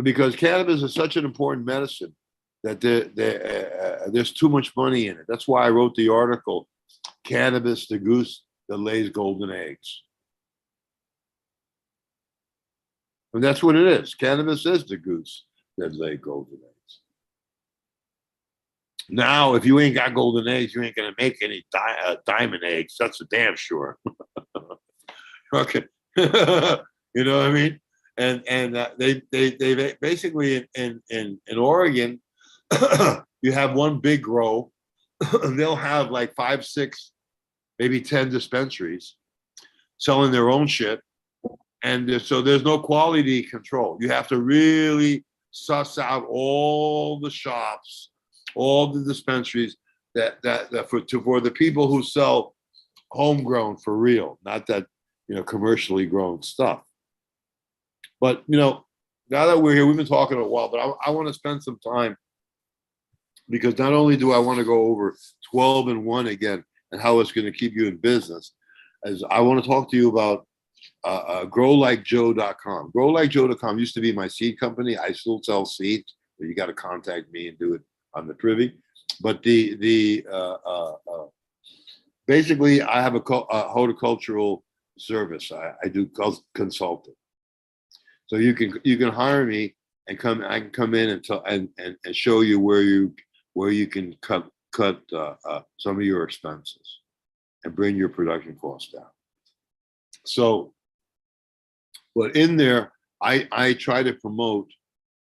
Because cannabis is such an important medicine that there's too much money in it. That's why I wrote the article, Cannabis, the Goose That Lays Golden Eggs. And that's what it is. Cannabis is the goose that lays golden eggs. Now, if you ain't got golden eggs, you ain't going to make any diamond eggs. That's for damn sure. Okay. You know what I mean? And they basically in Oregon, you have one big grow, and they'll have like 5, 6, maybe 10 dispensaries selling their own shit, and so there's no quality control. You have to really suss out all the shops, all the dispensaries that for the people who sell homegrown for real, not that commercially grown stuff. But now that we're here, we've been talking a while, but I want to spend some time, because not only do I want to go over 12-in-1 again and how it's going to keep you in business, as I want to talk to you about growlikejoe.com. Growlikejoe.com used to be my seed company. I still sell seeds, but you got to contact me and do it on the privy. But basically, I have a horticultural service. I do consulting. So you can hire me and I can come in and show you where you can cut some of your expenses and bring your production costs down. So, but in there, I try to promote.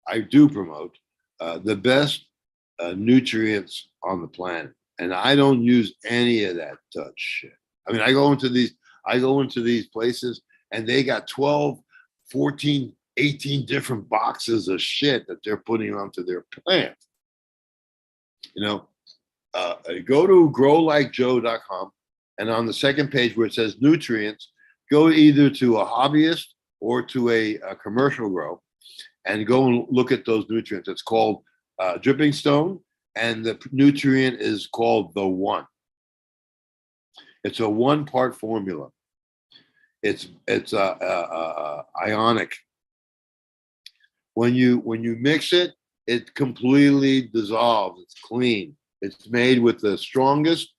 I do promote the best nutrients on the planet, and I don't use any of that Dutch shit. I mean, I go into these places, and they got 12, 14, 18 different boxes of shit that they're putting onto their plant. Go to growlikejoe.com, and on the second page where it says nutrients, go either to a hobbyist or to a commercial grow, and go and look at those nutrients. It's called dripping stone, and the nutrient is called the One. It's a 1-part formula. It's ionic. When you mix it, it completely dissolves. It's clean. It's made with the strongest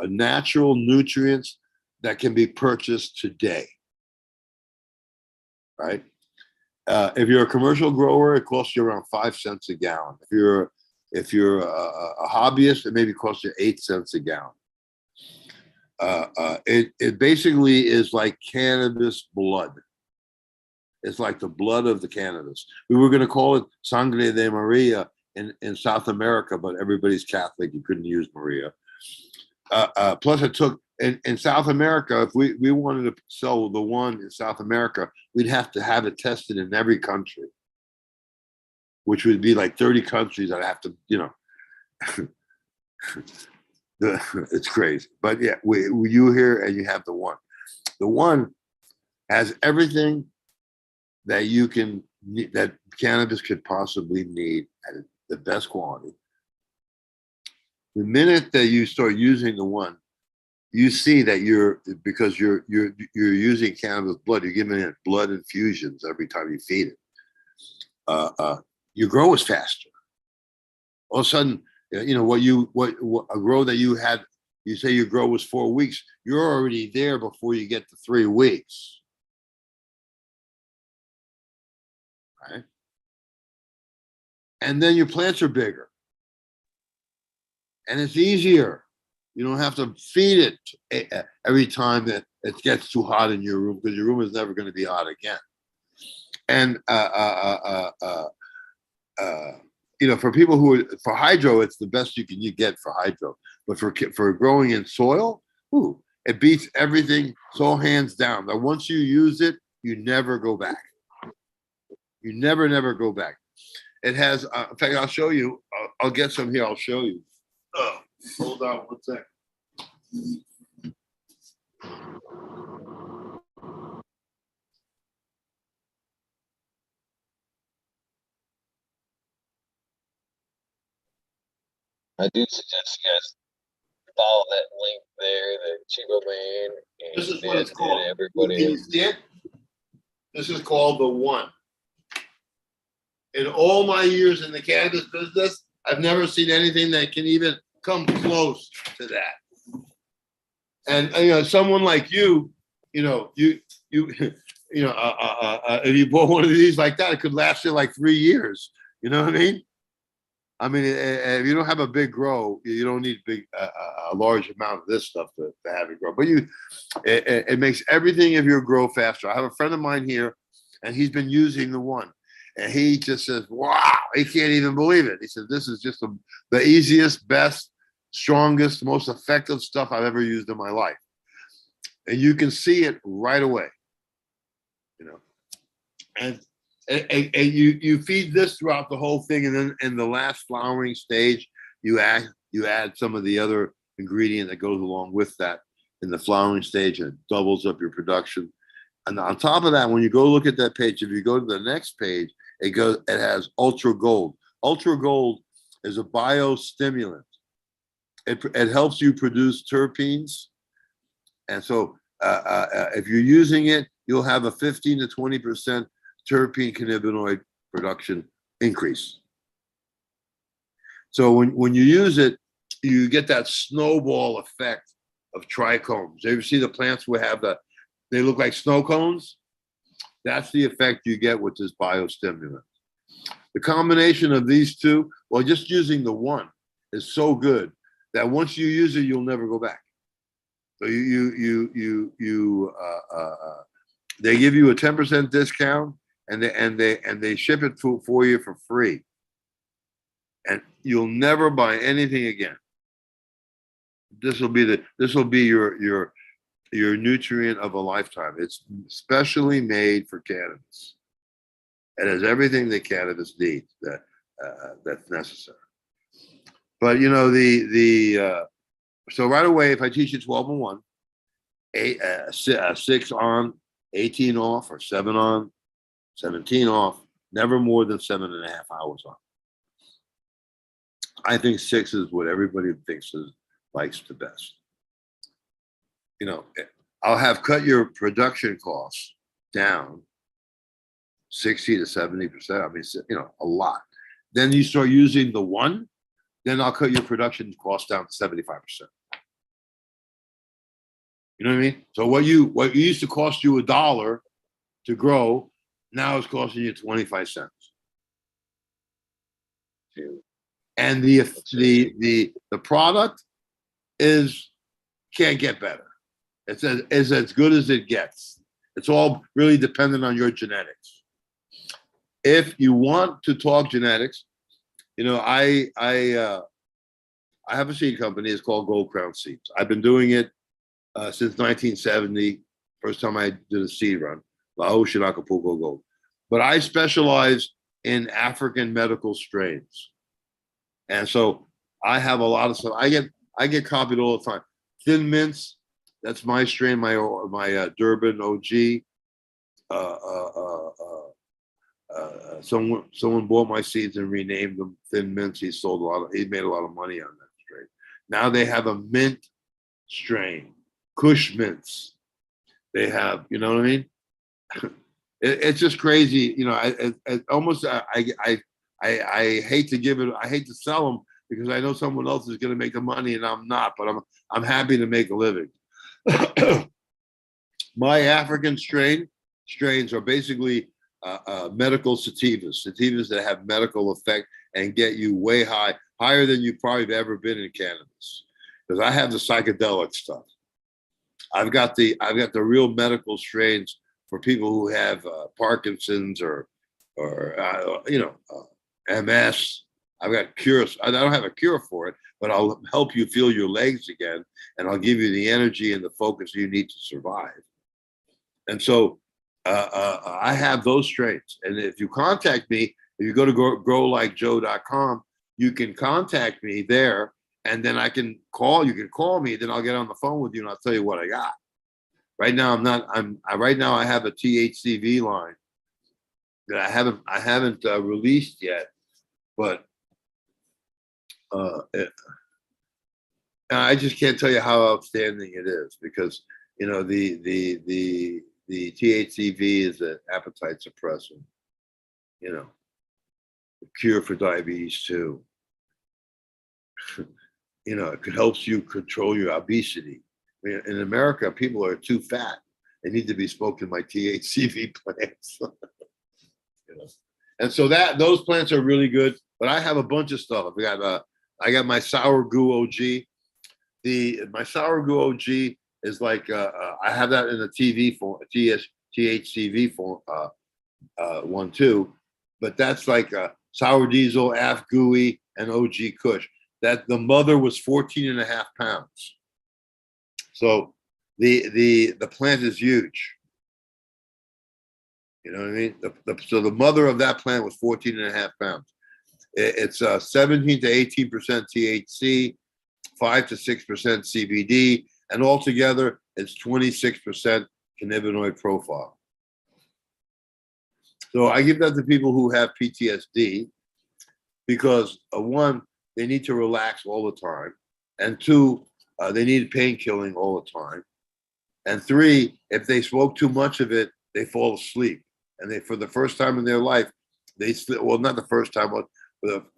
natural nutrients that can be purchased today. Right? If you're a commercial grower, it costs you around 5 cents a gallon. If you're a hobbyist, it maybe costs you 8 cents a gallon. It basically is like cannabis blood. It's like the blood of the cannabis. We were going to call it Sangre de Maria in South America, but everybody's Catholic. You couldn't use Maria. Plus, it took in South America, if we wanted to sell the One in South America, we'd have to have it tested in every country, which would be like 30 countries. I'd have to, it's crazy. But yeah, you here and you have the One. The One has everything that you can that cannabis could possibly need at the best quality. The minute that you start using the one, you see that because you're using cannabis blood, you're giving it blood infusions every time you feed it. Your grow is faster. All of a sudden, what a grow that you had, you say your grow was 4 weeks, you're already there before you get to 3 weeks. Right? And then your plants are bigger. And it's easier. You don't have to feed it every time that it gets too hot in your room, because your room is never going to be hot again. And for people for hydro, it's the best you get for hydro. But for growing in soil, it beats everything. So hands down, that once you use it, you never go back. You never go back. It has, in fact, I'll show you. I'll get some here. I'll show you. Oh, hold on one sec. I do suggest you guys follow that link there, the Chico Man. This is what it's called. Everybody Can you see it? This is called the one. In all my years in the cannabis business, I've never seen anything that can even come close to that. And someone like you, if you bought one of these like that, it could last you like 3 years. You know what I mean? I mean, if you don't have a big grow, you don't need a large amount of this stuff to have it grow. But it makes everything of your grow faster. I have a friend of mine here, and he's been using the one, and he just says, "Wow!" He can't even believe it. He said, "This is just the easiest, best, strongest, most effective stuff I've ever used in my life," and you can see it right away. And you feed this throughout the whole thing, and then in the last flowering stage, you add some of the other ingredient that goes along with that in the flowering stage, and it doubles up your production. And on top of that, when you go look at that page, if you go to the next page, it has Ultra Gold. Ultra Gold is a biostimulant. It helps you produce terpenes, and so if you're using it, you'll have a 15 to 20% terpene cannabinoid production increase. So when you use it, you get that snowball effect of trichomes. You ever see the plants where they look like snow cones? That's the effect you get with this biostimulant. The combination of these two, well, just using the one is so good that once you use it, you'll never go back. So they give you a 10% discount, and they ship it for you for free, and you'll never buy anything again. This will be your nutrient of a lifetime. It's specially made for cannabis. It has everything that cannabis needs that's necessary. But so right away, if I teach you 12 and 1, 6 on, 18 off, or 7 on, 17 off, never more than 7.5 hours on. I think 6 is what everybody likes the best. I'll have cut your production costs down 60 to 70%. I mean, a lot. Then you start using the one, then I'll cut your production costs down to 75%. You know what I mean? So what used to cost you $1 to grow, now it's costing you 25 cents. And the product can't get better. It's as good as it gets. It's all really dependent on your genetics. If you want to talk genetics, I have a seed company. It's called Gold Crown Seeds. I've been doing it since 1970. First time I did a seed run, Laotian Acapulco Gold. But I specialize in African medical strains, and so I have a lot of stuff. I get copied all the time. Thin mints, that's my strain, my Durban OG. Someone bought my seeds and renamed them Thin Mints. He made a lot of money on that strain. Now they have a mint strain, Kush mints. They have, you know what I mean? It's just crazy, you know. I hate to give it. I hate to sell them because I know someone else is going to make the money and I'm not. But I'm happy to make a living. My African strains are basically medical sativas that have medical effect and get you way higher than you probably have ever been in cannabis. Because I have the psychedelic stuff. I've got the real medical strains for people who have Parkinson's or MS. I've got cures. I don't have a cure for it, but I'll help you feel your legs again, and I'll give you the energy and the focus you need to survive. And so I have those strains. And if you contact me, if you go to growlikejoe.com, you can contact me there, and then I can call. You can call me. Then I'll get on the phone with you, and I'll tell you what I got. Right now, right now I have a THCV line that I haven't released yet, but I just can't tell you how outstanding it is because you know the THCV is an appetite suppressant, you know, the cure for diabetes too. You know, it helps you control your obesity. I mean, in America, people are too fat. They need to be smoking my THCV plants. You know? And so those plants are really good. But I have a bunch of stuff. I got my sour goo OG. My sour goo OG is like I have that in a TV form, THCV form one too. But that's like sour diesel, Af gooey, and OG Kush. That the mother was 14 and a half pounds. So the plant is huge. You know what I mean? So the mother of that plant was 14 and a half pounds. It's 17 to 18% THC, 5 to 6% CBD, and altogether it's 26% cannabinoid profile. So I give that to people who have PTSD because one, they need to relax all the time, and two, they need pain killing all the time, and three, if they smoke too much of it, they fall asleep, and for the first time in their life, they sleep. Well, not the first time, but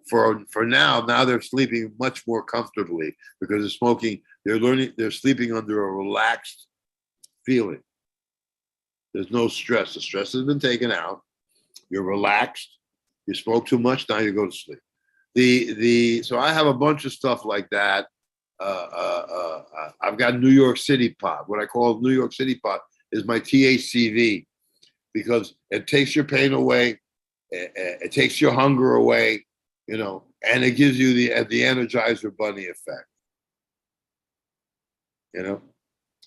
for now they're sleeping much more comfortably because they're smoking. They're sleeping under a relaxed feeling. There's no stress. The stress has been taken out. You're relaxed. You smoke too much, now you go to sleep. So I have a bunch of stuff like that. I've got New York City pot. What I call New York City pot is my THCV because it takes your pain away, it takes your hunger away, you know, and it gives you the Energizer Bunny effect, you know.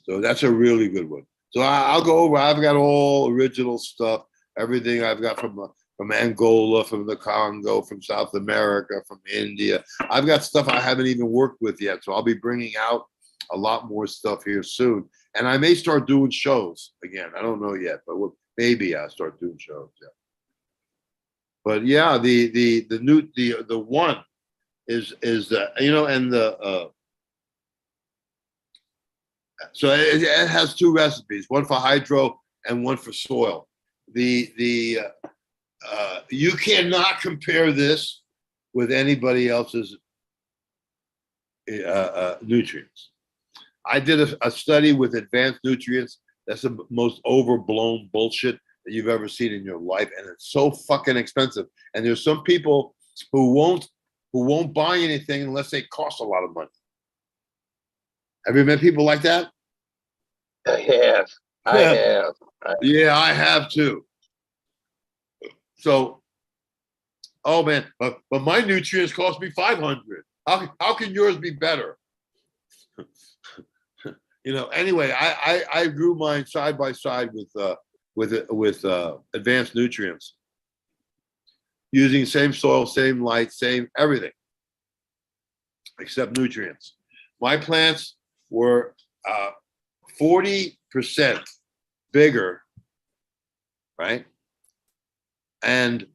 So that's a really good one. So I'll go over. I've got all original stuff, everything I've got from Angola, from the Congo, from South America, from India. I've got stuff I haven't even worked with yet. So I'll be bringing out a lot more stuff here soon. And I may start doing shows again. I don't know yet, but maybe I'll start doing shows. Yeah. But yeah, the one is you know, and so it has two recipes, one for hydro and one for soil. You cannot compare this with anybody else's nutrients. I did a study with advanced nutrients. That's the most overblown bullshit that you've ever seen in your life, and it's so fucking expensive. And there's some people who won't buy anything unless they cost a lot of money. Have you met people like that? I have. Yeah, I have too. So, oh man, but my nutrients cost me $500. How can yours be better? You know. Anyway, I grew mine side by side with advanced nutrients, using same soil, same light, same everything, except nutrients. My plants were 40% bigger, right? and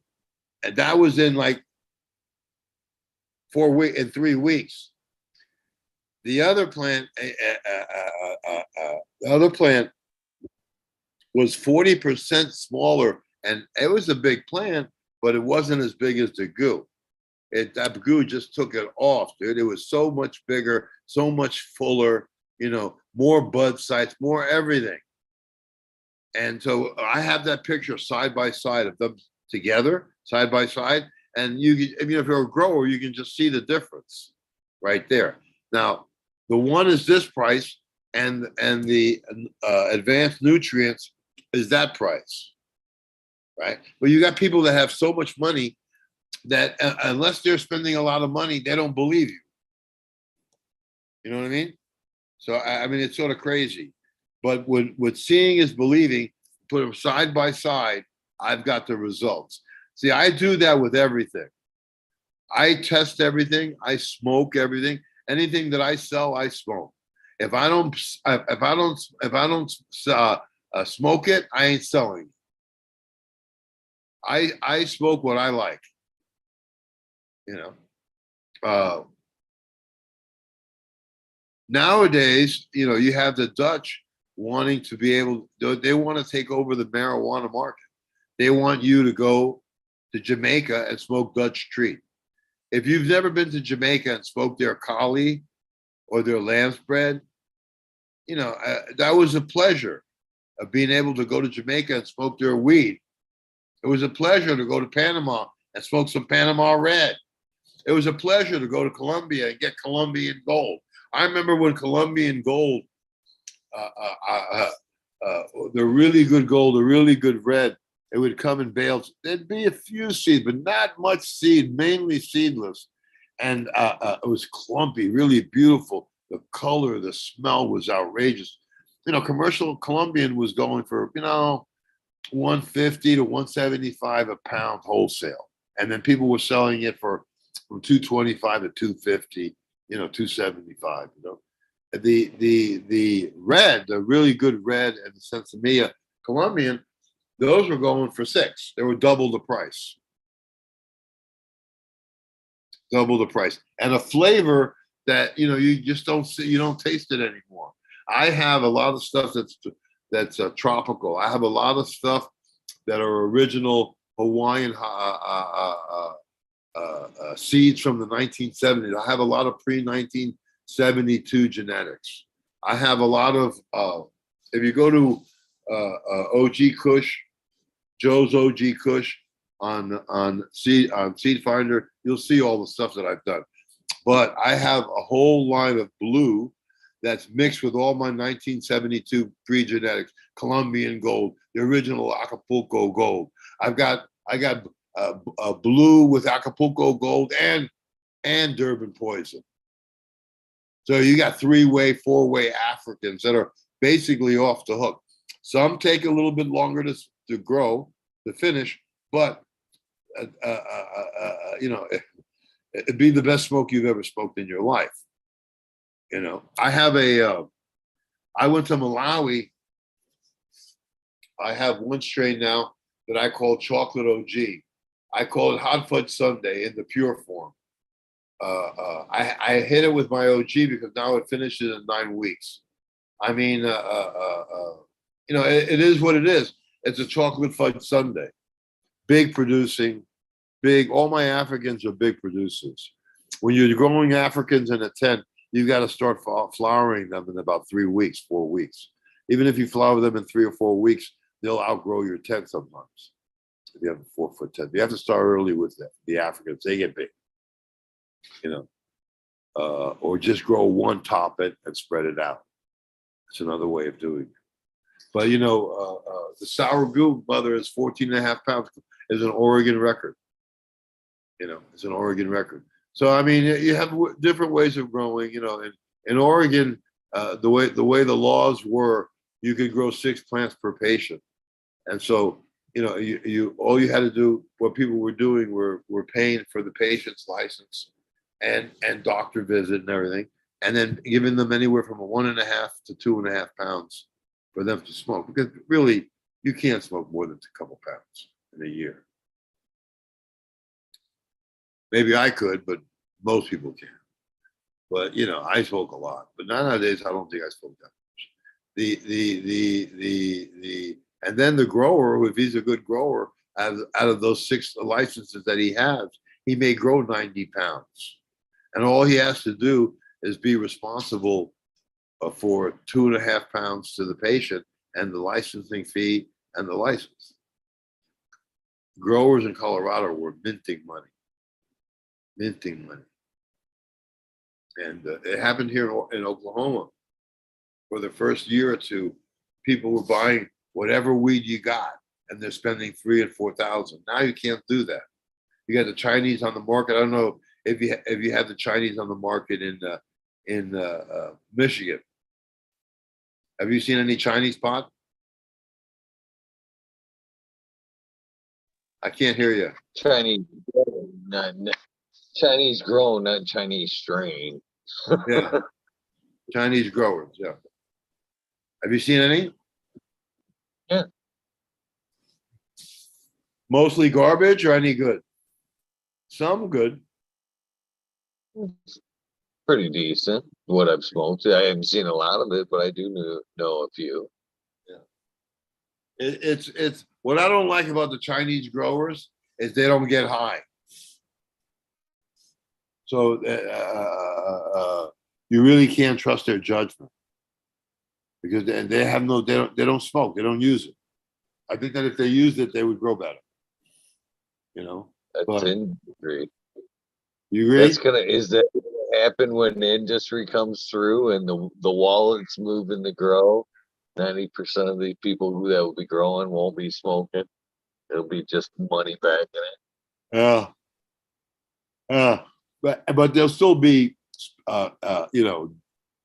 that was in like 4 weeks, in 3 weeks. The other plant, the other plant was 40% smaller, and it was a big plant, but it wasn't as big as the goo. That goo just took it off, dude. It was so much bigger, so much fuller, more bud sites, more everything. And so I have that picture side by side of them together, side by side. And if you're a grower, you can just see the difference right there. Now, the one is this price, and the advanced nutrients is that price, right? But you got people that have so much money that unless they're spending a lot of money, they don't believe you. You know what I mean? So I mean, it's sort of crazy. But with seeing is believing, put them side by side, I've got the results. See, I do that with everything. I test everything. I smoke everything. Anything that I sell, I smoke. If I don't smoke it, I ain't selling. I smoke what I like. Nowadays, you have the Dutch wanting to be able. They want to take over the marijuana market. They want you to go to Jamaica and smoke Dutch treat. If you've never been to Jamaica and smoked their collie or their lamb's bread, that was a pleasure of being able to go to Jamaica and smoke their weed. It was a pleasure to go to Panama and smoke some Panama Red. It was a pleasure to go to Colombia and get Colombian gold. I remember when Colombian gold, the really good gold, the really good red, it would come in bales. There'd be a few seeds, but not much seed, mainly seedless. And it was clumpy, really beautiful. The color, the smell was outrageous. Commercial Colombian was going for, 150 to 175 a pound wholesale. And then people were selling it from 225 to 250, 275, The red, the really good red and the Sensimilla Colombian, those were going for $6. They were double the price. Double the price. And a flavor that you just don't see, you don't taste it anymore. I have a lot of stuff that's tropical. I have a lot of stuff that are original Hawaiian seeds from the 1970s. I have a lot of pre-1972 genetics. I have a lot of, if you go to OG Kush, Joe's OG Kush on Seed Finder, you'll see all the stuff that I've done. But I have a whole line of blue that's mixed with all my 1972 pre-genetics, Colombian gold, the original Acapulco gold. I got blue with Acapulco gold and Durban poison. So you got 3-way, 4-way Africans that are basically off the hook. Some take a little bit longer to grow, to finish, but it'd be the best smoke you've ever smoked in your life. I have I went to Malawi. I have one strain now that I call Chocolate OG. I call it Hot Fudge Sundae in the pure form. I hit it with my OG because now it finishes in 9 weeks. I mean, it is what it is. It's a chocolate fudge sundae. Big producing, big. All my Africans are big producers. When you're growing Africans in a tent, you've got to start flowering them in about 3 weeks, 4 weeks. Even if you flower them in 3 or 4 weeks, they'll outgrow your tent sometimes. If you have a 4-foot tent, you have to start early with the Africans. They get big, or just grow one top it and spread it out. It's another way of doing it. But the sour goo mother is 14.5 pounds. Is an Oregon record. It's an Oregon record. So I mean, you have different ways of growing. In Oregon, the way the laws were, you could grow 6 plants per patient, and so you all you had to do, what people were doing were paying for the patient's license and doctor visit and everything, and then giving them anywhere from 1.5 to 2.5 pounds for them to smoke, because really you can't smoke more than a couple pounds in a year. Maybe I could, but most people can't. But you know, I smoke a lot. But nowadays, I don't think I smoke that much. And then the grower, if he's a good grower, out of those 6 licenses that he has, he may grow 90 pounds. And all he has to do is be responsible for 2.5 pounds to the patient and the licensing fee and the license. Growers in Colorado were minting money. And it happened here in Oklahoma. For the first year or two, people were buying whatever weed you got, and they're spending 3,000 and 4,000. Now you can't do that. You got the Chinese on the market. I don't know if you have the Chinese on the market in Michigan. Have you seen any Chinese pot? I can't hear you. Chinese, not Chinese grown, not Chinese strain. Yeah, Chinese growers. Yeah. Have you seen any? Yeah. Mostly garbage or any good? Some good. Pretty decent. What I've smoked, I haven't seen a lot of it, but I do know a few. It's what I don't like about the Chinese growers is they don't get high. So you really can't trust their judgment because they don't smoke, they don't use it. I think that if they used it, they would grow better. You know, That's intrigue. You agree? Is that gonna happen when the industry comes through and the wallets moving to grow? 90% of the people that will be growing won't be smoking. It'll be just money back in it. Yeah. But there'll still be,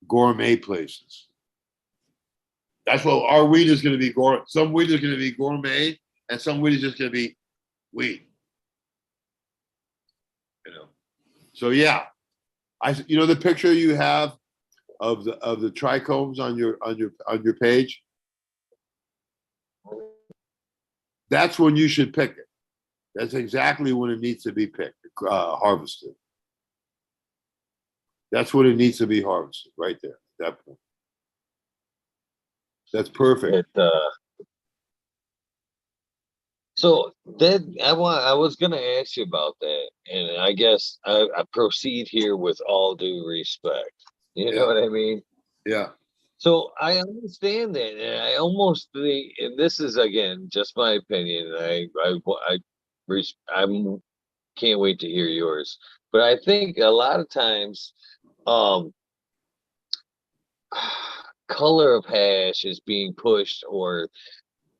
gourmet places. That's what our weed is going to be. Some weed is going to be gourmet, and some weed is just going to be weed. You know. So yeah, the picture you have of the trichomes on your page. That's when you should pick it. That's exactly when it needs to be picked, harvested. That's when it needs to be harvested, right there, at that point. That's perfect. So that I was gonna ask you about that, and I guess I proceed here with all due respect. You know what I mean? Yeah. So I understand that, and I almost think, and this is again just my opinion. I can't wait to hear yours, but I think a lot of times, color of hash is being pushed, or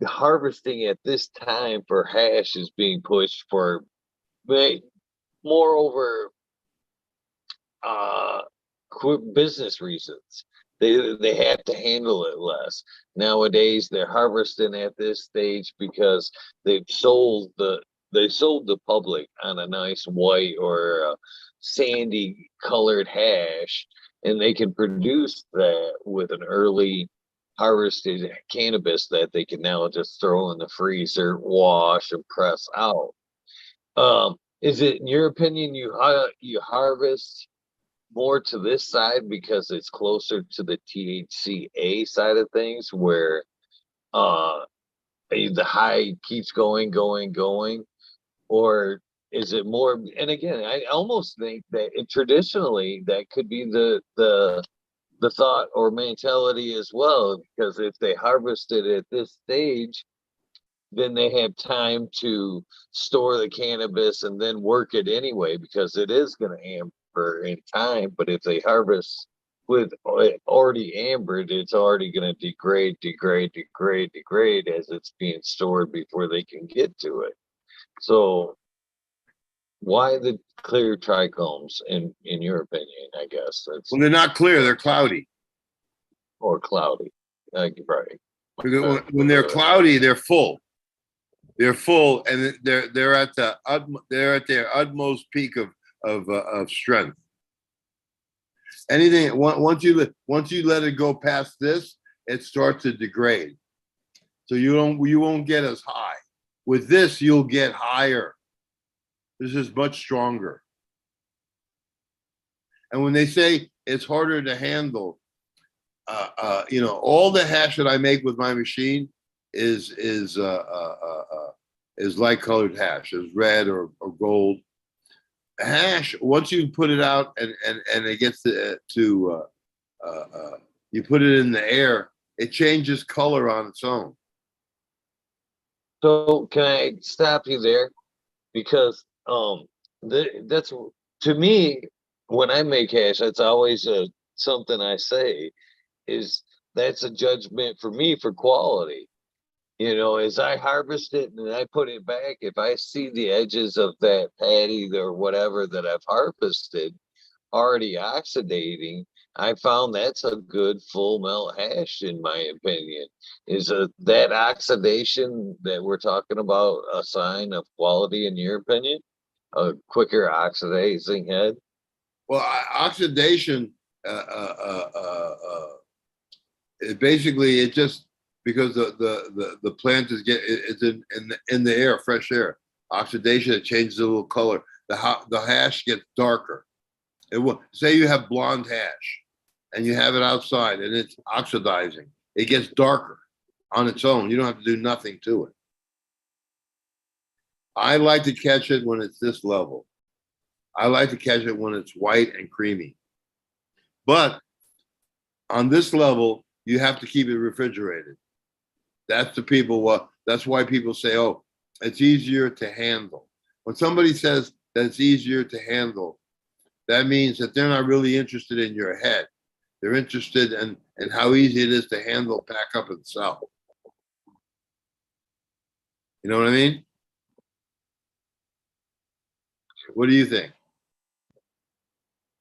harvesting at this time for hash is being pushed for, moreover, business reasons. They have to handle it less. Nowadays they're harvesting at this stage because they've sold the public on a nice white or sandy colored hash, and they can produce that with an early harvested cannabis that they can now just throw in the freezer, wash, and press out. Is it, in your opinion, you harvest more to this side because it's closer to the THCA side of things, where the high keeps going, or is it more? And again, I almost think that traditionally that could be the thought or mentality as well, because if they harvest it at this stage, then they have time to store the cannabis and then work it anyway, because it is going to amber in time. But if they harvest with already ambered, it's already going to degrade as it's being stored before they can get to it. So why the clear trichomes in your opinion? I guess that's, When they're not clear, they're cloudy. or cloudy. Right. When they're cloudy, they're full. They're full, and they're at their utmost peak of strength. Anything once you let it go past this, it starts to degrade. So you won't get as high. With this, you'll get higher. This is much stronger. And when they say it's harder to handle, all the hash that I make with my machine is light colored hash, is red or gold. Hash, once you put it out and it gets you put it in the air, it changes color on its own. So can I stop you there? Because that's to me, when I make hash, that's always something I say is that's a judgment for me for quality. As I harvest it and I put it back, if I see the edges of that patty or whatever that I've harvested already oxidating, I found that's a good full melt hash, in my opinion. Is that oxidation that we're talking about a sign of quality, in your opinion? A quicker oxidizing head? Well, oxidation, basically it just because the plant it's in the air, fresh air. Oxidation, it changes a little color. The hash gets darker. It will say you have blonde hash and you have it outside and it's oxidizing. It gets darker on its own. You don't have to do nothing to it. I like to catch it when it's this level. I like to catch it when it's white and creamy. But on this level, you have to keep it refrigerated. That's that's why people say, oh, it's easier to handle. When somebody says that it's easier to handle, that means that they're not really interested in your head. They're interested in how easy it is to handle, pack up, and sell. You know what I mean? What do you think?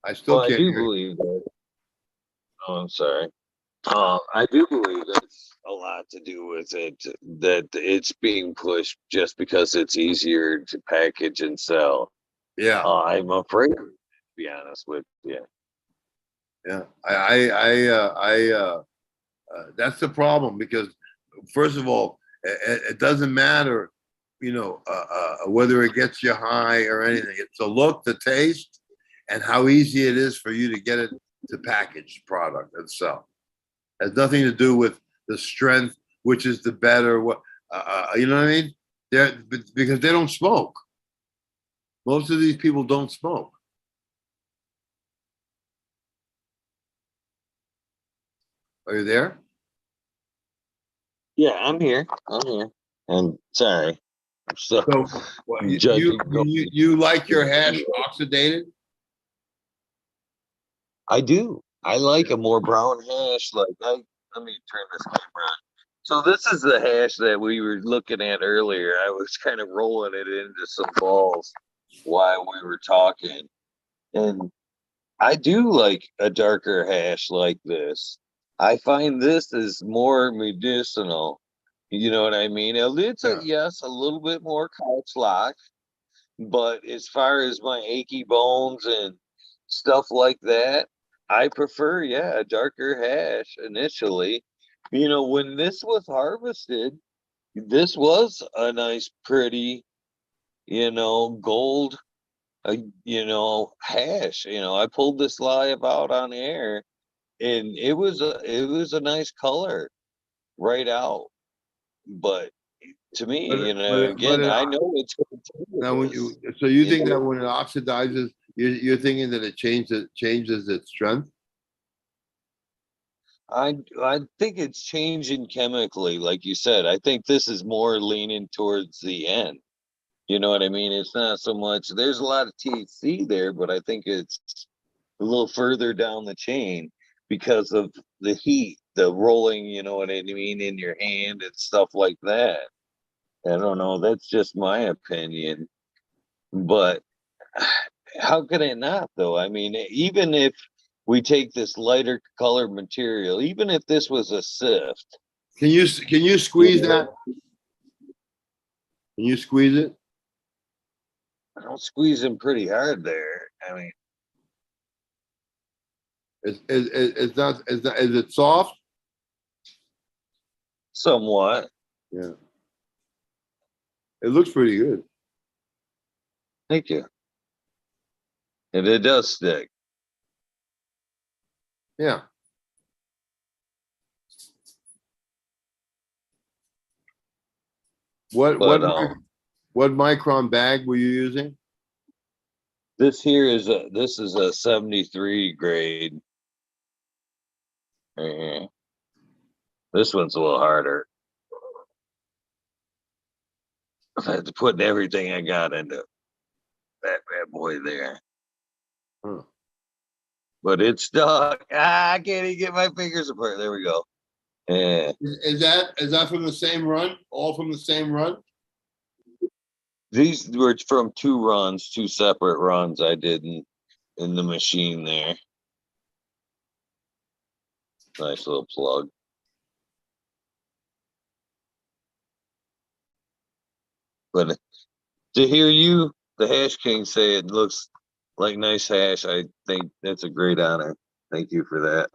I still Well, I can't do hear you. believe that. Oh, I'm sorry. I do believe that's a lot to do with it, that it's being pushed just because it's easier to package and sell. Yeah, I'm afraid, to be honest with you. yeah. That's the problem because, first of all, it doesn't matter, whether it gets you high or anything. It's the look, the taste, and how easy it is for you to get it to package product and sell. It has nothing to do with the strength, which is the better. You know what I mean? Because they don't smoke. Most of these people don't smoke. Are you there? Yeah, I'm here. I'm here. And sorry. So So judging. you like your hash oxidated? I do. I like a more brown hash. Let me turn this camera on. So this is the hash that we were looking at earlier. I was kind of rolling it into some balls while we were talking. And I do like a darker hash like this. I find this is more medicinal. You know what I mean? It's a little bit more couch lock, but as far as my achy bones and stuff like that, I prefer, a darker hash initially. When this was harvested, this was a nice, pretty, gold, hash. I pulled this live out on air, and it was a nice color right out. But to me, again, I know it's going to now when you think that when it oxidizes, you're thinking that it changes its strength? I think it's changing chemically, like you said. I think this is more leaning towards the end. You know what I mean? It's not so much. There's a lot of THC there, but I think it's a little further down the chain because of the heat, the rolling. You know what I mean, in your hand and stuff like that. I don't know. That's just my opinion, but how could it not, though? I mean, even if we take this lighter colored material, even if this was a sift, Can you squeeze that? Can you squeeze it? I don't squeeze them pretty hard there. I mean, It's not. Is it soft? somewhat. Yeah. It looks pretty good. Thank you. And it does stick. Yeah. What But what micron bag were you using? this here is a 73 grade. Right here. This one's a little harder. I had to put everything I got into that bad boy there. Huh. But it's stuck. I can't even get my fingers apart. There we go. Yeah. Is that from the same run? All from the same run? These were from two runs, two separate runs I did in the machine there. Nice little plug. But to hear you, the Hash King, say it looks like nice hash, I think that's a great honor. Thank you for that.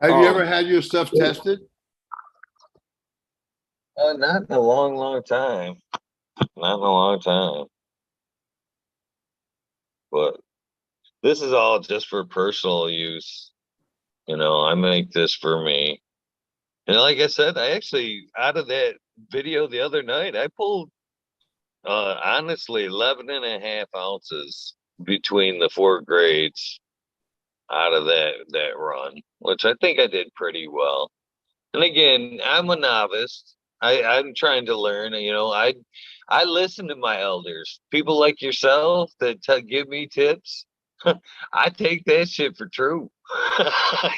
Have you ever had your stuff tested? Not in a long, long time. Not in a long time. But this is all just for personal use. You know, I make this for me. And like I said, I actually, out of that video the other night, I pulled, honestly, 11 and a half ounces between the four grades out of that run, which I think I did pretty well. And again, I'm a novice. I'm trying to learn. You know, I listen to my elders, people like yourself that give me tips. I take that shit for true.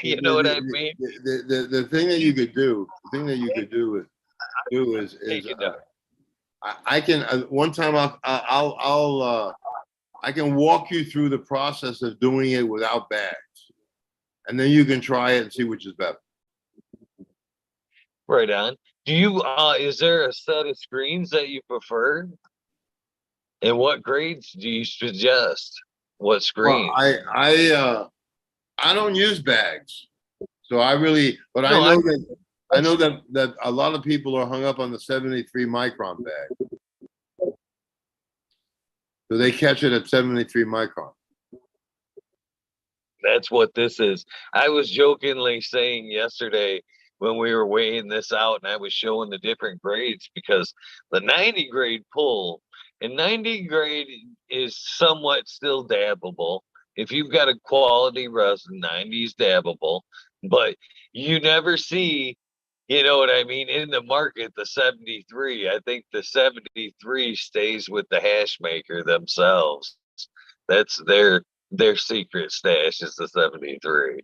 You know what I mean? The thing that you could do, the thing that you could do is Take it down. I can one time I can walk you through the process of doing it without bags, and then you can try it and see which is better. Right on. Do you is there a set of screens that you prefer? And what grades do you suggest? What Well, screens? I don't use bags, so I really, but No, I know that a lot of people are hung up on the 73 micron bag, so they catch it at 73 micron. that's what this is. I was jokingly saying yesterday when we were weighing this out and I was showing the different grades because the 90 grade pull and 90 grade is somewhat still dabbable. If you've got a quality resin, 90 is dabbable, but you never see, you know what I mean, in the market, the 73. I think the 73 stays with the hash maker themselves. That's their secret stash is the 73,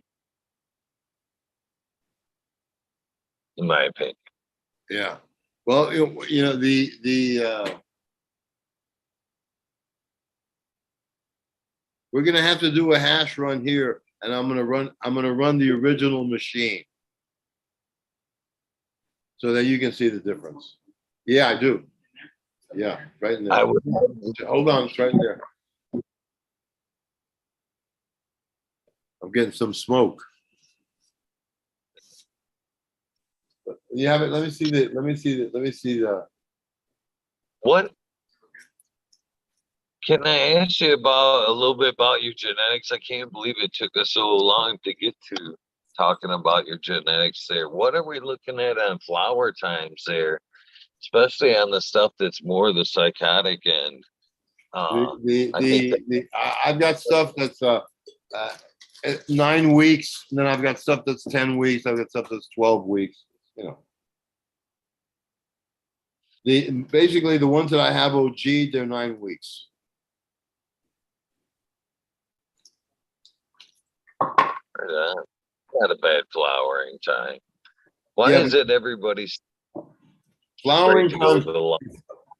in my opinion. Yeah. Well, you know the we're gonna have to do a hash run here, and I'm gonna run the original machine so that you can see the difference. Yeah, I do. Yeah, right in there. I would. Hold on, it's right in there. I'm getting some smoke. You have it. Let me see the. Let me see the. Let me see the. What can I ask you about a little bit about your genetics? I can't believe it took us so long to get to talking about your genetics there. What are we looking at on flower times there, especially on the stuff that's more the psychotic end? I think I've got stuff that's 9 weeks, and then I've got stuff that's 10 weeks. I've got stuff that's 12 weeks. You know, basically the ones that I have OG, they're 9 weeks. not a bad flowering time. Why Yeah, is it everybody's flowering afraid to go times. to the line?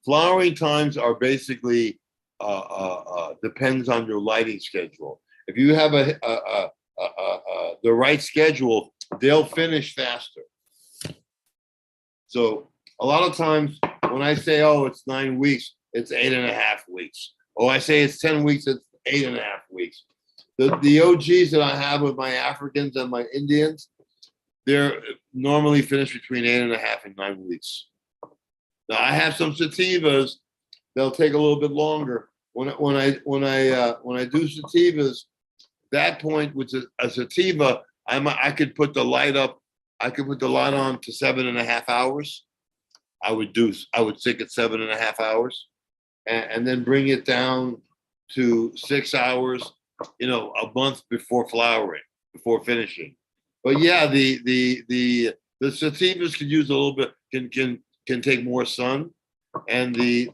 Flowering times are basically depends on your lighting schedule. If you have the right schedule, they'll finish faster. So a lot of times when I say, oh, it's 9 weeks, it's 8.5 weeks. Oh, I say it's 10 weeks, it's 8.5 weeks. The OGs that I have with my Africans and my Indians, they're normally finished between 8.5 and 9 weeks. Now I have some sativas, they'll take a little bit longer. When I do sativas, that point with a sativa, I could put the light up. I could put the light on to 7.5 hours. I would stick at 7.5 hours, and then bring it down to 6 hours. A month before flowering, before finishing. But yeah, the sativas can use a little bit. Can take more sun, and the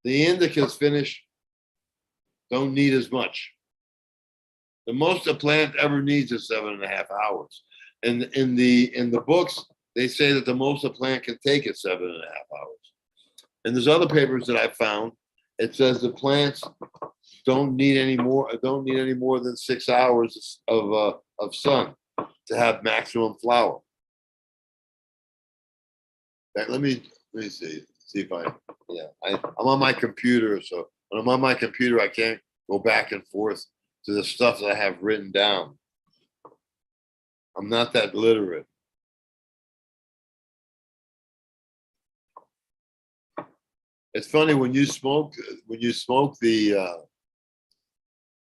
indicas finish don't need as much. The most a plant ever needs is 7.5 hours. And in the books, they say that the most a plant can take is 7.5 hours. And there's other papers that I found. It says the plants don't need any more than 6 hours of sun to have maximum flower. Let me see if I'm on my computer, so when I'm on my computer, I can't go back and forth to the stuff that I have written down. I'm not that literate. It's funny when you smoke the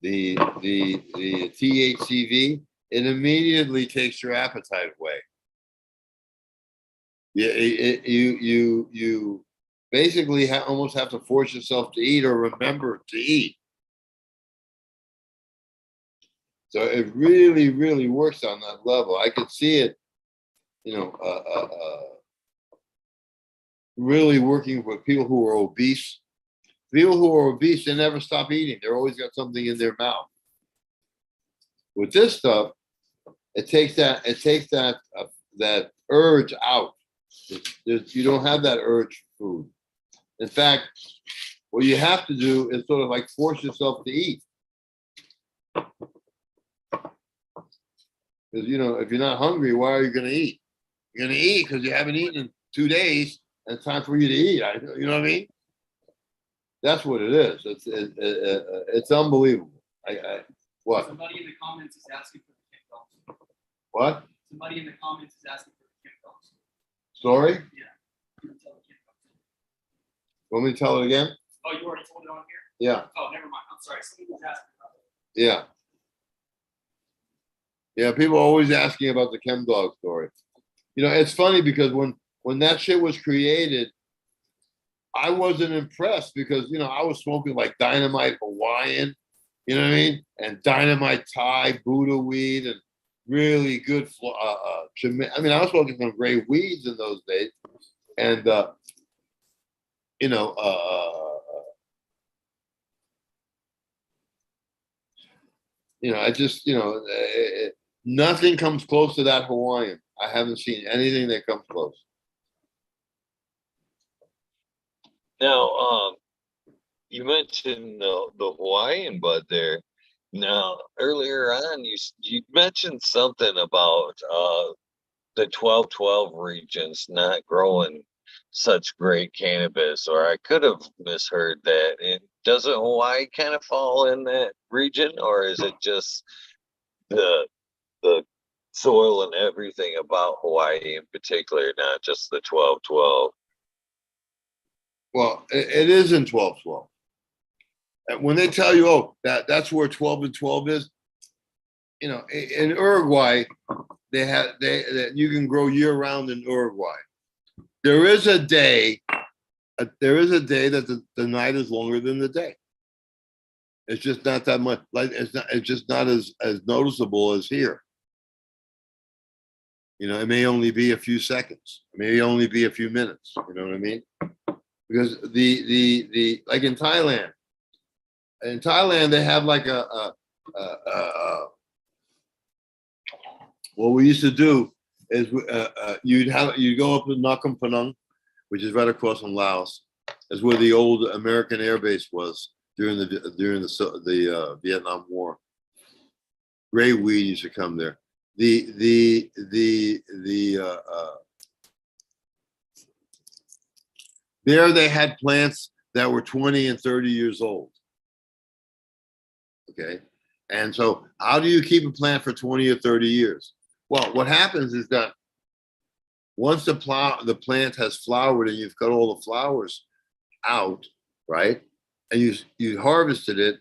THCV, it immediately takes your appetite away. Yeah, you basically almost have to force yourself to eat or remember to eat. So it really, really works on that level. I could see it, really working with people who are obese. People who are obese, they never stop eating. They're always got something in their mouth. With this stuff, it takes that urge out. You don't have that urge for food. In fact, what you have to do is sort of like force yourself to eat. Because if you're not hungry, why are you going to eat? You're going to eat because you haven't eaten in 2 days, and it's time for you to eat. You know what I mean? That's what it is. It's unbelievable. What? Somebody in the comments is asking for the Chemdawg. What? Somebody in the comments is asking for the Chemdawg. Story? Yeah. You can tell the Chemdawg. Want me to tell it again? Oh, you already told it on here? Yeah. Oh, never mind. I'm sorry. Somebody was asking about it. Yeah. Yeah, people are always asking about the Chemdawg story. It's funny because when that shit was created, I wasn't impressed because I was smoking like dynamite Hawaiian, you know what I mean, and dynamite Thai Buddha weed and really good. I was smoking some great weeds in those days, and I just nothing comes close to that Hawaiian. I haven't seen anything that comes close. Now, you mentioned the Hawaiian bud there. Now, earlier on, you mentioned something about the 1212 regions not growing such great cannabis, or I could have misheard that. And doesn't Hawaii kind of fall in that region, or is it just the soil and everything about Hawaii in particular, not just the 1212? Well, it is in 1212. When they tell you, oh, that's where 12 and 12 is, in Uruguay, that you can grow year round in Uruguay. There is a day that the night is longer than the day. It's just not that much. Like it's just not as noticeable as here. It may only be a few seconds. It may only be a few minutes. You know what I mean? Because the like in Thailand they have like what we used to do is you'd go up to Nakhon Phanom, which is right across from Laos. That's where the old American air base was during the Vietnam War. Great weed used to come there. There they had plants that were 20 and 30 years old. Okay. And so how do you keep a plant for 20 or 30 years? Well, what happens is that once the plant has flowered and you've got all the flowers out, right? And you harvested it,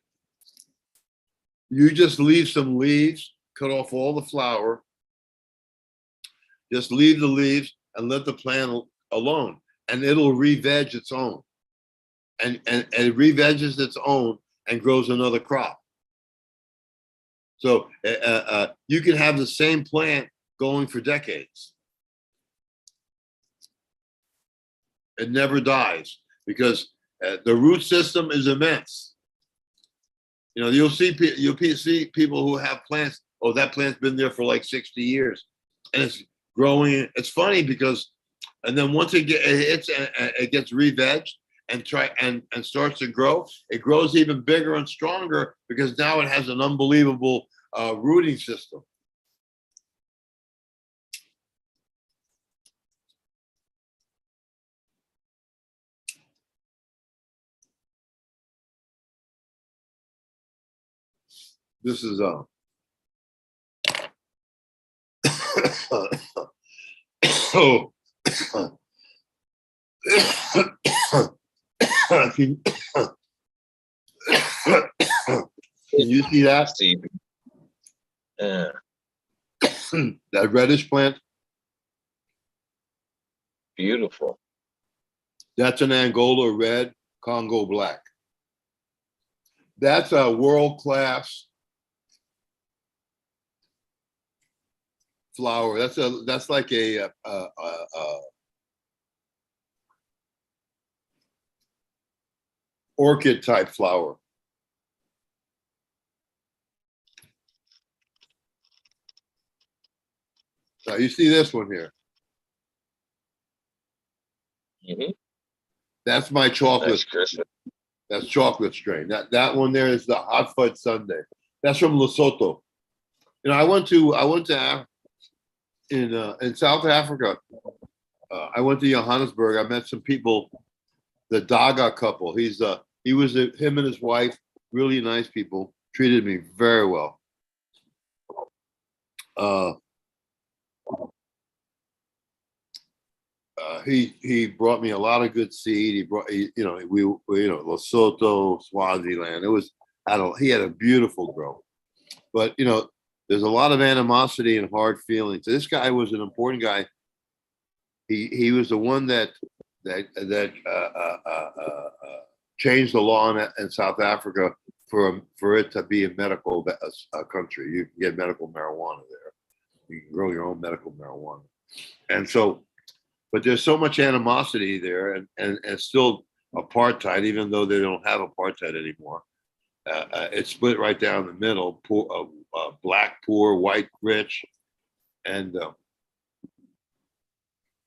You just leave some leaves, cut off all the flower, just leave the leaves and let the plant alone, and it'll re-veg its own. And it re-veges its own and grows another crop. So you can have the same plant going for decades. It never dies because the root system is immense. You know, you'll see people who have plants. Oh, that plant's been there for like 60 years, and it's growing. It's funny because, and then once it gets re-vegged and starts to grow, it grows even bigger and stronger because now it has an unbelievable rooting system. This is oh. Can you see that? See, That reddish plant? beautiful. That's an Angola red, Congo black. That's a world-class flower. That's like a orchid type flower. Now you see this one here. Mm-hmm. That's my chocolate. That's Christmas. That's chocolate strain. That one there is the hot fudge sundae. That's from Lesotho. You know, I went to in South Africa. I went to Johannesburg. I met some people, the Daga couple. Him and his wife, really nice people, treated me very well. He brought me a lot of good seed. We Lesotho, Swaziland. He had a beautiful grow, but there's a lot of animosity and hard feelings. This guy was an important guy. He was the one that changed the law in South Africa for it to be a medical country. You can get medical marijuana there. You can grow your own medical marijuana, and so. But there's so much animosity there, and still apartheid, even though they don't have apartheid anymore. It's split right down the middle: poor, black poor, white rich, and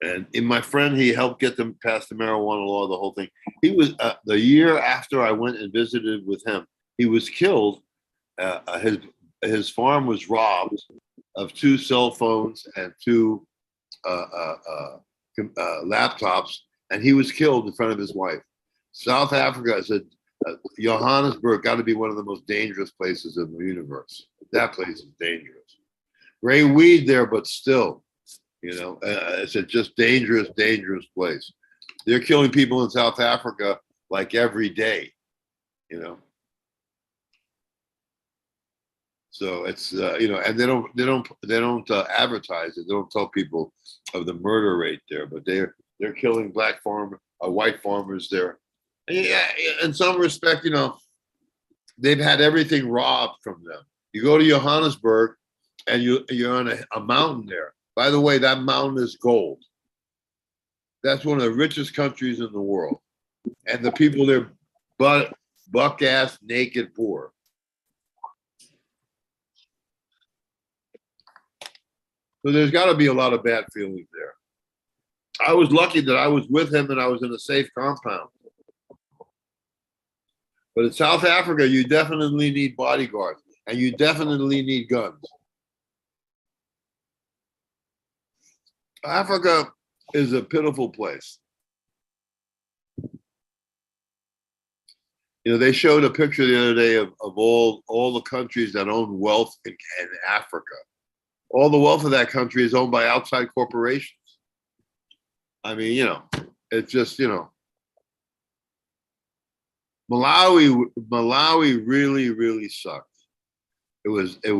in my friend, he helped get them past the marijuana law, the whole thing. He was the year after I went and visited with him, he was killed. His farm was robbed of 2 cell phones and 2 laptops, and he was killed in front of his wife. South Africa is Johannesburg got to be one of the most dangerous places in the universe. That place is dangerous. Great weed there, but still, it's a just dangerous place. They're killing people in South Africa like every day, So it's and they don't advertise it. They don't tell people of the murder rate there, but they're killing white farmers there. Yeah, in some respect, they've had everything robbed from them. You go to Johannesburg, and you're on a mountain there. By the way, that mountain is gold. That's one of the richest countries in the world, and the people there, buck ass naked poor. So there's got to be a lot of bad feelings there. I was lucky that I was with him and I was in a safe compound. But in South Africa, you definitely need bodyguards and you definitely need guns. Africa is a pitiful place. They showed a picture the other day of all the countries that own wealth in Africa. All the wealth of that country is owned by outside corporations. I mean, it's just, Malawi really, really sucks. it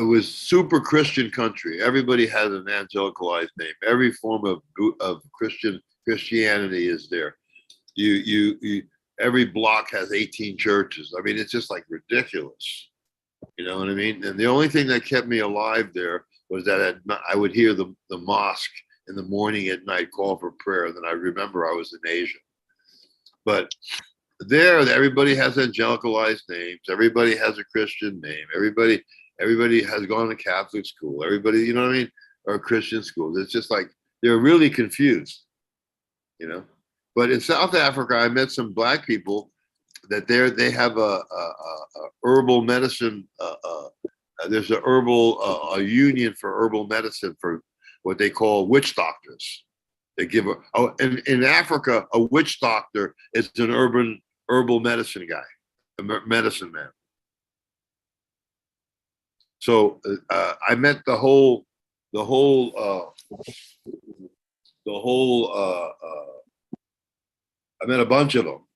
was super Christian country. Everybody has an angelicalized name. Every form of Christianity is there. You every block has 18 churches. I mean, it's just like ridiculous. You know what I mean? And the only thing that kept me alive there was that I would hear the mosque in the morning at night call for prayer. And then I remember I was in Asia. But there, everybody has angelicalized names. Everybody has a Christian name. Everybody has gone to Catholic school. Everybody, you know what I mean? Or Christian schools. It's just like they're really confused, you know. But in South Africa, I met some black people that they have a herbal medicine. There's a union for herbal medicine for what they call witch doctors. They give in Africa, a witch doctor is an herbal medicine guy, a medicine man. So I met the whole I met a bunch of them.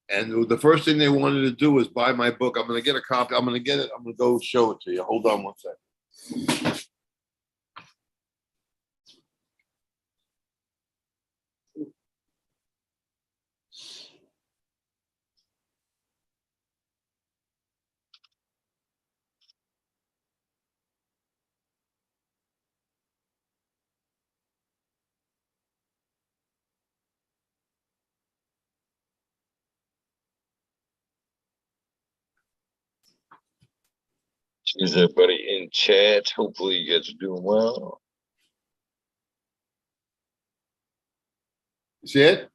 And the first thing they wanted to do was buy my book. I'm going to get a copy. I'm going to get it. I'm going to go show it to you. Hold on one second. Is everybody in chat? Hopefully you guys are doing well. You see it?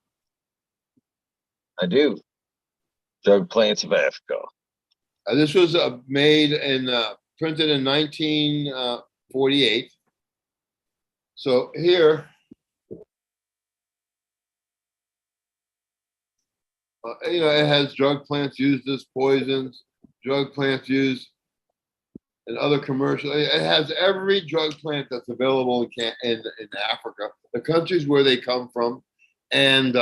I do. Drug plants of Africa. This was made and printed in 1948. So here, it has drug plants used as poisons, drug plants used in other commercial. It has every drug plant that's available in Africa, the countries where they come from, and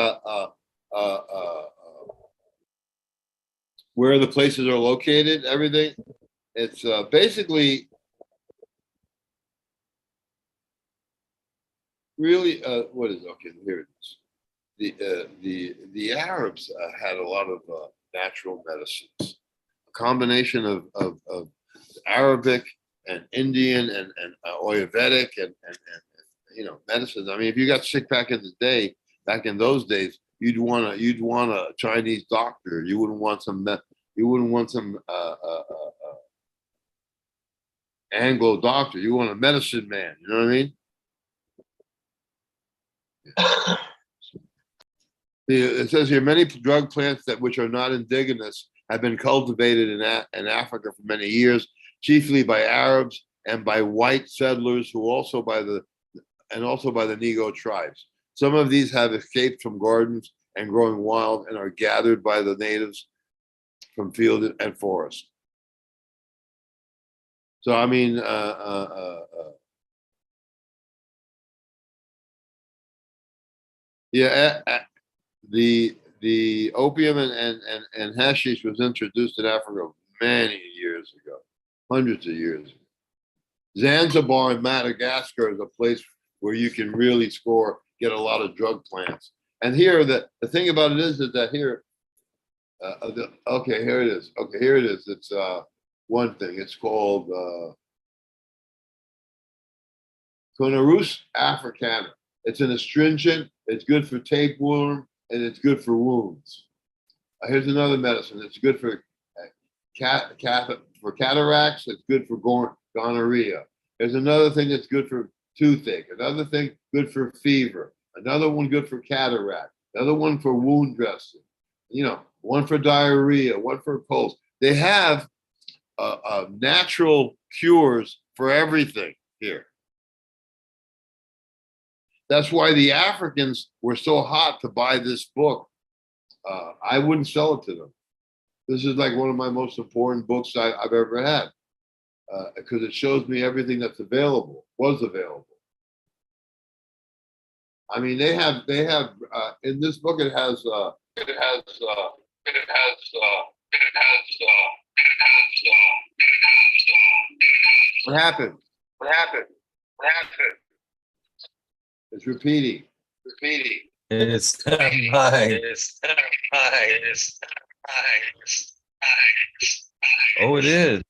where the places are located. Everything. It's basically really what is okay. Here it is. The Arabs had a lot of natural medicines, a combination of Arabic and Indian and Ayurvedic and medicines. I mean, if you got sick back in those days, you'd want a Chinese doctor. You wouldn't want some Anglo doctor. You want a medicine man. You know what I mean? It says here many drug plants which are not indigenous have been cultivated in Africa for many years, chiefly by Arabs and by white settlers also by the Nego tribes. Some of these have escaped from gardens and growing wild and are gathered by the natives from field and forest. So I mean, the opium and hashish was introduced in Africa many years ago, hundreds of years ago. Zanzibar and Madagascar is a place where you can really get a lot of drug plants. And here, the thing about it is that here, here it is. Okay, here it is. It's one thing. It's called Conarus africana. It's an astringent. It's good for tapeworm and it's good for wounds. Here's another medicine. It's good for cataracts. It's good for gonorrhea. There's another thing that's good for toothache. Another thing good for fever. Another one good for cataract. Another one for wound dressing. One for diarrhea. One for colds. They have natural cures for everything here. That's why the Africans were so hot to buy this book. I wouldn't sell it to them. This is like one of my most important books I've ever had because it shows me everything was available. I mean, they have in this book, it has What happened? It's repeating. It's not mine. Oh, it is.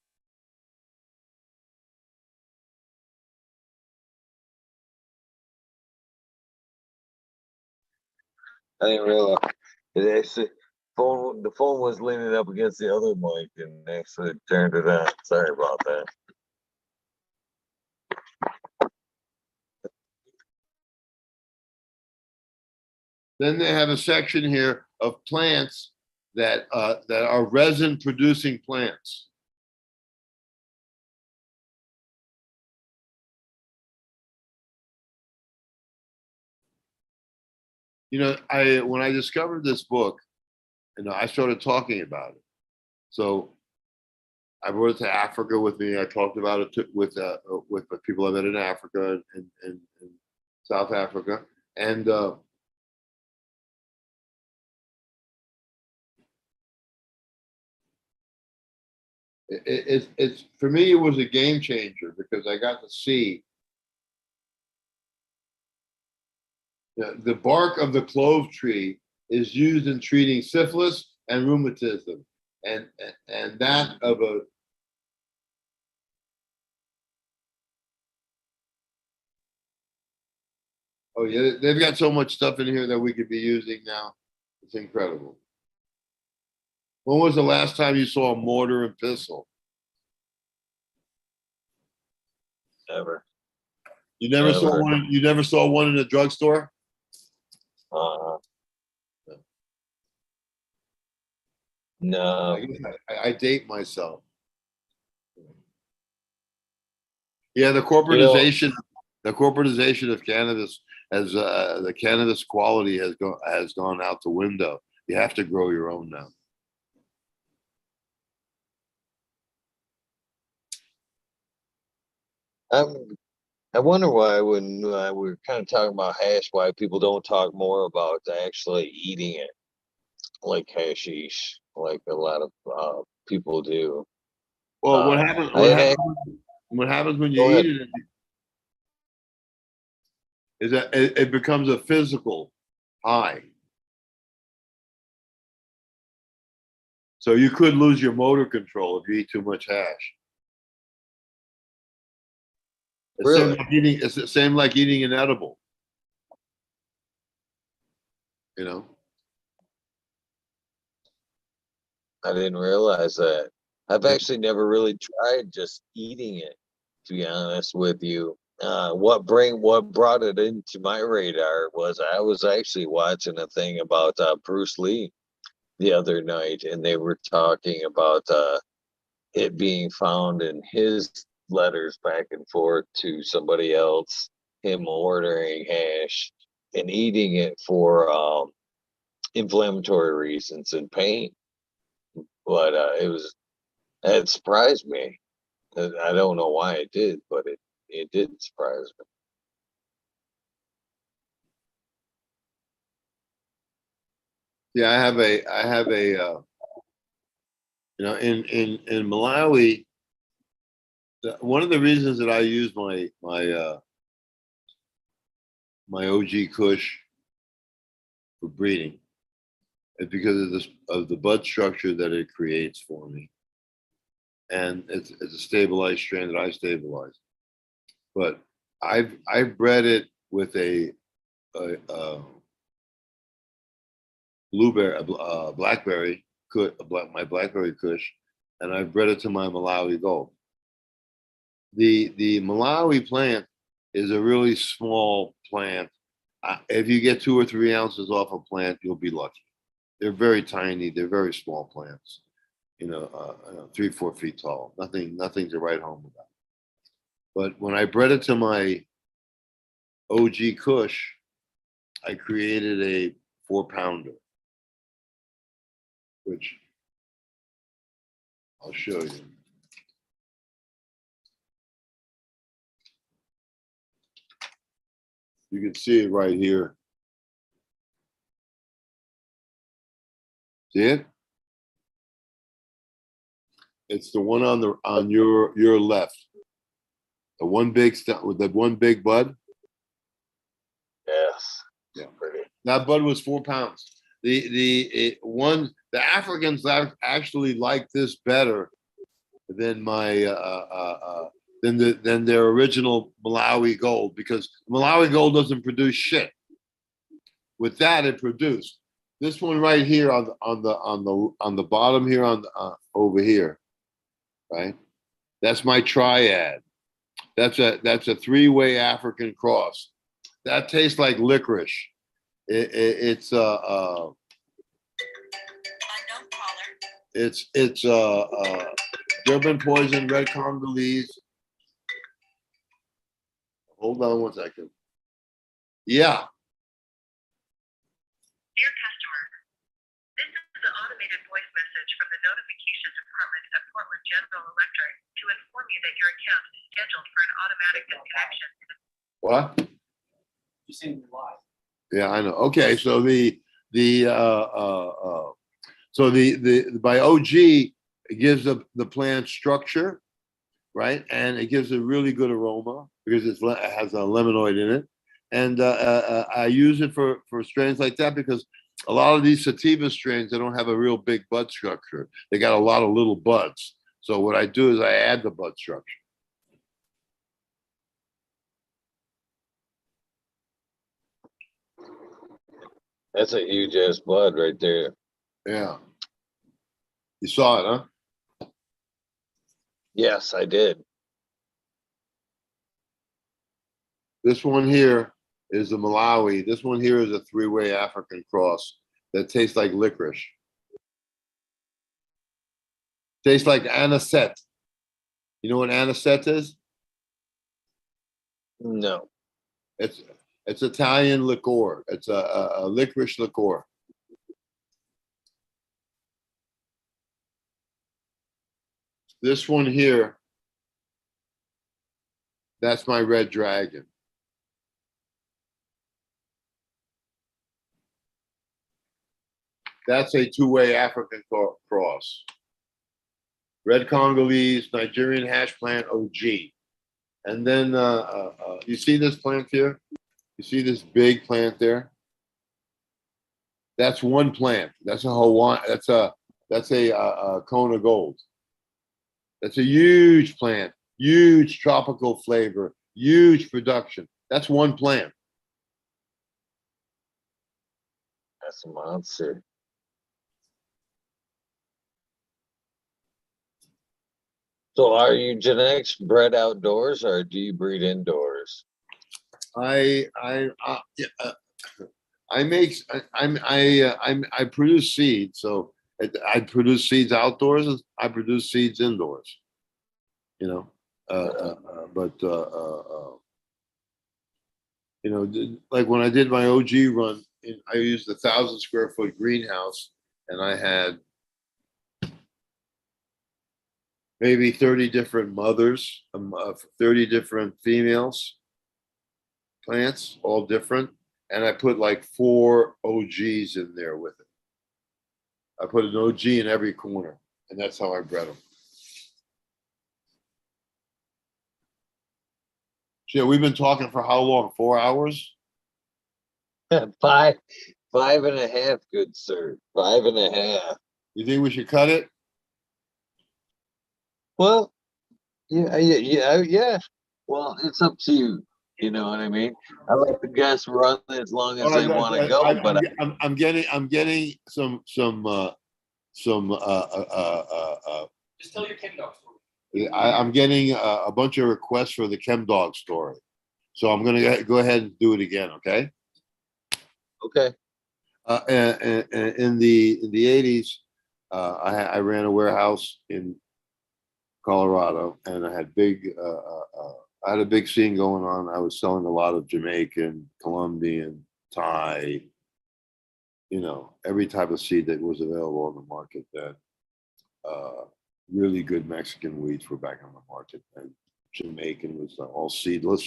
I didn't realize it actually the phone was leaning up against the other mic and actually turned it on. Sorry about that. Then they have a section here of plants that are resin producing plants. You know, when I discovered this book, you know, I started talking about it. So I brought it to Africa with me. I talked about it with the people I met in Africa and South Africa, and it's for me it was a game changer because I got to see the bark of the clove tree is used in treating syphilis and rheumatism, and that of a oh yeah, they've got so much stuff in here that we could be using now. It's incredible. When was the last time you saw a mortar and pestle? Never. You never saw Never. one. You never saw one in a drugstore. Uh, I no. guess I date myself. Yeah, the corporatization, the corporatization of cannabis has the cannabis quality has gone out the window. You have to grow your own now. I wonder why when we're kind of talking about hash, why people don't talk more about actually eating it, like hashish, like a lot of people do. Well, I had what happens when you go eat ahead. it is that it becomes a physical high. So you could lose your motor control if you eat too much hash. Really? It's the same like eating an edible. You know. I didn't realize that. I've actually never really tried just eating it, to be honest with you. What brought it into my radar was I was actually watching a thing about Bruce Lee the other night, and they were talking about it being found in his letters back and forth to somebody else, him ordering hash and eating it for inflammatory reasons and pain. But it surprised me. I don't know why it did, but it did surprise me. Yeah, I have a you know in Malawi. One of the reasons that I use my OG Kush for breeding is because of the bud structure that it creates for me, and it's a stabilized strain that I stabilize. But I've bred it with a blueberry, blackberry, my blackberry Kush, and I've bred it to my Malawi Gold. The Malawi plant is a really small plant. If you get 2 or 3 ounces off a plant, you'll be lucky. They're very tiny. They're very small plants. 3-4 feet tall. Nothing to write home about. But when I bred it to my OG Kush, I created a 4-pounder, which I'll show you. You can see it right here. See it? It's the one on your left. The one big with the one big bud. Yes. Yeah. Pretty. That bud was 4 pounds. The Africans actually like this better than my than their original Malawi gold, because Malawi gold doesn't produce shit. With that, it produced this one right here on the bottom here over here, right? That's my triad. That's a three-way African cross. That tastes like licorice. It's Durban poison, red Congolese. Hold on one second. Yeah. Dear customer, this is the automated voice message from the notification department at Portland General Electric to inform you that your account is scheduled for an automatic disconnection. What? You're saying you're live. Yeah, I know. Okay, so by OG, it gives the plant structure, right? And it gives a really good aroma because it has a lemanoid in it. And I use it for strains like that because a lot of these sativa strains, they don't have a real big bud structure. They got a lot of little buds. So what I do is I add the bud structure. That's a huge ass bud right there. Yeah. You saw it, huh? Yes, I did. This one here is the Malawi. This one here is a three-way African cross that tastes like licorice. Tastes like anisette. You know what anisette is? No. It's Italian liqueur. It's a licorice liqueur. This one here, that's my red dragon. That's a two-way African cross. Red Congolese, Nigerian hash plant, OG. And then you see this plant here? You see this big plant there? That's one plant. That's a Hawaiian. That's a cone of gold. That's a huge plant, huge tropical flavor, huge production. That's one plant. That's a monster. So are you genetics bred outdoors or do you breed indoors? I produce seeds, so I produce seeds outdoors. I produce seeds indoors. You know, like when I did my OG run, I used 1,000 square foot greenhouse, and I had maybe 30 different mothers, 30 different females, plants, all different. And I put like 4 OGs in there with it. I put an OG in every corner, and that's how I bred them. Yeah, we've been talking for how long? 4 hours? Five and a half, good sir. 5.5. You think we should cut it? Well, yeah. Well, it's up to you. You know what I mean? I let the guests run as long as they want to go, but I'm getting some Just tell your Chemdawg story. I'm getting a bunch of requests for the Chemdawg story, so I'm gonna go ahead and do it again. Okay. okay. In the 80s, I ran a warehouse in Colorado, and I had a big scene going on. I was selling a lot of Jamaican, Colombian, Thai, every type of seed that was available on the market. That really good Mexican weeds were back on the market, and Jamaican was all seedless.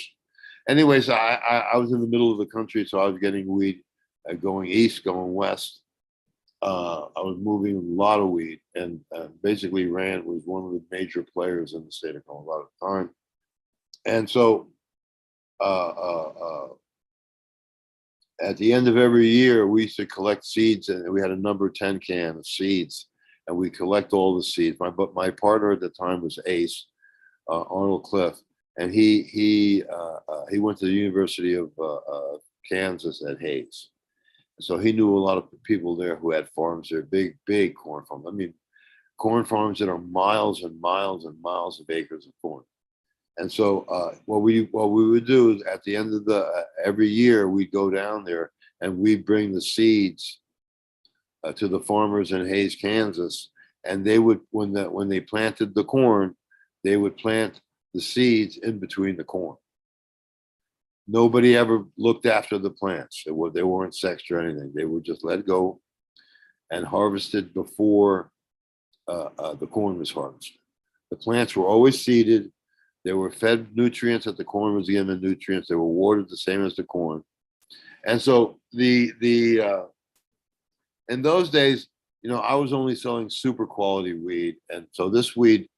Anyways, I was in the middle of the country, so I was getting weed going east, going west. I was moving a lot of weed, and basically was one of the major players in the state of Colorado at the time. And so at the end of every year, we used to collect seeds, and we had a number 10 can of seeds, and we collect all the seeds. My partner at the time was Ace, Arnold Cliff, and he went to the University of Kansas at Hayes. So he knew a lot of people there who had farms there, big corn farms. I mean, corn farms that are miles and miles and miles of acres of corn. And so what we would do is at the end of the every year we'd go down there and we'd bring the seeds to the farmers in Hayes, Kansas, and they would when they planted the corn, they would plant the seeds in between the corn. Nobody ever looked after the plants. They weren't sexed or anything. They were just let go and harvested before the corn was harvested. The plants were always seeded. They were fed nutrients that the corn was given nutrients. They were watered the same as the corn. And so in those days, I was only selling super quality weed. And so this weed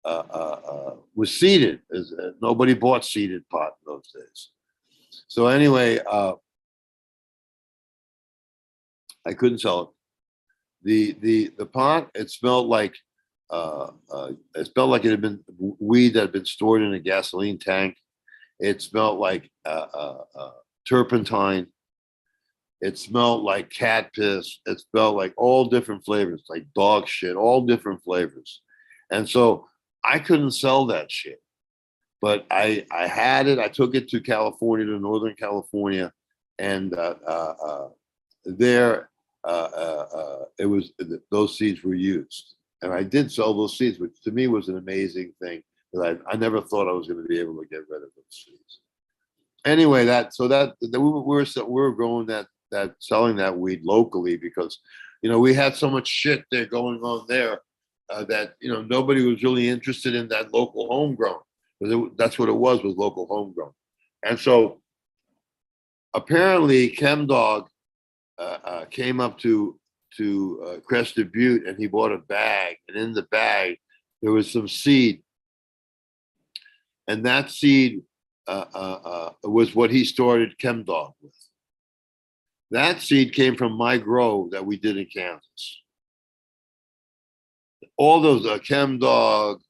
was seeded. Nobody bought seeded pot in those days. So anyway, I couldn't sell it. The pot, it smelled like it had been weed that had been stored in a gasoline tank. It smelled like turpentine. It smelled like cat piss. It smelled like all different flavors, like dog shit, all different flavors. And so I couldn't sell that shit. But I had it. I took it to California, to Northern California, and there it was. Those seeds were used, and I did sell those seeds, which to me was an amazing thing. That I never thought I was going to be able to get rid of those seeds. Anyway, we were growing that selling that weed locally because we had so much shit there going on there that nobody was really interested in that local homegrown. That's what it was local homegrown. And so apparently Chemdawg came up to Crested Butte and he bought a bag, and in the bag there was some seed, and that seed was what he started Chemdawg with. That seed came from my grow that we did in Kansas. All those Chemdawg,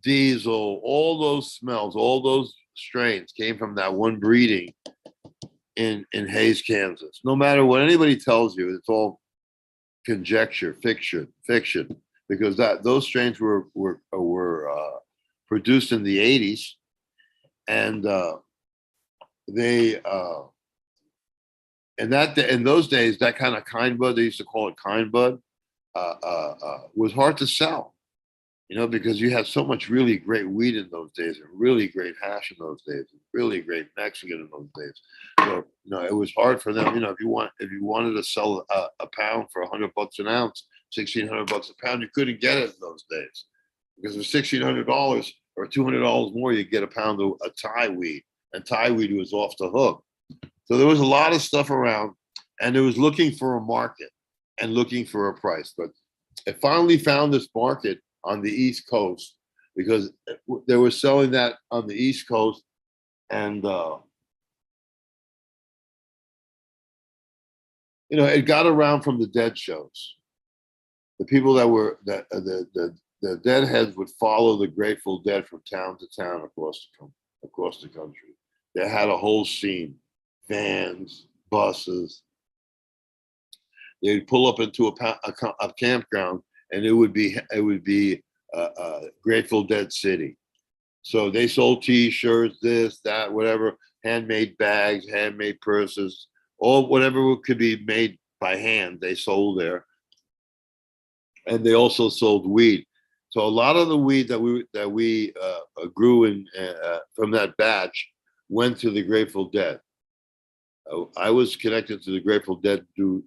Diesel, all those smells, all those strains came from that one breeding in Hayes, Kansas. No matter what anybody tells you, it's all conjecture, fiction, because those strains were produced in the 80s, and they and that in those days, that kind of kind bud, they used to call it kind bud, was hard to sell. Because you had so much really great weed in those days, and really great hash in those days, and really great Mexican in those days. So, it was hard for them. If you wanted to sell a pound for $100 an ounce, $1,600 a pound, you couldn't get it in those days, because for $1,600 or $200 more, you get a pound of a Thai weed, and Thai weed was off the hook. So there was a lot of stuff around, and it was looking for a market and looking for a price. But it finally found this market on the East Coast, because they were selling that on the East Coast, and it got around from the dead shows. The people the deadheads would follow the Grateful Dead from town to town across the country. They had a whole scene, vans, buses. They'd pull up into a campground, and it would be Grateful Dead City. So they sold T-shirts, this, that, whatever, handmade bags, handmade purses, all whatever could be made by hand, they sold there. And they also sold weed. So a lot of the weed that we grew in from that batch went to the Grateful Dead. I was connected to the Grateful Dead through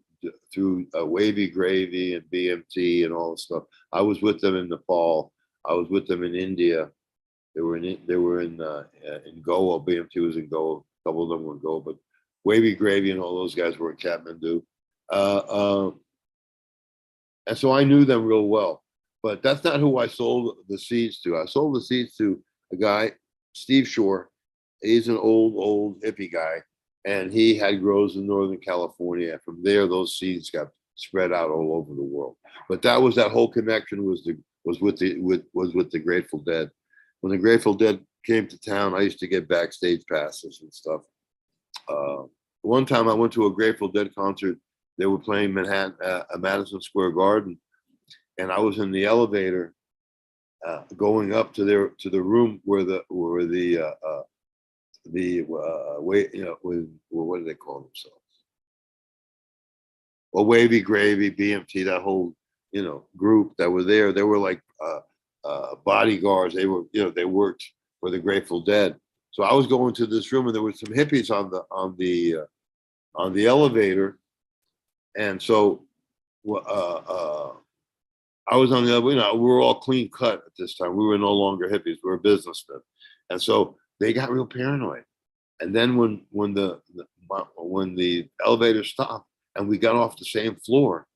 Wavy Gravy and BMT and all the stuff. I was with them in Nepal. I was with them in India. They were in Goa. BMT was in Goa. A couple of them were in Goa, but Wavy Gravy and all those guys were in Kathmandu. And so I knew them real well. But that's not who I sold the seeds to. I sold the seeds to a guy, Steve Shore. He's an old hippie guy, and he had grows in Northern California. From there, those seeds got spread out all over the world. But that whole connection was with the Grateful Dead. When the Grateful Dead came to town, I used to get backstage passes and stuff. One time I went to a Grateful Dead concert. They were playing Manhattan, Madison Square Garden, and I was in the elevator going up to the room where the way, you know, what do they call themselves? Well, Wavy Gravy, BMT, that whole, you know, group that were there. They were like bodyguards. They were, you know, they worked for the Grateful Dead. So I was going to this room, and there were some hippies on the elevator, and so I was on the other. You know, we were all clean cut at this time. We were no longer hippies. We were businessmen, and so they got real paranoid. And then when the elevator stopped and we got off the same floor,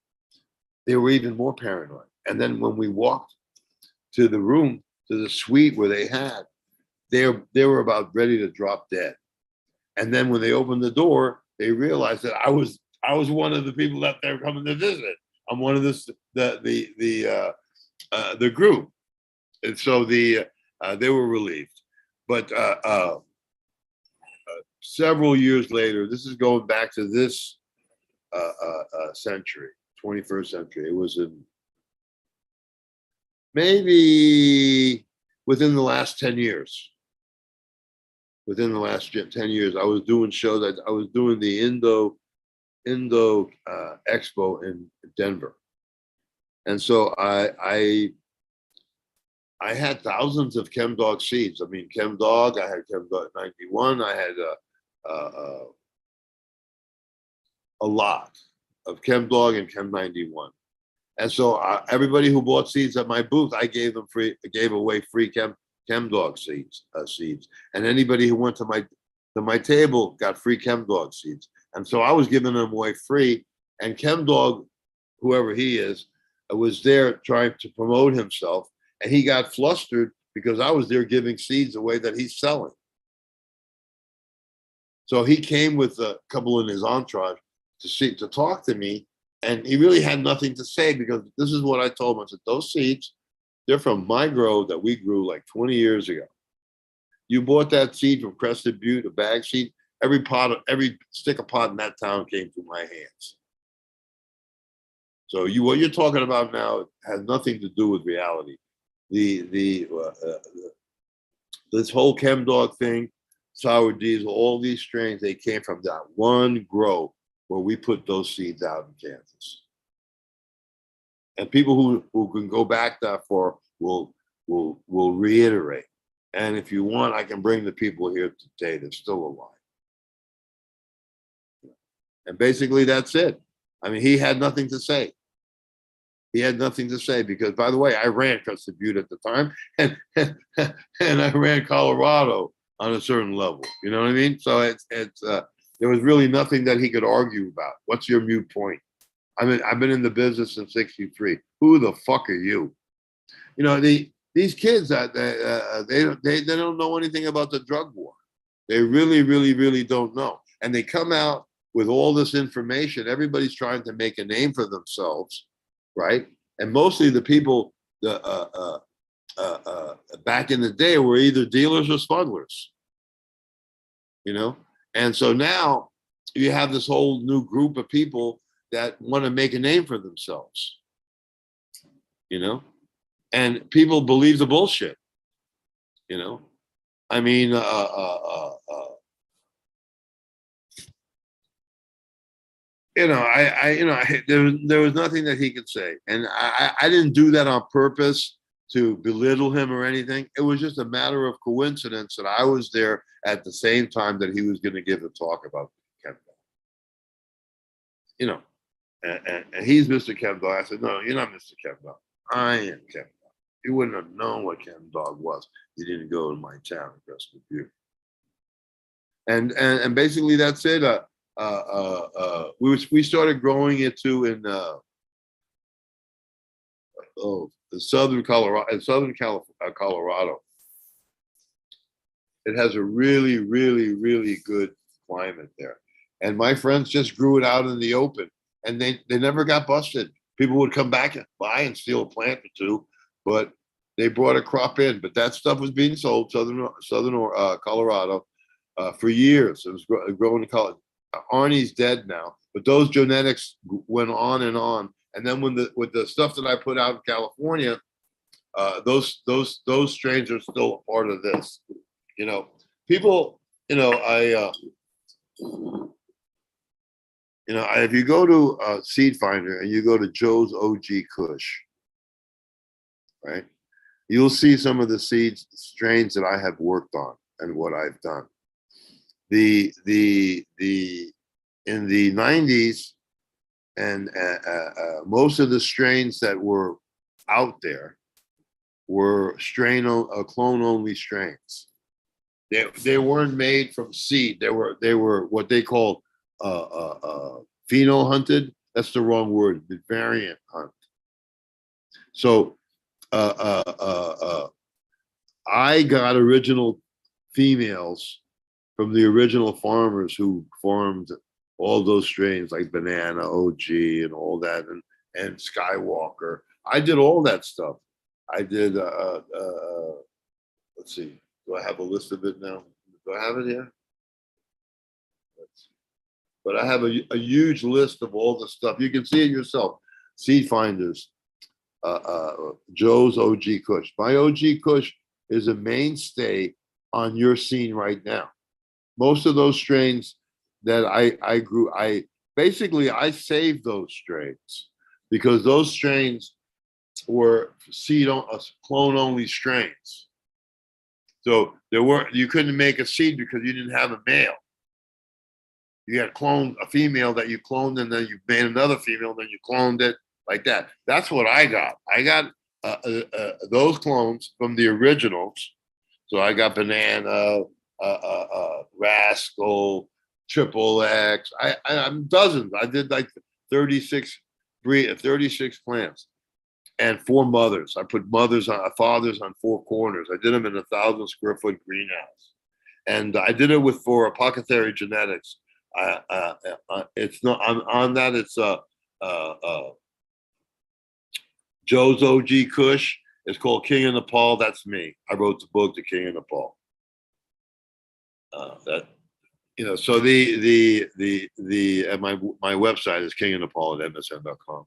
they were even more paranoid. And then when we walked to the room, to the suite where they were about ready to drop dead. And then when they opened the door, they realized that I was one of the people that they were coming to visit. I'm one of the group, and so they were relieved. But several years later, this is going back to this century, 21st century. It was in maybe within the last 10 years. Within the last 10 years, I was doing shows. I was doing the Indo Expo in Denver, and so I had thousands of Chemdawg seeds. I mean, Chemdawg. I had Chemdawg 91. I had a lot of Chemdawg and Chem 91. And so everybody who bought seeds at my booth, I gave away free Chemdawg seeds. And anybody who went to my table got free Chemdawg seeds. And so I was giving them away free. And Chemdawg, whoever he is, was there trying to promote himself. And he got flustered because I was there giving seeds away that he's selling. So he came with a couple in his entourage to talk to me. And he really had nothing to say, because this is what I told him. I said, those seeds, they're from my grow that we grew like 20 years ago. You bought that seed from Crested Butte, a bag seed. Every stick of pot in that town came through my hands. So what you're talking about now has nothing to do with reality. This whole Chemdawg thing, sour diesel, all these strains, they came from that one grow where we put those seeds out in Kansas. And people who can go back that far will reiterate. And if you want, I can bring the people here today that's still alive. And basically that's it. I mean, he had nothing to say. He had nothing to say because, by the way, I ran Crested Butte at the time, and I ran Colorado on a certain level. You know what I mean? So there was really nothing that he could argue about. What's your mute point? I mean, I've been in the business since '63. Who the fuck are you? You know, these kids that they don't know anything about the drug war. They really don't know, and they come out with all this information. Everybody's trying to make a name for themselves, right? And mostly the people back in the day were either dealers or smugglers, you know? And so now you have this whole new group of people that want to make a name for themselves, you know? And people believe the bullshit, you know? I mean, you know, there was nothing that he could say. And I didn't do that on purpose to belittle him or anything. It was just a matter of coincidence that I was there at the same time that he was going to give a talk about Chemdawg. You know, and he's Mr. Chemdawg. I said, no, you're not Mr. Chemdawg. I am Chemdawg. You wouldn't have known what Chemdawg was. You didn't go to my town across the view. And basically that's it. We started growing it too in southern Colorado, Colorado. It has a really, really, really good climate there. And my friends just grew it out in the open, and they never got busted. People would come back and buy and steal a plant or two, but they brought a crop in. But that stuff was being sold southern Colorado for years. It was growing in Colorado. Arnie's dead now, but those genetics went on and on. And then with the stuff that I put out in California, those strains are still a part of this. You know, people. If you go to Seed Finder and you go to Joe's OG Kush, right, you'll see some of the seeds strains that I have worked on and what I've done. In the 90s, and most of the strains that were out there were clone only strains. They weren't made from seed. They were what they call pheno hunted. That's the wrong word. The variant hunt. So I got original females from the original farmers who farmed all those strains like Banana, OG, and all that, and Skywalker. I did all that stuff. I did. Let's see. Do I have a list of it now? Do I have it here? But I have a huge list of all the stuff. You can see it yourself. Seed Finders, Joe's OG Kush. My OG Kush is a mainstay on your scene right now. Most of those strains that I grew, I saved those strains because those strains were clone only strains. So you couldn't make a seed because you didn't have a male. You had a female that you cloned, and then you made another female, and then you cloned it like that. That's what I got. I got those clones from the originals. So I got Banana, Rascal, Triple X. I'm dozens. I did like 36 plants and 4 mothers. I put fathers on 4 corners. I did them in a 1,000 square foot greenhouse, and I did it for Apothecary Genetics. It's not on that. It's Joe's OG Kush. It's called King of Nepal. That's me. I wrote the book, The King of Nepal. So my website is kingofthenepal@msn.com.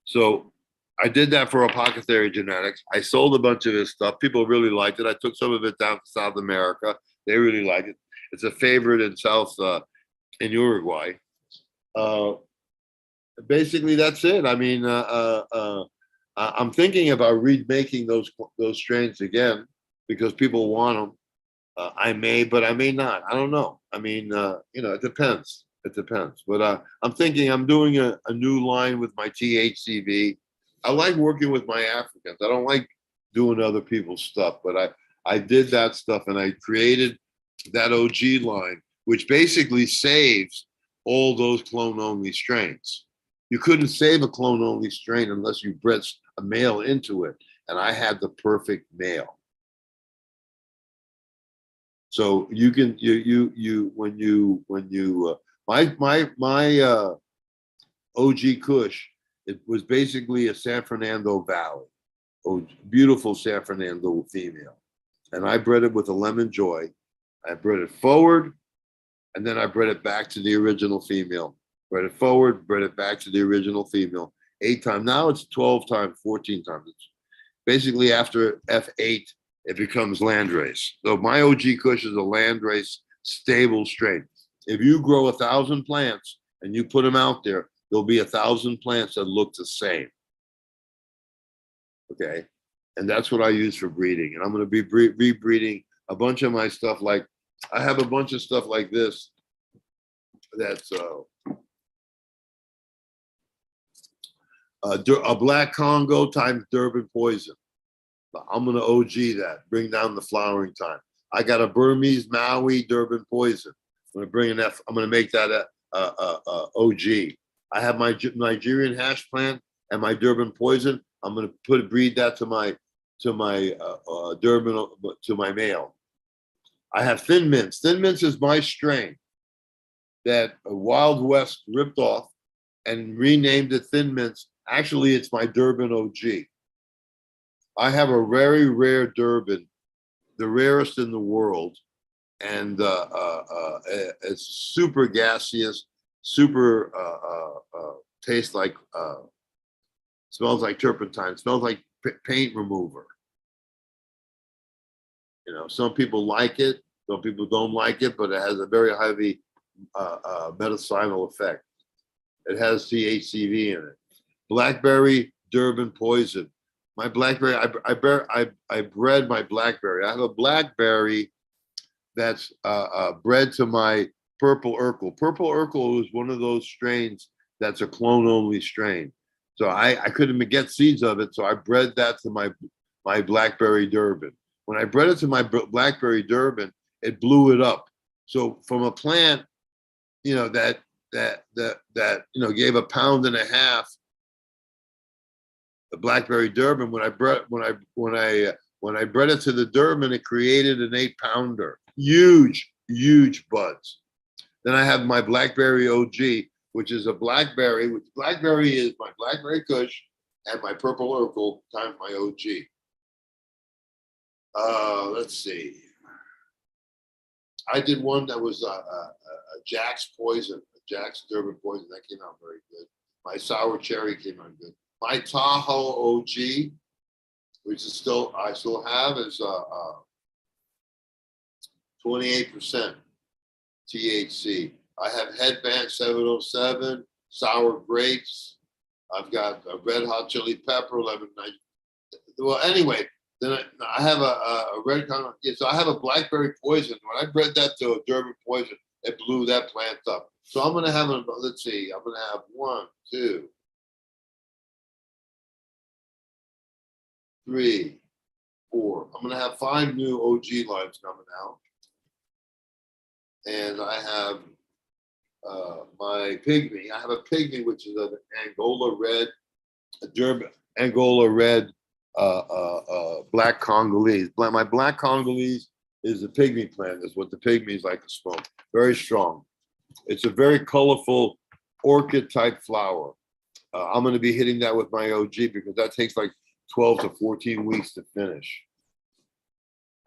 So I did that for Apothecary Genetics. I sold a bunch of his stuff. People really liked it. I took some of it down to South America. They really liked it. It's a favorite in in Uruguay. Basically, that's it. I mean, I'm thinking about remaking those strains again because people want them. I may, but I may not. I don't know. I mean, it depends. It depends. But I'm thinking I'm doing a new line with my THCV. I like working with my Africans. I don't like doing other people's stuff, but I did that stuff and I created that OG line, which basically saves all those clone-only strains. You couldn't save a clone-only strain unless you bred a male into it, and I had the perfect male. So you can my OG Kush, it was basically a San Fernando Valley, beautiful San Fernando female, and I bred it with a Lemon Joy. I bred it forward, and then I bred it back to the original female. Bred it forward, bred it back to the original female. 8 times. Now it's 12 times, 14 times. It's basically after F8, it becomes landrace. So my OG Kush is a landrace stable strain. If you grow 1,000 plants and you put them out there, there'll be 1,000 plants that look the same. Okay, and that's what I use for breeding. And I'm going to be rebreeding a bunch of my stuff. Like I have a bunch of stuff like this. That's a Black Congo times Durban poison. I'm going to OG that, bring down the flowering time. I got a Burmese Maui Durban poison. I'm going to make that OG. I have my Nigerian hash plant and my Durban poison. I'm going to breed that to my Durban, to my male. I have Thin Mints. Thin Mints is my strain that Wild West ripped off and renamed it Thin Mints. Actually, it's my Durban OG. I have a very rare Durban, the rarest in the world, and it's super gaseous, super tastes like, smells like turpentine, smells like paint remover. You know, some people like it, some people don't like it, but it has a very heavy medicinal effect. It has THCV in it. Blackberry Durban poison. My blackberry, I bred my blackberry. I have a blackberry that's bred to my purple Urkel. Purple Urkel is one of those strains that's a clone-only strain. So I couldn't even get seeds of it, so I bred that to my blackberry Durban. When I bred it to my blackberry Durban, it blew it up. So from a plant, you know, that you know gave 1.5 pounds, the blackberry Durban. When I bred it to the Durban, it created an 8-pounder. Huge buds. Then I have my blackberry OG, which is a blackberry. Which blackberry is my blackberry Kush and my purple Urkel times my OG. Let's see. I did one that was a Jack's poison, a Jack's Durban poison. That came out very good. My sour cherry came out good. My Tahoe OG, which is I still have, is 28% THC. I have Headband 707, sour grapes. I've got a red hot chili pepper, lemon. Well, anyway, then I have a red kind. Yeah, so I have a blackberry poison. When I bred that to a Durban poison, it blew that plant up. So I'm gonna have let's see, I'm gonna have 1, 2, 3, 4. I'm gonna have 5 new OG lines coming out. And I have my pygmy. I have a pygmy, which is an Angola red, a Durban Angola red, black Congolese. My black Congolese is the pygmy plant. Is what the pygmies like to smoke. Very strong. It's a very colorful orchid type flower. I'm going to be hitting that with my OG because that takes like 12 to 14 weeks to finish.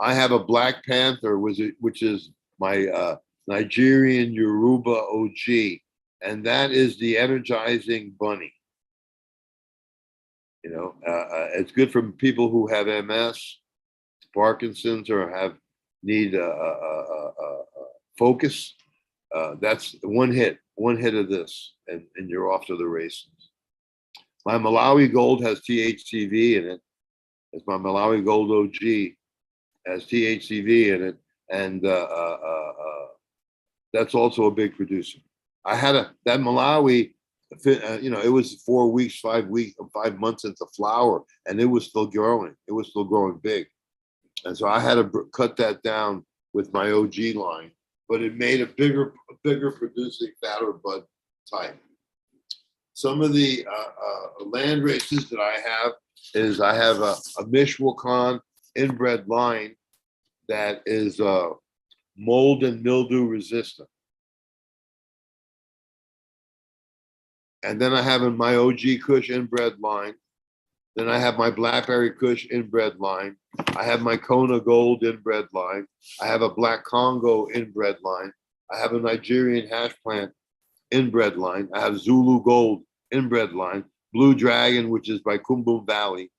I have a Black Panther, which is my Nigerian Yoruba OG, and that is the energizing bunny. You know, it's good for people who have MS, Parkinson's, or need focus. That's one hit of this, and you're off to the races. My Malawi Gold has THCV in it. It's my Malawi Gold OG has THCV in it, and that's also a big producer. I had that Malawi, you know, it was 4 weeks, 5 months into flower, and it was still growing. It was still growing big, and so I had to cut that down with my OG line. But it made a bigger producing, fatter bud type. Some of the land races that I have is I have a Mishwakan inbred line that is mold and mildew resistant. And then I have in my OG Kush inbred line. Then I have my Blackberry Kush inbred line. I have my Kona Gold inbred line. I have a Black Congo inbred line. I have a Nigerian hash plant inbred line. I have Zulu Gold inbred line. Blue Dragon, which is by Kumbum Valley,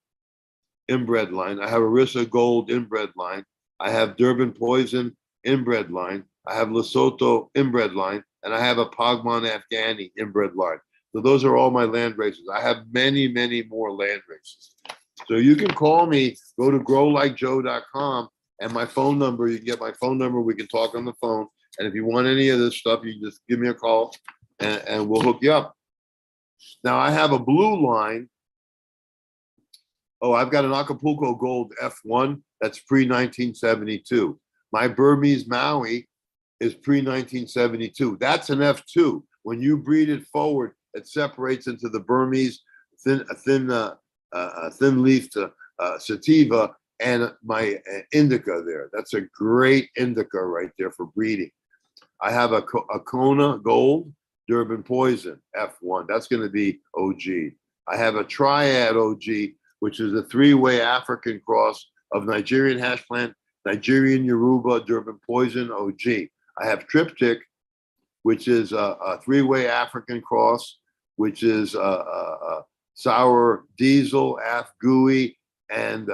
inbred line. I have Arissa Gold inbred line. I have Durban Poison inbred line. I have Lesotho inbred line. And I have a Pagman Afghani inbred line. So those are all my land races. I have many more land races. So you can call me, go to growlikejoe.com, and my phone number, you can get my phone number, we can talk on the phone. And if you want any of this stuff, you just give me a call and we'll hook you up. Now I have a blue line. Oh, I've got an Acapulco Gold F1 that's pre-1972. My Burmese Maui is pre-1972. That's an F2. When you breed it forward, it separates into the Burmese thin thin leaf sativa and my indica there. That's a great indica right there for breeding. I have a Kona Gold Durban Poison F1. That's going to be OG. I have a Triad OG, which is a three-way African cross of Nigerian hash plant, Nigerian Yoruba, Durban Poison OG. I have Triptych, which is a three-way African cross, which is sour diesel, Afgui, and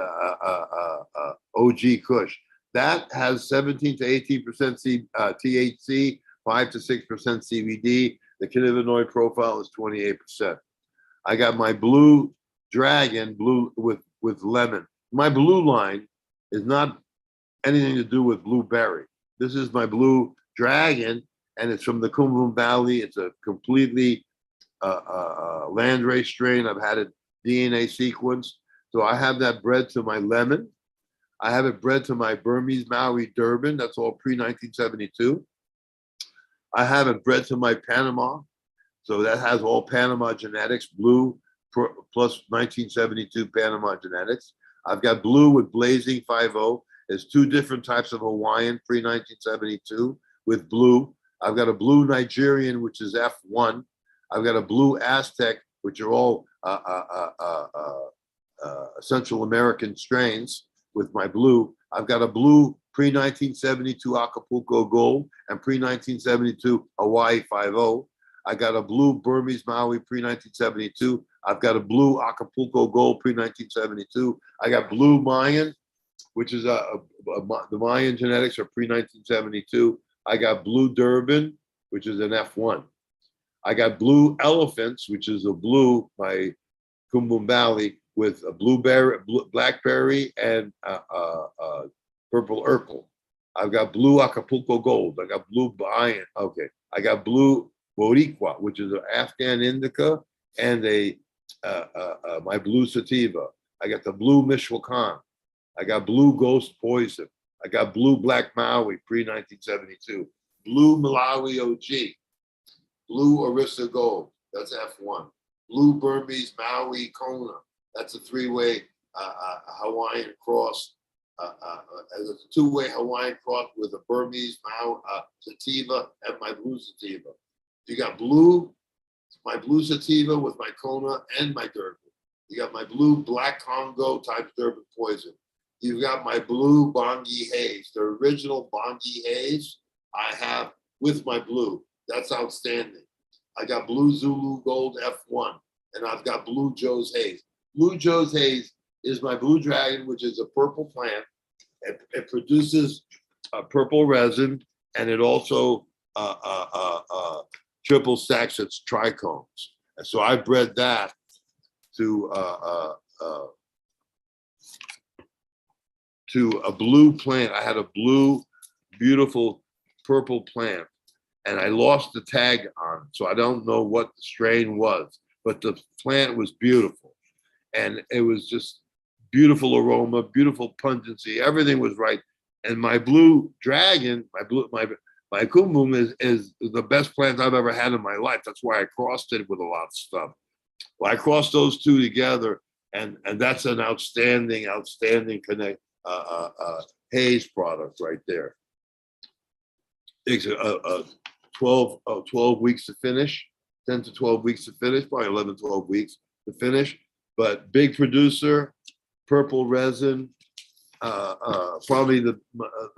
OG Kush. That has 17 to 18% THC, 5 to 6% CBD. The cannabinoid profile is 28%. I got my Blue Dragon, blue with lemon. My blue line is not anything to do with blueberry. This is my Blue Dragon, and it's from the Kumbum Valley. It's a completely landrace strain. I've had it DNA sequenced. So I have that bred to my lemon. I have it bred to my Burmese Maui Durban. That's all pre-1972. I have it bred to my Panama. So that has all Panama genetics, blue plus 1972 Panama genetics. I've got blue with Blazing 5.0. There's two different types of Hawaiian pre-1972 with blue. I've got a blue Nigerian, which is F1. I've got a blue Aztec, which are all Central American strains with my blue. I've got a blue pre-1972 Acapulco Gold and pre-1972 Hawaii 5.0. I got a blue Burmese Maui pre-1972. I've got a blue Acapulco Gold pre-1972. I got blue Mayan, which is the Mayan genetics are pre-1972. I got blue Durban, which is an F1. I got blue Elephants, which is a blue by Kumbum Valley with a blueberry, blackberry, and purple Urkel. I've got blue Acapulco Gold. I got blue Mayan. Okay. I got blue Boricua, which is an Afghan indica, and my blue sativa. I got the blue Michoacan. I got blue Ghost Poison. I got blue Black Maui pre-1972. Blue Malawi OG. Blue Orissa Gold. That's F1. Blue Burmese Maui Kona. That's a three-way Hawaiian cross. As a two-way Hawaiian cross with a Burmese Maui sativa and my blue sativa. You got blue, my blue sativa with my Kona and my Durban. You got my blue Black Congo type Durban Poison. You've got my blue Bongi Haze. The original Bongi Haze I have with my blue. That's outstanding. I got blue Zulu Gold F1, and I've got blue Joe's Haze. Blue Joe's Haze is my Blue Dragon, which is a purple plant. It produces a purple resin, and it also triple stacks its trichomes. And so I bred that to a blue plant. I had a blue, beautiful purple plant, and I lost the tag on it. So I don't know what the strain was, but the plant was beautiful. And it was just beautiful aroma, beautiful pungency. Everything was right. And my Blue Dragon, my kumbum is the best plant I've ever had in my life. That's why I crossed it with a lot of stuff. Well, I crossed those two together, and that's an outstanding connect haze product right there. Takes 12 weeks to finish, 10 to 12 weeks to finish, probably 11, 12 weeks to finish. But big producer, purple resin, probably the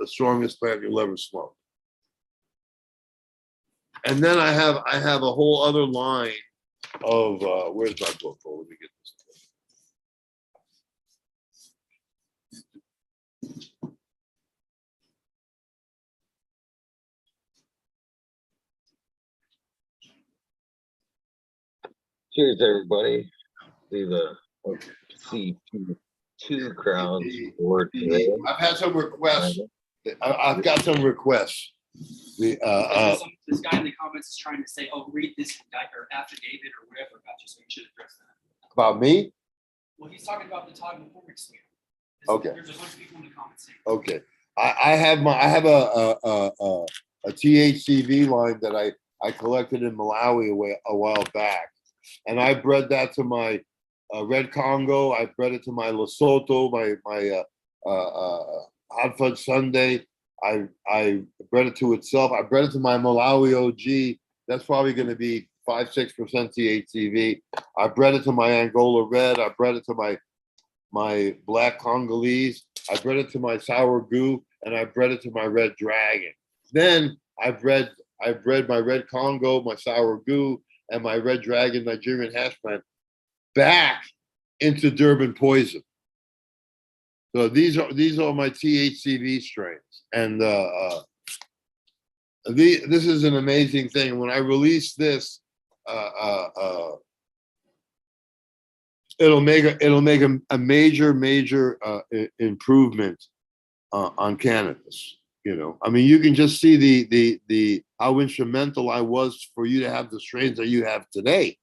strongest plant you'll ever smoke. And then I have a whole other line of where's my book? Oh, let me get this. Cheers, everybody. See two crowns for today. I've had some requests. I've got some requests. This guy in the comments is trying to say, "Oh, read this or affidavit or whatever about you," so you should address that. About me? Well, he's talking about the Todd McCormick smear. Okay. There's a bunch of people in the comments saying. Okay. I have a THCV line that I collected in Malawi a while back, and I bred that to my red Congo. I bred it to my Lesotho, my hot fudge sundae. I bred it to itself. I bred it to my Malawi OG. That's probably going to be 5-6% THCV. I bred it to my Angola red. I bred it to my black Congolese. I bred it to my sour goo, and I bred it to my red dragon. Then I bred my red Congo, my sour goo, and my red dragon Nigerian hash plant back into Durban poison. So these are my THCV strains, and this is an amazing thing. When I release this, it'll make a major improvement on cannabis. You know, I mean, you can just see the how instrumental I was for you to have the strains that you have today,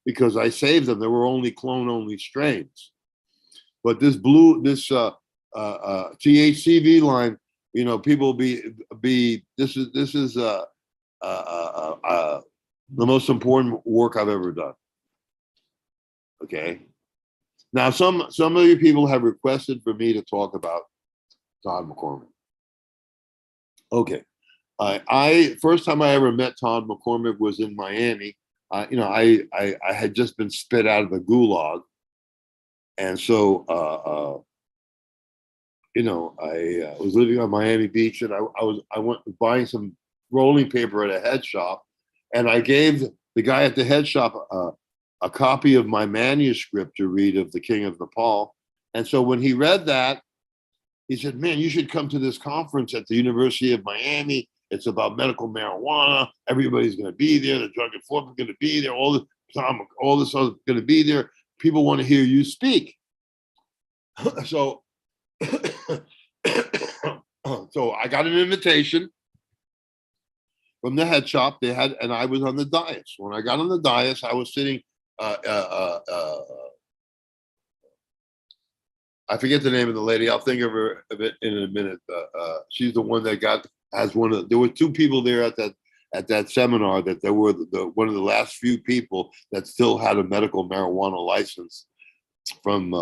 because I saved them. They were only clone only strains. But this THCV line, you know, people be this is the most important work I've ever done. Okay. Now some of you people have requested for me to talk about Todd McCormick. Okay. I first time I ever met Todd McCormick was in Miami. You know, I had just been spit out of the gulag. And so, you know, I was living on Miami Beach, and I went buying some rolling paper at a head shop, and I gave the guy at the head shop a copy of my manuscript to read of the King of Nepal. And so when he read that, he said, "Man, you should come to this conference at the University of Miami. It's about medical marijuana. Everybody's going to be there. The drug enforcement is going to be there. All this other going to be there. People want to hear you speak." So, so I got an invitation from the head shop. They had, and I was on the dais. When I got on the dais, I was sitting. I forget the name of the lady. I'll think of it in a minute. She's the one that has one of. There were two people there at that seminar that there were one of the last few people that still had a medical marijuana license from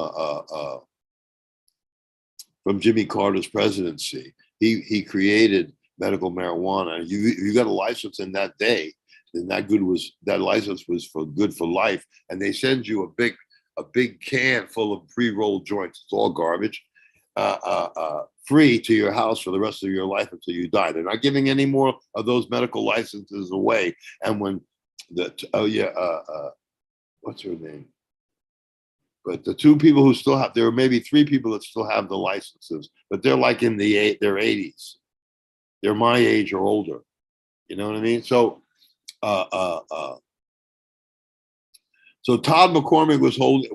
Jimmy Carter's presidency. He created medical marijuana. You got a license in that day, and that license was good for life. And they send you a big can full of pre-rolled joints. It's all garbage, free to your house for the rest of your life until you die. They're not giving any more of those medical licenses away. And when what's her name? But the two people who still have, there are maybe three people that still have the licenses, but they're like in their 80s. They're my age or older. You know what I mean? So, so Todd McCormick was holding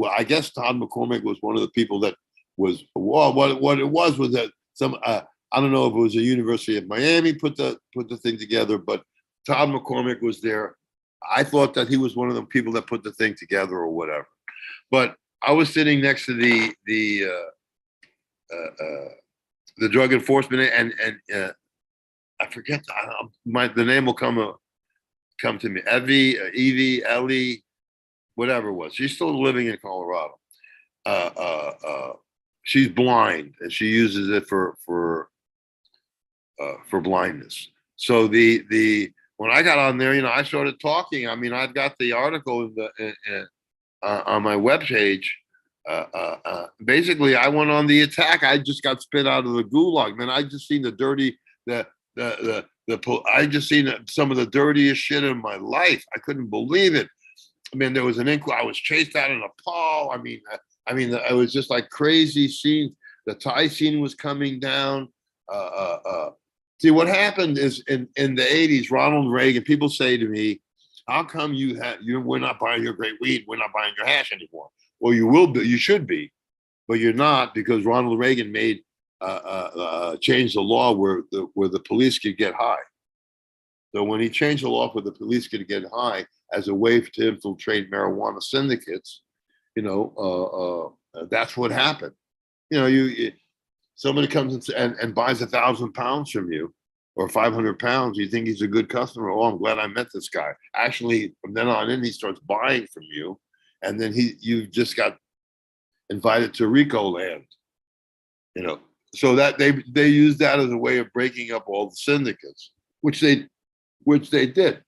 I guess Todd McCormick was one of the people that was, well, what it was that some, I don't know if it was the University of Miami put the thing together, but Todd McCormick was there. I thought that he was one of the people that put the thing together or whatever. But I was sitting next to the drug enforcement, and I forget the name will come to me. Evie, Ellie, whatever it was. She's still living in Colorado. She's blind, and she uses it for blindness. So when I got on there, you know, I started talking. I mean, I've got the article on my webpage. Basically, I went on the attack. I just got spit out of the gulag, man. I just seen I just seen some of the dirtiest shit in my life. I couldn't believe it. I mean, there was an inquiry. I was chased out of Nepal. I mean, it was just like crazy scenes. The Thai scene was coming down. See, what happened is in the 80s, Ronald Reagan, people say to me, "How come we're not buying your great weed? We're not buying your hash anymore." Well, you will be, you should be, but you're not, because Ronald Reagan made changed the law where the police could get high. So when he changed the law where the police could get high as a way to infiltrate marijuana syndicates, you know, that's what happened. You know, somebody comes and buys 1,000 pounds from you, or 500 pounds. You think he's a good customer. Oh, I'm glad I met this guy. Actually, from then on in, he starts buying from you. and then you just got invited to Rico land, you know. So that they used that as a way of breaking up all the syndicates, which they did.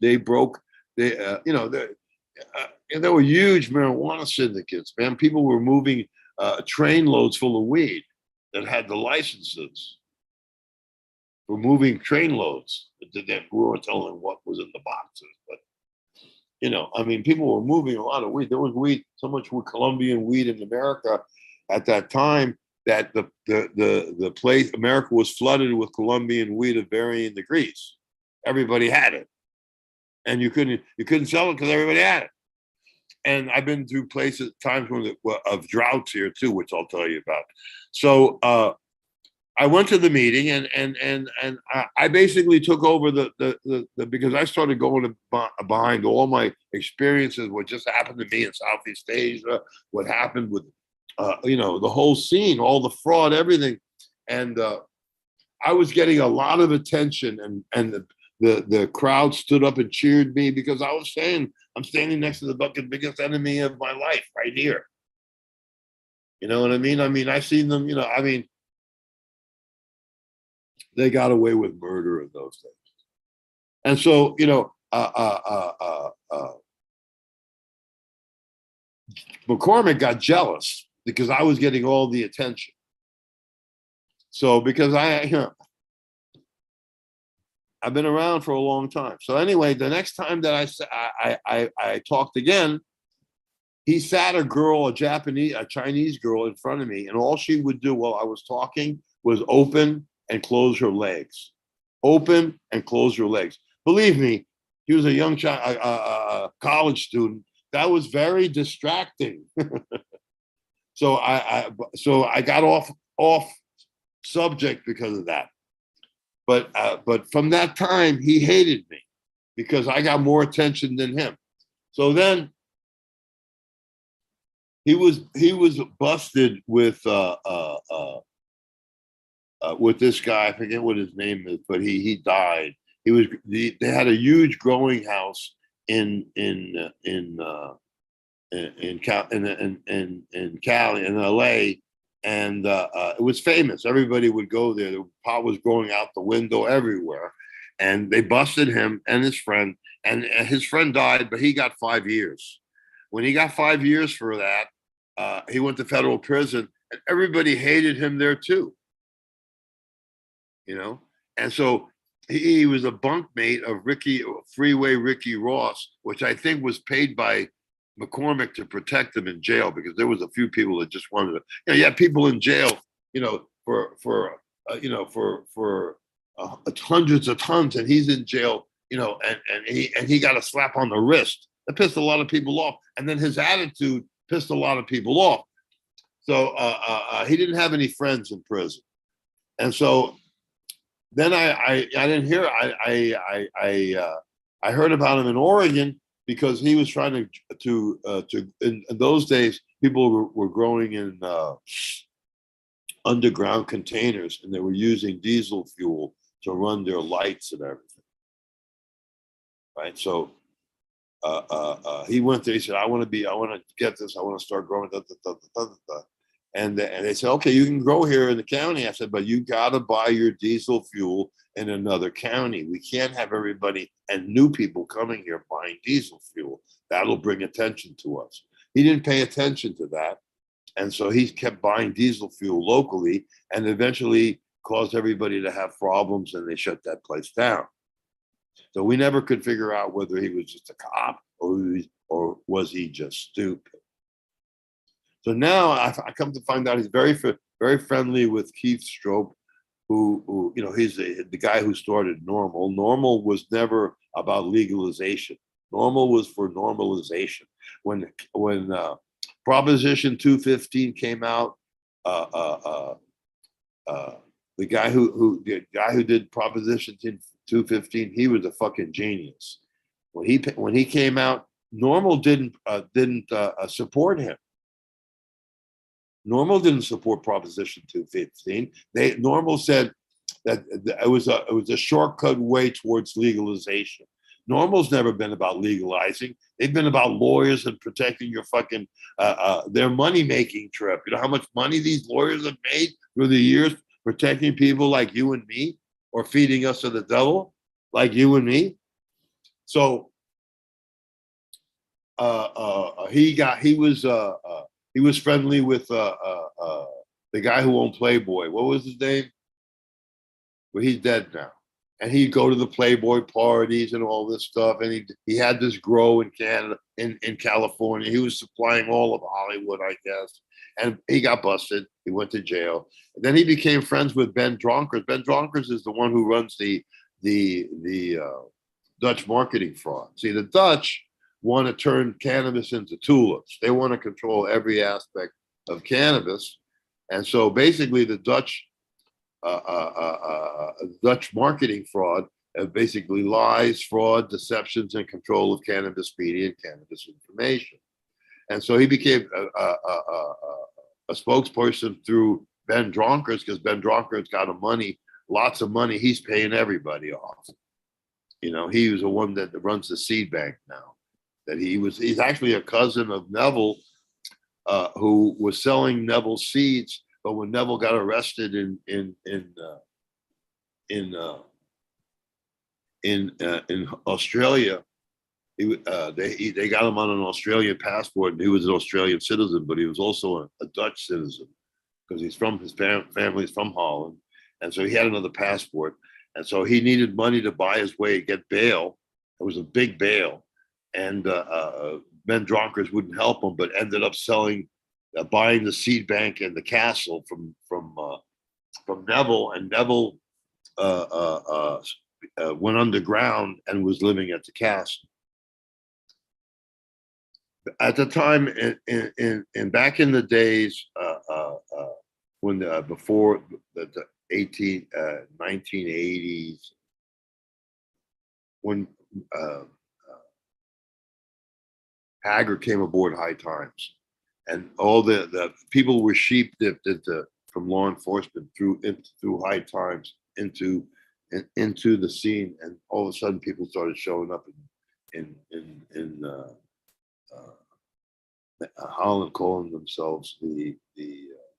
They broke, you know, and there were huge marijuana syndicates, man. People were moving train loads full of weed that had the licenses. Were moving train loads. We weren't telling what was in the boxes, but you know, I mean, people were moving a lot of weed. There was weed, so much with Colombian weed in America at that time that the place America was flooded with Colombian weed of varying degrees. Everybody had it, and you couldn't sell it because everybody had it. And I've been through times of droughts here too, which I'll tell you about. So I went to the meeting, and I basically took over the because I started going behind all my experiences, what just happened to me in Southeast Asia, what happened with you know, the whole scene, all the fraud, everything, and I was getting a lot of attention, and the crowd stood up and cheered me because I was saying I'm standing next to the biggest enemy of my life right here. You know what I mean? I mean, I seen them. You know, I mean, they got away with murder in those days, and so you know, McCormick got jealous because I was getting all the attention. So because I've been around for a long time. So anyway, the next time that I talked again, he sat a Chinese girl in front of me, and all she would do while I was talking was open and close her legs. Open and close her legs. Believe me, he was a young college student. That was very distracting. So I got off subject because of that. But from that time, he hated me because I got more attention than him. So then he was busted with this guy. I forget what his name is, but he died. They had a huge growing house in Cali, in LA, and it was famous. Everybody would go there. The pot was growing out the window everywhere, and they busted him and his friend. And his friend died, but he got 5 years. When he got 5 years for that, he went to federal prison, and everybody hated him there too. You know, and so he was a bunkmate of Freeway Ricky Ross, which I think was paid by McCormick to protect him in jail, because there was a few people that just wanted to. You know, you had people in jail, you know, for hundreds of tons, and he's in jail, you know, and he got a slap on the wrist. That pissed a lot of people off, and then his attitude pissed a lot of people off. So he didn't have any friends in prison, and so then I didn't hear. I heard about him in Oregon because he was trying to in those days people were growing in underground containers, and they were using diesel fuel to run their lights and everything. Right, so he went there. He said, "I want to get this. I want to start growing." And they said, "Okay, you can grow here in the county." I said, "But you got to buy your diesel fuel in another county. We can't have everybody and new people coming here buying diesel fuel. That'll bring attention to us." He didn't pay attention to that, and so he kept buying diesel fuel locally, and eventually caused everybody to have problems, and they shut that place down. So we never could figure out whether he was just a cop or was he just stupid. So now I come to find out he's very friendly with Keith Strope, who you know, he's the guy who started Normal. Normal was never about legalization. Normal was for normalization. When Proposition 215 came out, the guy who did Proposition 215, he was a fucking genius. When he came out, Normal didn't support him. Normal didn't support Proposition 215. Normal said that it was a shortcut way towards legalization. NORML's never been about legalizing. They've been about lawyers and protecting your fucking their money making trip. You know how much money these lawyers have made through the years protecting people like you and me, or feeding us to the devil like you and me. So he was friendly with the guy who owned Playboy. What was his name? Well, he's dead now. And he'd go to the Playboy parties and all this stuff. And he had this grow in Canada, in California. He was supplying all of Hollywood, I guess. And he got busted. He went to jail. And then he became friends with Ben Dronkers. Ben Dronkers is the one who runs the Dutch marketing fraud. See, the Dutch want to turn cannabis into tulips. They want to control every aspect of cannabis. And so basically the Dutch marketing fraud, basically lies, fraud, deceptions, and control of cannabis media and cannabis information. And so he became a spokesperson through Ben Dronkers, because Ben Dronkers got lots of money. He's paying everybody off. You know, he was the one that runs the seed bank now. He's actually a cousin of Neville, who was selling Neville seeds. But when Neville got arrested in Australia, they got him on an Australian passport, and he was an Australian citizen, but he was also a Dutch citizen because his family's from Holland, and so he had another passport, and so he needed money to buy his way, get bail. It was a big bail, and Ben Dronkers wouldn't help him, but ended up buying the seed bank and the castle from Neville, and Neville went underground and was living at the castle. At the time, in back in the days, when before the 1980s, when Haggard came aboard High Times, and all the people were sheep dipped from law enforcement through High Times into the scene, and all of a sudden people started showing up in Holland, calling themselves the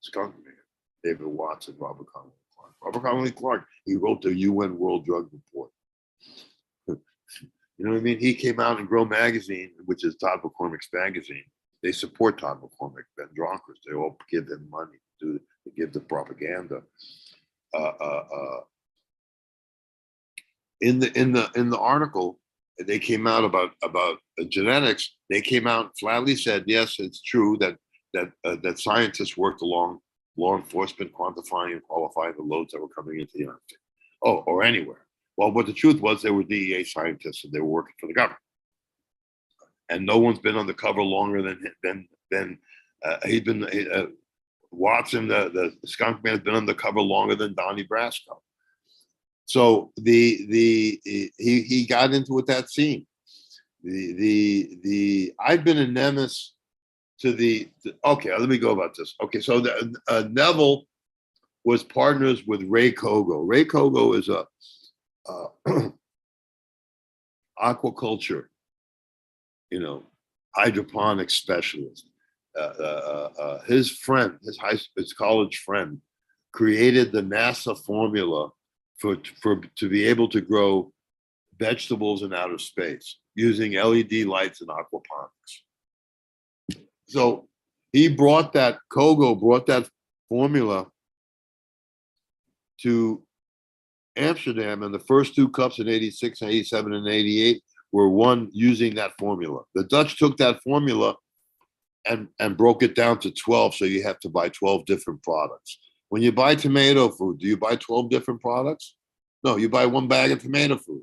skunk man. David Watson, Robert Connolly Clark. Robert Connolly Clark, he wrote the UN World Drug Report. You know what I mean? He came out in Grow Magazine, which is Todd McCormick's magazine. They support Todd McCormick, Ben Dronkers. They all give him money to give the propaganda. In the article, they came out about genetics. They came out and flatly said, yes, it's true that scientists worked along law enforcement, quantifying and qualifying the loads that were coming into the United States, or anywhere. Well, but the truth was they were DEA scientists and they were working for the government. And no one's been on the cover longer than he's been. Watson, the skunk man, has been on the cover longer than Donnie Brasco. So he got into it, that scene. I've been a nemesis to okay, let me go about this. Okay, so Neville was partners with Ray Kogo. Ray Kogo is a aquaculture, hydroponic specialist. His friend, his college friend, created the NASA formula to be able to grow vegetables in outer space using LED lights and aquaponics. So Kogo brought that formula to Amsterdam, and the first two cups in 86, 87, and 88 were won using that formula. The Dutch took that formula and broke it down to 12, so you have to buy 12 different products. When you buy tomato food, do you buy 12 different products? No, you buy one bag of tomato food.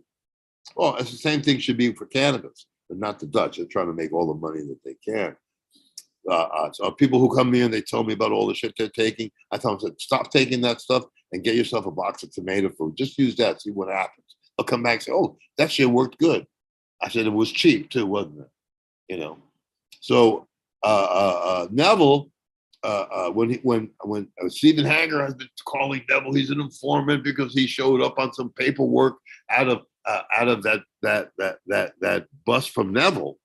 Well, it's the same thing should be for cannabis, but not the Dutch. They're trying to make all the money that they can. So people who come to me and they tell me about all the shit they're taking, I tell them, stop taking that stuff and get yourself a box of tomato food. Just use that, see what happens. They'll come back and say, oh, that shit worked good. I said it was cheap too, wasn't it? So Neville, when Stephen Hager has been calling Neville, he's an informant because he showed up on some paperwork out out of that bust from Neville,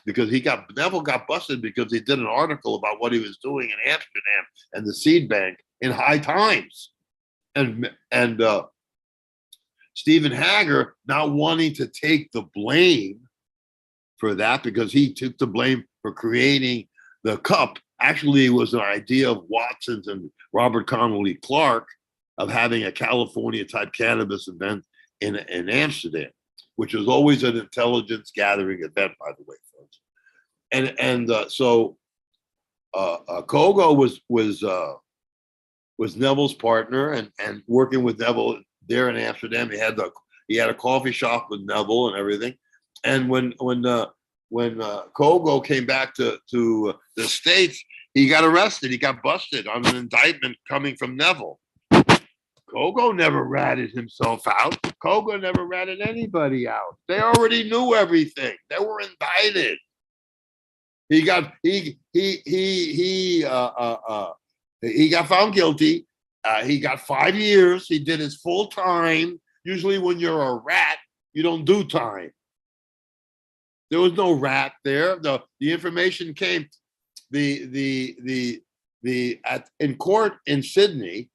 because Neville got busted because he did an article about what he was doing in Amsterdam and the seed bank in High Times, and Stephen Hager not wanting to take the blame for that because he took the blame for creating the cup. Actually, it was an idea of Watson's and Robert Connolly Clark of having a California type cannabis event in Amsterdam, which was always an intelligence gathering event, by the way, folks. So Kogo was Neville's partner, and working with Neville there in Amsterdam. He had a coffee shop with Neville and everything. And when Kogo came back to the States, he got arrested. He got busted on an indictment coming from Neville. Kogo never ratted himself out. Kogo never ratted anybody out. They already knew everything. They were indicted. He got found guilty. He got 5 years. He did his full time. Usually, when you're a rat, you don't do time. There was no rat there. The information came. In court in Sydney,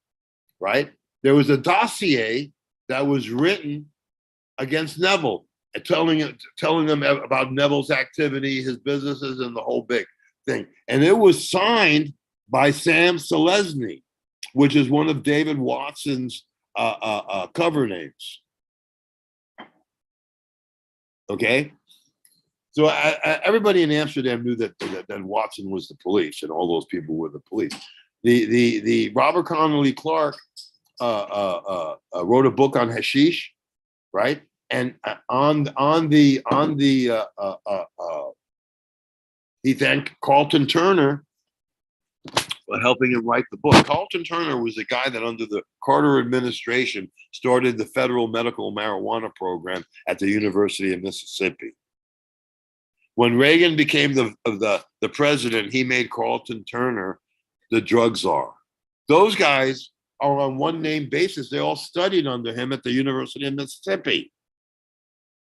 right? There was a dossier that was written against Neville, telling them about Neville's activity, his businesses, and the whole big thing. And it was signed by Sam Selesny, which is one of David Watson's cover names. Okay, so everybody in Amsterdam knew that Watson was the police, and all those people were the police. The Robert Connolly Clark wrote a book on hashish, right? And he thanked Carlton Turner for helping him write the book. Carlton Turner was the guy that, under the Carter administration, started the federal medical marijuana program at the University of Mississippi. When Reagan became the president, he made Carlton Turner the drug czar. Those guys are on one name basis. They all studied under him at the University of Mississippi.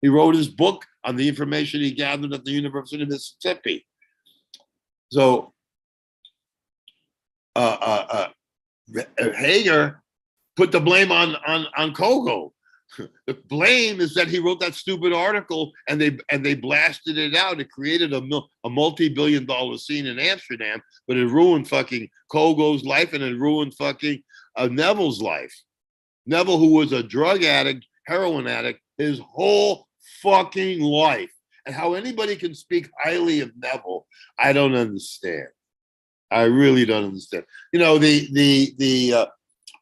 He wrote his book on the information he gathered at the University of Mississippi. So Hager put the blame on Kogo. The blame is that he wrote that stupid article, and they blasted it out. It created a multi-billion-dollar scene in Amsterdam, but it ruined fucking Kogo's life, and it ruined fucking Neville's life. Neville, who was a drug addict, heroin addict, his whole fucking life. And how anybody can speak highly of Neville, I don't understand. I really don't understand. You know,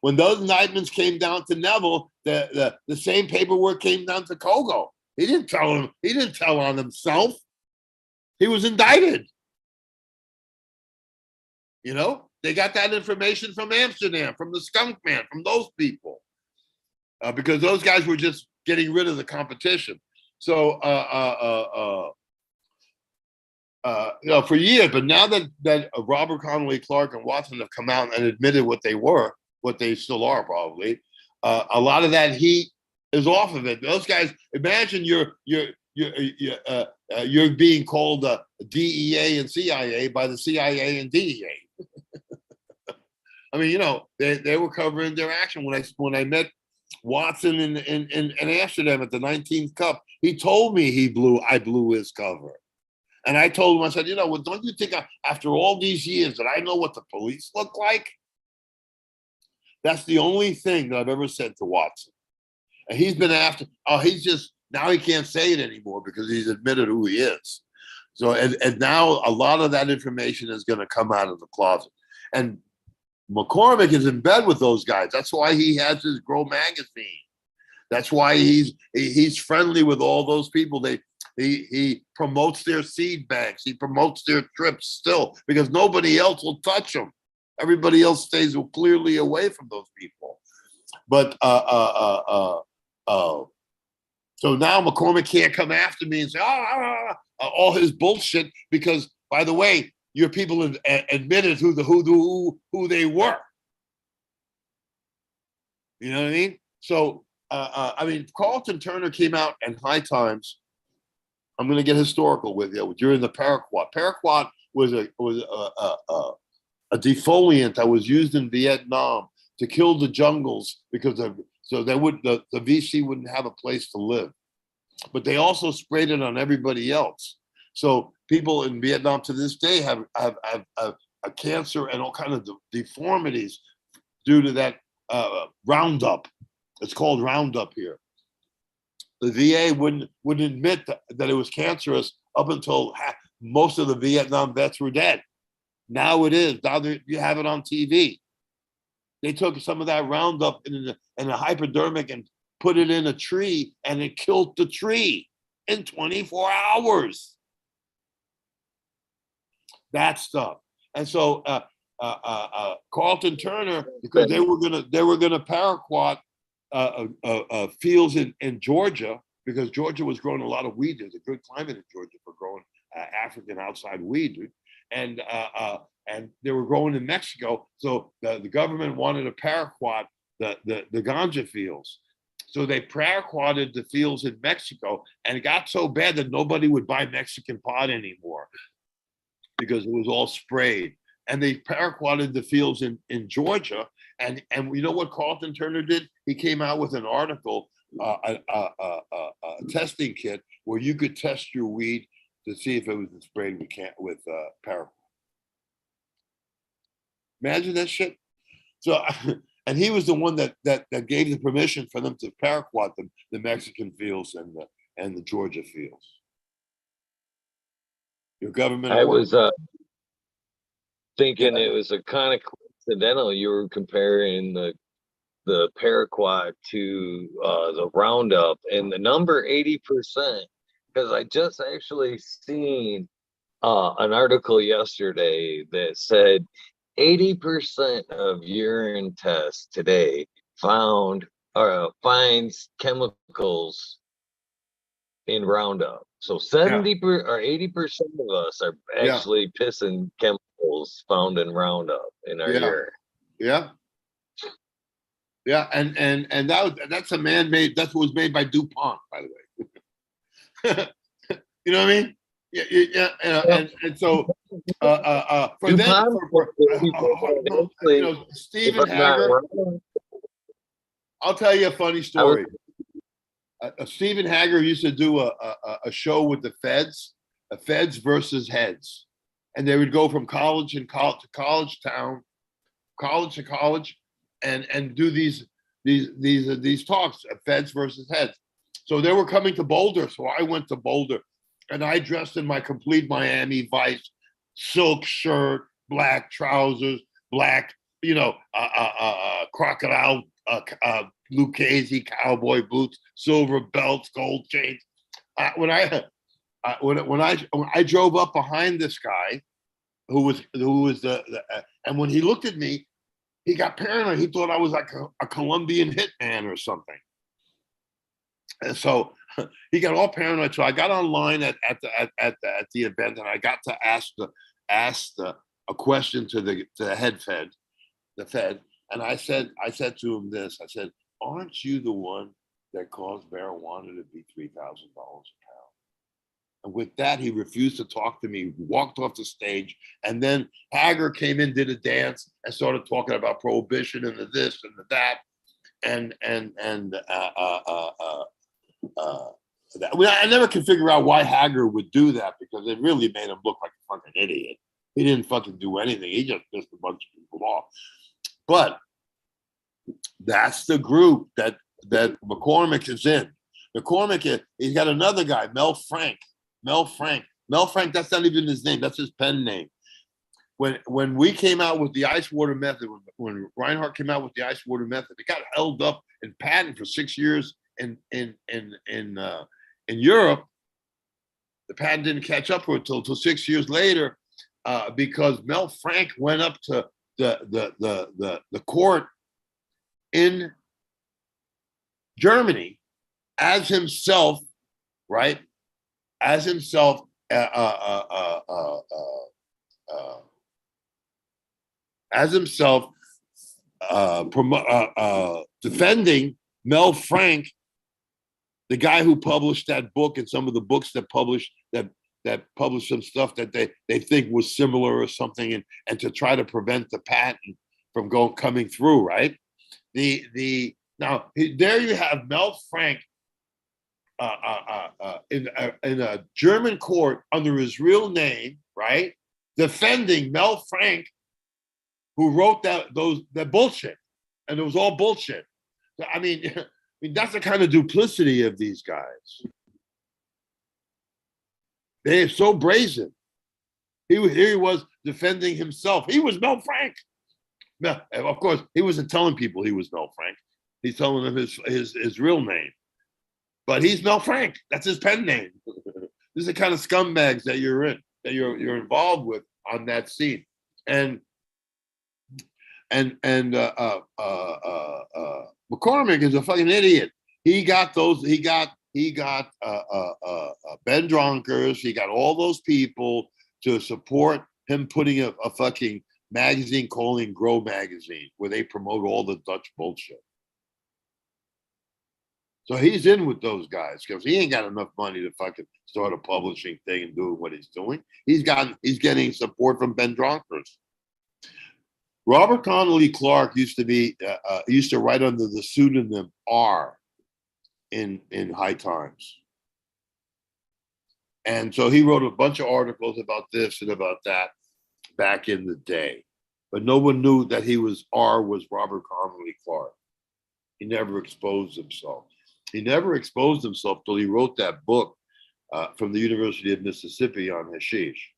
when those indictments came down to Neville, the same paperwork came down to Kogo. He didn't tell him. He didn't tell on himself. He was indicted. You know, they got that information from Amsterdam, from the skunk man, from those people, because those guys were just getting rid of the competition. So, you know, for years, but now that Robert Connolly Clark and Watson have come out and admitted what they were, what they still are probably, a lot of that heat is off of it. Those guys, imagine you're being called DEA and CIA by the CIA and DEA. I mean, you know, they were covering their action. When I met Watson in Amsterdam at the 19th Cup, he told me I blew his cover. And I told him, I said, you know, well, don't you think after all these years that I know what the police look like? That's the only thing that I've ever said to Watson. And he's been after, now he can't say it anymore because he's admitted who he is. So, and now a lot of that information is going to come out of the closet. And McCormick is in bed with those guys. That's why he has his Grow magazine. That's why he's friendly with all those people. He promotes their seed banks. He promotes their trips still, because nobody else will touch them. Everybody else stays clearly away from those people. But so now McCormick can't come after me and say all his bullshit, because, by the way, your people admitted who they were. You know what I mean? So I mean, Carlton Turner came out in High Times. I'm going to get historical with you during the Paraquat. Paraquat was a defoliant that was used in Vietnam to kill the jungles because of so they would the VC wouldn't have a place to live. But they also sprayed it on everybody else. So people in Vietnam to this day have a cancer and all kinds of deformities due to that Roundup. It's called Roundup here. The VA wouldn't admit that it was cancerous up until most of the Vietnam vets were dead. Now it is. Now you have it on TV. They took some of that Roundup in a hypodermic and put it in a tree, and it killed the tree in 24 hours. That stuff. And so Carlton Turner, because they were gonna paraquat fields in Georgia, because Georgia was growing a lot of weed. There's a good climate in Georgia for growing African outside weed, dude. And they were growing in Mexico. So the government wanted to paraquat the ganja fields. So they paraquatted the fields in Mexico, and it got so bad that nobody would buy Mexican pot anymore because it was all sprayed. And they paraquatted the fields in Georgia. And you know what Carlton Turner did? He came out with an article, a testing kit where you could test your weed to see if it was sprayed with paraquat. Imagine that shit. So, and he was the one that gave the permission for them to paraquat the Mexican fields and the Georgia fields. Your government. I was thinking it was a kind of coincidental. You were comparing the Paraquat to the Roundup, and the number 80%, because I just actually seen an article yesterday that said 80% of urine tests today finds chemicals in Roundup. So 70 or 80% of us are actually pissing chemicals found in Roundup in our urine. Yeah. Yeah, and that's a man-made. That's what was made by DuPont, by the way. You know what I mean? Yeah. And so for them, Stephen Hager. I'll tell you a funny story. Stephen Hager used to do a show with the feds, feds versus heads, and they would go from college to college town, college to college, and do these talks, feds versus heads. So they were coming to Boulder, so I went to Boulder, and I dressed in my complete Miami Vice silk shirt, black trousers, black, crocodile Lucchese cowboy boots, silver belts, gold chains. When I drove up behind this guy, who was and when he looked at me, he got paranoid. He thought I was like a Colombian hitman or something. And so he got all paranoid. So I got online at the event, and I got to ask a question to the head fed, the fed, and I said to him this. I said, "Aren't you the one that caused marijuana to be $3,000 a pound?" And with that, he refused to talk to me, walked off the stage, and then Hager came in, did a dance, and started talking about prohibition and the this and the that, I never could figure out why Hager would do that, because it really made him look like a fucking idiot. He didn't fucking do anything. He just pissed a bunch of people off. But that's the group that McCormick is in. McCormick, he's got another guy, Mel Frank, that's not even his name. That's his pen name. When we came out with the ice water method, when Reinhardt came out with the ice water method, it got held up in patent for 6 years in Europe. The patent didn't catch up for it until 6 years later, because Mel Frank went up to the court in Germany as himself, right? As himself, defending Mel Frank, the guy who published that book and some of the books that published some stuff that they think was similar or something, and to try to prevent the patent from coming through, right? Now there you have Mel Frank in a German court under his real name, right, defending Mel Frank, who wrote that bullshit, and it was all bullshit. I mean, that's the kind of duplicity of these guys. They're so brazen. Here he was defending himself. He was Mel Frank. Now, of course, he wasn't telling people he was Mel Frank. He's telling them his real name. But he's Mel Frank. That's his pen name. This is the kind of scumbags that you're involved with on that scene. And McCormick is a fucking idiot. He got Ben Dronkers. He got all those people to support him putting a fucking magazine calling Grow Magazine, where they promote all the Dutch bullshit. So he's in with those guys because he ain't got enough money to fucking start a publishing thing and doing what he's doing. He's getting support from Ben Dronkers. Robert Connolly Clark used to write under the pseudonym R in High Times. And so he wrote a bunch of articles about this and about that back in the day. But no one knew that R was Robert Connolly Clark. He never exposed himself. He never exposed himself till he wrote that book from the University of Mississippi on hashish.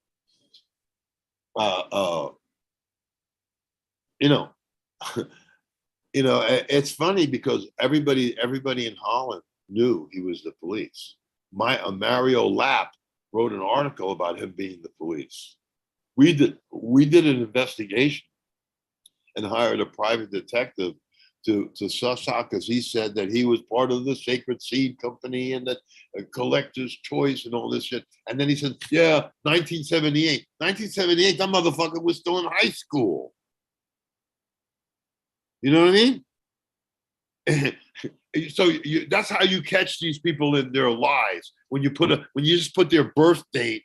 It's funny because everybody in Holland knew he was the police. Mario Lapp wrote an article about him being the police. We did an investigation and hired a private detective to suss out, because he said that he was part of the Sacred Seed Company and that Collector's Choice and all this shit. And then he said, yeah, 1978. 1978, that motherfucker was still in high school. You know what I mean? So that's how you catch these people in their lies. When you just put their birth date,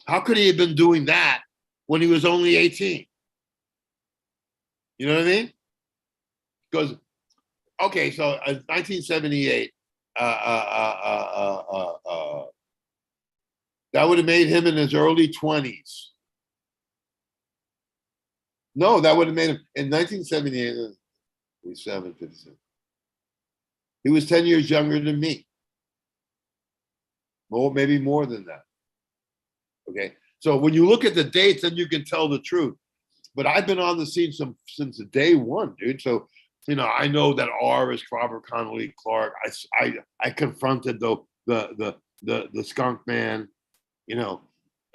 how could he have been doing that when he was only 18? You know what I mean? Because, okay, so 1978, that would have made him in his early 20s. No, that would have made him in 1978. 57, 57. He was 10 years younger than me. Maybe more than that. Okay, so when you look at the dates, then you can tell the truth. But I've been on the scene since day one, dude. So, I know that R is Robert Connolly Clark. I confronted the skunk man.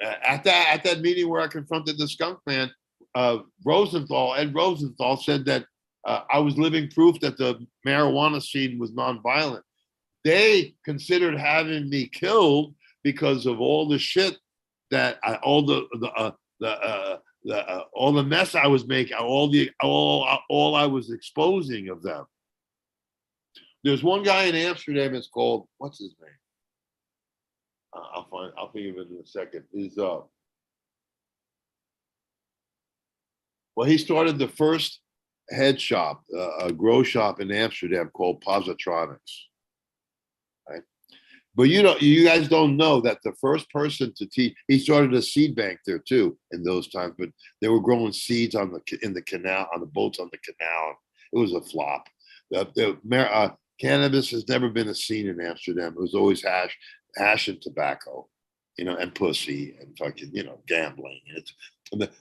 At that meeting where I confronted the skunk man, Ed Rosenthal said that I was living proof that the marijuana scene was nonviolent. They considered having me killed because of all the shit that all the mess I was making, all I was exposing of them. There's one guy in Amsterdam. It's called, what's his name? I'll think of it in a second. He started the first head shop, a grow shop in Amsterdam called Positronics. Right? But you guys don't know that the first person to teach, he started a seed bank there too in those times, but they were growing seeds in the canal, on the boats on the canal. It was a flop. Cannabis has never been a scene in Amsterdam. It was always hash and tobacco, and pussy and fucking, gambling.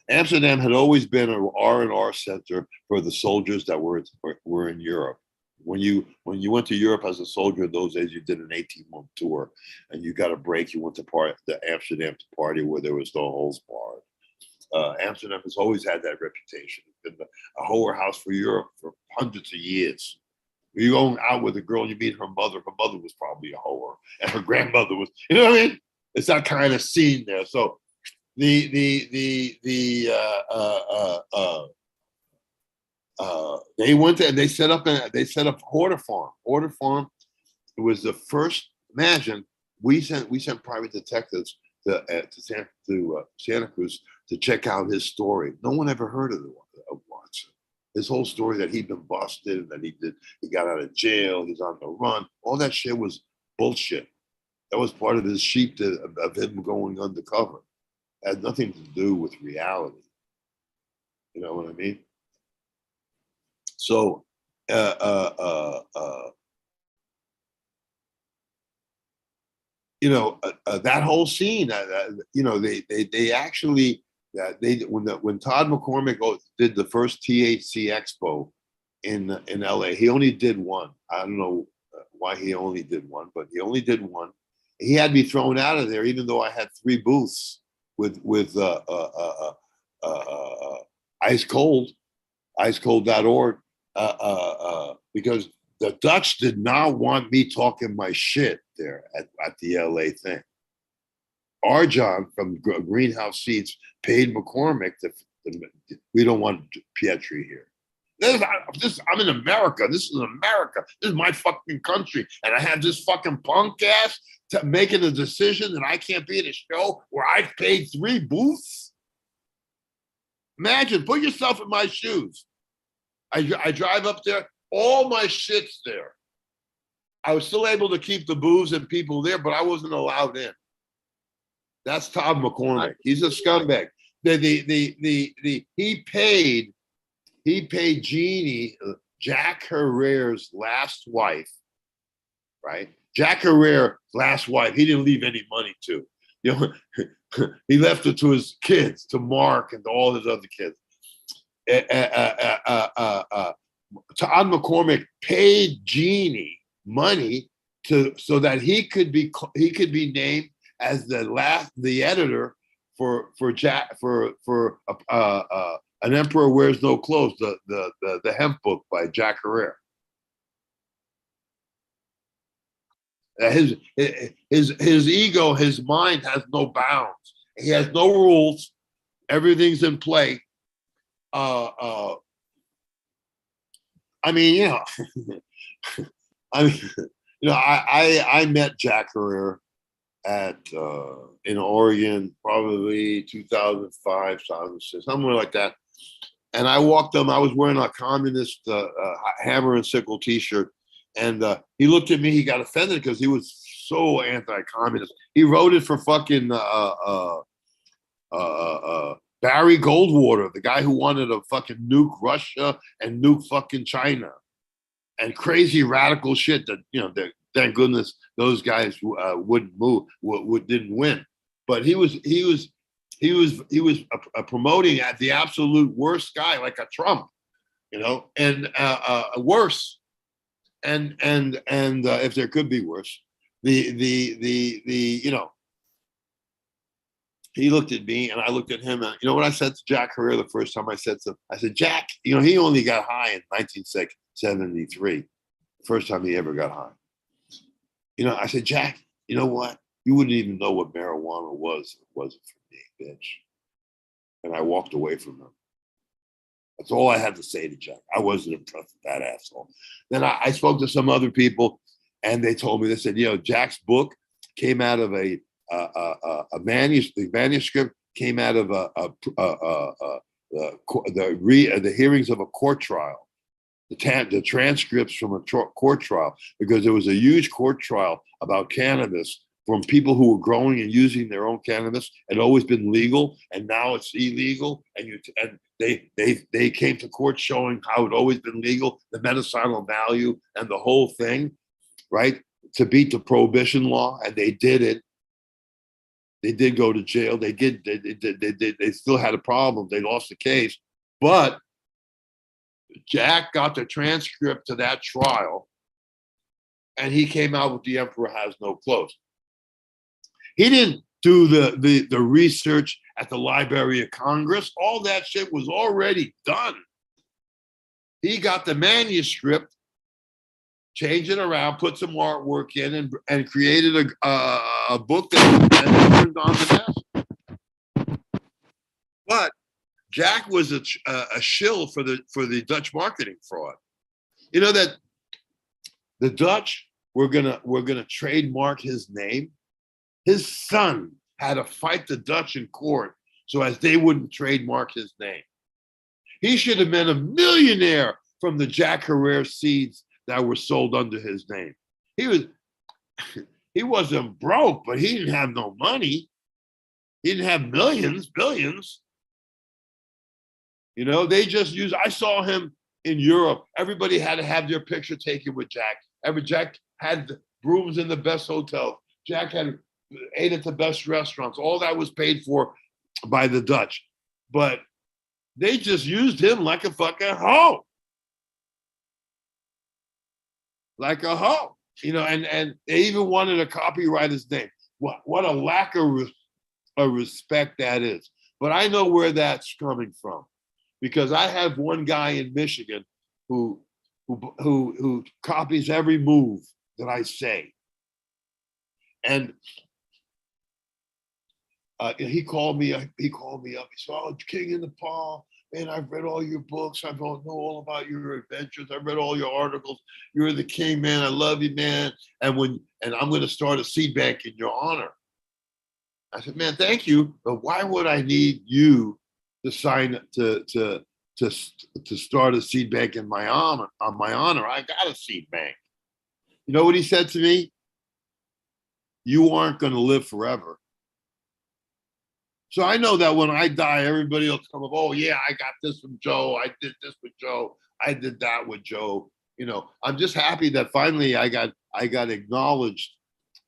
Amsterdam had always been an R&R center for the soldiers that were in Europe. When you went to Europe as a soldier in those days, you did an 18-month tour, and you got a break. You went to Amsterdam to party where there was no holds barred. Amsterdam has always had that reputation. It's been a whore house for Europe for hundreds of years. You're going out with a girl, you meet her mother. Her mother was probably a whore, and her grandmother was. You know what I mean? It's that kind of scene there. So They went there and they set up Horta Farm. Horta Farm, it was the first. Imagine we sent private detectives to Santa Cruz to check out his story. No one ever heard of Watson. His whole story that he'd been busted, that he got out of jail, he's on the run. All that shit was bullshit. That was part of his sheep of him going undercover. It had nothing to do with reality. You know what I mean? So, that whole scene, they actually, when Todd McCormick did the first THC Expo in LA, he only did one. I don't know why he only did one, but he only did one. He had me thrown out of there, even though I had 3 booths with icecold.org, because the Dutch did not want me talking my shit there at the LA thing. Arjan from Greenhouse Seeds paid McCormick we don't want Pietri here. I'm in America. This is America. This is my fucking country. And I have this fucking punk ass making a decision that I can't be at a show where I've paid 3 booths. Imagine, put yourself in my shoes. I drive up there, all my shit's there. I was still able to keep the booze and people there, but I wasn't allowed in. That's Todd McCormick. He's a scumbag. He paid Jeannie, Jack Herrera's last wife, right? Jack Herrera's last wife, he didn't leave any money to. He left it to his kids, to Mark and to all his other kids. Todd McCormick paid Jeannie money so that he could be named as the editor for An Emperor Wears No Clothes, the hemp book by Jack Herrera. His ego, his mind has no bounds. He has no rules. Everything's in play. I met Jack Herrera in Oregon, probably 2005, 2006, somewhere like that. And I walked him. I was wearing a communist hammer and sickle T-shirt, and he looked at me. He got offended because he was so anti-communist. He wrote it for fucking Barry Goldwater, the guy who wanted to fucking nuke Russia and nuke fucking China, and crazy radical shit that thank goodness those guys wouldn't move, didn't win. But he was promoting at the absolute worst guy, like a Trump, and worse, and if there could be worse, he looked at me and I looked at him, and you know what I said to Jack Herrera the first time I said, Jack, he only got high in 1973, first time he ever got high. I said, Jack, you know what? You wouldn't even know what marijuana was if it wasn't for me, bitch. And I walked away from him. That's all I had to say to Jack. I wasn't impressed with that asshole. Then I spoke to some other people, and they told me, they said, Jack's book came out of a manuscript came out of the hearings of a court trial. The transcripts from a court trial, because there was a huge court trial about cannabis from people who were growing and using their own cannabis. It had always been legal, and now it's illegal. And they came to court showing how it always been legal, the medicinal value and the whole thing, right? To beat the prohibition law, and they did it. They did go to jail. They still had a problem. They lost the case, but Jack got the transcript to that trial, and he came out with The Emperor Has No Clothes. He didn't do the research at the Library of Congress. All that shit was already done. He got the manuscript, changed it around, put some artwork in, and created a book that turned on the mess. But Jack was a shill for the Dutch marketing fraud. You know that the Dutch were gonna trademark his name. His son had to fight the Dutch in court so as they wouldn't trademark his name. He should have been a millionaire from the Jack Herrera seeds that were sold under his name. He wasn't broke, but he didn't have no money. He didn't have millions, billions. You know, they just used, I saw him in Europe. Everybody had to have their picture taken with Jack. Jack had rooms in the best hotels. Jack ate at the best restaurants. All that was paid for by the Dutch. But they just used him like a fucking hoe. Like a hoe. You know, and they even wanted to copyright his name. What a lack of respect that is. But I know where that's coming from. Because I have one guy in Michigan who copies every move that I say. And he called me up. He said, "Oh, King in Nepal, man, I've read all your books. I know all about your adventures. I've read all your articles. You're the king, man. I love you, man. And I'm going to start a seed bank in your honor." I said, "Man, thank you, but why would I need you to sign to start a seed bank in my honor? On my honor, I got a seed bank." You know what he said to me? "You aren't going to live forever." So I know that when I die, everybody will come up, "Oh yeah, I got this from Joe. I did this with Joe. I did that with Joe." You know, I'm just happy that finally I got acknowledged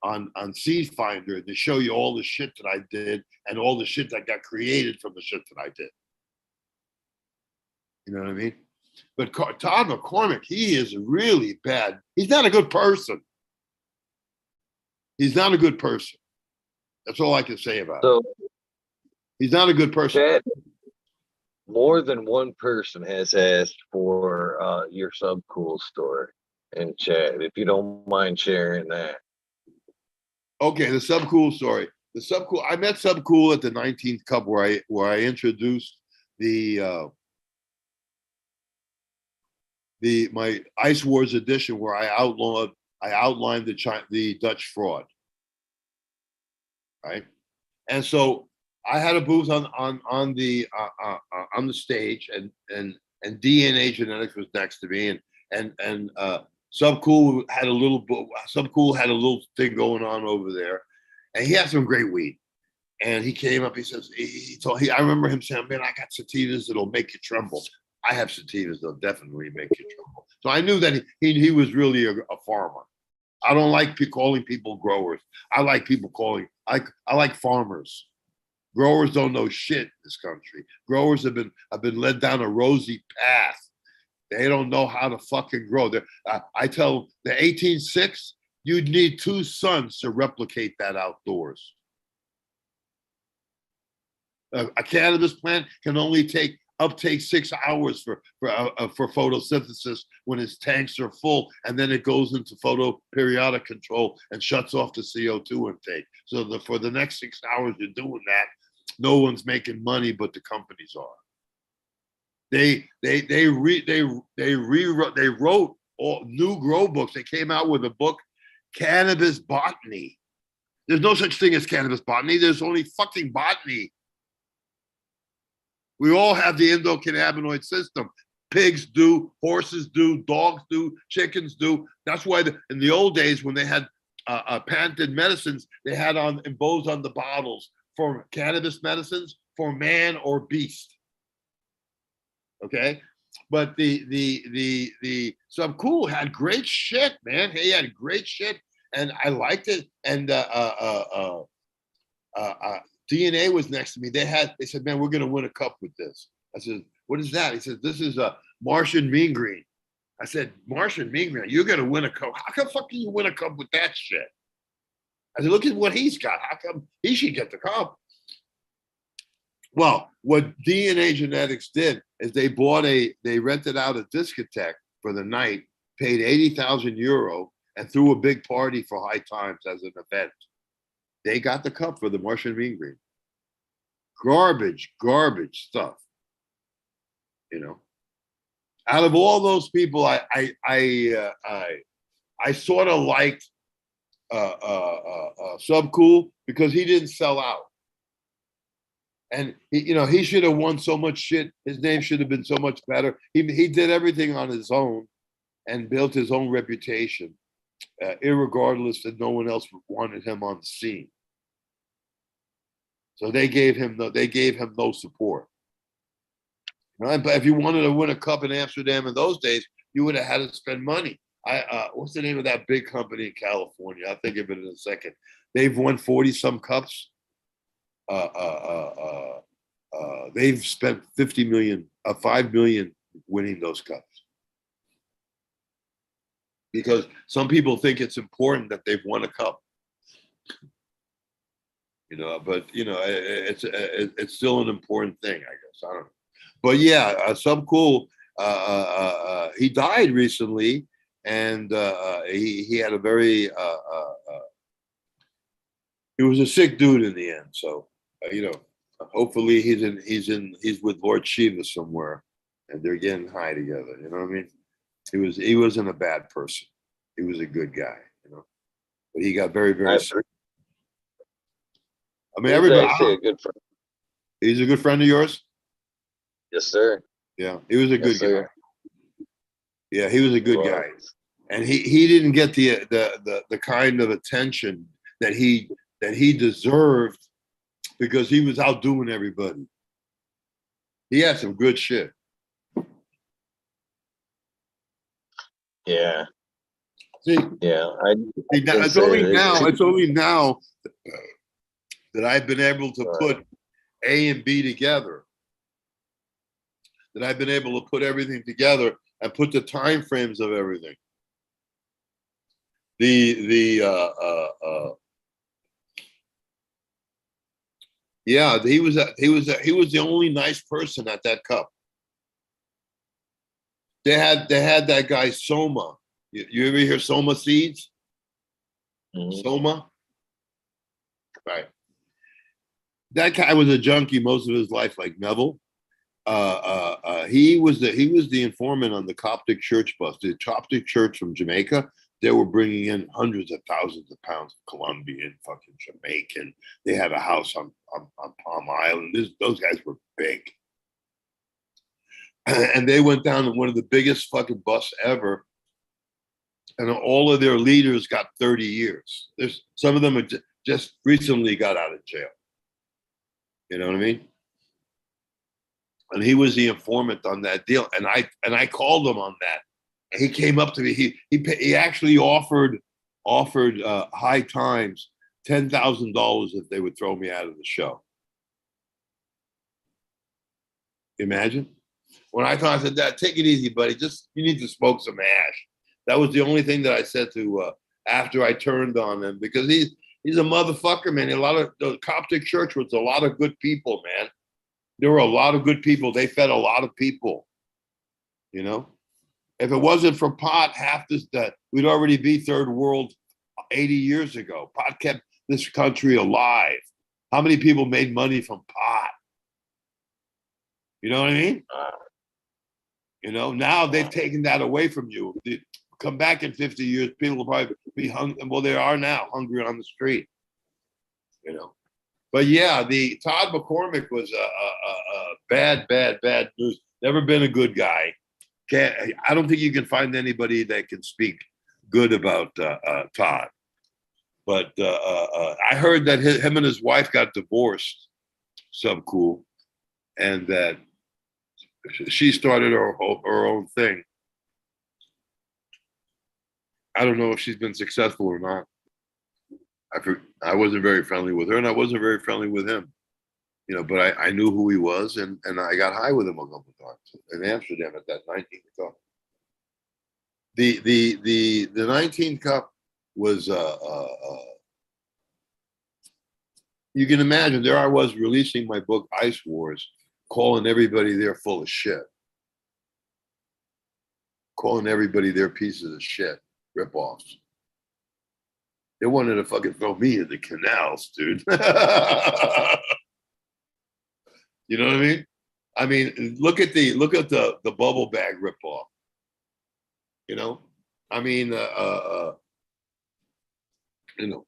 on Seed Finder to show you all the shit that I did and all the shit that got created from the shit that I did. You know what I mean? But Todd McCormick, he is really bad. He's not a good person. He's not a good person. That's all I can say about it. He's not a good person. Chad, more than one person has asked for your Subcool story in chat. If you don't mind sharing that. Okay, the Subcool story. The Subcool. I met Subcool at the 19th Cup where I introduced my Ice Wars edition where I outlined the Dutch fraud. Right, and so I had a booth on the stage, and DNA Genetics was next to me, and Subcool had a little thing going on over there, and he had some great weed. And he came up, he says, I remember him saying, "Man, I got sativas that'll make you tremble." I have sativas that'll definitely make you tremble. So I knew that he was really a farmer. I don't like calling people growers. I like people I like farmers. Growers don't know shit in this country. Growers have been led down a rosy path. They don't know how to fucking grow. I tell them, the 18.6, you'd need 2 suns to replicate that outdoors. A cannabis plant can only uptake 6 hours for photosynthesis when its tanks are full, and then it goes into photoperiodic control and shuts off the CO2 intake. So for the next 6 hours you're doing that, no one's making money, but the companies are. They wrote all new grow books. They came out with a book, Cannabis Botany. There's no such thing as cannabis botany. There's only fucking botany. We all have the endocannabinoid system. Pigs do, horses do, dogs do, chickens do. That's why in the old days when they had patented medicines, they had embossed on the bottles for cannabis medicines for man or beast. Okay, but the Subcool had great shit, man. He had great shit, and I liked it. And DNA was next to me. They said, "Man, we're gonna win a cup with this." I said, "What is that?" He said, "This is a Martian mean green." I said, "Martian mean green? You're gonna win a cup? How come fucking you win a cup with that shit?" I said, "Look at what he's got. How come he should get the cup?" Well, what DNA Genetics did is they rented out a discotheque for the night, paid 80,000 euro, and threw a big party for High Times as an event. They got the cup for the Martian mean green. Garbage stuff. You know, out of all those people, I sort of liked Subcool because he didn't sell out. And he should have won so much shit. His name should have been so much better. He did everything on his own and built his own reputation, irregardless that no one else wanted him on the scene. So they gave him no support. Right? But if you wanted to win a cup in Amsterdam in those days, you would have had to spend money. What's the name of that big company in California? I'll think of it in a second. They've won 40 some cups. They've spent 50 million, 5 million winning those cups. Because some people think it's important that they've won a cup. But it's still an important thing, I guess. I don't know. But yeah, Subcool, he died recently, and he had a very he was a sick dude in the end. So hopefully he's with Lord Shiva somewhere, and they're getting high together. You know what I mean? He wasn't a bad person. He was a good guy. But he got very, very sick. I mean, everybody. Actually a good friend. He's a good friend of yours? Yes, sir. Yeah, he was a good guy. Sir. Yeah, he was a good guy, and he didn't get the kind of attention that he deserved because he was outdoing everybody. He had some good shit. Yeah. See, yeah. it's only now that I've been able to put A and B together. That I've been able to put everything together and put the time frames of everything. Yeah, he was the only nice person at that cup. They had that guy Soma. You ever hear Soma Seeds? Mm-hmm. Soma, right? That guy was a junkie most of his life, like Neville. He was the informant on the Coptic church bus. The Coptic church from Jamaica, they were bringing in hundreds of thousands of pounds of Colombian, fucking Jamaican. They had a house on Palm Island. Those guys were big. And they went down to one of the biggest fucking busts ever. And all of their leaders got 30 years. There's some of them just recently got out of jail. You know what I mean? And he was the informant on that deal. And I called him on that. And he came up to me. He actually offered High Times $10,000 if they would throw me out of the show. Imagine. When I said that, take it easy, buddy. You need to smoke some hash. That was the only thing that I said to after I turned on him, because he's a motherfucker, man. A lot of the Coptic church was a lot of good people, man. There were a lot of good people. They fed a lot of people. If it wasn't for pot, we'd already be third world 80 years ago. Pot kept this country alive. How many people made money from pot? You know what I mean? Now they've taken that away from you. Come back in 50 years, people will probably be hungry. Well, they are now hungry on the street. But yeah, the Todd McCormick was a bad news. Never been a good guy. I don't think you can find anybody that can speak good about Todd. But I heard that him and his wife got divorced, Subcool, and that she started her own thing. I don't know if she's been successful or not. I wasn't very friendly with her, and I wasn't very friendly with him. But I knew who he was, and I got high with him a couple of times in Amsterdam at that 19th Cup. The 19th Cup was you can imagine, there I was releasing my book Ice Wars, calling everybody there full of shit, calling everybody there pieces of shit, rip-offs. They wanted to fucking throw me in the canals, dude. You know what I mean? I mean, look at the bubble bag ripoff. You know, I mean, you know,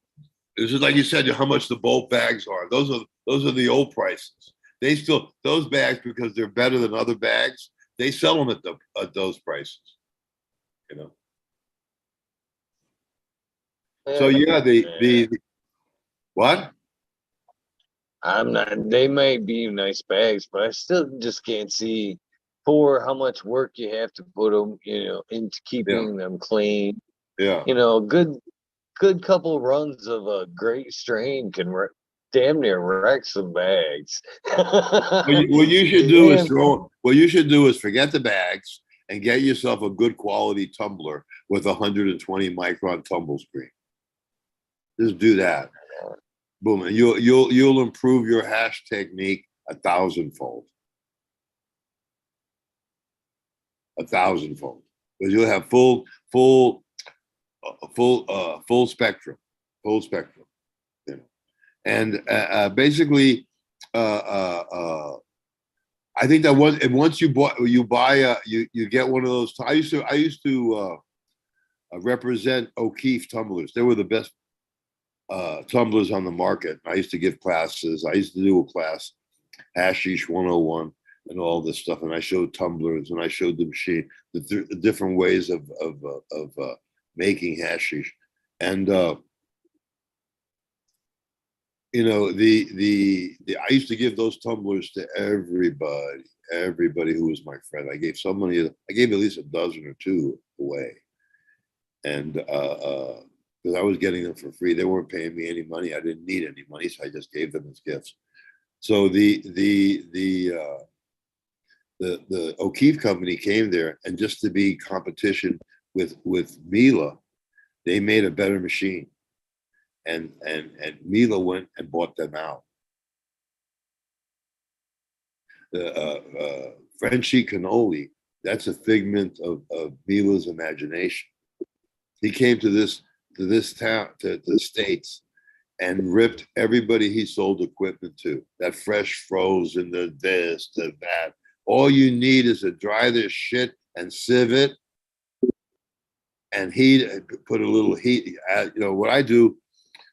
this is like you said, how much the bulk bags are. Those are the old prices. They still those bags because they're better than other bags. They sell them at those prices. You know. So yeah, the what? I'm not. They might be nice bags, but I still just can't see for how much work you have to put them, into Yeah, keeping them clean. yeah. Good couple runs of a great strain can damn near wreck some bags. What you should do is Damn. throw. What you should do is forget the bags and get yourself a good quality tumbler with 120 micron tumble screen. Just do that. Boom, and you'll improve your hash technique 1,000-fold. 1,000-fold. Because you'll have full spectrum. Full spectrum. You know. And basically I think that once you buy you get one of those. I used to represent O'Keefe tumblers. They were the best tumblers on the market. I used to give classes. I used to do a class, Hashish 101, and all this stuff. And I showed tumblers, and I showed the machine, the different ways of making hashish. And I used to give those tumblers to everybody who was my friend. I gave at least a dozen or two away, and because I was getting them for free. They weren't paying me any money. I didn't need any money, so I just gave them as gifts. So the O'Keefe company came there, and just to be competition with Mila, they made a better machine, and Mila went and bought them out. Frenchie Cannoli, that's a figment of Mila's imagination. He came to this town, to the States, and ripped everybody he sold equipment to. That fresh frozen, the this, the that. All you need is to dry this shit and sieve it, and heat. Put a little heat. What I do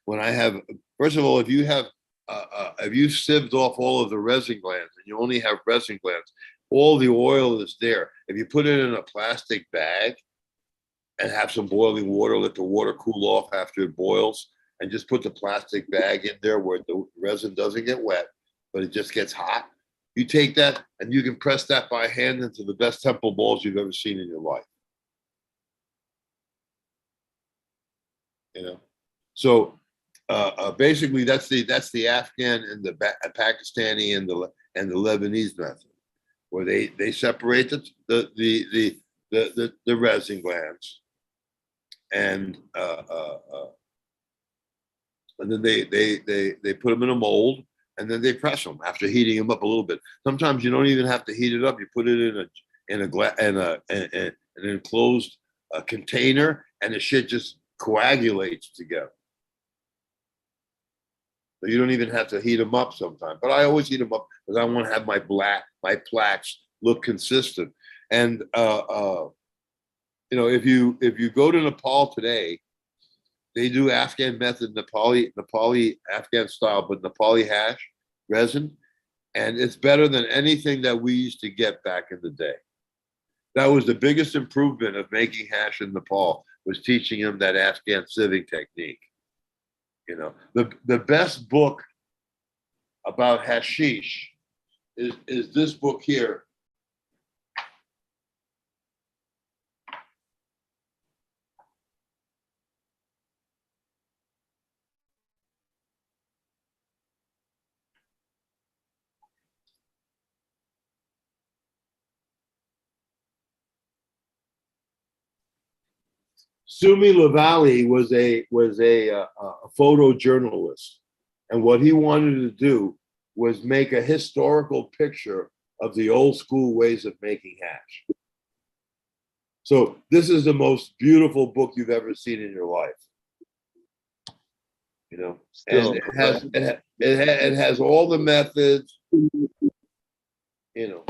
when I have, first of all, if you sieved off all of the resin glands and you only have resin glands, all the oil is there. If you put it in a plastic bag and have some boiling water, let the water cool off after it boils, and just put the plastic bag in there where the resin doesn't get wet, but it just gets hot. You take that and you can press that by hand into the best temple balls you've ever seen in your life. So basically that's the Afghan and the Pakistani and the Lebanese method, where they separate the resin glands, and then they put them in a mold, and then they press them after heating them up a little bit. Sometimes you don't even have to heat it up. You put it in an enclosed container, and the shit just coagulates together. So you don't even have to heat them up sometimes. But I always heat them up because I want to have my plaques look consistent. And if you go to Nepal today, they do Afghan method, Nepali Afghan style, but Nepali hash resin, and it's better than anything that we used to get back in the day. That was the biggest improvement of making hash in Nepal, was teaching them that Afghan sieving technique. The best book about hashish is this book here. Sumi Lavali was a photojournalist, and what he wanted to do was make a historical picture of the old school ways of making hash. So this is the most beautiful book you've ever seen in your life. And it has all the methods. You know,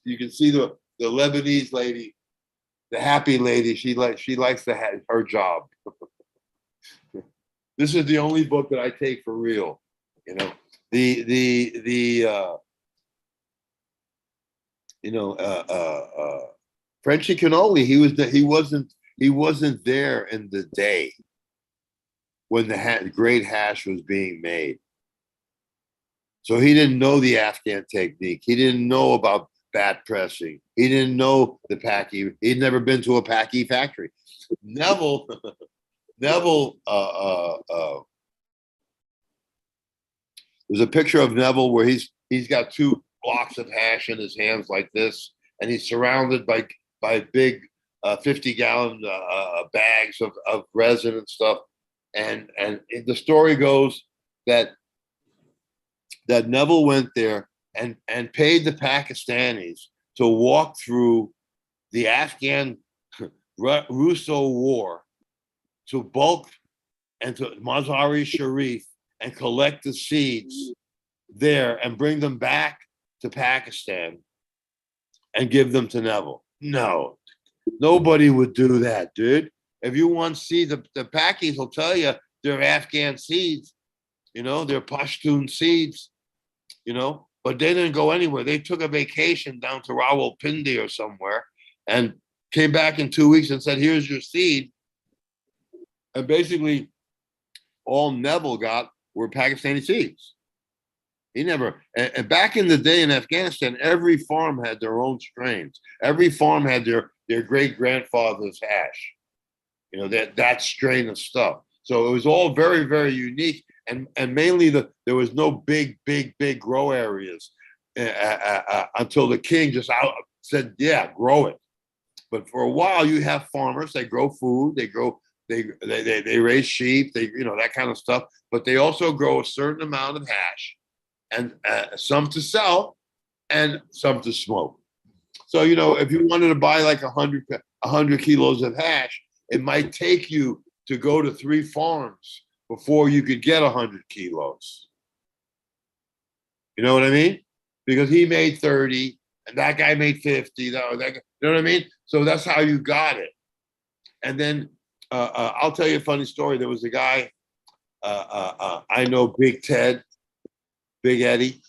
you can see the Lebanese lady, the happy lady. She likes to have her job. This is the only book that I take for real. You know, Frenchie Cannoli. He wasn't there in the day when the great hash was being made. So he didn't know the Afghan technique. He didn't know about bat pressing. He didn't know the packy. He'd never been to a packy factory. Neville, Neville, there's a picture of Neville where he's got 2 blocks of hash in his hands like this, and he's surrounded by big 50-gallon bags of resin and stuff. And the story goes that Neville went there and paid the Pakistanis to walk through the Afghan Russo War to bulk and to Mazar-e Sharif and collect the seeds there and bring them back to Pakistan and give them to Neville. No, nobody would do that, dude. If you want seeds, the Pakis will tell you they're Afghan seeds, you know, they're Pashtun seeds, you know, but they didn't go anywhere. They took a vacation down to Rawalpindi or somewhere and came back in 2 weeks and said, here's your seed. And basically all Neville got were Pakistani seeds. He never, and back in the day in Afghanistan, every farm had their own strains. Every farm had their great grandfather's hash, you know, that strain of stuff. So it was all very, very unique. And mainly there was no big grow areas until the king just said, yeah, grow it. But for a while you have farmers, they grow food, they raise sheep, you know, that kind of stuff, but they also grow a certain amount of hash, and some to sell and some to smoke. So, you know, if you wanted to buy like 100 kilos of hash, it might take you to go to 3 farms before you could get 100 kilos. You know what I mean? Because he made 30 and that guy made 50. You know what I mean? So that's how you got it. And then I'll tell you a funny story. There was a guy, I know, Big Ted, Big Eddie,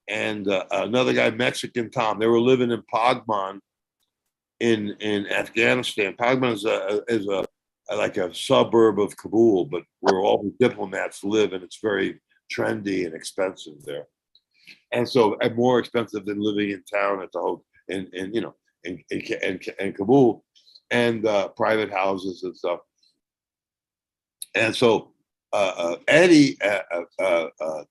and another guy, Mexican Tom. They were living in Pagman in Afghanistan. Pagman is like a suburb of Kabul, but where all the diplomats live, and it's very trendy and expensive there. And so, and more expensive than living in town at the hotel in Kabul, and private houses and stuff. And so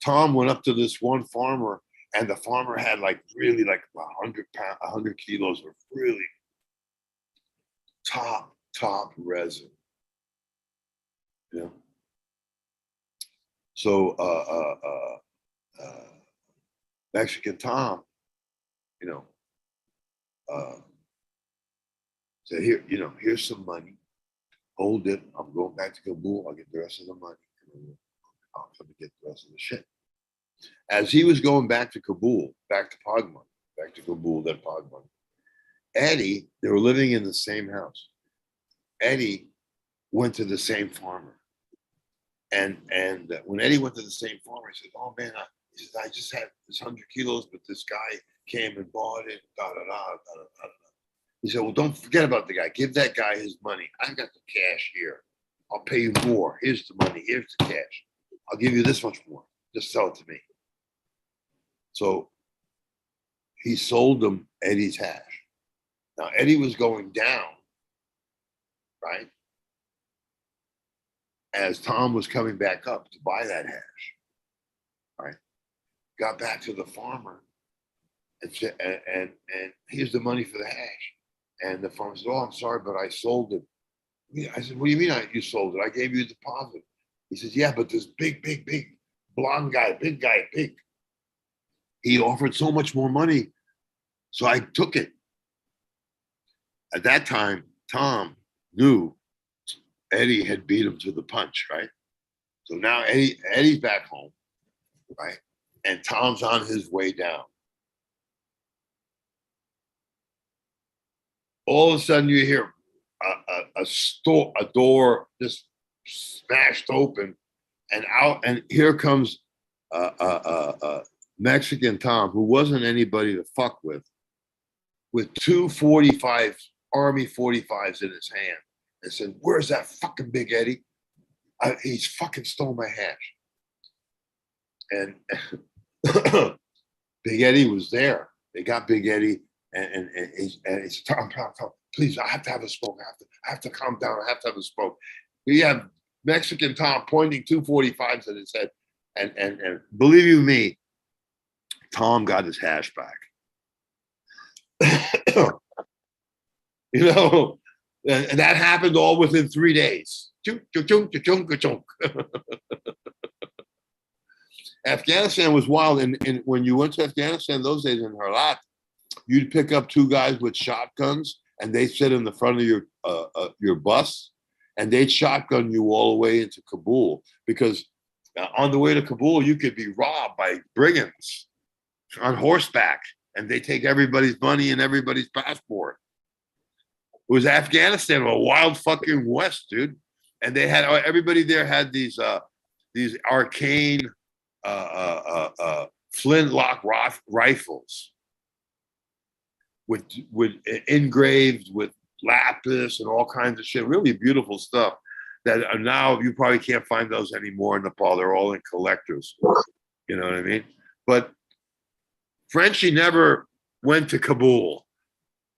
Tom went up to this one farmer, and the farmer had like really like 100 kilos of really top resin. You know? So Mexican Tom, you know, said, here, you know, here's some money. Hold it. I'm going back to Kabul. I'll get the rest of the money. I'll come and get the rest of the shit. As he was going back to Kabul, back to Pagman, back to Kabul, then Pagman, Eddie, they were living in the same house. Eddie went to the same farmer. And when Eddie went to the same farmer, he said, oh man, I just had this 100 kilos, but this guy came and bought it, He said, well, don't forget about the guy. Give that guy his money. I've got the cash here. I'll pay you more. Here's the money. Here's the cash. I'll give you this much more. Just sell it to me. So he sold him Eddie's hash. Now, Eddie was going down, right? As Tom was coming back up to buy that hash, right? Got back to the farmer and said, and here's the money for the hash. And the farmer said, oh, I'm sorry, but I sold it. I said, what do you mean you sold it? I gave you a deposit. He says, yeah, but this big blonde guy, big guy, he offered so much more money. So I took it. At that time, Tom knew Eddie had beat him to the punch, right? So now Eddie's back home, right? and Tom's on his way down. All of a sudden, you hear a door just smashed open, and out, and here comes Mexican Tom, who wasn't anybody to fuck with two 45 Army 45s in his hand, and said, "Where's that fucking Big Eddie? He's fucking stole my hash." And Big Eddie was there. They got Big Eddie, and he said, Tom, please, I have to have a smoke. I have to calm down. I have to have a smoke. We have Mexican Tom pointing 245s at his head, and believe you me, Tom got his hash back. You know, and that happened all within 3 days. Afghanistan was wild, and when you went to Afghanistan those days in Herat, you'd pick up two guys with shotguns, and they'd sit in the front of your bus, and they'd shotgun you all the way into Kabul, because on the way to Kabul you could be robbed by brigands on horseback, and they take everybody's money and everybody's passport. It was Afghanistan, a wild fucking west, dude, and they had everybody there had these arcane flintlock rifles with engraved with lapis and all kinds of shit, really beautiful stuff that are now you probably can't find those anymore in Nepal. They're all in collectors. You know what I mean? But Frenchie never went to Kabul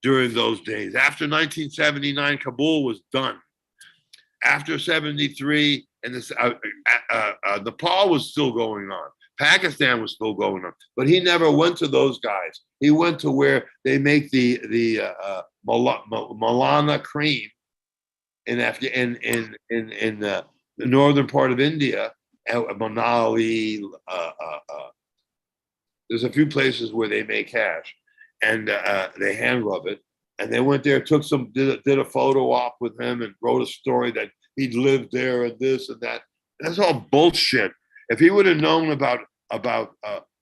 during those days. After 1979, Kabul was done. After 73, and this Nepal was still going on. Pakistan was still going on, but he never went to those guys. He went to where they make the Malana cream in the northern part of India, Manali. There's a few places where they make hash, and they hand rub it. And they went there, did a photo op with him, and wrote a story that he'd lived there and this and that. And that's all bullshit. If he would have known about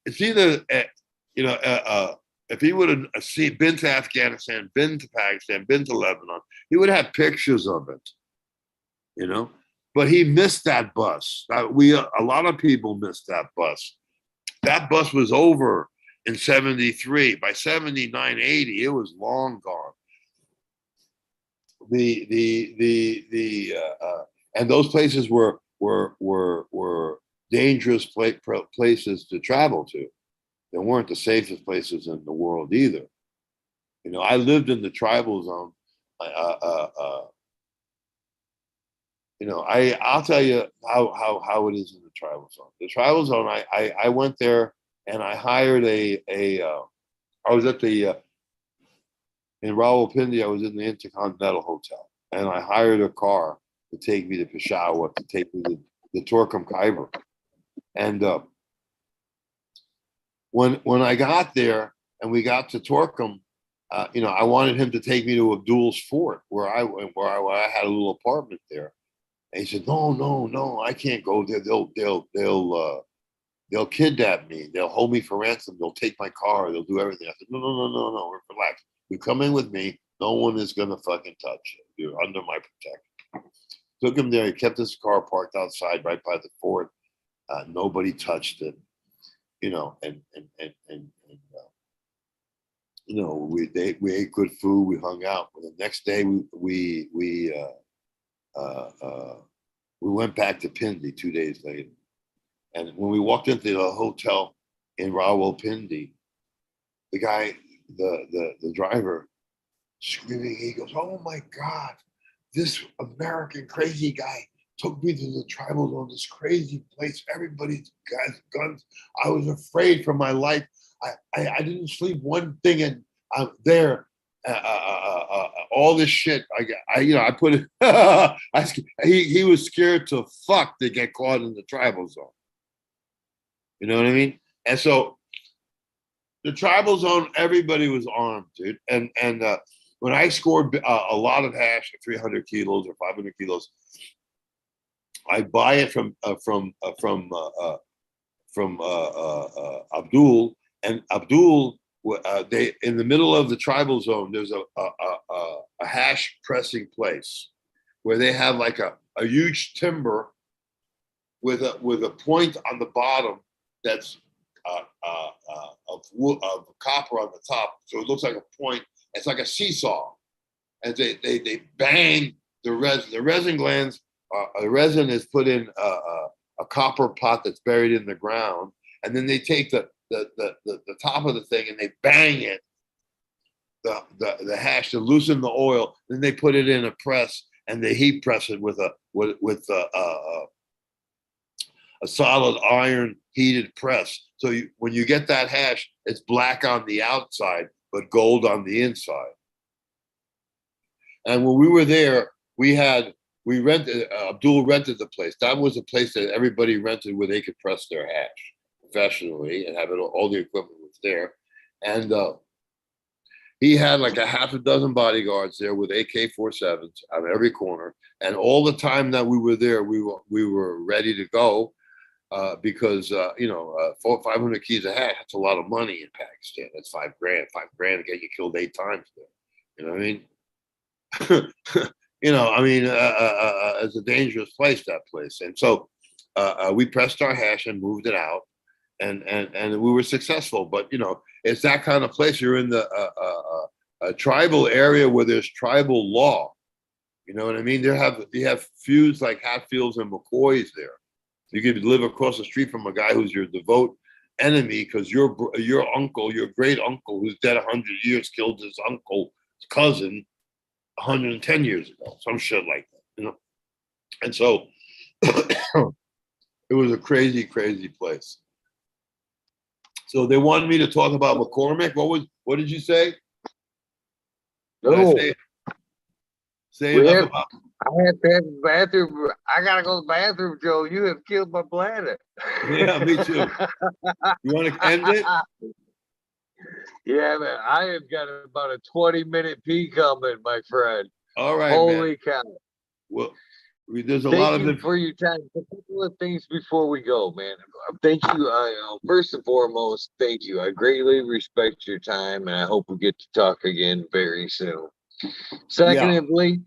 it's either if he would have been to Afghanistan, been to Pakistan, been to Lebanon, he would have pictures of it, you know. But he missed that bus. A lot of people missed that bus. That bus was over in 73. By 79, 80, it was long gone. And those places were dangerous places to travel to. They weren't the safest places in the world either. You know, I lived in the tribal zone. I'll tell you how it is in the tribal zone. The tribal zone, I went there and I hired I was at in Rawalpindi, I was in the Intercontinental Hotel, and I hired a car to take me to Peshawar, to take me to the Torkham Khyber. And when I got there and we got to Torkham, I wanted him to take me to Abdul's fort where I had a little apartment there. And he said, no, I can't go there. They'll kidnap me. They'll hold me for ransom. They'll take my car. They'll do everything. I said, no, relax. You come in with me. No one is gonna fucking touch you. You're under my protection. Took him there. He kept his car parked outside right by the fort. Nobody touched it. We ate good food. We hung out. The next day we went back to Pindi 2 days later. And when we walked into the hotel in Rawalpindi, the guy, the driver, screaming, he goes, "Oh my God, this American crazy guy took me to the tribal zone, this crazy place. Everybody's got guns. I was afraid for my life. I didn't sleep one thing, and I'm there. All this shit. I put it. He was scared to fuck to get caught in the tribal zone. You know what I mean? And so the tribal zone, everybody was armed, dude. And when I scored a lot of hash, 300 kilos or 500 kilos, I buy it from Abdul, and Abdul, they in the middle of the tribal zone. There's a hash pressing place where they have like a huge timber with a point on the bottom that's of copper on the top, so it looks like a point. It's like a seesaw, and they bang the resin. The resin glands, the resin is put in a copper pot that's buried in the ground, and then they take the top of the thing and they bang it, the hash to loosen the oil. Then they put it in a press and they heat press it with a solid iron heated press. So when you get that hash, it's black on the outside but gold on the inside. And when we were there, Abdul rented the place. That was a place that everybody rented where they could press their hash professionally and have it. All the equipment was there. And he had like a half a dozen bodyguards there with AK-47s on every corner. And all the time that we were there, we were ready to go because 500 keys a hash, that's a lot of money in Pakistan. That's $5 grand. $5 grand to get you killed 8 times there. You know what I mean? It's a dangerous place, that place. And so we pressed our hash and moved it out, and we were successful. But it's that kind of place. You're in the a tribal area where there's tribal law. You know what I mean? You have feuds like Hatfields and McCoys there. You could live across the street from a guy who's your devout enemy because your uncle, your great uncle, who's dead 100 years, killed his uncle's cousin 110 years ago, some shit like that, And so it was a crazy, crazy place. So they wanted me to talk about McCormick. What did you say? No. Say enough about. I have to have the bathroom. I gotta go to the bathroom, Joe. You have killed my bladder. Yeah, me too. You want to end it? Yeah, man. I have got about a 20-minute pee coming, my friend. All right, Holy man. cow. Well, there's a lot of Thank you for your time. A couple of things before we go, man. Thank you. First and foremost, thank you. I greatly respect your time, and I hope we get to talk again very soon. Secondly,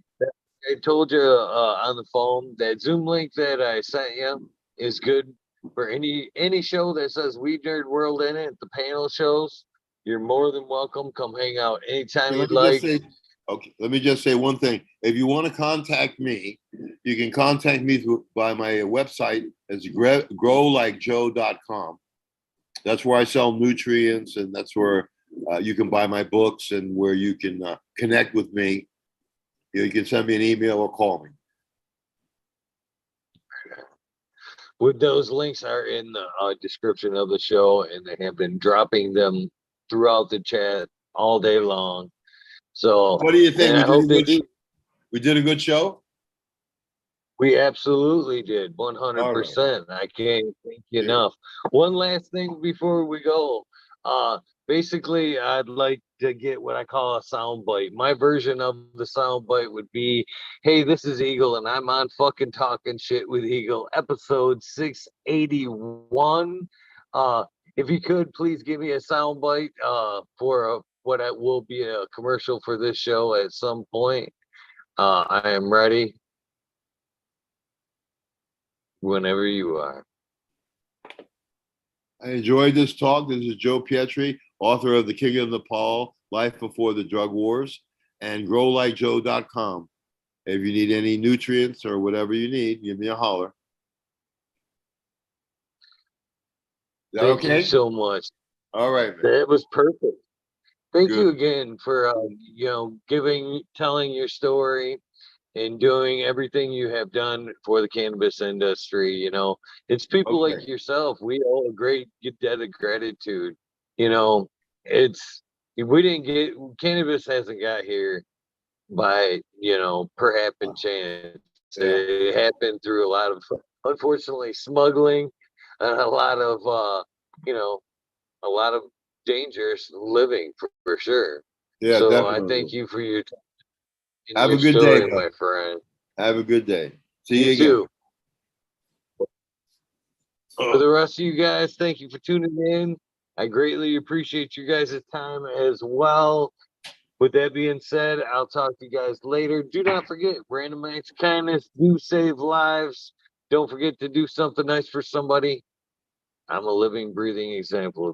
I told you on the phone that Zoom link that I sent you is good for any show that says Weed Nerd World in it. The panel shows, you're more than welcome. Come hang out anytime you'd like. Let me just say one thing. If you want to contact me, you can contact me by my website. It's growlikejoe.com. That's where I sell nutrients, and that's where you can buy my books and where you can connect with me. You can send me an email or call me. With those links are in the description of the show, and they have been dropping them throughout the chat all day long. So what do you think? We did a good show? We absolutely did, 100%. Right. I can't thank you enough. One last thing before we go. Basically, I'd like to get what I call a sound bite. My version of the sound bite would be, hey, this is Eagle, and I'm on fucking Talking Shit with Eagle, episode 681. If you could, please give me a sound bite for what will be a commercial for this show at some point. I am ready whenever you are. I enjoyed this talk. This is Joe Pietri, author of The King of Nepal, Life Before the Drug Wars, and growlikejoe.com. If you need any nutrients or whatever you need, give me a holler. Thank you so much. All right, man. That was perfect. Thank you again for telling your story and doing everything you have done for the cannabis industry. It's people like yourself. We owe a great debt of gratitude. Cannabis hasn't got here by, per happen chance. It happened through a lot of, unfortunately, smuggling and a lot of dangerous living for sure. Yeah, so definitely. I thank you for your time. Have a good day, my friend. Have a good day. See you again. Too. For the rest of you guys, thank you for tuning in. I greatly appreciate you guys' time as well. With that being said, I'll talk to you guys later. Do not forget, random acts of kindness do save lives. Don't forget to do something nice for somebody. I'm a living, breathing example of